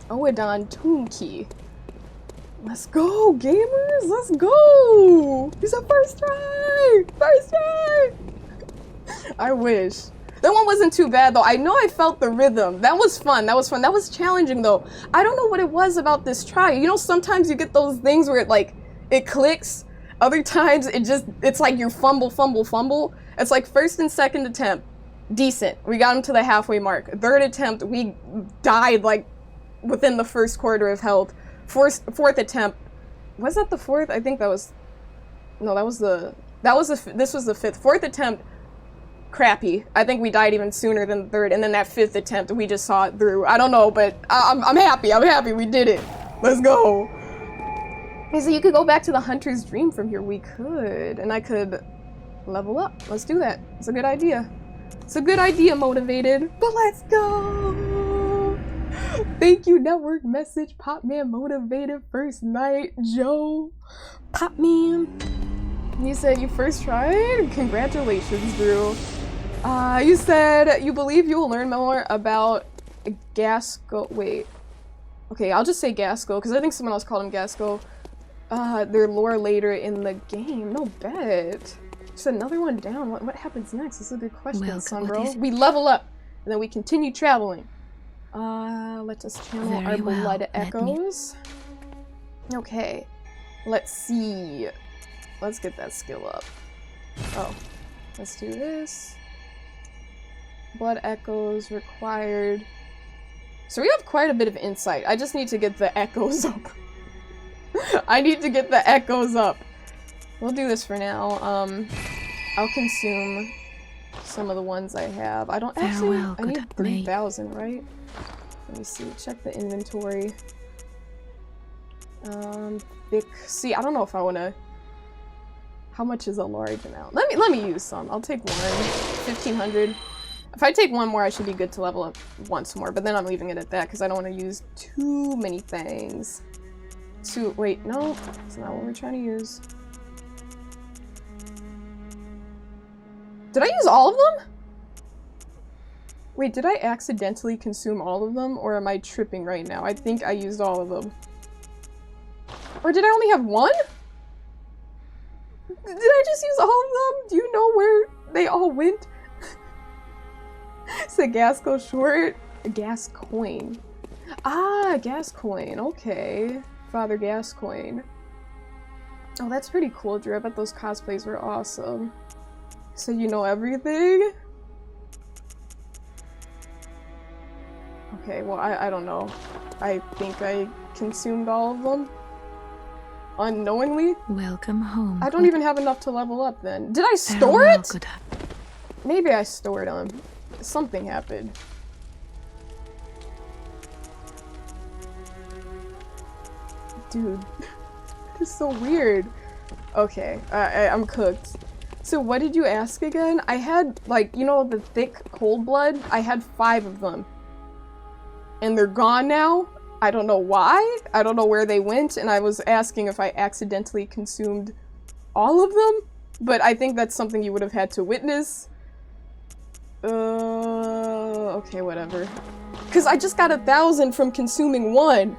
Oedon Tomb Key. Let's go, gamers! Let's go! It's a first try! First try! I wish. That one wasn't too bad though. I know I felt the rhythm. That was fun. That was fun. That was challenging though. I don't know what it was about this try. You know, sometimes you get those things where it clicks. Other times it's like you fumble. It's like first and second attempt, decent. We got him to the halfway mark. Third attempt, we died like within the first quarter of health. Fourth attempt, was that the fourth? I think that was, no, this was the fifth. Fourth attempt, crappy. I think we died even sooner than the third, and then that fifth attempt, we just saw it through. I don't know, but I'm happy we did it. Let's go. Hey, so you could go back to the Hunter's Dream from here. We could, and I could level up. Let's do that. It's a good idea. It's a good idea, Motivated, but let's go. Thank you, network message, Popman Motivated, first night, Joe. Popman. You said you first tried? Congratulations, Drew. You said you believe you will learn more about Gasco. Wait. Okay, I'll just say Gasco, because I think someone else called him Gasco. Their lore later in the game. No bet. Just another one down. What happens next? This is a good question, Sunbro. We level up, and then we continue traveling. Let us channel our blood echoes. Okay. Let's see. Let's get that skill up. Oh. Let's do this. Blood echoes required. So we have quite a bit of insight. I just need to get the echoes up. I need to get the echoes up. We'll do this for now. I'll consume some of the ones I have. I don't actually. I need 3,000, right? Let me see. Check the inventory. Thick. See, I don't know if I want to. How much is a large amount? Let me use some. I'll take one. 1,500. If I take one more, I should be good to level up once more. But then I'm leaving it at that because I don't want to use too many things. Wait, no, that's not what we're trying to use. Did I use all of them? Wait, did I accidentally consume all of them, or am I tripping right now? I think I used all of them. Or did I only have one? Did I just use all of them? Do you know where they all went? It's a Gasco short. A gas coin. Ah, gas coin. Okay. Father Gascoigne. Oh, that's pretty cool, Drew. I bet those cosplays were awesome. So you know everything? Okay, well, I don't know. I think I consumed all of them. Unknowingly? Welcome home. I don't even have enough to level up then. Did I store it? Maybe I stored them. Something happened. Dude, this is so weird. Okay, I'm cooked. So what did you ask again? I had, like, you know, the thick cold blood? I had 5 of them. And they're gone now? I don't know why. I don't know where they went, and I was asking if I accidentally consumed all of them? But I think that's something you would have had to witness. Okay, whatever. Because I just got 1,000 from consuming 1.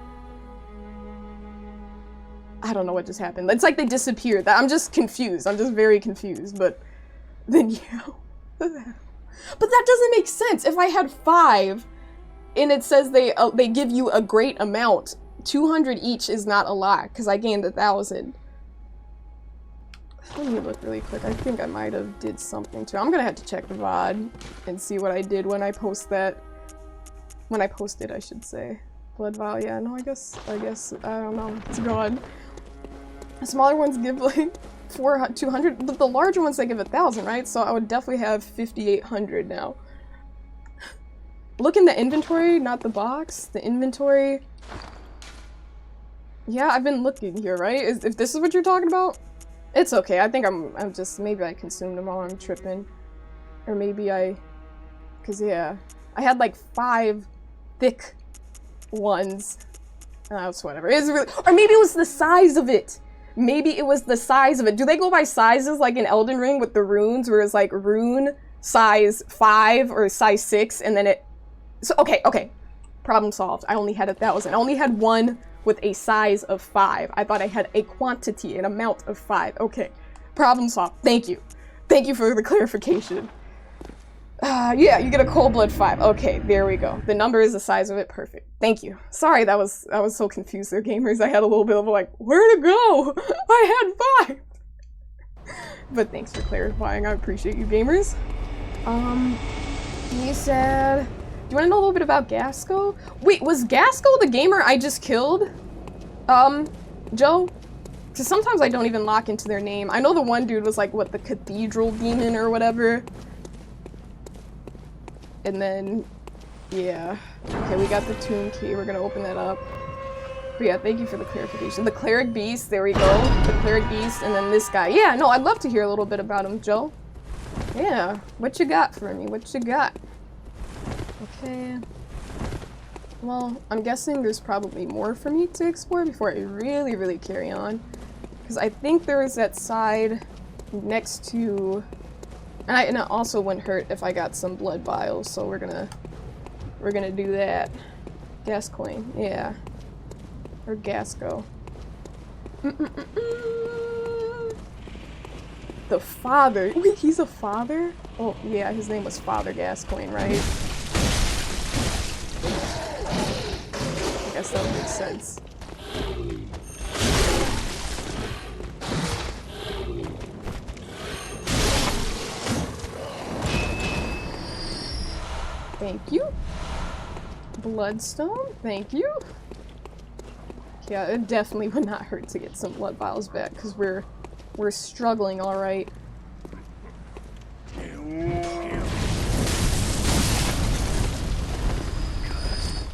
I don't know what just happened. It's like they disappeared. I'm just confused. I'm just very confused. But then, yeah. But that doesn't make sense. If I had 5, and it says they give you a great amount, 200 each is not a lot because I gained 1,000. Let me look really quick. I think I might have did something too. I'm gonna have to check the VOD and see what I did when I post that. When I posted, I should say. Blood vial. Yeah. No. I guess. I don't know. It's gone. The smaller ones give like 200, but the larger ones they give 1,000, right? So I would definitely have 5,800 now. Look in the inventory, not the box. The inventory. Yeah, I've been looking here, right? If this is what you're talking about, it's okay. I think I'm just, maybe I consumed them all. I'm tripping, or maybe cause yeah, I had like 5 thick ones. It's whatever. It's really, or maybe it was the size of it. Maybe it was the size of it. Do they go by sizes like in Elden Ring with the runes, where it's like rune size 5 or size 6, and then it... So, okay. Problem solved. I only had 1,000. I only had one with a size of 5. I thought I had a quantity, an amount of 5. Okay. Problem solved. Thank you. Thank you for the clarification. Yeah, you get a cold blood 5. Okay, there we go. The number is the size of it. Perfect. Thank you. Sorry, I was so confused there, gamers. I had a little bit of like, where to go? I had 5. But thanks for clarifying. I appreciate you, gamers. He said, do you want to know a little bit about Gasco? Wait, was Gasco the gamer I just killed? Joe? Because sometimes I don't even lock into their name. I know the one dude was like, what, the cathedral demon or whatever. And then, yeah. Okay, we got the tomb key. We're gonna open that up. But yeah, thank you for the clarification. The cleric beast, there we go. The cleric beast, and then this guy. Yeah, no, I'd love to hear a little bit about him, Joe. Yeah, what you got for me? What you got? Okay. Well, I'm guessing there's probably more for me to explore before I really carry on. Because I think there is that side next to... And it also wouldn't hurt if I got some blood vials, so we're gonna do that. Gas coin, yeah. Or Gasco. The father. Wait, he's a father? Oh, yeah, his name was Father Gascoigne, right? I guess that would make sense. Thank you. Bloodstone, thank you. Yeah, it definitely would not hurt to get some blood vials back, because we're struggling, alright.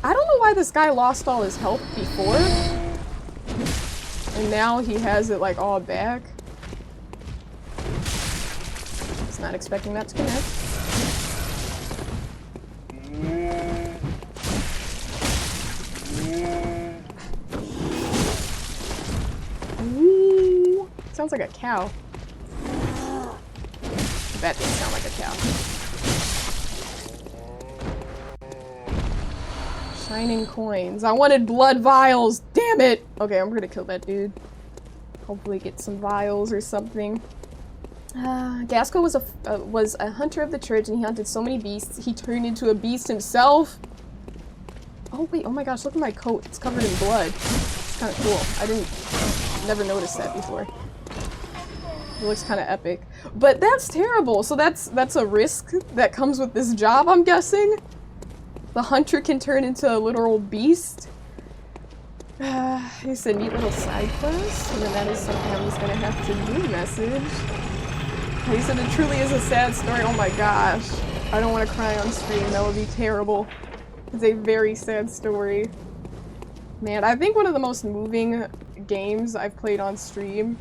I don't know why this guy lost all his health before. And now he has it, like, all back. Was not expecting that to connect. Ooh, sounds like a cow. That didn't sound like a cow. Shining coins. I wanted blood vials. Damn it. Okay, I'm gonna kill that dude. Hopefully get some vials or something. Gasco was a hunter of the church, and he hunted so many beasts he turned into a beast himself. Oh wait, oh my gosh, look at my coat. It's covered in blood. It's kind of cool. Never noticed that before. It looks kind of epic. But that's terrible. So that's a risk that comes with this job, I'm guessing. The hunter can turn into a literal beast. He said neat little side quest, and then that is something I'm just gonna have to do message. He said it truly is a sad story. Oh my gosh. I don't want to cry on stream. That would be terrible. It's a very sad story. Man, I think one of the most moving games I've played on stream,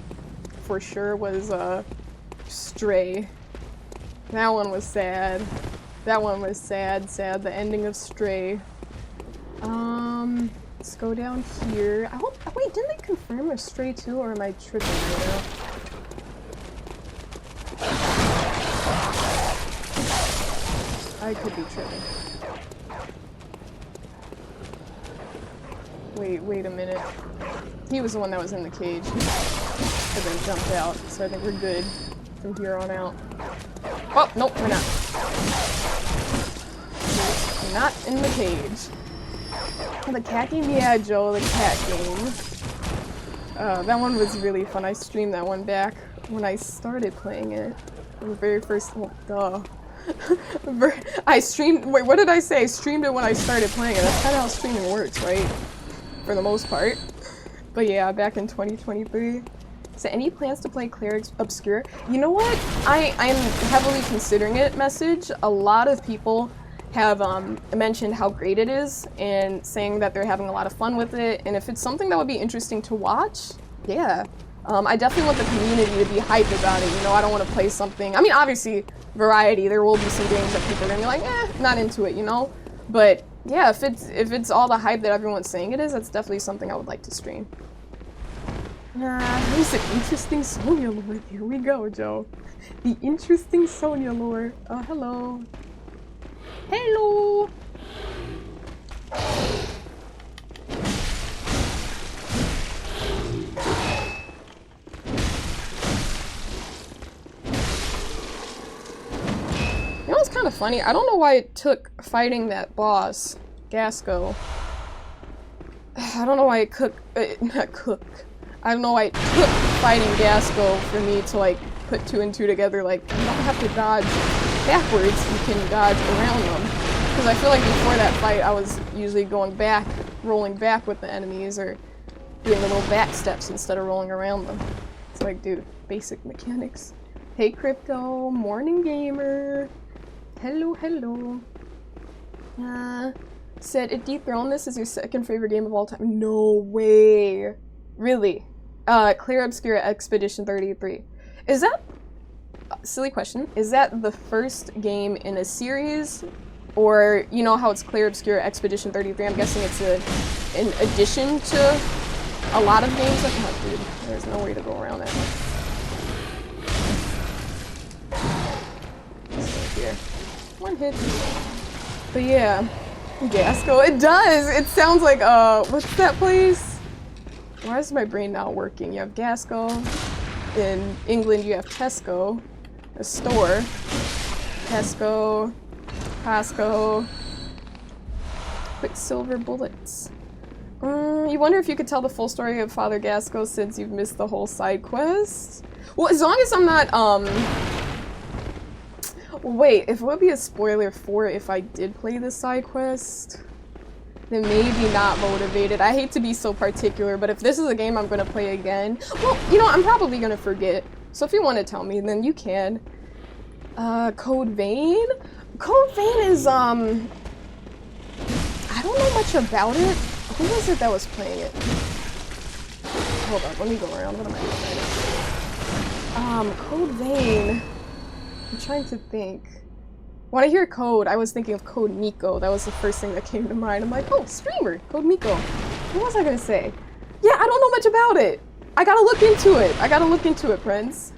for sure, was Stray. That one was sad. That one was sad. The ending of Stray. Let's go down here. Wait, didn't they confirm a Stray 2, or am I tripping right now? I could be tripping. Wait a minute. He was the one that was in the cage. And then jumped out, so I think we're good from here on out. Oh, nope, we're not. We're not in the cage. Oh, the cat game? Yeah, Joe, the cat game. That one was really fun. I streamed that one back when I started playing it. The very first, oh, duh. I streamed, wait, what did I say? I streamed it when I started playing it. That's kind of how streaming works, right? For the most part. But yeah, back in 2023. So any plans to play Cleric Obscure? You know what? I'm heavily considering it, message. A lot of people have mentioned how great it is and saying that they're having a lot of fun with it. And if it's something that would be interesting to watch, yeah. I definitely want the community to be hyped about it. You know, I don't want to play something. I mean, obviously, variety. There will be some games that people are gonna be like, not into it, you know? But yeah, if it's all the hype that everyone's saying it is, that's definitely something I would like to stream. There's an interesting Sonya lore. Here we go, Joe. The interesting Sonya lore. Oh, hello. Hello! You know what's kind of funny? I don't know why it took fighting that boss, Gasco. I don't know why it I don't know why it took fighting Gasco for me to, like, put 2 and 2 together. Like, you don't have to dodge backwards, you can dodge around them. Because I feel like before that fight, I was usually going back, rolling back with the enemies, or doing the little back steps instead of rolling around them. It's like, dude, basic mechanics. Hey, Crypto, morning gamer. Hello, hello. Said it dethroned this as your second favorite game of all time. No way. Really? Clear Obscura Expedition 33. Is that... silly question. Is that the first game in a series? Or, you know how it's Clear Obscura Expedition 33? I'm guessing it's an addition to a lot of games. Like, oh, dude, there's no way to go around that. Here. 1 hit. But yeah. Gasco. It does! It sounds like, what's that place? Why is my brain not working? You have Gasco. In England, you have Tesco. A store. Tesco. Costco. Quicksilver bullets. You wonder if you could tell the full story of Father Gasco since you've missed the whole side quest? Well, as long as I'm not, wait, if it would be a spoiler for if I did play the side quest, then maybe not motivated. I hate to be so particular, but if this is a game I'm gonna play again, well, you know, I'm probably gonna forget. So if you want to tell me, then you can. Code Vein? Code Vein is, I don't know much about it. Who was it that was playing it? Hold up, let me go around. What am I doing? Code Vein. I'm trying to think. When I hear Code, I was thinking of Code Miko. That was the first thing that came to mind. I'm like, oh, streamer, Code Miko. What was I gonna say? Yeah, I don't know much about it. I gotta look into it. Prince.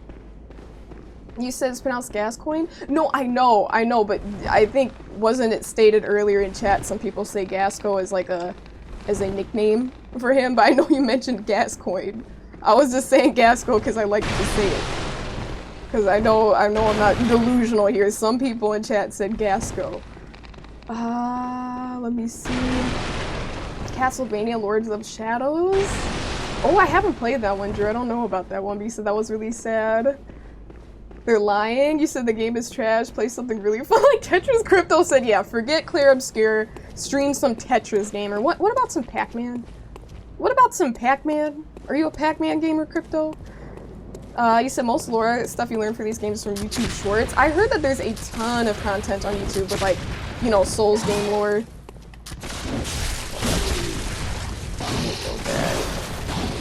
You said it's pronounced Gascoigne? No, I know, but I think, wasn't it stated earlier in chat, some people say Gasco as like as a nickname for him, but I know you mentioned Gascoigne. I was just saying Gasco because I like to say it. Because I know I'm not delusional here. Some people in chat said Gasco. Let me see. Castlevania Lords of Shadows? Oh, I haven't played that one, Drew. I don't know about that one, but you said that was really sad. They're lying. You said the game is trash. Play something really fun like Tetris. Crypto said, yeah, forget Clear Obscure. Stream some Tetris gamer. What about some Pac-Man? What about some Pac-Man? Are you a Pac-Man gamer, Crypto? You said most lore stuff you learn for these games from YouTube Shorts. I heard that there's a ton of content on YouTube with, like, you know, Souls game lore.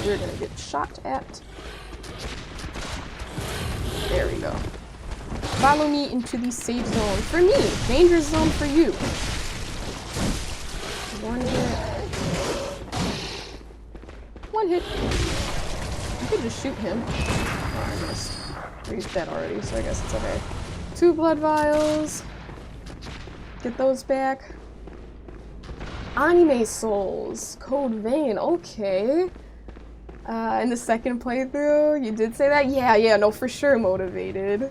You're gonna get shot at. There we go. Follow me into the safe zone. For me, danger zone for you. 1 hit. 1 hit. I could just shoot him. Oh, I missed. He's dead already, so I guess it's okay. 2 blood vials. Get those back. Anime Souls. Code Vein. Okay. In the second playthrough, you did say that? Yeah, no, for sure motivated.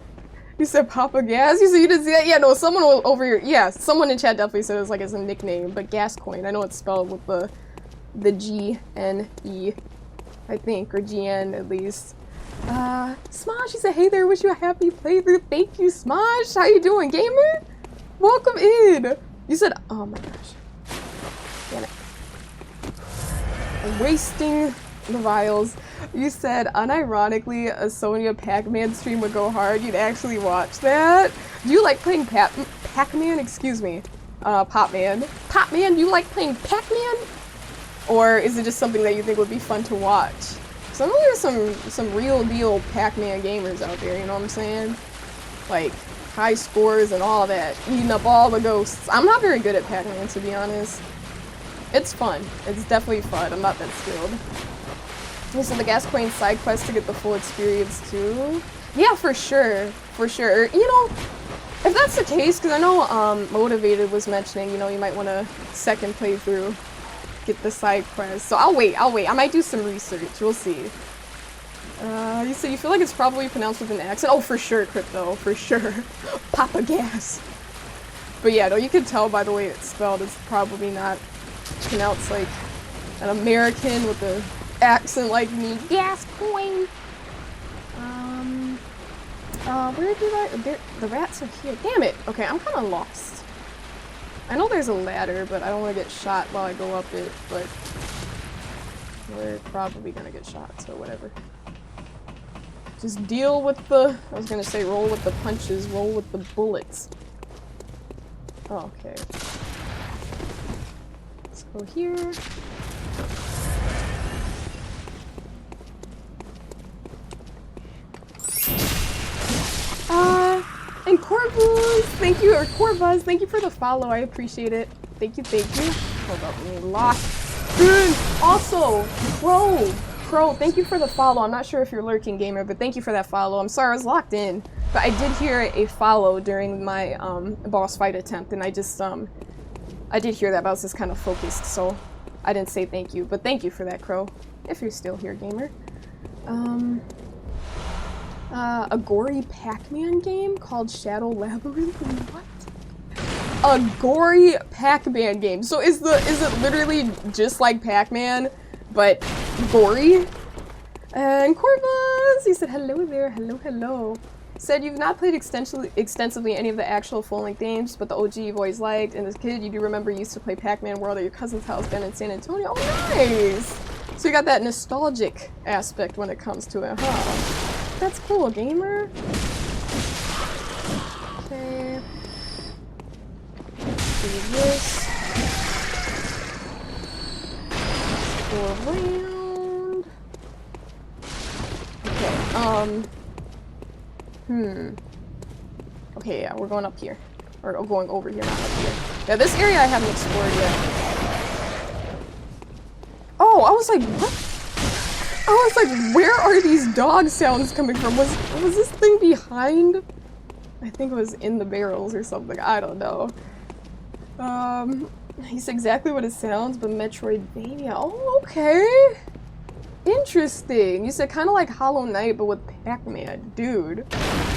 You said Papa Gas? You said you didn't see that? Yeah, no, someone over here, yeah, someone in chat definitely said it was like as a nickname, but Gascoigne, I know it's spelled with the G-N-E, I think, or G-N at least. Smosh, you said, hey there, wish you a happy playthrough. Thank you, Smosh. How you doing, gamer? Welcome in. You said, oh my gosh. Damn it. I'm wasting the vials. You said, unironically, a Sonya Pac-Man stream would go hard. You'd actually watch that? Do you like playing Pac-Man? Excuse me. Pop-Man. Pop-Man, do you like playing Pac-Man? Or is it just something that you think would be fun to watch? So I know there's some real deal Pac-Man gamers out there, you know what I'm saying? Like, high scores and all that. Eating up all the ghosts. I'm not very good at Pac-Man, to be honest. It's fun. It's definitely fun. I'm not that skilled. So the Gascoigne side quest to get the full experience too. Yeah, for sure, for sure. You know, if that's the case, because I know Motivated was mentioning, you know, you might want to second playthrough, get the side quest. So I'll wait. I might do some research. We'll see. You said you feel like it's probably pronounced with an accent. Oh, for sure, Crypto, for sure. Papa Gas. But yeah, no, you can tell by the way it's spelled. It's probably not pronounced like an American with a accent like me. Gascoigne. Where did the rats are here. Damn it. Okay, I'm kind of lost. I know there's a ladder, but I don't want to get shot while I go up it, but we're probably gonna get shot, so whatever. Just deal with the, I was gonna say roll with the punches, roll with the bullets. Oh, okay. Let's go here. And Corbuz, thank you, or Corbuz, thank you for the follow, I appreciate it. Thank you, thank you. Hold up, let me lock. Also, Crow, thank you for the follow. I'm not sure if you're lurking, gamer, but thank you for that follow. I'm sorry, I was locked in, but I did hear a follow during my boss fight attempt, and I just, I did hear that, but I was just kind of focused, so I didn't say thank you, but thank you for that, Crow, if you're still here, gamer. A gory Pac-Man game called Shadow Labyrinth? What? A gory Pac-Man game. So is it literally just like Pac-Man, but gory? And Corvus, he said hello there, hello. Said you've not played extensively any of the actual full-length games, but the OG you've always liked, and as a kid you do remember you used to play Pac-Man World at your cousin's house down in San Antonio. Oh, nice! So you got that nostalgic aspect when it comes to it, huh? That's cool, gamer. Okay. Do this. Go around. Okay, okay, yeah, we're going up here. Or going over here, not up here. Yeah, this area I haven't explored yet. Oh, I was like, what? I was like, where are these dog sounds coming from? Was this thing behind? I think it was in the barrels or something. I don't know. He's exactly what it sounds, but Metroidvania. Oh, okay. Interesting. You said kind of like Hollow Knight, but with Pac-Man. Dude,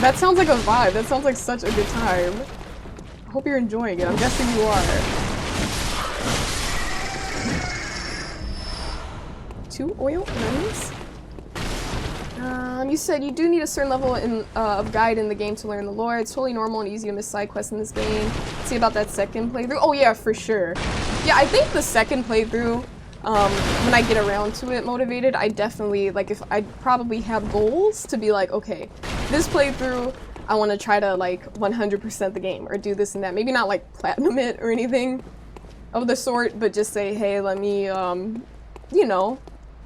that sounds like a vibe. That sounds like such a good time. I hope you're enjoying it. I'm guessing you are. 2 oil rings. You said you do need a certain level of guide in the game to learn the lore. It's totally normal and easy to miss side quests in this game. See about that second playthrough. Oh yeah, for sure. Yeah, I think the second playthrough, when I get around to it, Motivated, I definitely, like, if I'd probably have goals to be like, okay, this playthrough, I want to try to, like, 100% the game, or do this and that. Maybe not, like, platinum it or anything of the sort, but just say, hey, let me, you know,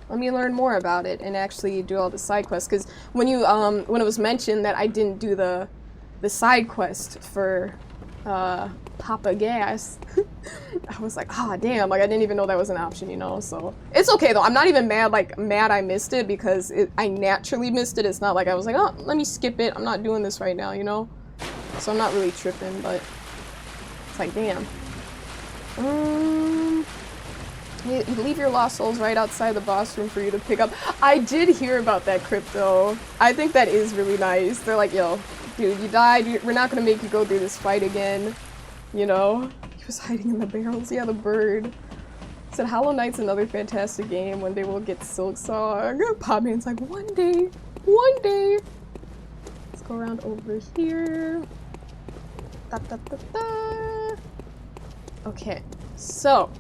let me learn more about it and actually do all the side quests. Because when you, when it was mentioned that I didn't do the side quest for, Papa Gas, I was like, ah, damn, like, I didn't even know that was an option, you know, so. It's okay, though. I'm not even mad I missed it, because I naturally missed it. It's not like I was like, oh, let me skip it. I'm not doing this right now, you know? So I'm not really tripping, but it's like, damn. You leave your lost souls right outside the boss room for you to pick up. I did hear about that, Crypto. I think that is really nice. They're like, yo, dude, you died. We're not gonna make you go through this fight again. You know? He was hiding in the barrels. Yeah, the bird. Said Hollow Knight's another fantastic game. One day we'll get Silk Song. Podman's like, one day. One day. Let's go around over here. Da, da, da, da. Okay, so.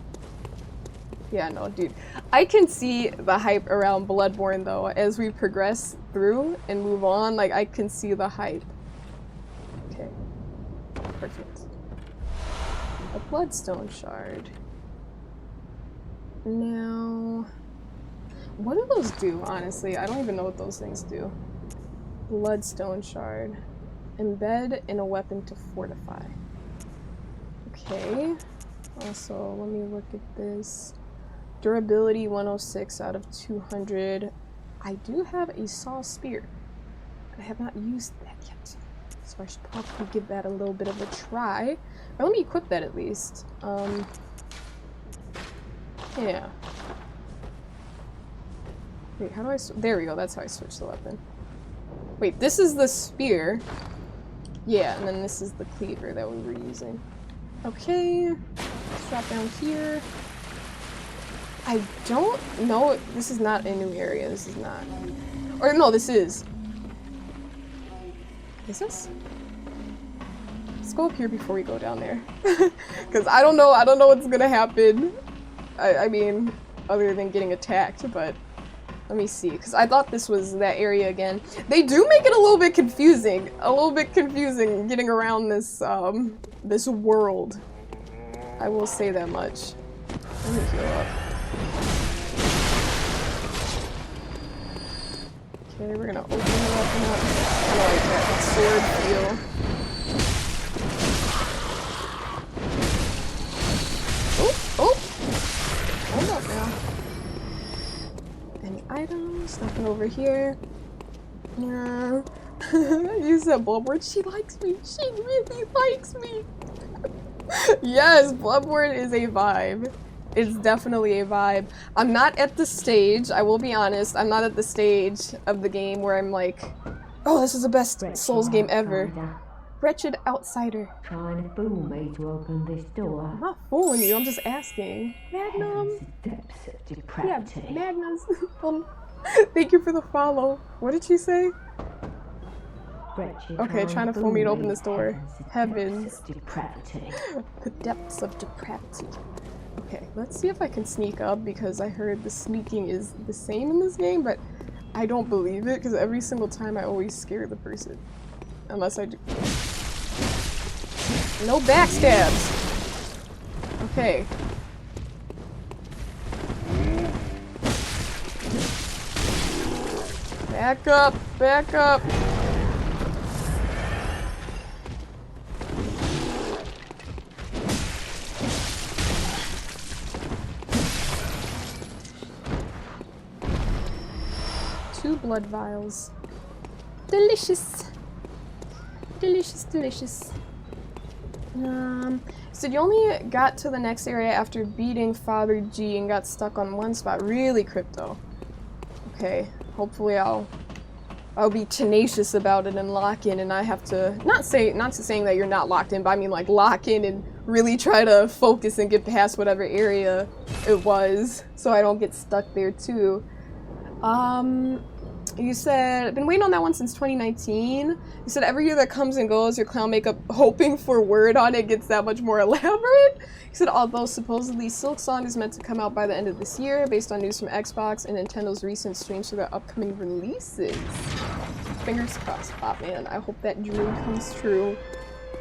Yeah, no, dude. I can see the hype around Bloodborne, though, as we progress through and move on. Like, I can see the hype. Okay. Perfect. A bloodstone shard. Now... what do those do, honestly? I don't even know what those things do. Bloodstone shard. Embed in a weapon to fortify. Okay. Also, let me look at this. Durability 106 out of 200. I do have a saw spear. I have not used that yet. So I should probably give that a little bit of a try. Or let me equip that at least. Yeah. Wait, how do I there we go, that's how I switch the weapon. Wait, this is the spear. Yeah, and then this is the cleaver that we were using. Okay, let's drop down here. I don't know, this is not a new area, this is not. Or no, this is. Is this? Let's go up here before we go down there. Because I don't know what's gonna happen. I mean, other than getting attacked, but let me see, because I thought this was that area again. They do make it a little bit confusing getting around this, this world. I will say that much. Let me heal up. Okay, we're gonna open the weapon up. I like that sword feel. Oh! Hold up now. Any items? Nothing over here. No. You said bloodborne. She likes me. She really likes me. Yes, bloodborne is a vibe. It's definitely a vibe. I'm not at the stage, I will be honest, I'm not at the stage of the game where I'm like, oh, this is the best Souls game ever. Wretched outsider. Trying to fool me to open this door. I'm not fooling you, I'm just asking. Magnum. Depths of depravity. Yeah, Magnus. Thank you for the follow. What did she say? Okay, trying to fool me to open this door. Heavens. The depths of depravity. Okay, let's see if I can sneak up, because I heard the sneaking is the same in this game, but I don't believe it, because every single time I always scare the person. Unless I do. No backstabs! Okay. Back up! Back up! Blood vials. Delicious. Delicious, delicious. So you only got to the next area after beating Father G and got stuck on one spot. Really crypto. Okay, hopefully I'll be tenacious about it and lock in, and I have to not saying that you're not locked in, but I mean like lock in and really try to focus and get past whatever area it was, so I don't get stuck there too. You said, I've been waiting on that one since 2019. You said every year that comes and goes, your clown makeup, hoping for word on it, gets that much more elaborate. You said, although supposedly Silk Song is meant to come out by the end of this year, based on news from Xbox and Nintendo's recent streams for their upcoming releases. Fingers crossed, Batman. I hope that dream comes true.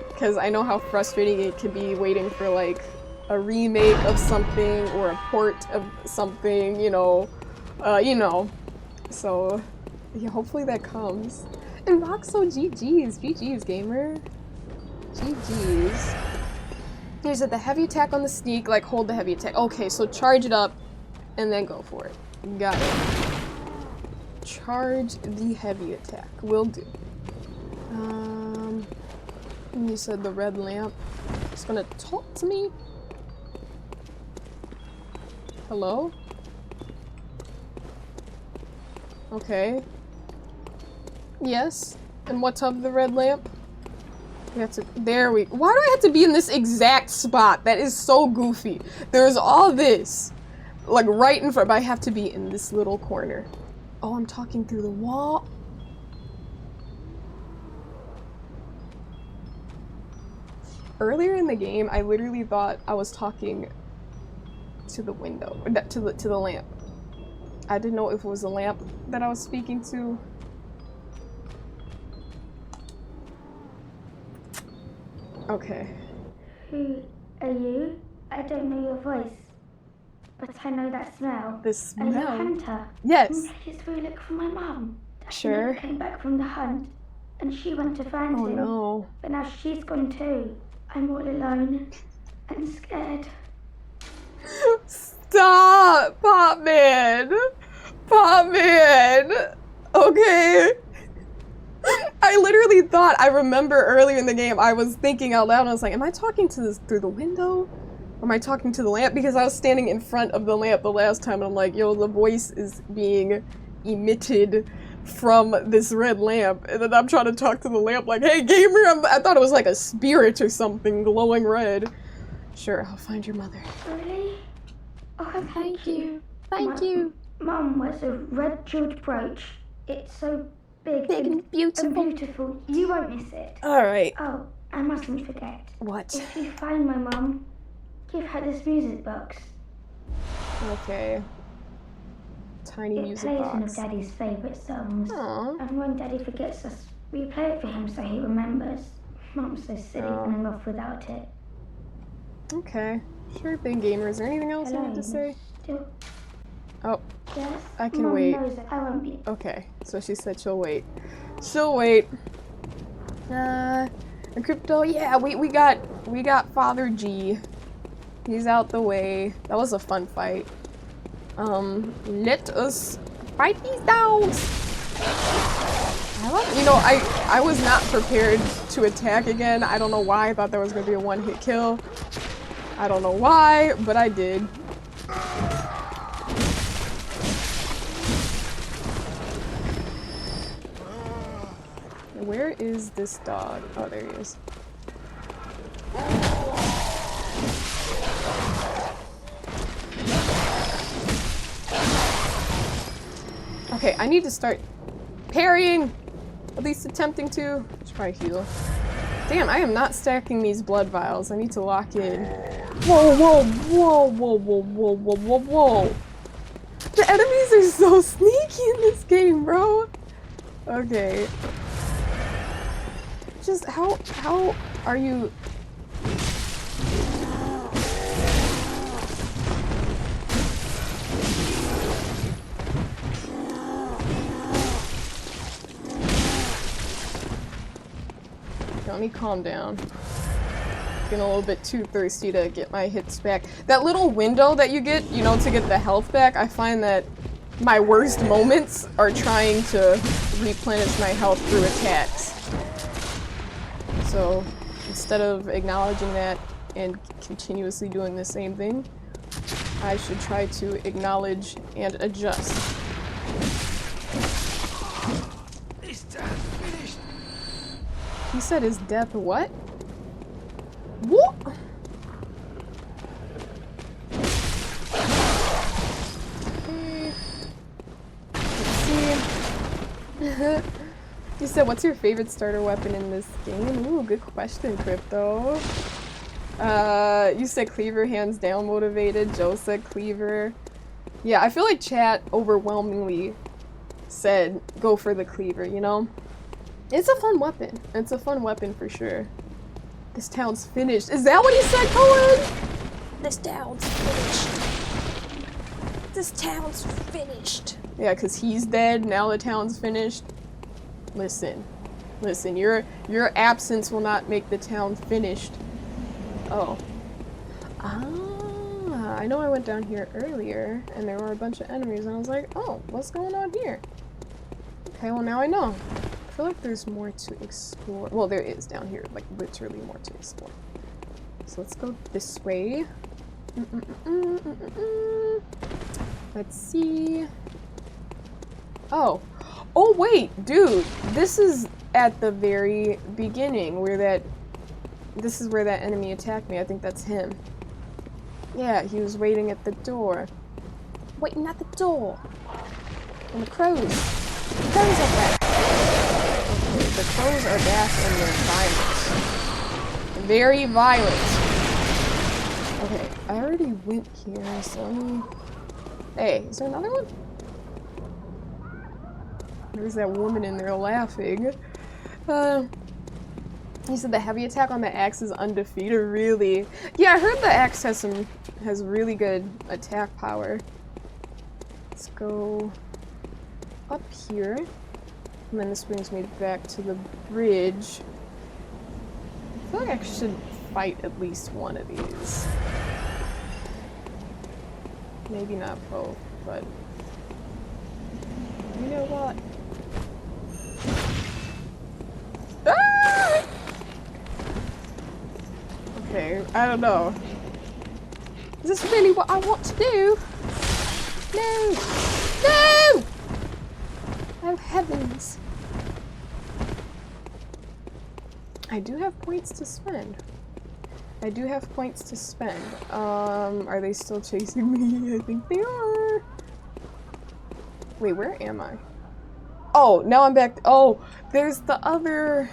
Because I know how frustrating it can be waiting for like a remake of something or a port of something, you know. So, yeah, hopefully that comes. And Roxo, GG's, gamer. GG's. Here's the heavy attack on the sneak, like hold the heavy attack. Okay, so charge it up and then go for it. Got it. Charge the heavy attack. Will do. And you said the red lamp. It's gonna talk to me. Hello? Okay. Yes. And what's of the red lamp? We have to. Why do I have to be in this exact spot? That is so goofy. There's all this, like right in front, but I have to be in this little corner. Oh, I'm talking through the wall. Earlier in the game, I literally thought I was talking to the window, to the lamp. I didn't know if it was a lamp that I was speaking to. Okay. Who are you? I don't know your voice, but I know that smell. The smell? Are you a hunter? Yes. It's through look for my mum. Sure. She never came back from the hunt, and she went to find him. Oh no. But now she's gone too. I'm all alone and scared. Stop! Pop Man! Pop Man! Okay. I literally thought, I remember earlier in the game, I was thinking out loud, and I was like, am I talking to this through the window? Or am I talking to the lamp? Because I was standing in front of the lamp the last time, and I'm like, yo, the voice is being emitted from this red lamp. And then I'm trying to talk to the lamp like, hey, gamer! I thought it was like a spirit or something glowing red. Sure, I'll find your mother. Really? Oh, thank you. Thank you. Mum wears a red jeweled brooch. It's so big and beautiful. You won't miss it. Alright. Oh, I mustn't forget. What? If you find my mum, give her this music box. Okay. Tiny music plays box. one of Daddy's favourite songs. Aww. And when Daddy forgets us, we play it for him so he remembers. Mum's so silly running off without it. Okay. Sure thing, gamer. Is there anything else I need to say? Still? Oh. Yes? I can Mum wait. knows I won't be. Okay. So she said she'll wait. She'll wait. And Crypto, yeah, we got Father G. He's out the way. That was a fun fight. Let us fight these dogs. I was not prepared to attack again. I don't know why. I thought there was gonna be a one-hit kill. I don't know why, but I did. Where is this dog? Oh, there he is. Okay, I need to start parrying. At least attempting to. Should probably heal. Damn, I am not stacking these blood vials. I need to lock in. Whoa, whoa, whoa, whoa, whoa, whoa, whoa, whoa, whoa. The enemies are so sneaky in this game, bro. Okay. Just how are you? Let me calm down. Getting a little bit too thirsty to get my hits back. That little window that you get, you know, to get the health back, I find that my worst moments are trying to replenish my health through attacks. So instead of acknowledging that and continuously doing the same thing, I should try to acknowledge and adjust. He said his death what? What? Okay. Let's see. You said, what's your favorite starter weapon in this game? Ooh, good question, Crypto. You said Cleaver, hands down motivated. Joe said Cleaver. Yeah, I feel like chat overwhelmingly said go for the Cleaver, you know? It's a fun weapon. It's a fun weapon for sure. This town's finished. Is that what he said, Cohen? This town's finished. This town's finished. Yeah, because he's dead. Now the town's finished. Listen. Listen, your absence will not make the town finished. Oh. Ah, I know I went down here earlier, and there were a bunch of enemies, and I was like, oh, what's going on here? Okay, well now I know. I feel like there's more to explore. Well, there is down here, like literally more to explore. So let's go this way. Let's see. Oh. Oh wait, dude. This is at the very beginning where that... This is where that enemy attacked me. I think that's him. Yeah, he was waiting at the door. Waiting at the door. And the crows. The crows are back. Okay, the crows are back and they're violent. Very violent. Okay, I already went here, so let me... Hey, is there another one? There's that woman in there laughing. He said the heavy attack on the axe is undefeated. Really? Yeah, I heard the axe has really good attack power. Let's go up here. And then this brings me back to the bridge. I feel like I should fight at least one of these. Maybe not both, but you know what? Ah! Okay, I don't know. Is this really what I want to do? No! No! Oh heavens. I do have points to spend. I do have points to spend. Are they still chasing me? I think they are. Wait, where am I? Oh, now I'm back. Oh, there's the other.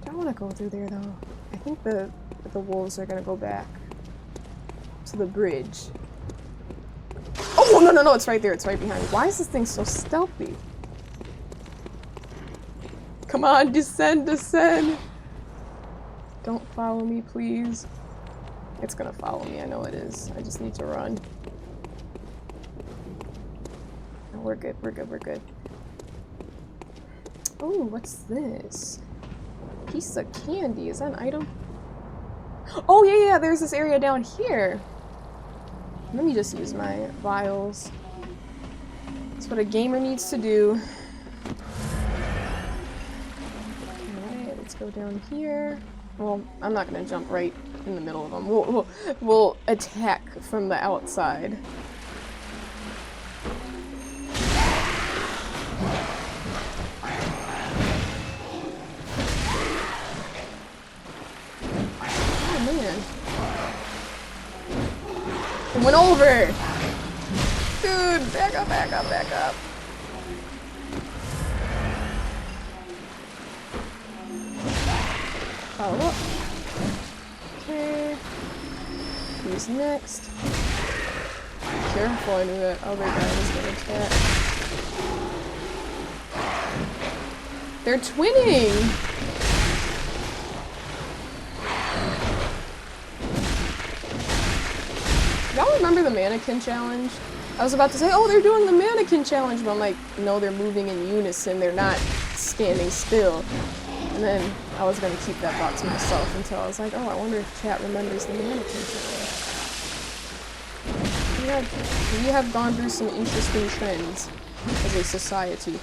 I don't want to go through there though. I think the wolves are gonna go back to the bridge. Oh no no no! It's right there. It's right behind me. Why is this thing so stealthy? Come on, descend, descend. Don't follow me, please. It's gonna follow me. I know it is. I just need to run. No, we're good. We're good. We're good. Oh, what's this? Piece of candy. Is that an item? Oh, yeah, yeah. There's this area down here. Let me just use my vials. That's what a gamer needs to do. Alright, let's go down here. Well, I'm not gonna jump right in the middle of them. We'll attack from the outside. Went over! Dude, back up, back up, back up. Follow up. Okay. Who's next? Careful, I knew that other guy was gonna attack. They're twinning! Y'all remember the mannequin challenge? I was about to say, oh, they're doing the mannequin challenge, but I'm like, no, they're moving in unison. They're not standing still. And then I was gonna keep that thought to myself until I was like, oh, I wonder if chat remembers the mannequin challenge. We have gone through some interesting trends as a society.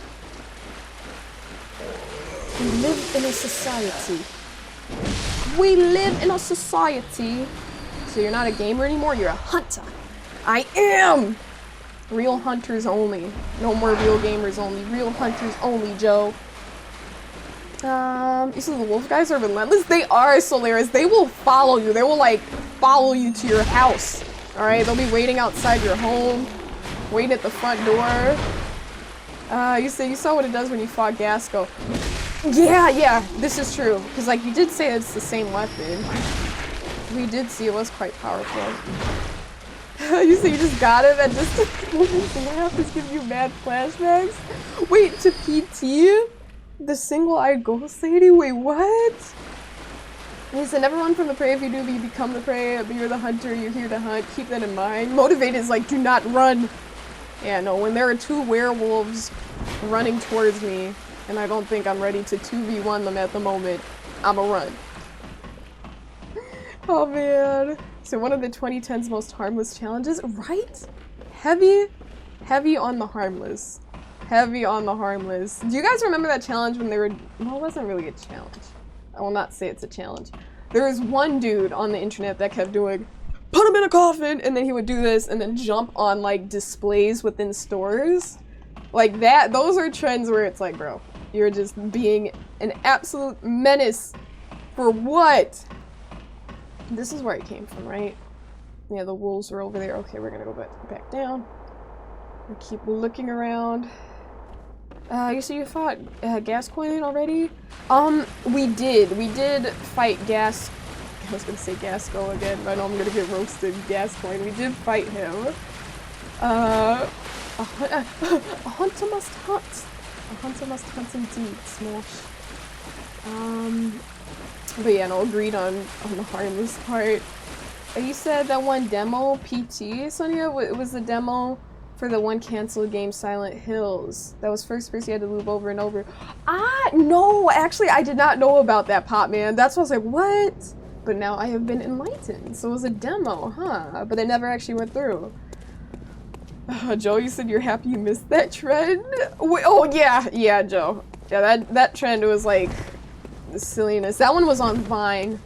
We live in a society. We live in a society. So you're not a gamer anymore, you're a hunter. I am! Real hunters only. No more real gamers only. Real hunters only, Joe. You said the wolf guys are relentless? They are, Solaris. They will follow you. They will, like, follow you to your house. Alright? They'll be waiting outside your home. Waiting at the front door. You saw what it does when you fought Gasco. Yeah, yeah, this is true. Because, like, you did say it's the same weapon. We did see it was quite powerful. You say you just got it and just laugh is giving you mad flashbacks? Wait, to PT? The single-eyed ghost lady? Wait, what? He said, never run from the prey. If you do, you become the prey. But you're the hunter, you're here to hunt. Keep that in mind. Motivate is like, do not run. Yeah, no, when there are two werewolves running towards me, and I don't think I'm ready to 2v1 them at the moment, I'ma run. Oh man. So one of the 2010's most harmless challenges, right? Heavy on the harmless. Heavy on the harmless. Do you guys remember that challenge when they were, well, it wasn't really a challenge. I will not say it's a challenge. There was one dude on the internet that kept doing, put him in a coffin, and then he would do this and then jump on like displays within stores. Like that, those are trends where it's like, bro, you're just being an absolute menace. For what? This is where it came from, right? Yeah, the wolves were over there. Okay, we're gonna go back down. We keep looking around. You say you fought Gascoigne already? We did fight I was gonna say Gasco again, but I know I'm gonna get roasted. Gascoigne. We did fight him. A hunter must hunt. A hunter must hunt indeed, Smosh. But yeah, no, agreed on the harmless part. You said that one demo, PT, Sonia? It was the demo for the one canceled game, Silent Hills. That was first person you had to loop over and over. No, actually, I did not know about that, Pop Man. That's why I was like, what? But now I have been enlightened. So it was a demo, huh? But it never actually went through. Joe, you said you're happy you missed that trend? Wait, oh yeah, yeah, Joe. Yeah, that trend was like silliness. That one was on Vine.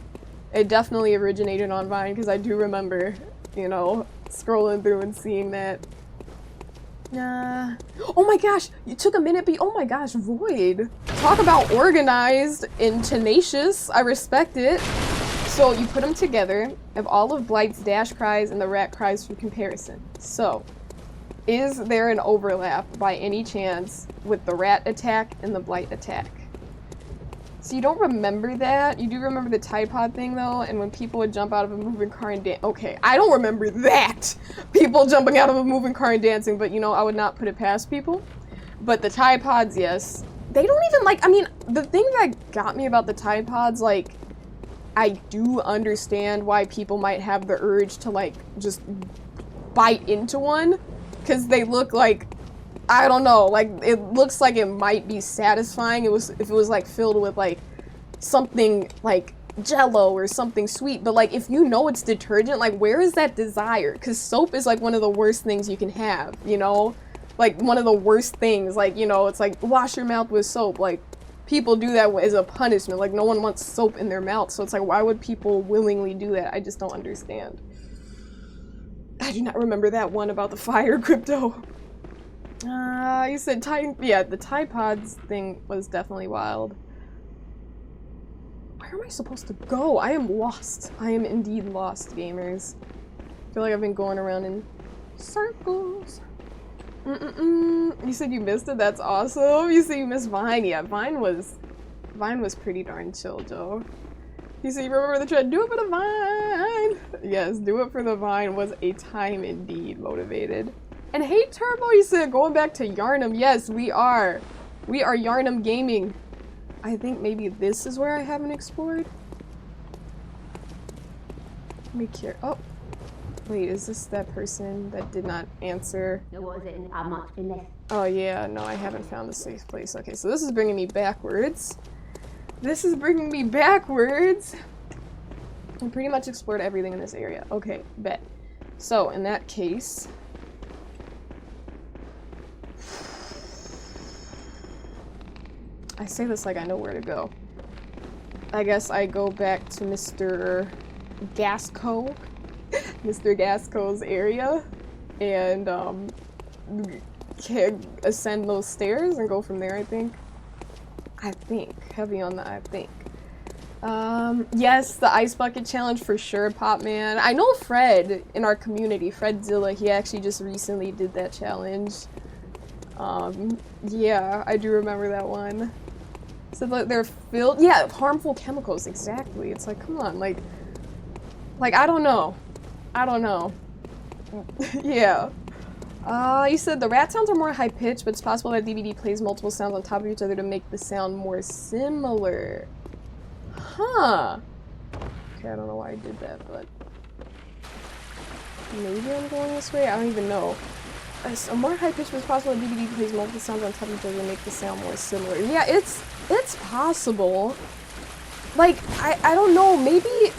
It definitely originated on Vine because I do remember, you know, scrolling through and seeing that. Oh my gosh, you took a minute, oh my gosh, Void. Talk about organized and tenacious. I respect it. So you put them together of all of Blight's dash cries and the rat cries for comparison. So, is there an overlap by any chance with the rat attack and the Blight attack? So you don't remember that? You do remember the Tide Pod thing though? And when people would jump out of a moving car and dance. Okay, I don't remember that! People jumping out of a moving car and dancing, but you know, I would not put it past people. But the Tide Pods, yes. They don't even like, I mean, the thing that got me about the Tide Pods, like, I do understand why people might have the urge to like, just bite into one. Cause they look like, I don't know, like it looks like it might be satisfying. If it was like filled with like something like Jello or something sweet, but like if you know it's detergent, like where is that desire? Because soap is like one of the worst things you can have, you know, like one of the worst things. Like, you know, it's like wash your mouth with soap. Like people do that as a punishment. Like no one wants soap in their mouth, so it's like why would people willingly do that? I just don't understand. I do not remember that one about the fire crypto. You said Tide, yeah, the Tide Pods thing was definitely wild. Where am I supposed to go? I am lost. I am indeed lost, gamers. I feel like I've been going around in circles. You said you missed it? That's awesome. You said you missed Vine. Yeah, Vine was pretty darn chill, Joe. You said you remember the trend, do it for the Vine! Yes, do it for the Vine was a time indeed motivated. And hey Turbo, you said going back to Yarnum. Yes, we are. We are Yarnum Gaming. I think maybe this is where I haven't explored. Let me care. Oh, wait, is this that person that did not answer? What is it? I'm not in there. Oh yeah, no, I haven't found the safe place. Okay, so this is bringing me backwards. This is bringing me backwards. I pretty much explored everything in this area. Okay, bet. So, in that case... I say this like I know where to go. I guess I go back to Mr. Gasco. Mr. Gasco's area. And, ascend those stairs and go from there, I think. Heavy on the I think. Yes, the ice bucket challenge for sure, Pop Man. I know Fred in our community, Fredzilla, he actually just recently did that challenge. Yeah, I do remember that one. So they're filled, yeah, harmful chemicals, exactly. It's like, come on, like, I don't know. Yeah. You said the rat sounds are more high-pitched, but it's possible that DVD plays multiple sounds on top of each other to make the sound more similar. Huh. Okay, I don't know why I did that, but... maybe I'm going this way? I don't even know. A more high-pitched, but it's possible that DVD plays multiple sounds on top of each other to make the sound more similar. Yeah, it's possible. Like, I don't know, maybe...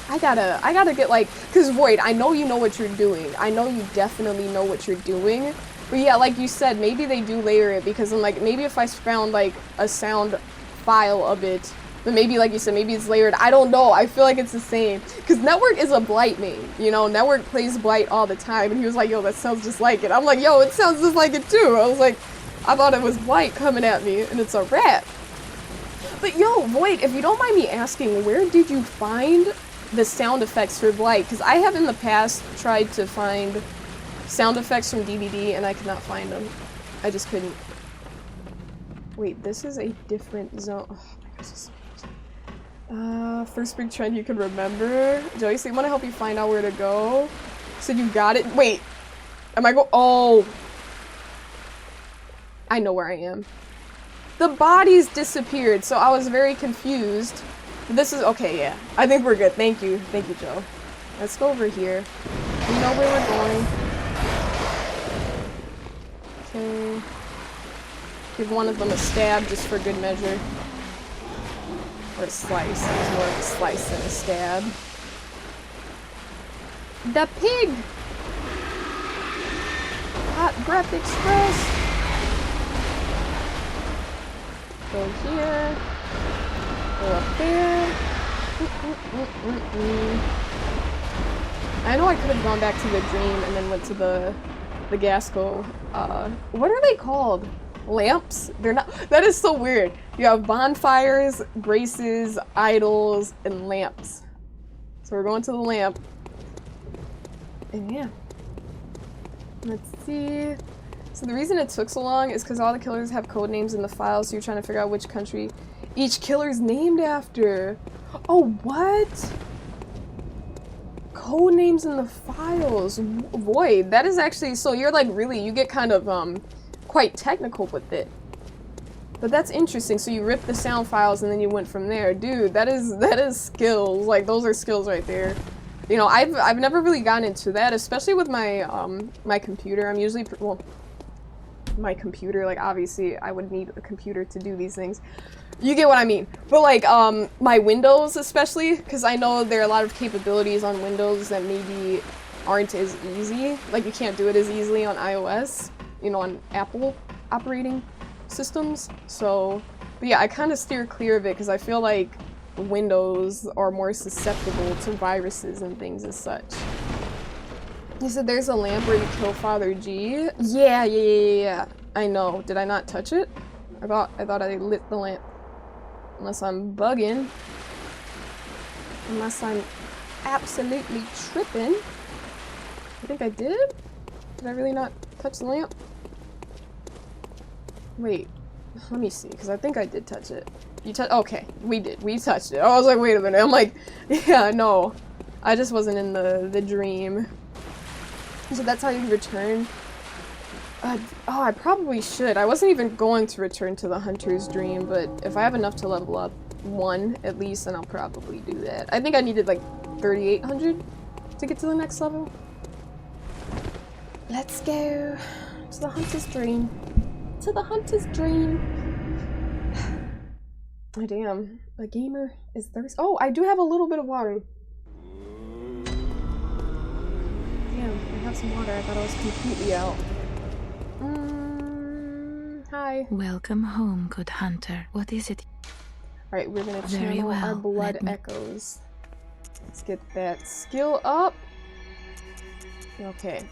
I gotta get like, cause Void, I know you know what you're doing. I know you definitely know what you're doing. But yeah, like you said, maybe they do layer it because I'm like, maybe if I found like a sound file of it, then maybe like you said, maybe it's layered. I don't know. I feel like it's the same. Cause Network is a Blight main. You know, Network plays Blight all the time. And he was like, yo, that sounds just like it. I'm like, yo, it sounds just like it too. I was like, I thought it was Blight coming at me and it's a rat. But yo, Void, if you don't mind me asking, where did you find the sound effects for Blight? Because I have in the past tried to find sound effects from DVD and I could not find them. I just couldn't. Wait, this is a different zone. Oh my gosh, this is first big trend you can remember. Joey, so you want to help you find out where to go? So you got it? Wait, am I oh. I know where I am. The bodies disappeared, so I was very confused. This is, okay, yeah. I think we're good. Thank you, Joe. Let's go over here. We know where we're going. Okay. Give one of them a stab just for good measure. Or a slice. It was more of a slice than a stab. The pig! Hot Breath Express! Go here. Go up there. I know I could have gone back to the dream and then went to the Gasco. What are they called? Lamps? They're not. That is so weird. You have bonfires, graces, idols, and lamps. So we're going to the lamp. And yeah. Let's see. So the reason it took so long is because all the killers have code names in the file, so you're trying to figure out which country each killer's named after. Oh, what? Code names in the files. Void. That is actually, so you're like really, you get kind of quite technical with it. But that's interesting. So you ripped the sound files and then you went from there. Dude, that is skills. Like those are skills right there. You know, I've never really gotten into that, especially with my my computer. I'm usually well, my computer, like obviously I would need a computer to do these things. You get what I mean. But like my Windows especially, because I know there are a lot of capabilities on Windows that maybe aren't as easy. Like you can't do it as easily on iOS, you know, on Apple operating systems. So, but yeah, I kind of steer clear of it because I feel like Windows are more susceptible to viruses and things as such. You said there's a lamp where you kill Father G? Yeah. I know. Did I not touch it? I thought I lit the lamp. Unless I'm bugging. Unless I'm absolutely tripping. I think I did? Did I really not touch the lamp? Wait. Let me see, because I think I did touch it. You touched? Okay, we did. We touched it. I was like, wait a minute. I'm like, yeah, no. I just wasn't in the dream. So that's how you return. Oh, I probably should. I wasn't even going to return to the Hunter's Dream, but if I have enough to level up 1 at least, then I'll probably do that. I think I needed like 3,800 to get to the next level. Let's go to the Hunter's Dream. To the Hunter's Dream. Oh, damn. A gamer is thirsty. Oh, I do have a little bit of water. Damn, I have some water. I thought I was completely out. Hi. Welcome home, good hunter. What is it? Alright, we're gonna channel our blood echoes. Let's get that skill up. Okay.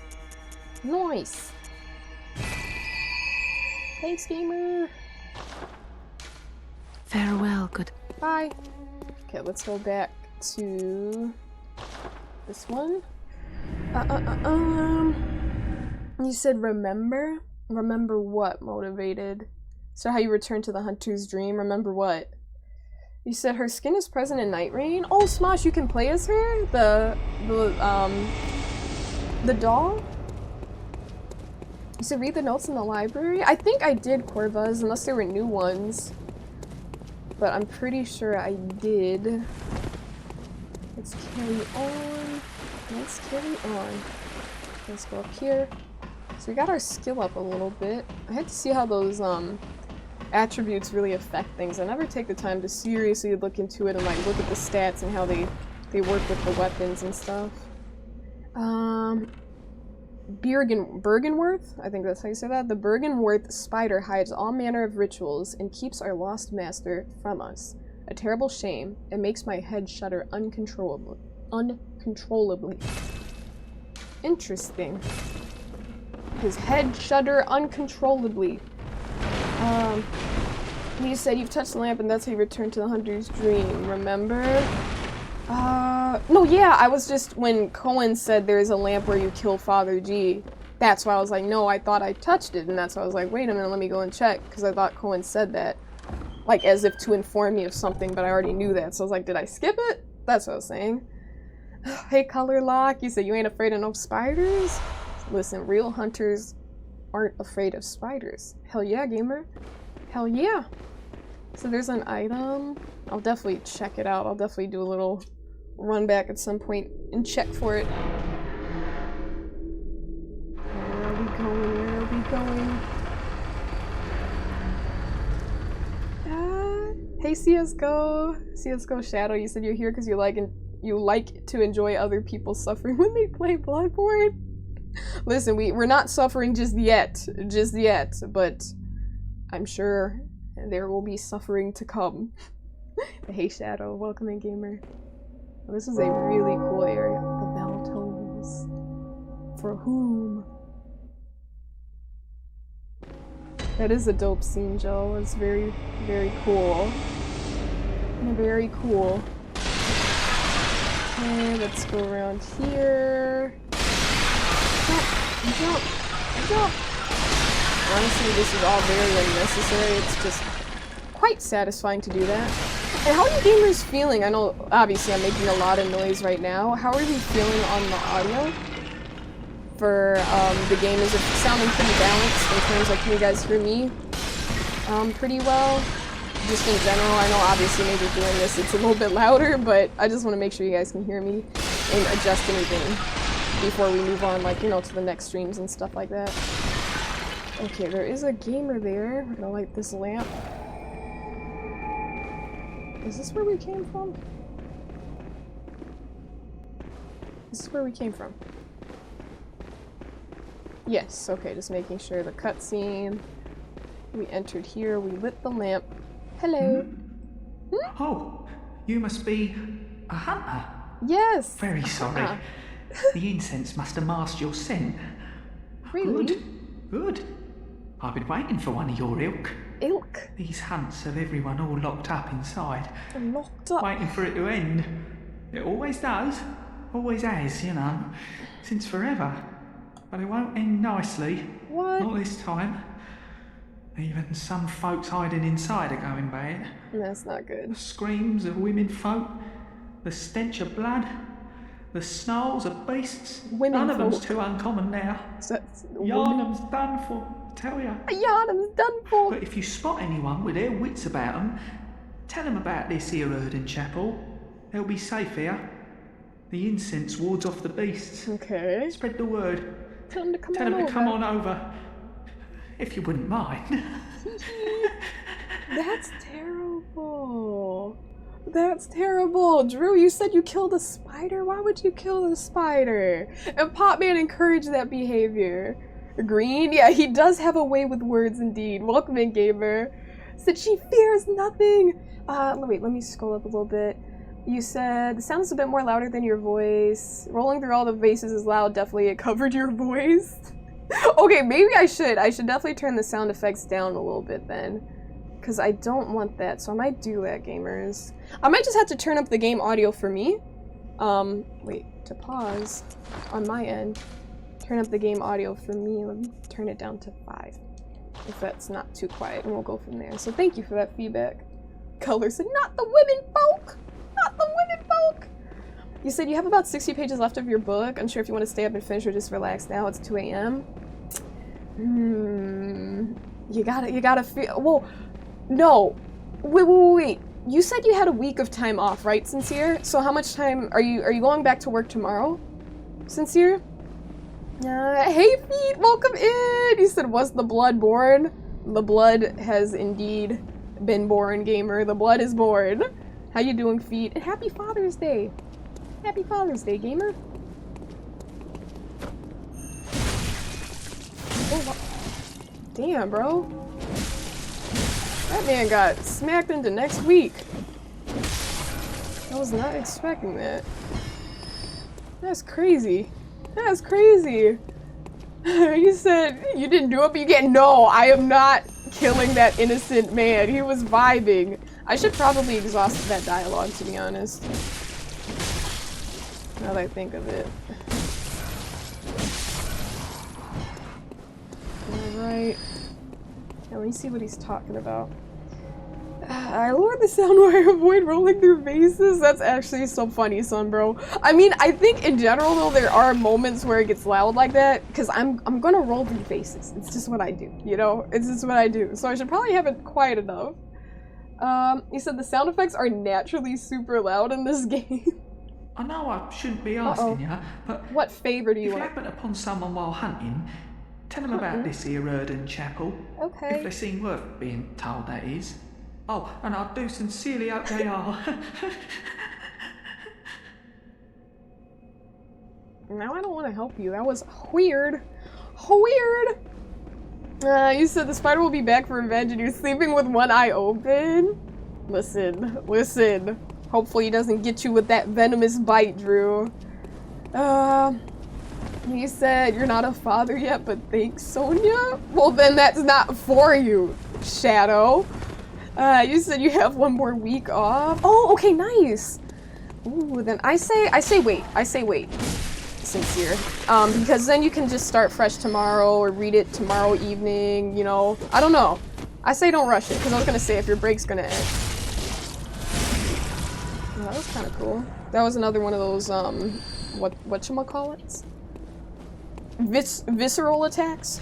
Nice. Thanks, gamer. Farewell, good. Bye. Okay, let's go back to this one. You said remember? Remember what, Motivated? So how you return to the Hunter's Dream? Remember what? You said her skin is present in Night Rain? Oh, Smosh, you can play as her? The doll? You said read the notes in the library? I think I did, Corvus, unless there were new ones. But I'm pretty sure I did. Let's carry on. Let's carry on. Let's go up here. So we got our skill up a little bit. I had to see how those attributes really affect things. I never take the time to seriously look into it and like look at the stats and how they work with the weapons and stuff. Bergenworth? I think that's how you say that. The Bergenworth spider hides all manner of rituals and keeps our lost master from us. A terrible shame. It makes my head shudder uncontrollably. Interesting. His head shudder uncontrollably. You said you've touched the lamp and that's how you return to the Hunter's Dream, remember? No, yeah, I was just, when Cohen said there's a lamp where you kill Father G, that's why I was like, no, I thought I touched it, and that's why I was like, wait a minute, let me go and check, because I thought Cohen said that, like, as if to inform me of something, but I already knew that, so I was like, did I skip it? That's what I was saying. Hey, Color Lock, you said you ain't afraid of no spiders? Listen, real hunters aren't afraid of spiders. Hell yeah, gamer. Hell yeah. So there's an item. I'll definitely check it out. I'll definitely do a little run back at some point and check for it. Where are we going? Where are we going? Hey Hey CSGO Shadow, you said you're here because you like to enjoy other people suffering when they play Bloodborne. Listen, we're not suffering just yet, but I'm sure there will be suffering to come. Hey Shadow, welcome in, gamer. This is a really cool area. The bell tolls. For whom? That is a dope scene, Joe. It's very, very cool. Very cool. Okay, let's go around here. Jump! Honestly, this is all very unnecessary. It's just quite satisfying to do that. And how are you gamers feeling? I know, obviously, I'm making a lot of noise right now. How are you feeling on the audio? For the game, is it sounding pretty balanced in terms of, can you guys hear me pretty well? Just in general, I know obviously maybe doing this it's a little bit louder, but I just want to make sure you guys can hear me and adjust anything before we move on, like, you know, to the next streams and stuff like that. Okay, there is a gamer there. We're gonna light this lamp. Is this where we came from? This is where we came from. Yes, okay, just making sure the cutscene. We entered here, we lit the lamp. Hello. Oh, you must be a hunter. Yes. Very sorry. The incense must have masked your scent. Really? Good. I've been waiting for one of your ilk. Ilk? These hunts have everyone all locked up inside. Locked up? Waiting for it to end. It always does. Always has, you know. Since forever. But it won't end nicely. What? Not this time. Even some folks hiding inside are going bad. That's not good. The screams of women folk, the stench of blood, the snarls of beasts. None of them's too uncommon now. Yarnum's done for, I tell ya. Yarnum's done for. But if you spot anyone with their wits about them, tell them about this here Erden Chapel. They'll be safe here. The incense wards off the beasts. Okay. Spread the word. Tell them to come on over. If you wouldn't mind. That's terrible. That's terrible. Drew, you said you killed a spider? Why would you kill the spider? And Popman encouraged that behavior. Green? Yeah, he does have a way with words indeed. Welcome in, gamer. Said she fears nothing. Wait, let me scroll up a little bit. You said the sound is a bit more louder than your voice. Rolling through all the vases is loud. Definitely it covered your voice. Okay, maybe I should definitely turn the sound effects down a little bit then. Because I don't want that, so I might do that, gamers. I might just have to turn up the game audio for me. Wait, to pause on my end. Turn up the game audio for me. Let me turn it down to 5. If that's not too quiet, and we'll go from there. So thank you for that feedback. Color said, not the women folk! Not the women folk! You said you have about 60 pages left of your book. Unsure if you want to stay up and finish or just relax now. It's 2 a.m. You gotta feel. Well, no. Wait. You said you had a week of time off, right, Sincere? So how much time are you going back to work tomorrow, Sincere? Hey, Feet, welcome in. You said, was the blood born? The blood has indeed been born, gamer. The blood is born. How you doing, Feet? And happy Father's Day. Happy Father's Day, gamer. Oh, damn, bro. That man got smacked into next week. I was not expecting that. That's crazy. That's crazy. You said you didn't do it, but you get no. I am not killing that innocent man. He was vibing. I should probably exhaust that dialogue, to be honest. Now that I think of it. Alright. Now let me see what he's talking about. I lowered the sound while I avoid rolling through vases. That's actually so funny, son, bro. I mean, I think in general, though, there are moments where it gets loud like that, because I'm gonna roll through vases. It's just what I do, you know? It's just what I do. So I should probably have it quiet enough. You said the sound effects are naturally super loud in this game. I know I shouldn't be asking you, but what favor do you want? If you happen upon someone while hunting, tell them about this here Erden Chapel. Okay. If they seem worth being told, that is. Oh, and I do sincerely hope they are. Now I don't want to help you. That was weird. Weird! You said the spider will be back for revenge and you're sleeping with one eye open? Listen, listen. Hopefully he doesn't get you with that venomous bite, Drew. You said you're not a father yet, but thanks, Sonia? Well, then that's not for you, Shadow. You said you have one more week off. Oh, okay, nice. Ooh, then I say wait. Sincere. Because then you can just start fresh tomorrow or read it tomorrow evening, you know. I don't know. I say don't rush it, because I was gonna say if your break's gonna end. Oh, that was kind of cool. That was another one of those, whatchamacallits? Visceral attacks?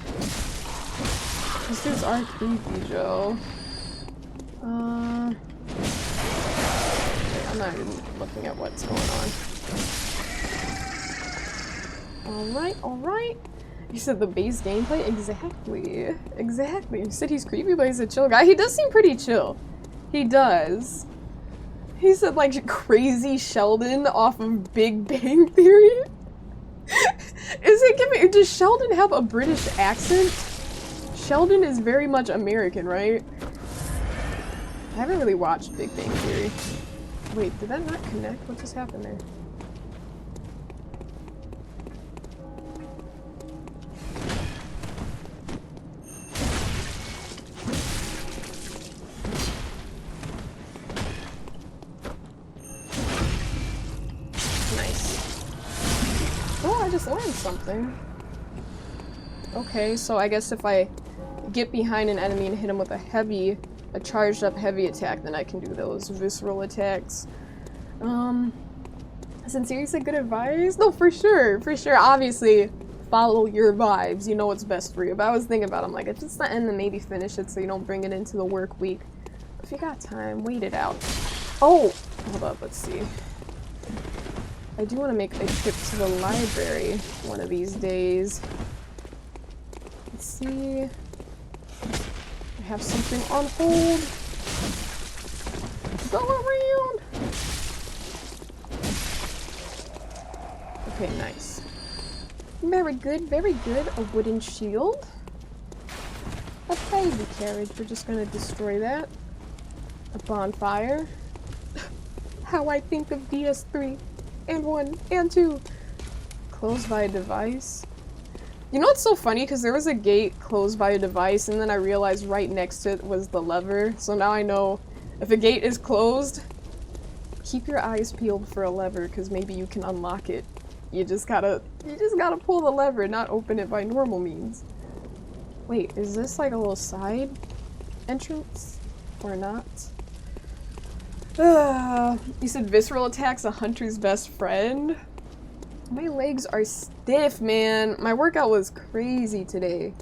These dudes are creepy, Joe. I'm not even looking at what's going on. Alright. You said the base gameplay? Exactly. You said he's creepy, but he's a chill guy. He does seem pretty chill. He does. He said, like, crazy Sheldon off of Big Bang Theory? Does Sheldon have a British accent? Sheldon is very much American, right? I haven't really watched Big Bang Theory. Wait, did that not connect? What just happened there? Nice. Oh, I just learned something. Okay, so I guess if I get behind an enemy and hit him with a charged up heavy attack, then I can do those visceral attacks. Sincere said good advice? No, for sure, obviously follow your vibes, you know what's best for you. But I was thinking about it, I'm like, if it's the end, then maybe finish it so you don't bring it into the work week. If you got time, wait it out. Oh, hold up, let's see. I do want to make a trip to the library one of these days. Let's see. I have something on hold. Go around. Okay, nice. Very good, very good. A wooden shield. A baby carriage. We're just gonna destroy that. A bonfire. How I think of DS3. And 1 and 2. Closed by a device. You know what's so funny? Because there was a gate closed by a device, and then I realized right next to it was the lever. So now I know if a gate is closed, keep your eyes peeled for a lever, because maybe you can unlock it. You just gotta pull the lever, not open it by normal means. Wait, is this like a little side entrance? Or not? You said visceral attack's a hunter's best friend? My legs are stiff, man. My workout was crazy today.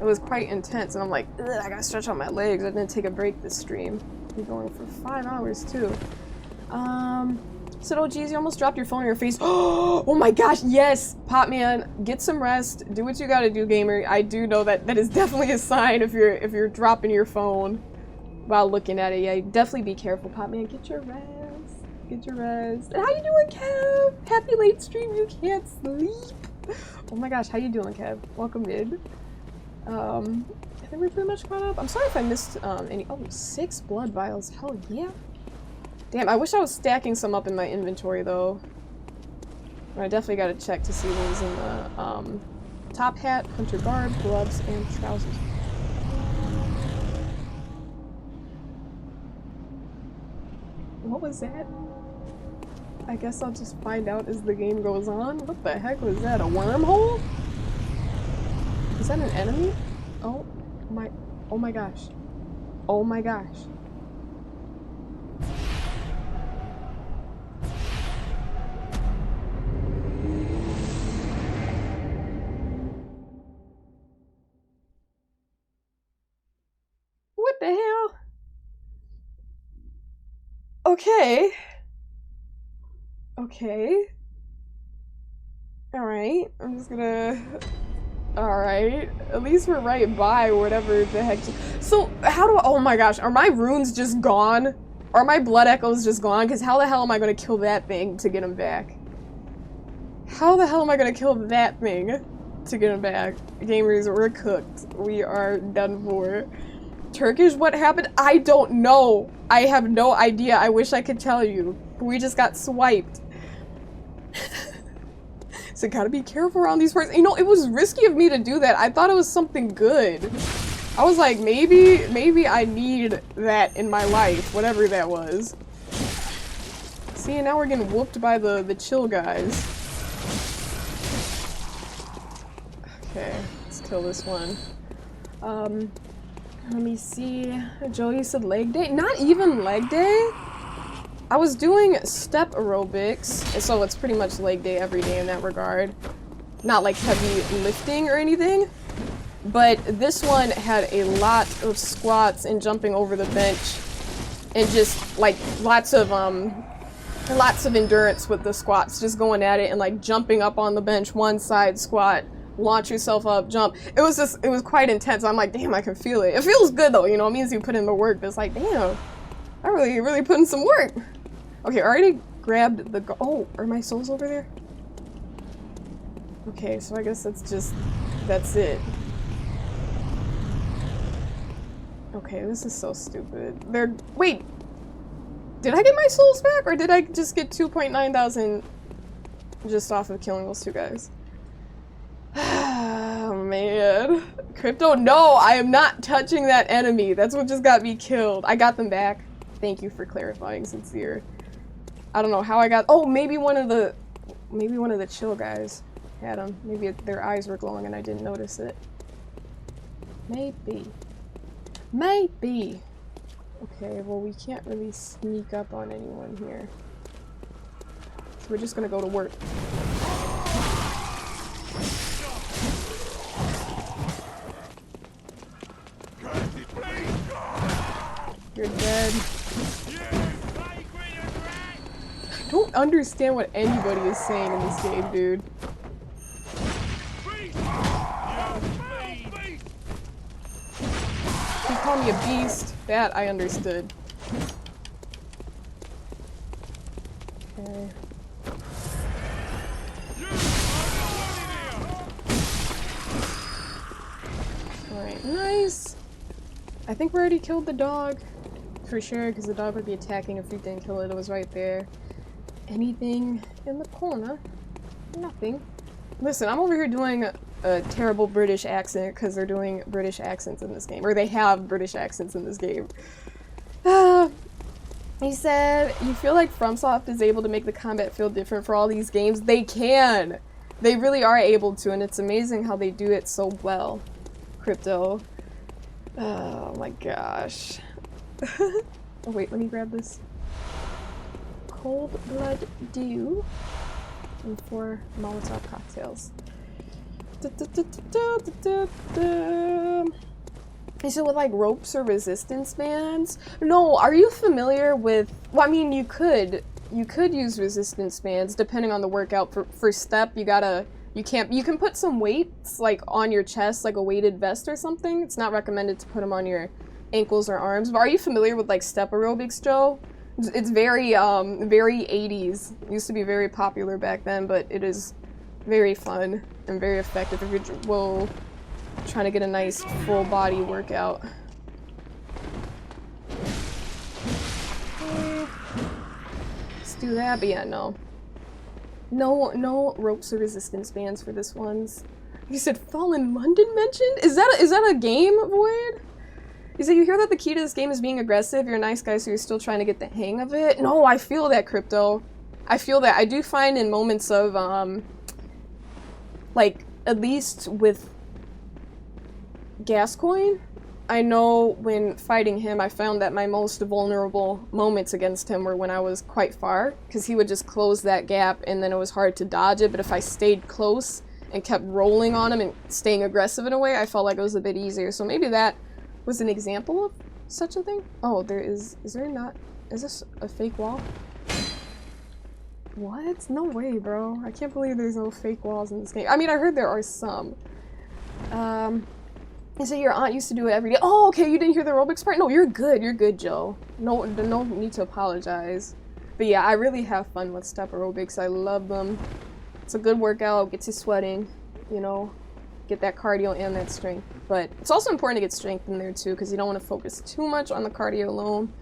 It was quite intense, and I'm like, ugh, I gotta stretch out my legs. I didn't take a break this stream. We're going for 5 hours, too. Said, oh geez, you almost dropped your phone in your face. Oh my gosh, yes! Pop man, get some rest. Do what you gotta do, gamer. I do know that is definitely a sign if you're dropping your phone while looking at it. Yeah, definitely be careful, Pop man. Get your rest. Get your rest. And how you doing, Kev? Happy late stream. You can't sleep. Oh my gosh, how you doing, Kev? Welcome in. I think we're pretty much caught up. I'm sorry if I missed any. Oh, 6 blood vials. Hell yeah. Damn, I wish I was stacking some up in my inventory though. I definitely gotta check to see what was in the top hat, hunter garb, gloves, and trousers. What was that? I guess I'll just find out as the game goes on. What the heck was that? A wormhole? Is that an enemy? Oh my gosh. Oh my gosh. What the hell? Okay. Okay. Alright. I'm just gonna Alright. At least we're right by whatever the heck. So, how do I- oh my gosh, are my runes just gone? Are my blood echoes just gone? Because how the hell am I gonna kill that thing to get him back? How the hell am I gonna kill that thing to get him back? Gamers, we're cooked. We are done for. Turkish, what happened? I don't know. I have no idea. I wish I could tell you. We just got swiped. So gotta be careful around these parts. You know, it was risky of me to do that. I thought it was something good. I was like, maybe I need that in my life, whatever that was. See, now we're getting whooped by the chill guys. Okay, let's kill this one. Let me see. Joe, you said leg day? Not even leg day? I was doing step aerobics, so it's pretty much leg day every day in that regard. Not like heavy lifting or anything. But this one had a lot of squats and jumping over the bench. And just like lots of endurance with the squats. Just going at it and like jumping up on the bench, one side squat, launch yourself up, jump. It was quite intense. I'm like, damn, I can feel it. It feels good though, you know, it means you put in the work, but it's like, damn, I really put in some work. Okay, I already grabbed the oh, are my souls over there? Okay, so I guess that's it. Okay, this is so stupid. Wait, did I get my souls back, or did I just get 2,900 just off of killing those two guys? Oh man. Crypto, no, I am not touching that enemy. That's what just got me killed. I got them back. Thank you for clarifying, Sincere. I don't know how I got- oh, maybe one of the chill guys had them. Maybe their eyes were glowing and I didn't notice it. Maybe. Maybe. Okay, well we can't really sneak up on anyone here. So we're just gonna go to work. You're dead. I don't understand what anybody is saying in this game, dude. You call me a beast? That I understood. Okay. Alright, nice. I think we already killed the dog. For sure, because the dog would be attacking if we didn't kill it. It was right there. Anything in the corner? Nothing. Listen, I'm over here doing a terrible British accent because they're doing British accents in this game. Or they have British accents in this game. He said, you feel like FromSoft is able to make the combat feel different for all these games? They can! They really are able to, and it's amazing how they do it so well. Crypto. Oh my gosh. Oh wait, let me grab this. Cold Blood Dew and 4 Molotov cocktails. Is it with like ropes or resistance bands? No, are you familiar with, well, I mean, you could use resistance bands depending on the workout. For step, you can put some weights like on your chest, like a weighted vest or something. It's not recommended to put them on your ankles or arms. But are you familiar with like step aerobics, Joe? It's very 80s. It used to be very popular back then, but it is very fun and very effective if you're trying to get a nice full body workout. Let's do that, but yeah, no ropes or resistance bands for this one's. You said Fallen London mentioned? Is that a game, Void? You said you hear that the key to this game is being aggressive. You're a nice guy, so you're still trying to get the hang of it. No, I feel that, Crypto. I feel that. I do find in moments of like at least with Gascoigne, I know when fighting him, I found that my most vulnerable moments against him were when I was quite far, because he would just close that gap and then it was hard to dodge it. But if I stayed close and kept rolling on him and staying aggressive in a way, I felt like it was a bit easier. So maybe that was an example of such a thing. Oh, is this a fake wall? What? No way, bro. I can't believe there's no fake walls in this game. I mean, I heard there are some. You say your aunt used to do it every day. Oh, okay, you didn't hear the aerobics part? No, you're good, Joe. No need to apologize. But yeah, I really have fun with step aerobics. I love them. It's a good workout, gets you sweating, you know, get that cardio and that strength. But it's also important to get strength in there too, because you don't want to focus too much on the cardio alone,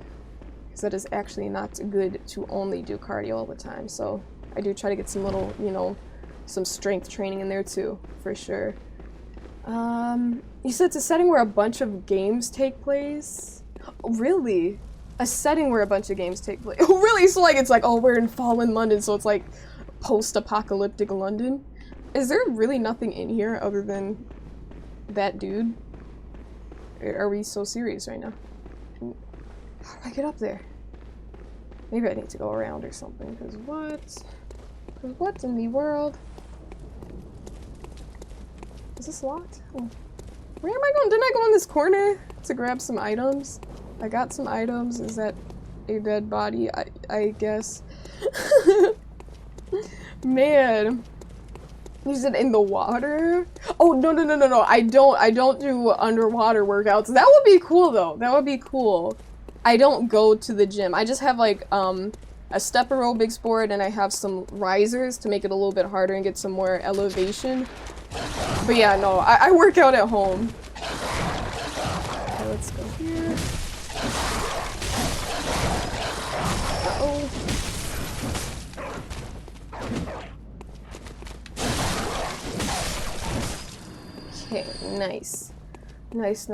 because that is actually not good to only do cardio all the time. So I do try to get some little, you know, some strength training in there too, for sure. You said it's a setting where a bunch of games take place? Oh, really? A setting where a bunch of games take place? Oh, really? So like, it's like, oh, we're in fallen London, so it's like post-apocalyptic London? Is there really nothing in here other than that dude? Are we so serious right now? How do I get up there? Maybe I need to go around or something, because what? Because what in the world? Is this locked? Oh. Where am I going? Didn't I go in this corner to grab some items? I got some items. Is that a dead body? I guess. Man. You said in the water? Oh, no. I don't do underwater workouts. That would be cool though. That would be cool. I don't go to the gym. I just have like a step aerobics board, and I have some risers to make it a little bit harder and get some more elevation. But yeah, no, I work out at home. Okay, let's go here. Uh-oh. Okay, nice. Nice.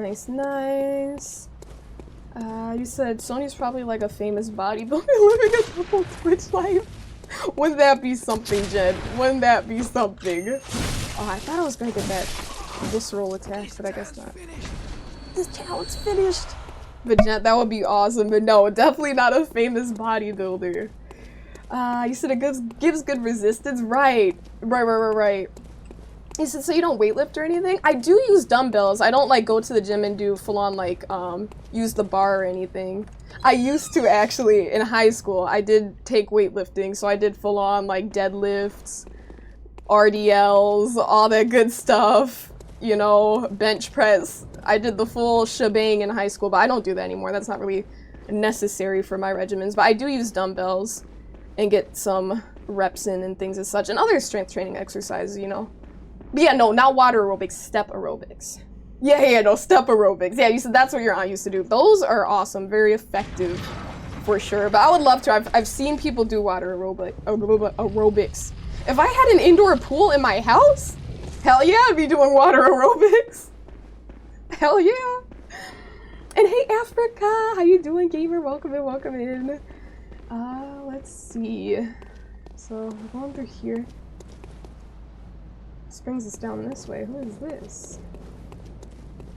You said Sony's probably like a famous bodybuilder living a double Twitch life. Wouldn't that be something, Jen? Wouldn't that be something? Oh, I thought I was gonna get that visceral attack, but I guess not. This challenge finished! But Jen, that would be awesome, but no, definitely not a famous bodybuilder. You said it gives good resistance? Right. You said, so you don't weightlift or anything? I do use dumbbells. I don't like go to the gym and do full on like use the bar or anything. I used to actually in high school. I did take weightlifting, so I did full on like deadlifts, RDLs, all that good stuff, you know, bench press. I did the full shebang in high school, but I don't do that anymore. That's not really necessary for my regimens, but I do use dumbbells and get some reps in and things as such, and other strength training exercises, you know. But yeah, no, not water aerobics, step aerobics. Yeah, no, step aerobics. Yeah, you said that's what your aunt used to do. Those are awesome, very effective, for sure. But I would love to. I've seen people do water aerobics. If I had an indoor pool in my house, hell yeah, I'd be doing water aerobics. Hell yeah. And hey, Africa, how you doing, gamer? Welcome in. Let's see. So, we're going through here. This brings us down this way. Who is this?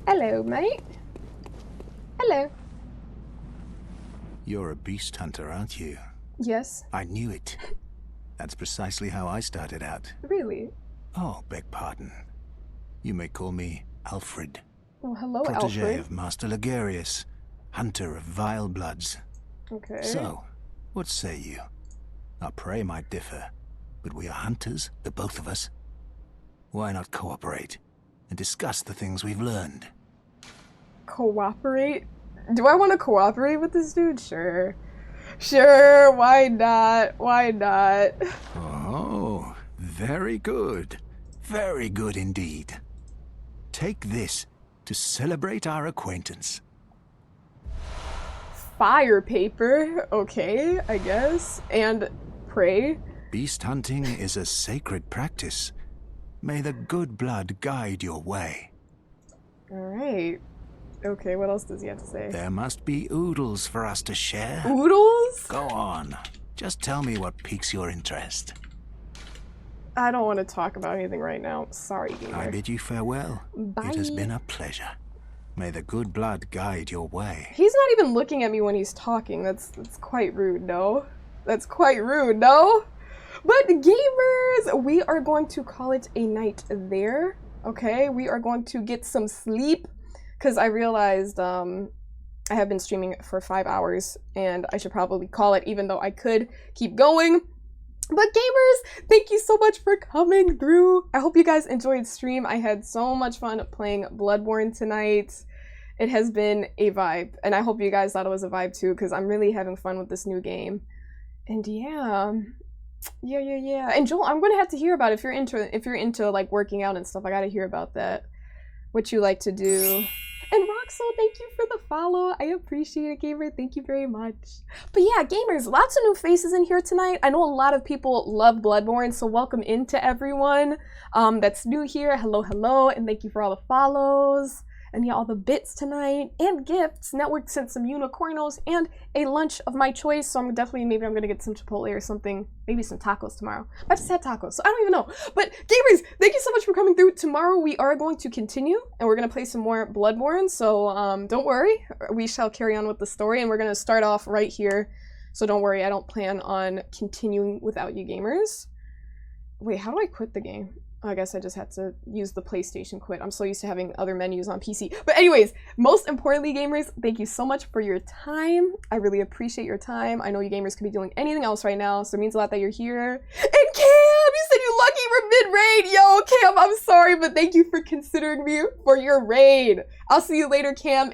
Hello, mate. Hello. You're a beast hunter, aren't you? Yes. I knew it. That's precisely how I started out. Really? Oh, beg pardon. You may call me Alfred. Oh, hello, Protégé Alfred. of Master Ligurius, hunter of vile bloods. Okay. So, what say you? Our prey might differ, but we are hunters, the both of us. Why not cooperate and discuss the things we've learned? Cooperate? Do I want to cooperate with this dude? Sure. Sure, why not? Why not? Oh, very good. Very good indeed. Take this to celebrate our acquaintance. Fire paper? Okay, I guess. And pray? Beast hunting is a sacred practice. May the good blood guide your way. Alright. Okay, what else does he have to say? There must be oodles for us to share. Oodles? Go on. Just tell me what piques your interest. I don't want to talk about anything right now. Sorry, gamer. I bid you farewell. Bye. It has been a pleasure. May the good blood guide your way. He's not even looking at me when he's talking. That's quite rude, no? That's quite rude, no? But gamers, we are going to call it a night there. Okay, we are going to get some sleep because I realized I have been streaming for 5 hours and I should probably call it, even though I could keep going. But gamers, thank you so much for coming through. I hope you guys enjoyed stream. I had so much fun playing Bloodborne tonight. It has been a vibe, and I hope you guys thought it was a vibe too, because I'm really having fun with this new game. And yeah. And Joel, I'm gonna have to hear about it. If you're into like working out and stuff. I gotta hear about that. What you like to do. And Roxo, thank you for the follow. I appreciate it, gamer. Thank you very much. But yeah, gamers, lots of new faces in here tonight. I know a lot of people love Bloodborne, so welcome into everyone that's new here. Hello, and thank you for all the follows. And yeah, all the bits tonight and gifts. Network sent some unicornos and a lunch of my choice. So maybe I'm gonna get some Chipotle or something. Maybe some tacos tomorrow. I just had tacos, so I don't even know. But gamers, thank you so much for coming through. Tomorrow we are going to continue and we're gonna play some more Bloodborne. So don't worry, we shall carry on with the story and we're gonna start off right here. So don't worry, I don't plan on continuing without you gamers. Wait, how do I quit the game? I guess I just had to use the PlayStation quit. I'm so used to having other menus on PC. But anyways, most importantly, gamers, thank you so much for your time. I really appreciate your time. I know you gamers could be doing anything else right now, so it means a lot that you're here. And Cam, you said you lucky we're mid-raid. Yo, Cam, I'm sorry, but thank you for considering me for your raid. I'll see you later, Cam.